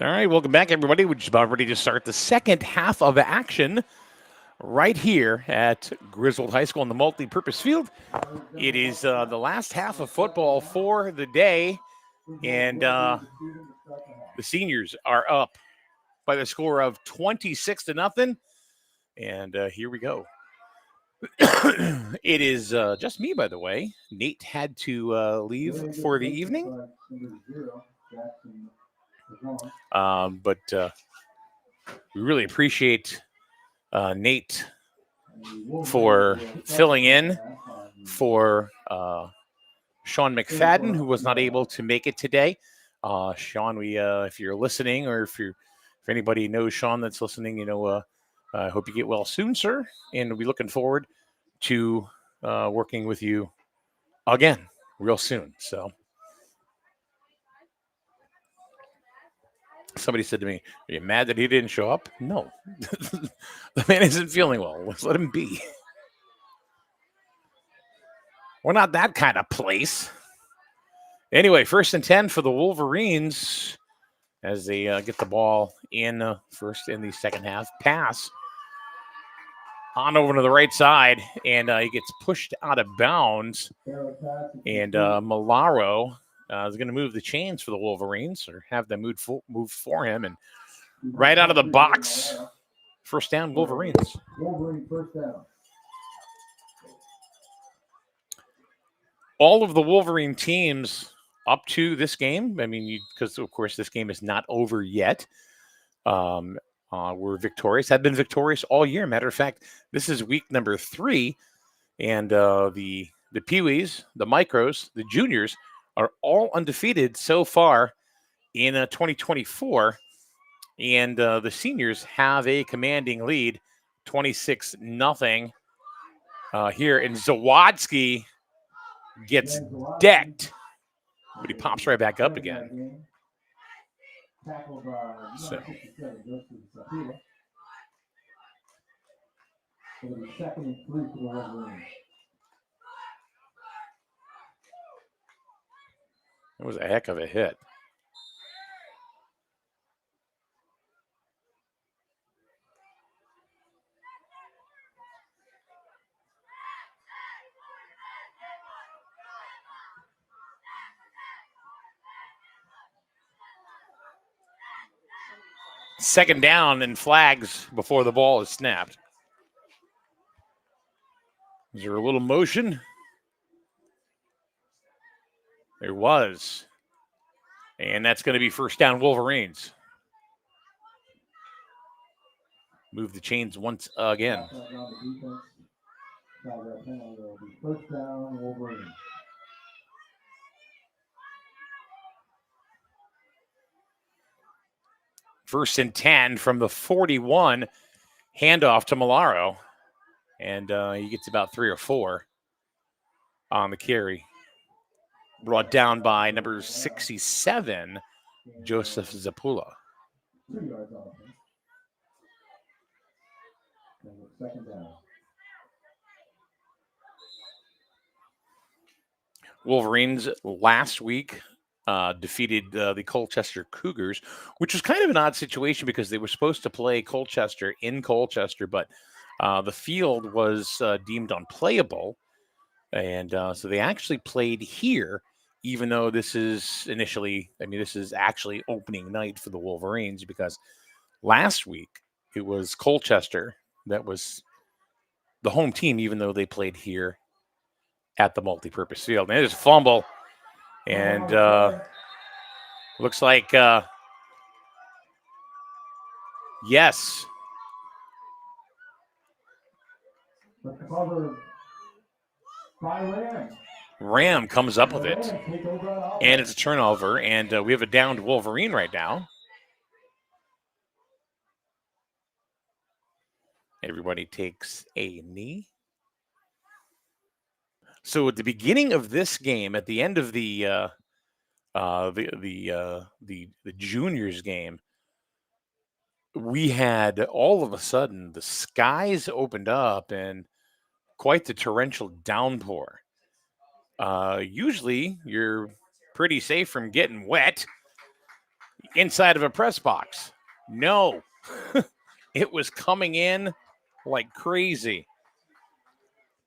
All right, welcome back, everybody. We're just about ready to start the second half of action right here at Griswold High School in the multi-purpose field. It is the last half of football for the day, and the seniors are up by the score of 26-0. And here we go. It is just me, by the way. Nate had to leave for the evening. But we really appreciate Nate for filling in for Sean McFadden, who was not able to make it today. Sean, we if you're listening, or if anybody knows Sean that's listening, I hope you get well soon, sir. And we'll be looking forward to working with you again real soon. So. Somebody said to me, "Are you mad that he didn't show up?" No. The man isn't feeling well. Let's let him be. We're not that kind of place. Anyway, 1st and 10 for the Wolverines as they get the ball in first in the second half. Pass on over to the right side, and he gets pushed out of bounds. And Malaro is going to move the chains for the Wolverines, or have them move for him. And right out of the box, first down, Wolverines. Wolverine first down. All of the Wolverine teams up to this game, I mean, because, of course, this game is not over yet, were victorious, have been victorious all year. Matter of fact, this is week number 3, and the Pee-wees, the Micros, the Juniors are all undefeated so far in 2024. And the seniors have a commanding lead, 26-0 here. And Zawadzki gets decked, but he pops right back up again. So. It was a heck of a hit. Second down and flags before the ball is snapped. Is there a little motion? There was. And that's going to be first down, Wolverines. Move the chains once again. First down, Wolverines. First and 10 from the 41. Handoff to Malaro. And he gets about 3 or 4 on the carry. Brought down by number 67, Joseph Zapula. 2 yards off. Second down. Wolverines last week defeated the Colchester Cougars, which was kind of an odd situation because they were supposed to play Colchester in Colchester, but the field was deemed unplayable. And so they actually played here, even though this is actually opening night for the Wolverines, because last week it was Colchester that was the home team, even though they played here at the multi-purpose field. And there's a fumble, and looks like, yes. Ram comes up with it, and it's a turnover, and we have a downed Wolverine right now. Everybody takes a knee. So at the beginning of this game, at the end of the juniors game, we had all of a sudden the skies opened up and quite the torrential downpour. Usually you're pretty safe from getting wet. inside of a press box. No, it was coming in like crazy.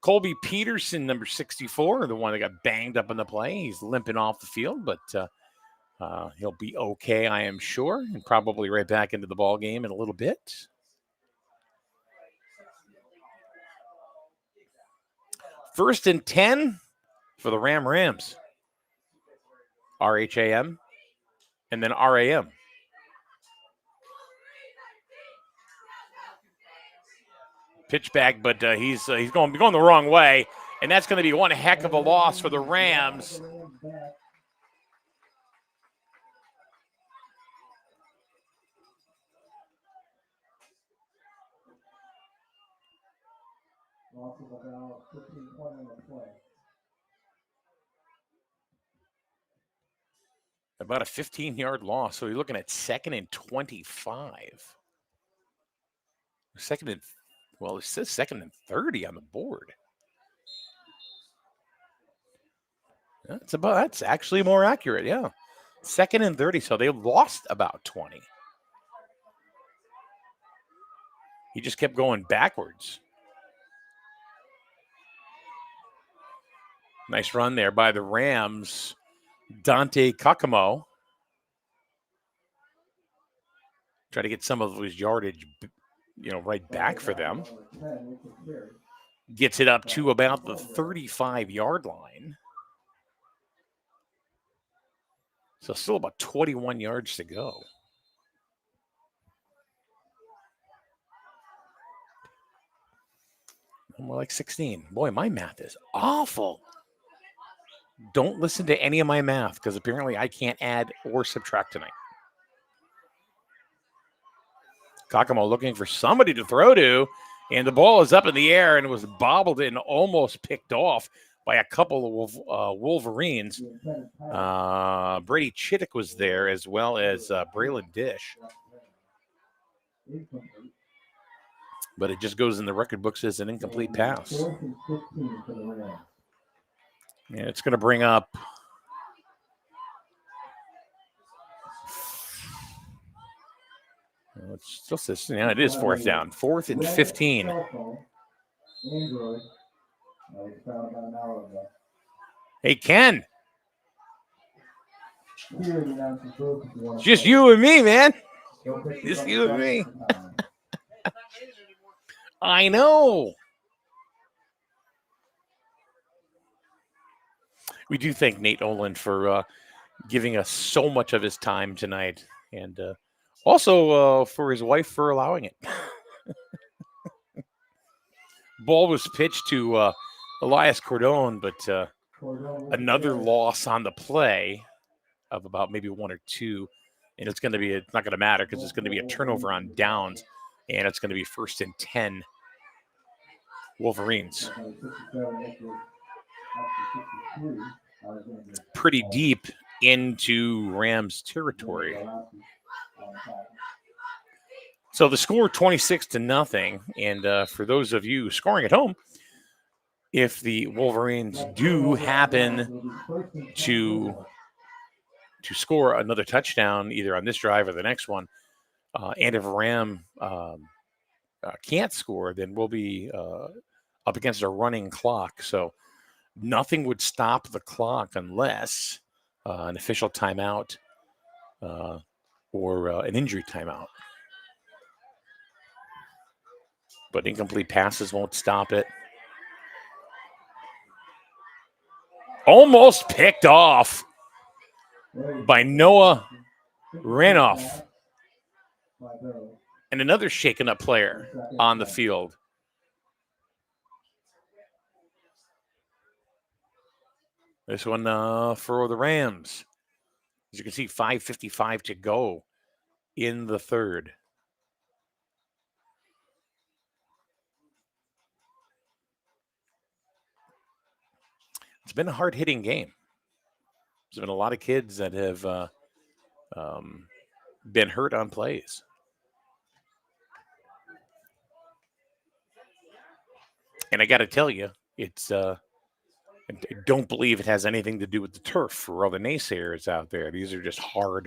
Colby Peterson, number 64, the one that got banged up in the play. He's limping off the field, but he'll be okay, I am sure, and probably right back into the ball game in a little bit. First and 10 for the Rams. RHAM and then RAM. Pitch back, but he's going the wrong way, and that's going to be one heck of a loss for the Rams. Loss of about 15 points on the play. About a 15-yard loss, so you're looking at 2nd and 25. It says 2nd and 30 on the board. That's actually more accurate, yeah. 2nd and 30, so they lost about 20. He just kept going backwards. Nice run there by the Rams. Dante Kakamo. Try to get some of his yardage, right back for them. Gets it up to about the 35-yard line. So still about 21 yards to go. More like 16. Boy, my math is awful. Don't listen to any of my math because apparently I can't add or subtract tonight. Kakamo looking for somebody to throw to, and the ball is up in the air and was bobbled and almost picked off by a couple of Wolverines. Brady Chittick was there as well as Braylon Dish. But it just goes in the record books as an incomplete pass. Yeah, it's going to bring up it still says, it is 4th down. 4th and 15. Hey, Ken. It's just you and me, man. Just you and me. I know. We do thank Nate Olin for giving us so much of his time tonight, and also for his wife for allowing it. Ball was pitched to Elias Cordone, but another loss on the play of about maybe 1 or 2, and it's not going to matter because it's going to be a turnover on downs, and it's going to be 1st and 10 Wolverines. Pretty deep into Rams territory. So the score 26-0, and for those of you scoring at home, if the Wolverines do happen to score another touchdown either on this drive or the next one, and if Ram can't score, then we'll be up against a running clock. So nothing would stop the clock unless an official timeout or an injury timeout. But incomplete passes won't stop it. Almost picked off by Noah Renoff. And another shaken up player on the field. This one for the Rams. As you can see, 5:55 to go in the third. It's been a hard-hitting game. There's been a lot of kids that have been hurt on plays. And I got to tell you, it's I don't believe it has anything to do with the turf for all the naysayers out there. These are just hard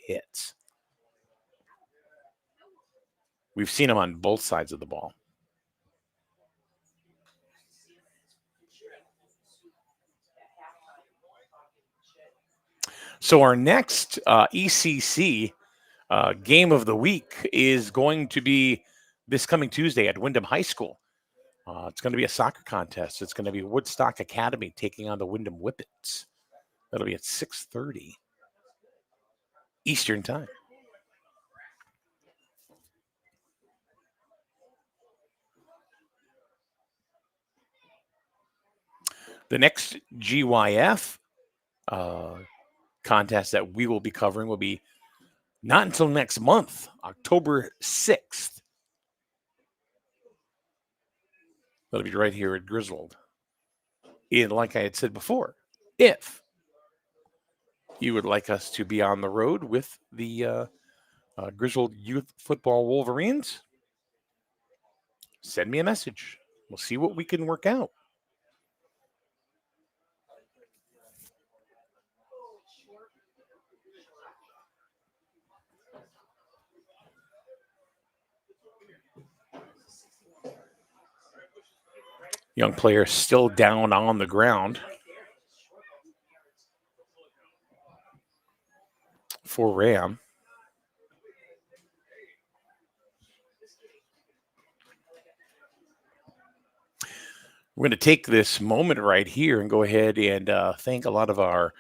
hits. We've seen them on both sides of the ball. So our next ECC game of the week is going to be this coming Tuesday at Wyndham High School. It's going to be a soccer contest. It's going to be Woodstock Academy taking on the Wyndham Whippets. That'll be at 6:30 Eastern Time. The next GYF contest that we will be covering will be not until next month, October 6th. That'll be right here at Griswold. And like I had said before, if you would like us to be on the road with the Griswold Youth Football Wolverines, send me a message. We'll see what we can work out. Young player still down on the ground for Ram. We're going to take this moment right here and go ahead and thank a lot of our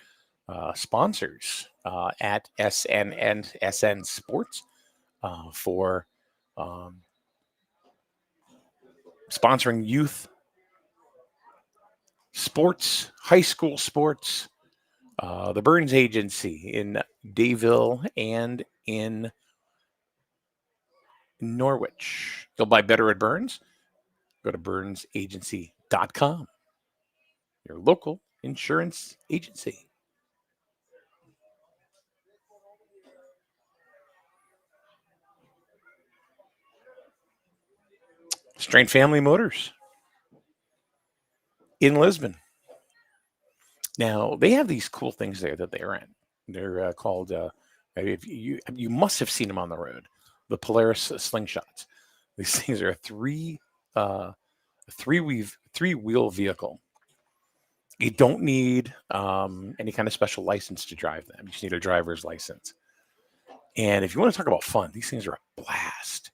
sponsors at SN Sports for sponsoring youth sports, high school sports, the Burns Agency in Dayville and in Norwich. You'll buy better at Burns. Go to burnsagency.com, your local insurance agency. Strain Family Motors in Lisbon. Now, they have these cool things there that they rent. They're called, you must have seen them on the road, the Polaris Slingshots. These things are a three-wheel vehicle. You don't need any kind of special license to drive them. You just need a driver's license. And if you want to talk about fun, these things are a blast.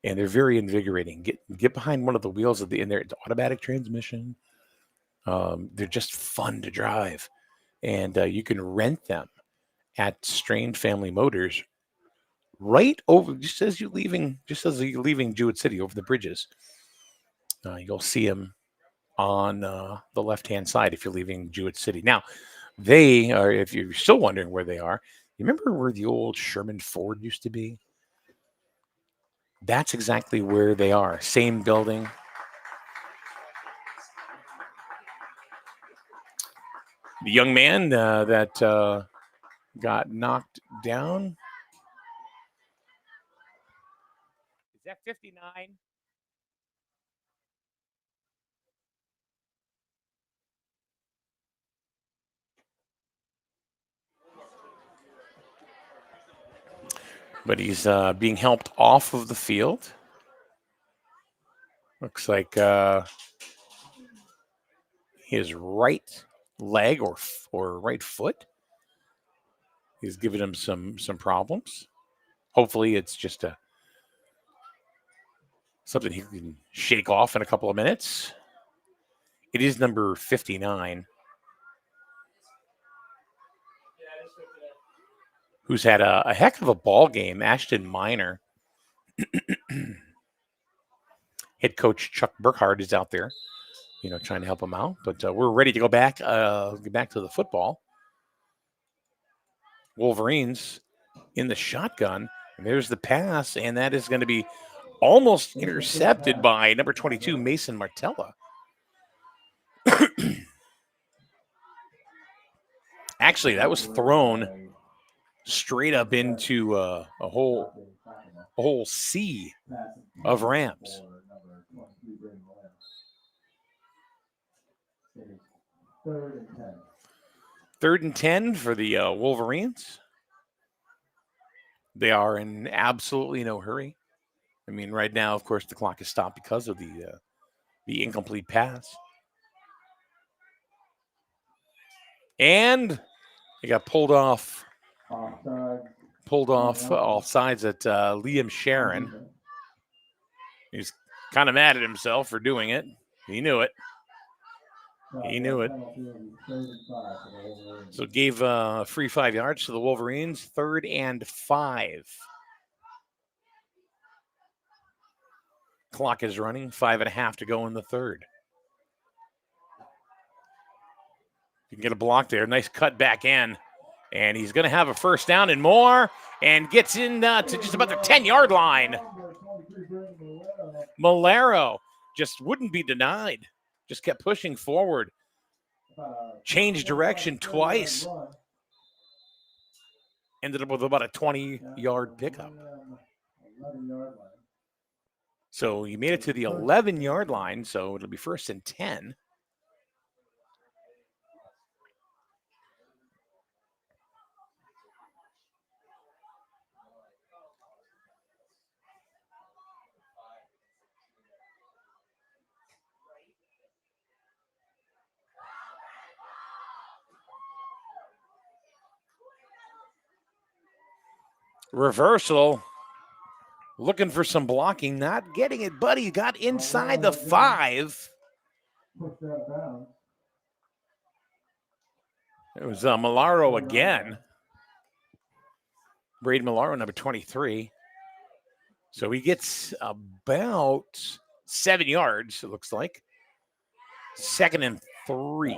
And they're very invigorating. Get behind one of the wheels in there. It's automatic transmission. They're just fun to drive. And you can rent them at Strain Family Motors right over, just as you're leaving Jewett City over the bridges. You'll see them on the left-hand side if you're leaving Jewett City. Now, they are, if you're still wondering where they are, you remember where the old Sherman Ford used to be? That's exactly where they are. Same building. The young man that got knocked down. Is that 59? But he's being helped off of the field. Looks like his right leg or right foot is giving him some problems. Hopefully it's just something he can shake off in a couple of minutes. It is number 59, who's had a heck of a ball game, Ashton Minor. Head coach Chuck Burkhardt is out there, trying to help him out. But we're ready to go back to the football. Wolverines in the shotgun. And there's the pass, and that is going to be almost intercepted by number 22, Mason Martella. Actually, that was thrown straight up into a whole sea of Rams. Third and 10 for the Wolverines. They are in absolutely no hurry. I mean, right now, of course, the clock is stopped because of the incomplete pass. And he got pulled off all sides at Liam Sharon. He's kind of mad at himself for doing it. He knew it. He knew it. So it gave a free 5 yards to the Wolverines. 3rd and 5. Clock is running. 5.5 to go in the third. You can get a block there. Nice cut back in. And he's going to have a first down and more. And gets in to just about the 10-yard line. Malero just wouldn't be denied. Just kept pushing forward. Changed direction twice. Ended up with about a 20-yard pickup. So he made it to the 11-yard line. So it'll be 1st and 10. Reversal. Looking for some blocking. Not getting it, but he got inside the 5. It was Malaro again. Braden Malaro, number 23. So he gets about 7 yards, it looks like. 2nd and 3.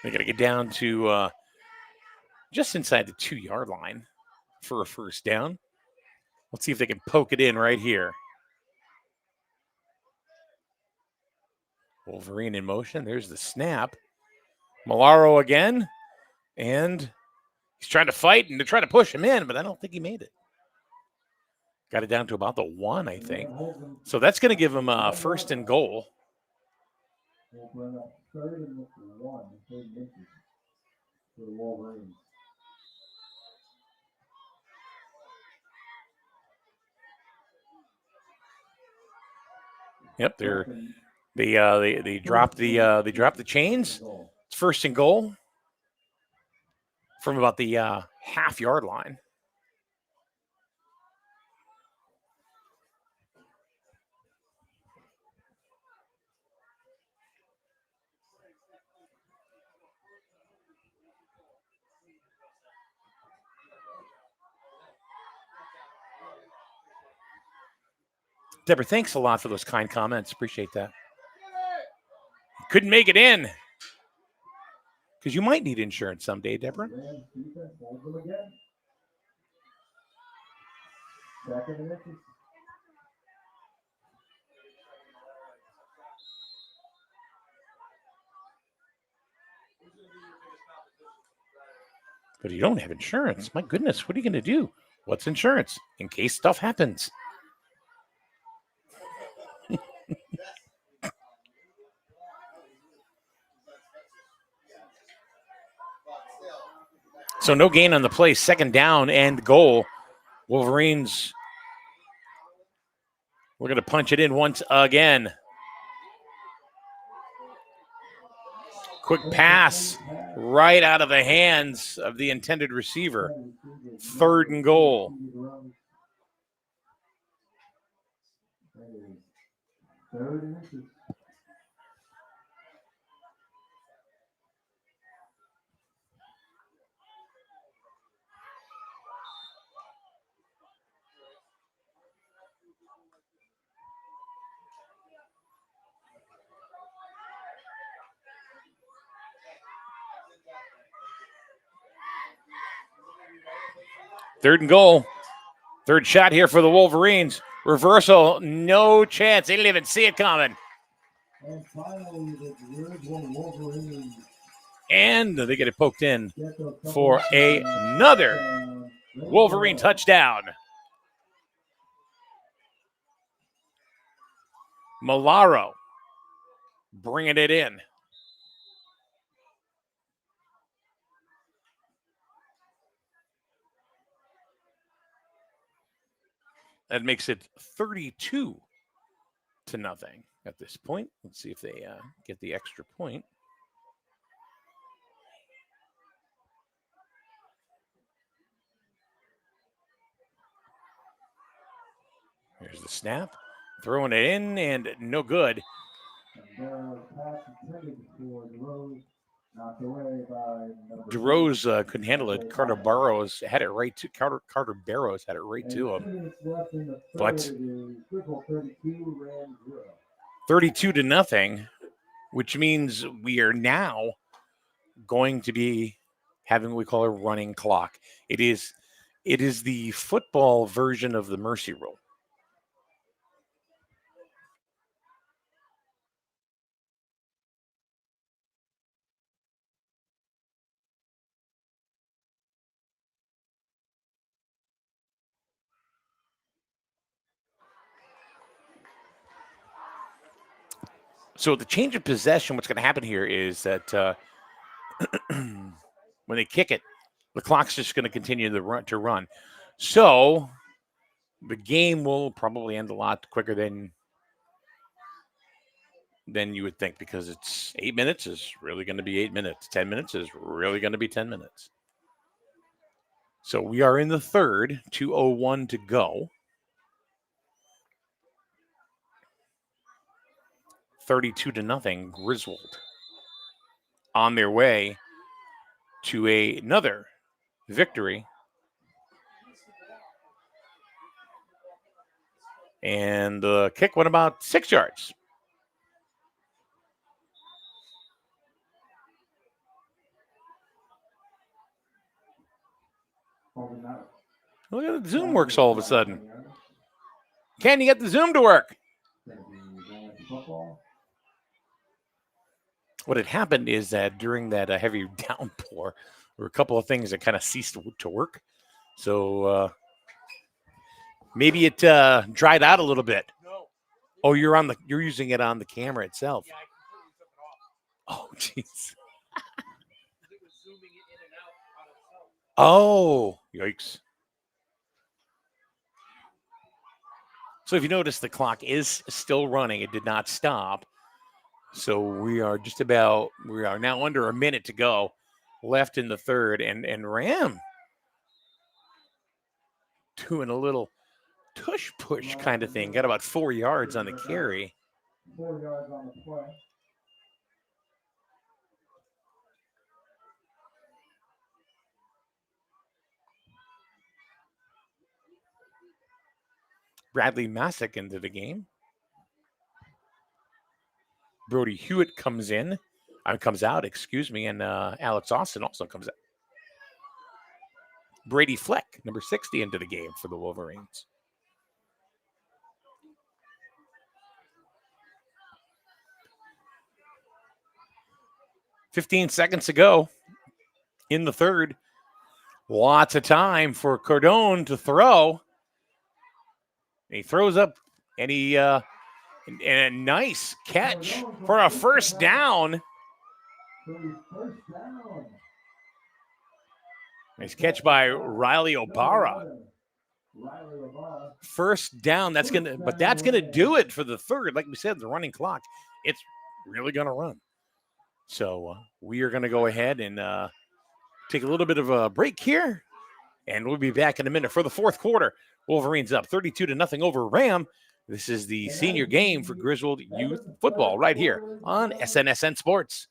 They got to get down to just inside the 2-yard line for a first down. Let's see if they can poke it in right here. Wolverine in motion. There's the snap. Malaro again. And he's trying to fight and to try to push him in, but I don't think he made it. Got it down to about the 1, I think. So that's going to give him a 1st and goal. Yep, they dropped the chains. It's 1st and goal from about the half-yard line. Deborah, thanks a lot for those kind comments. Appreciate that. Couldn't make it in. Because you might need insurance someday, Deborah. But you don't have insurance. My goodness, what are you going to do? What's insurance? In case stuff happens. So no gain on the play. 2nd down and goal. Wolverines, we're going to punch it in once again. Quick pass right out of the hands of the intended receiver. 3rd and goal. Third and goal. 3rd shot here for the Wolverines. Reversal, no chance. They didn't even see it coming. And finally, the Griswold Wolverines. And they get it poked in for another Wolverine touchdown. Malaro bringing it in. That makes it 32-0 at this point. Let's see if they get the extra point. Here's the snap. Throwing it in and no good. DeRose couldn't handle it. Carter Barrows had it right to Carter Barrows had it right to him. But 32-0, which means we are now going to be having what we call a running clock. It is the football version of the mercy rule. So the change of possession, what's going to happen here is that when they kick it, the clock's just going to continue to run. So the game will probably end a lot quicker than you would think, because it's 8 minutes is really going to be 8 minutes. 10 minutes is really going to be 10 minutes. So we are in the third, 2:01 to go. 32-0, Griswold on their way to another victory. And the kick went about 6 yards. Look at the Zoom works all of a sudden. Can you get the Zoom to work? What had happened is that during that heavy downpour, there were a couple of things that kind of ceased to work. So maybe it dried out a little bit. Oh, you're using it on the camera itself. Oh, jeez. Oh, yikes. So if you notice, the clock is still running. It did not stop. So we are now under a minute to go left in the third. And Ram doing a little tush-push kind of thing. Got about 4 yards on the carry. 4 yards on the play. Bradley Masick into the game. Brody Hewitt comes out, and Alex Austin also comes out. Brady Fleck, number 60, into the game for the Wolverines. "15 seconds to go in the third. Lots of time for Cordone to throw. He throws up, and and a nice catch for a first down. Nice catch by Riley O'Bara. First down. That's gonna do it for the third. Like we said, the running clock, it's really gonna run. So we are gonna go ahead and take a little bit of a break here, and we'll be back in a minute for the fourth quarter. Wolverines up 32-0 over Ram. This is the senior game for Griswold Youth Football right here on SNSN Sports.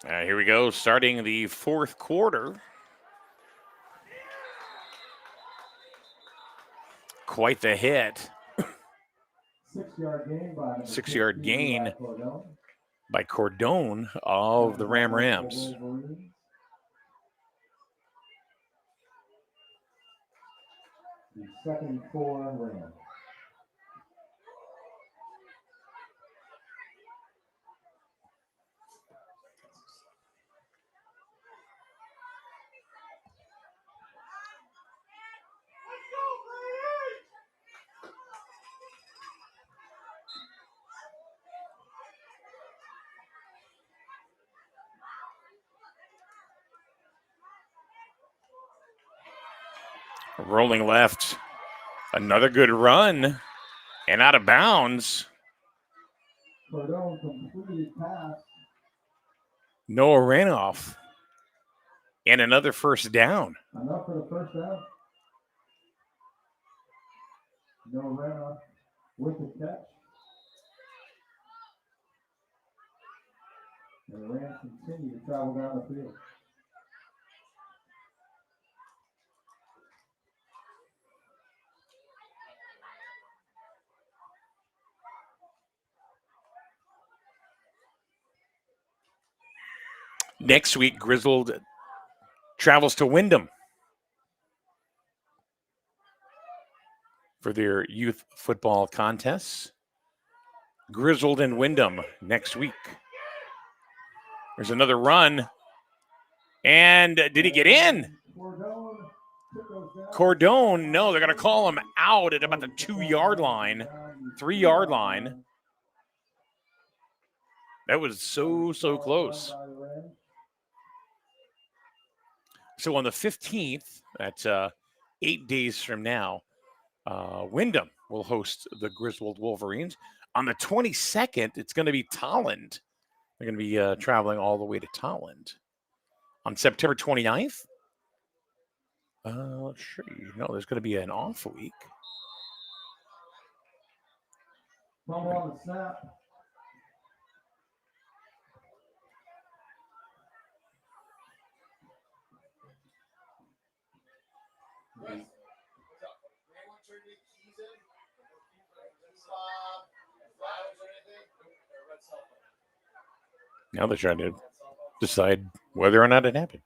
Here we go, starting the fourth quarter. Quite the hit. 6-yard gain by 6-yard gain by Cordone of the Rams. The second and 4 Rams. Rolling left. Another good run. And out of bounds. Cordone completed pass. Noah Ranoff. And another first down. Enough for the first down. Noah Ranoff with the catch. And the Rams continue to travel down the field. Next week, Griswold travels to Wyndham for their youth football contests. Griswold and Wyndham next week. There's another run. And did he get in? Cordone, no, they're going to call him out at about the 2-yard line, 3-yard line. That was so close. So on the 15th, that's 8 days from now, Wyndham will host the Griswold Wolverines. On the 22nd, it's going to be Tolland. They're going to be traveling all the way to Tolland. On September 29th, let's see. No, there's going to be an off week. Fumble on the snap. Now they're trying to decide whether or not it happened.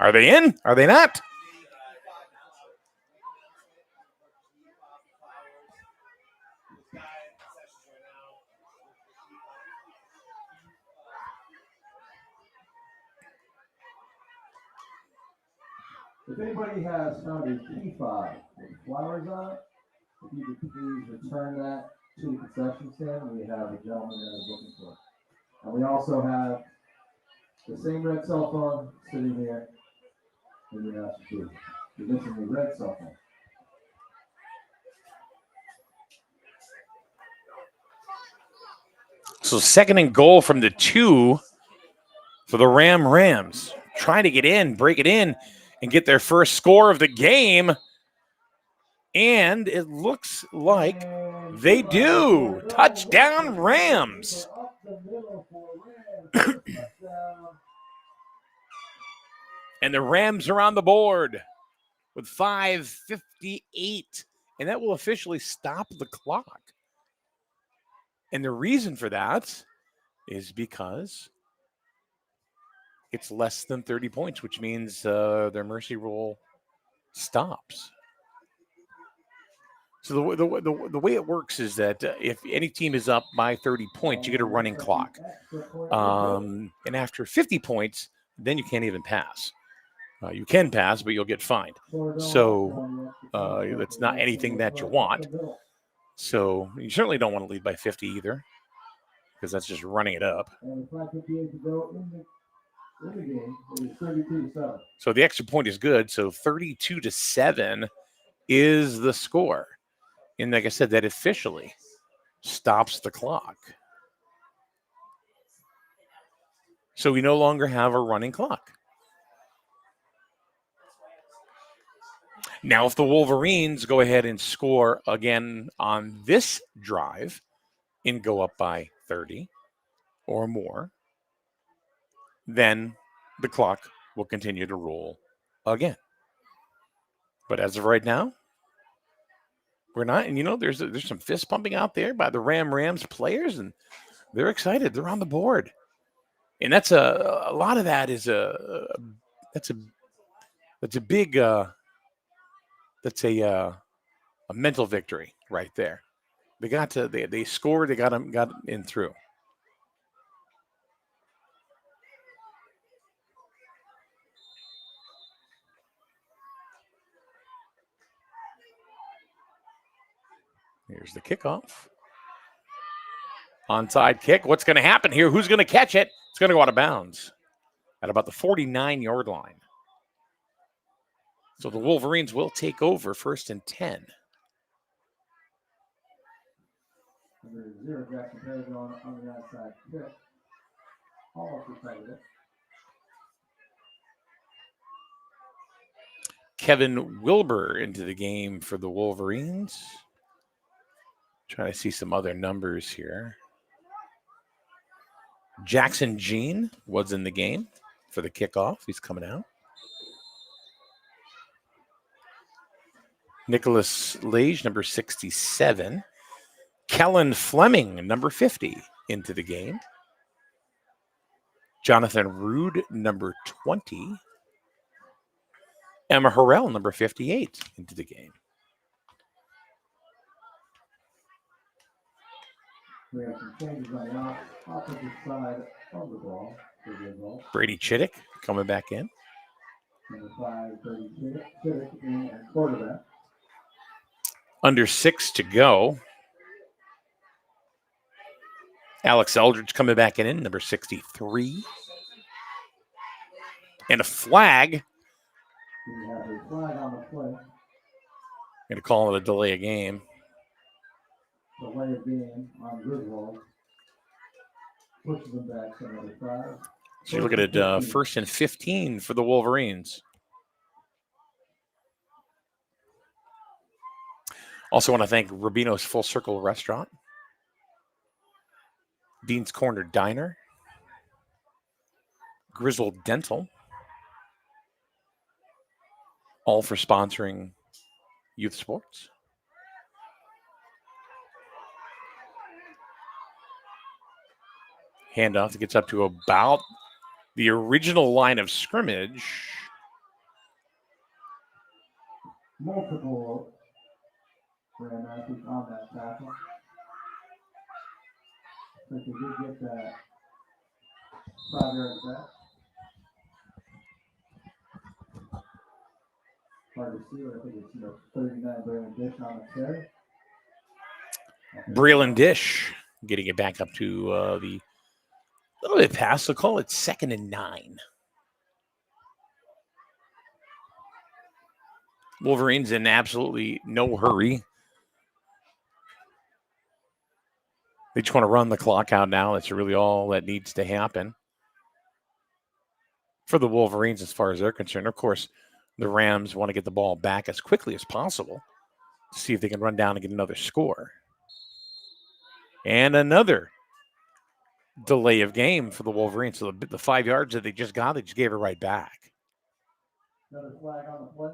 Are they in? Are they not? If anybody has found a key fob with flowers on it, if you could please return that to the concession stand, we have a gentleman that is looking for it. And we also have the same red cell phone sitting here in the master suite. You're missing the red cell phone. So 2nd and goal from the 2 for the Rams. Trying to get in, break it in, and get their first score of the game. And it looks like they do. Touchdown, Rams. And the Rams are on the board with 5:58. And that will officially stop the clock. And the reason for that is because it's less than 30 points, which means their mercy rule stops. So the way it works is that if any team is up by 30 points, you get a running clock. And after 50 points, then you can't even pass. You can pass, but you'll get fined. So that's not anything that you want. So you certainly don't want to lead by 50 either, because that's just running it up. So the extra point is good. So 32-7 is the score. And like I said, that officially stops the clock. So we no longer have a running clock. Now, if the Wolverines go ahead and score again on this drive and go up by 30 or more, then the clock will continue to roll again. But as of right now, we're not. And there's some fist pumping out there by the Rams players, and they're excited. They're on the board, and that's a lot of that is that's a big a mental victory right there. They scored. They got in through. Here's the kickoff. Onside kick. What's going to happen here? Who's going to catch it? It's going to go out of bounds at about the 49-yard line. So the Wolverines will take over 1st and 10. Number 0, Jackson Perry on the outside kick. Almost recovered it. Kevin Wilbur into the game for the Wolverines. Trying to see some other numbers here. Jackson Jean was in the game for the kickoff. He's coming out. Nicholas Lage, number 67. Kellen Fleming, number 50, into the game. Jonathan Rude, number 20. Emma Harrell, number 58, into the game. We have some changes on the opposite side of the ball. Brady Chittick coming back in. Number 5, Brady Chittick in at quarterback. Under 6 to go. Alex Eldridge coming back in, number 63. And a flag. We have a flag on the play. Going to call it a delay of game. Delay of game on Griswold. Pushes them back to number 5. So you're looking at 1st and 15 for the Wolverines. Also want to thank Rubino's Full Circle Restaurant, Dean's Corner Diner, Griswold Dental, all for sponsoring youth sports. Handoff that gets up to about the original line of scrimmage. Multiple ran athletes on that tackle. But they did get that 5 yards back. Hard to see, but I think it's 39 Braylon Dish on the carry. Braylon Dish getting it back up to the little bit past. So call it 2nd and 9. Wolverines in absolutely no hurry. They just want to run the clock out now. That's really all that needs to happen for the Wolverines as far as they're concerned. Of course, the Rams want to get the ball back as quickly as possible to see if they can run down and get another score. And another delay of game for the Wolverines. So the 5 yards that they just got, they just gave it right back. Another flag on the play.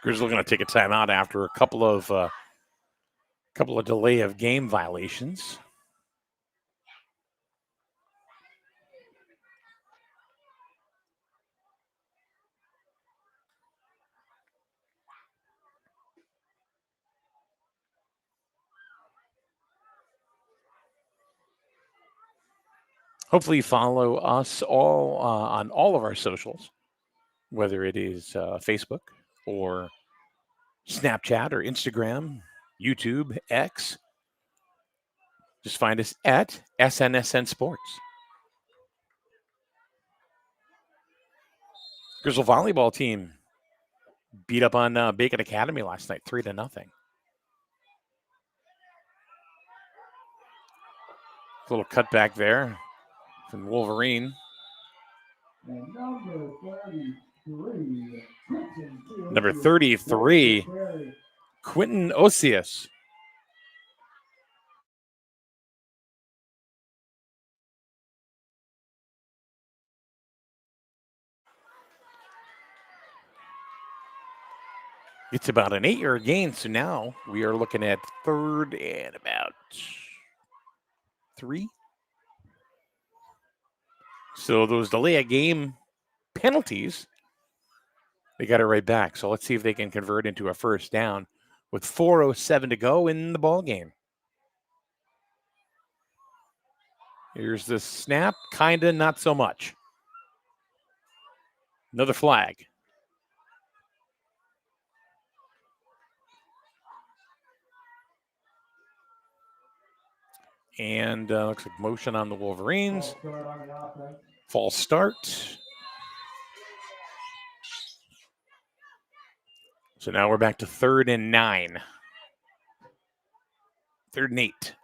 Griswold going to take a timeout after a couple of delay of game violations. Hopefully you follow us all on all of our socials, whether it is Facebook or Snapchat or Instagram, YouTube, X. Just find us at SNSN Sports. Griswold volleyball team beat up on Bacon Academy last night, 3-0. Little cutback there from Wolverine. And Number 33, Quentin Osius. It's about an 8-yard gain, so now we are looking at 3rd and about 3. So those delay a game penalties, they got it right back. So let's see if they can convert into a first down with 4:07 to go in the ball game. Here's the snap, kinda, not so much. Another flag. And looks like motion on the Wolverines. False start. So now we're back to 3rd and 9. 3rd and 8.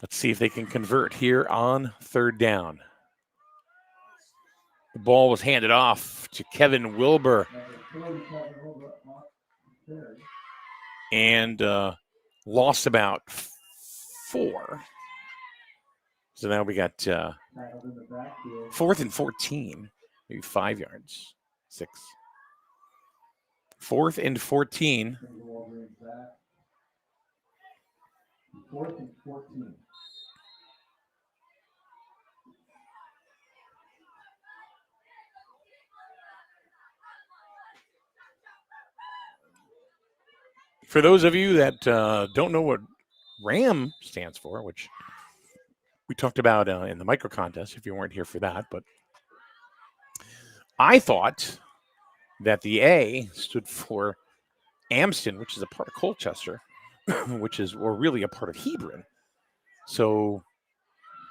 Let's see if they can convert here on 3rd down. The ball was handed off to Kevin Wilbur. And lost about 4. So now we got 4th and 14, maybe 5 yards, 6. 4th and 14. 4th and 14. For those of you that don't know what RAM stands for, which we talked about in the micro contest, if you weren't here for that, but I thought that the A stood for Amston, which is a part of Colchester, which is, or really a part of Hebron. So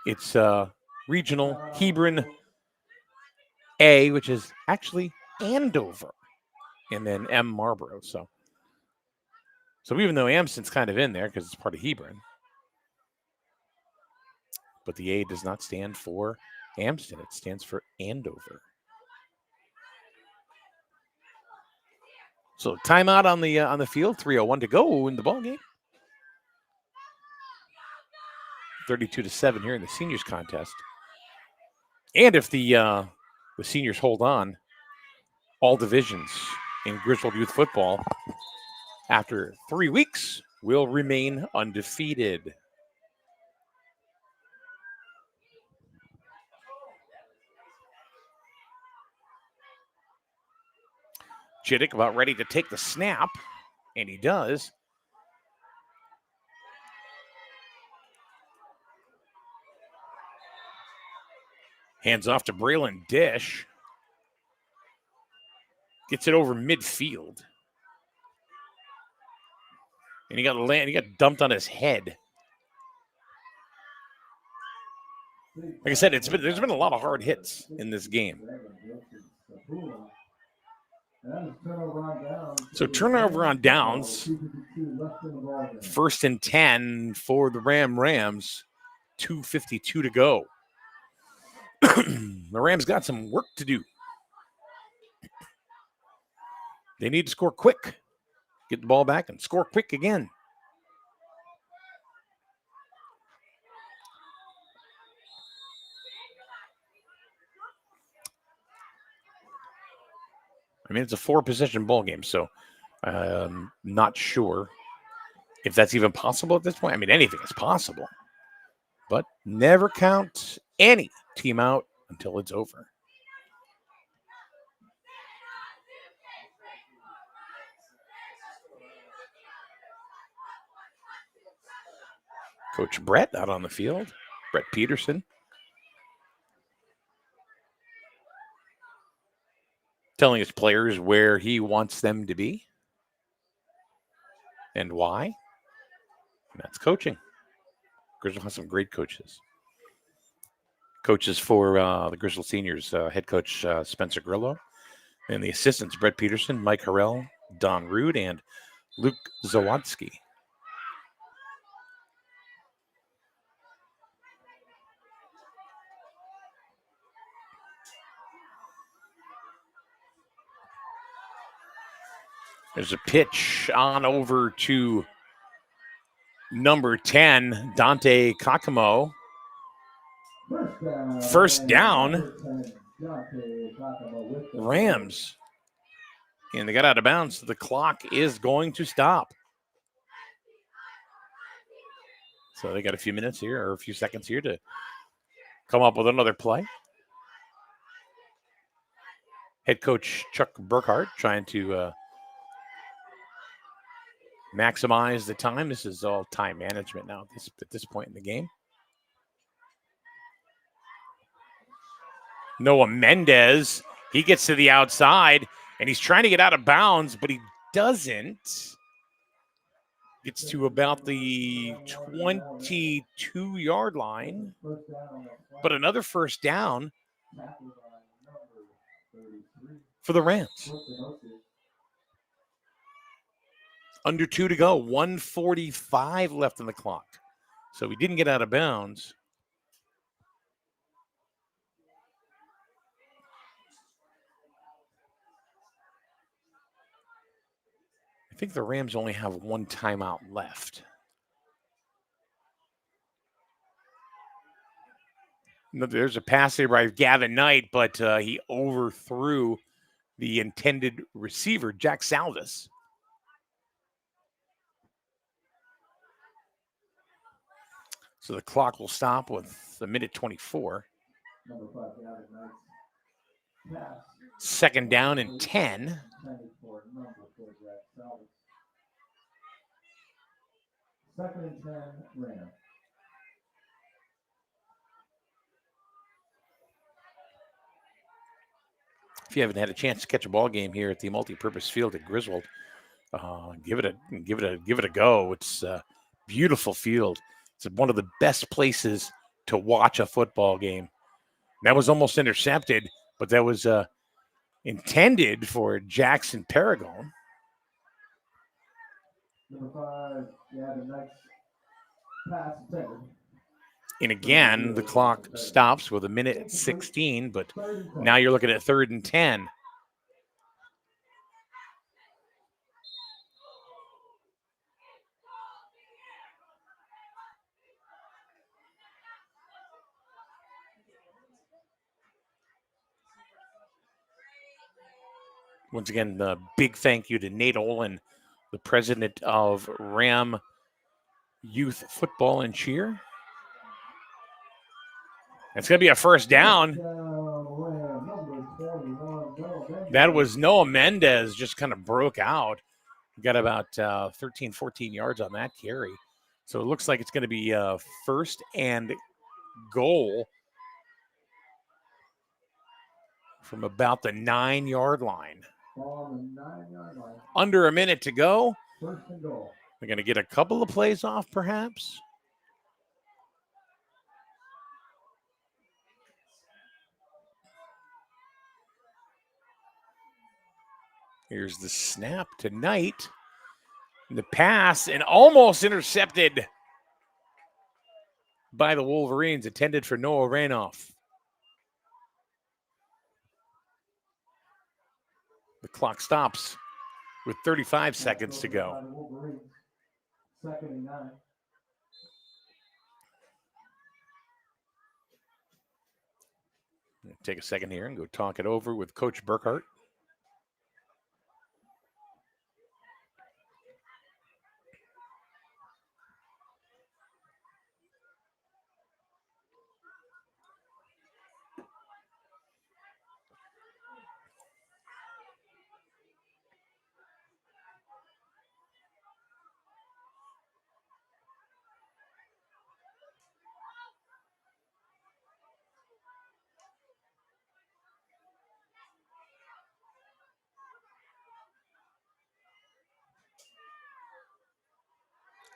it's regional Hebron A, which is actually Andover, and then M Marlborough. So even though Amston's kind of in there because it's part of Hebron, but the A does not stand for Amston. It stands for Andover. So timeout on the field. 3:01 to go in the ball game. 32-7 here in the seniors contest. And if the seniors hold on, all divisions in Griswold youth football after 3 weeks will remain undefeated. Chittick about ready to take the snap, and he does. Hands off to Braylon Dish. Gets it over midfield. And he got dumped on his head. Like I said, there's been a lot of hard hits in this game. So turnover on downs. 1st and 10 for the Rams. 2:52 to go. The Rams got some work to do. They need to score quick. Get the ball back and score quick again. I mean, it's a 4-position ball game, so not sure if that's even possible at this point. I mean, anything is possible. But never count any team out until it's over. Coach Brett out on the field. Brett Peterson. Telling his players where he wants them to be and why. And that's coaching. Griswold has some great coaches. Coaches for the Griswold Seniors, head coach Spencer Grillo, and the assistants Brett Peterson, Mike Harrell, Don Rude, and Luke Zawadski. There's a pitch on over to number 10, Dante Kakamo. First down, Rams. And they got out of bounds, so the clock is going to stop. So they got a few minutes here, or a few seconds here to come up with another play. Head coach Chuck Burkhart trying to maximize the time. This is all time management now at this point in the game. Noah Mendez, he gets to the outside, and he's trying to get out of bounds, but he doesn't. Gets to about the 22-yard line. But another first down for the Rams. Under 2 to go, 1:45 left in the clock. So he didn't get out of bounds. I think the Rams only have one timeout left. There's a pass there by Gavin Knight, but he overthrew the intended receiver, Jack Salvis. So the clock will stop with a minute 24. Second down and 10. Second and 10, Rams. If you haven't had a chance to catch a ball game here at the multi-purpose field at Griswold, give it a go. It's a beautiful field. It's one of the best places to watch a football game. That was almost intercepted, but that was intended for Jackson Paragon. Number 5, the next pass intended. And again, the clock stops with a minute 16, but now you're looking at 3rd and 10. Once again, a big thank you to Nate Olin, the president of Ram Youth Football and Cheer. It's going to be a first down. That was Noah Mendez, just kind of broke out. Got about 13, 14 yards on that carry. So it looks like it's going to be first and goal from about the 9-yard line. Under a minute to go. First and goal. They're going to get a couple of plays off, perhaps. Here's the snap to Knight. The pass, and almost intercepted by the Wolverines, intended for Noah Ranoff. The clock stops with 35 seconds to go. Second and 9. Take a second here and go talk it over with Coach Burkhart.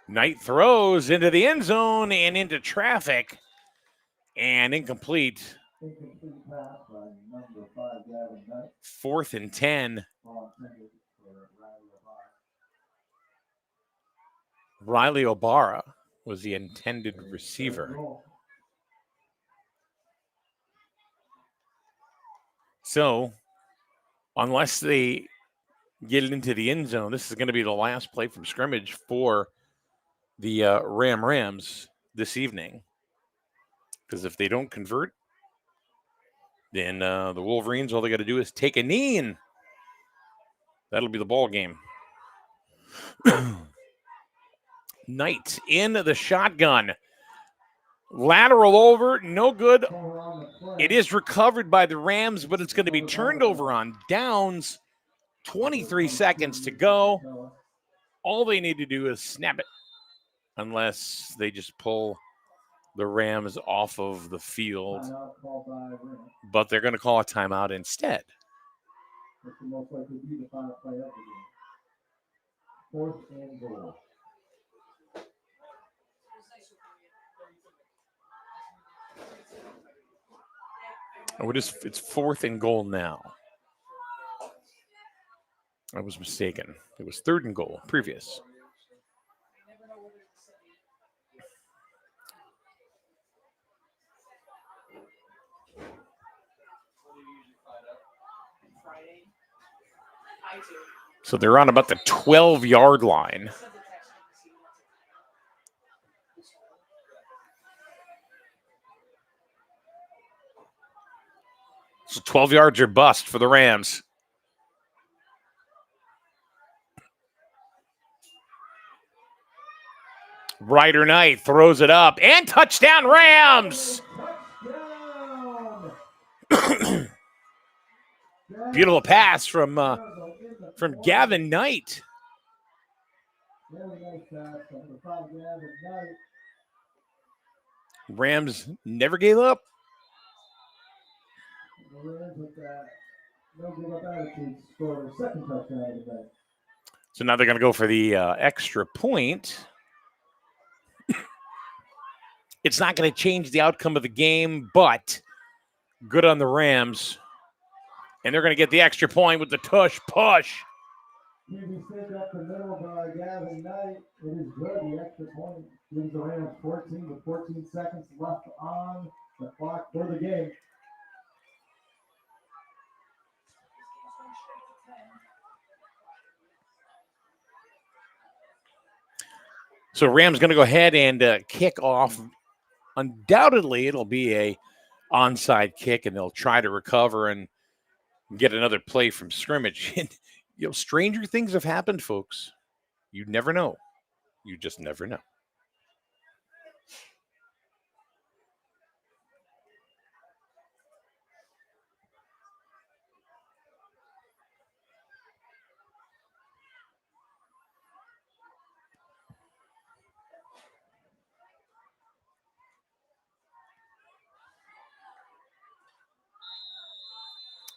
Knight throws into the end zone and into traffic, and incomplete. Incomplete pass by number 5, Gavin Knight. 4th and 10. Ball intended for Riley O'Bara was the intended receiver. So, unless they get it into the end zone. This is going to be the last play from scrimmage for the Rams this evening. Because if they don't convert, then the Wolverines, all they got to do is take a knee, and that'll be the ball game. Knight in the shotgun. Lateral over, no good. It is recovered by the Rams, but it's going to be turned over on downs. 23 seconds to go. All they need to do is snap it, unless they just pull the Rams off of the field. But they're going to call a timeout instead. Fourth and goal. Oh, it's fourth and goal now. I was mistaken. It was third and goal previous. So they're on about the 12-yard line. So 12 yards or bust for the Rams. Ryder Knight throws it up, and touchdown Rams! Beautiful pass from Gavin Knight. Rams never gave up. So now they're going to go for the extra point. It's not going to change the outcome of the game, but good on the Rams. And they're going to get the extra point with the tush push. Up the middle by Gavin Knight. It is good. The extra point gives the Rams 14 with 14 seconds left on the clock for the game. So Rams going to go ahead and kick off. Undoubtedly, it'll be a onside kick, and they'll try to recover and get another play from scrimmage. And, stranger things have happened, folks. You never know. You just never know.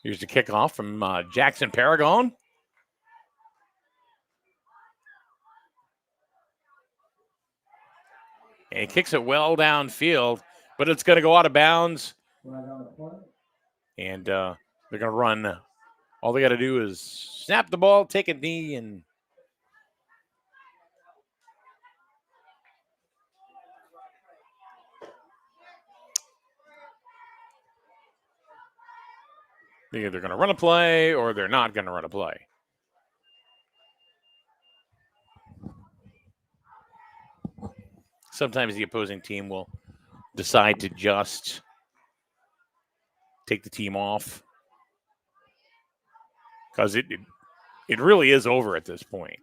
Here's the kickoff from Jackson Paragon. And he kicks it well downfield, but it's going to go out of bounds. And they're going to run. All they got to do is snap the ball, take a knee, and they're either going to run a play or they're not going to run a play. Sometimes the opposing team will decide to just take the team off because it really is over at this point.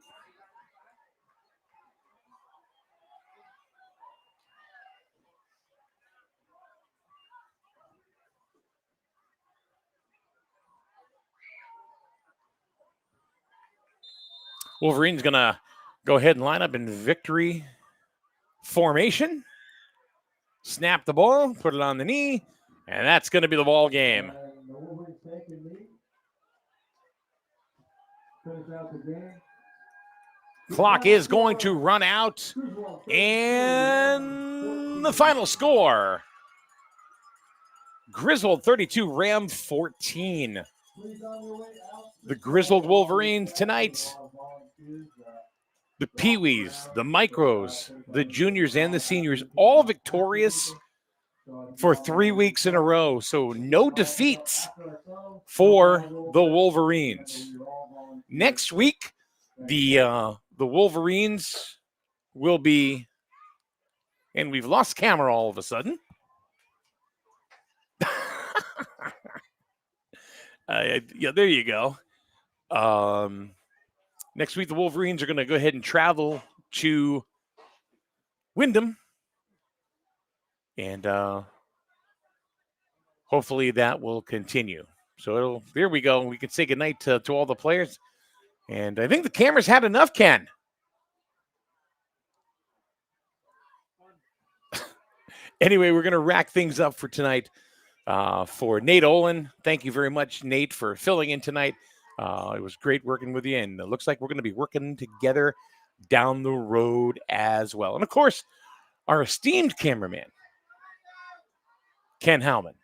Wolverine's going to go ahead and line up in victory formation. Snap the ball, put it on the knee, and that's going to be the ball game. Clock is going to run out, and the final score, Griswold 32, Ram 14. The Griswold Wolverines tonight, the Pee-wees, the Micros, the juniors, and the seniors, all victorious for 3 weeks in a row. So no defeats for the Wolverines. Next week, the Wolverines will be, and we've lost camera all of a sudden. Yeah, there you go. Next week, the Wolverines are going to go ahead and travel to Wyndham, and hopefully that will continue. So there we go. We can say goodnight to all the players. And I think the cameras had enough, Ken. Anyway, we're going to rack things up for tonight. For Nate Olin, thank you very much, Nate, for filling in tonight. It was great working with you, and it looks like we're going to be working together down the road as well. And, of course, our esteemed cameraman, Ken Howman.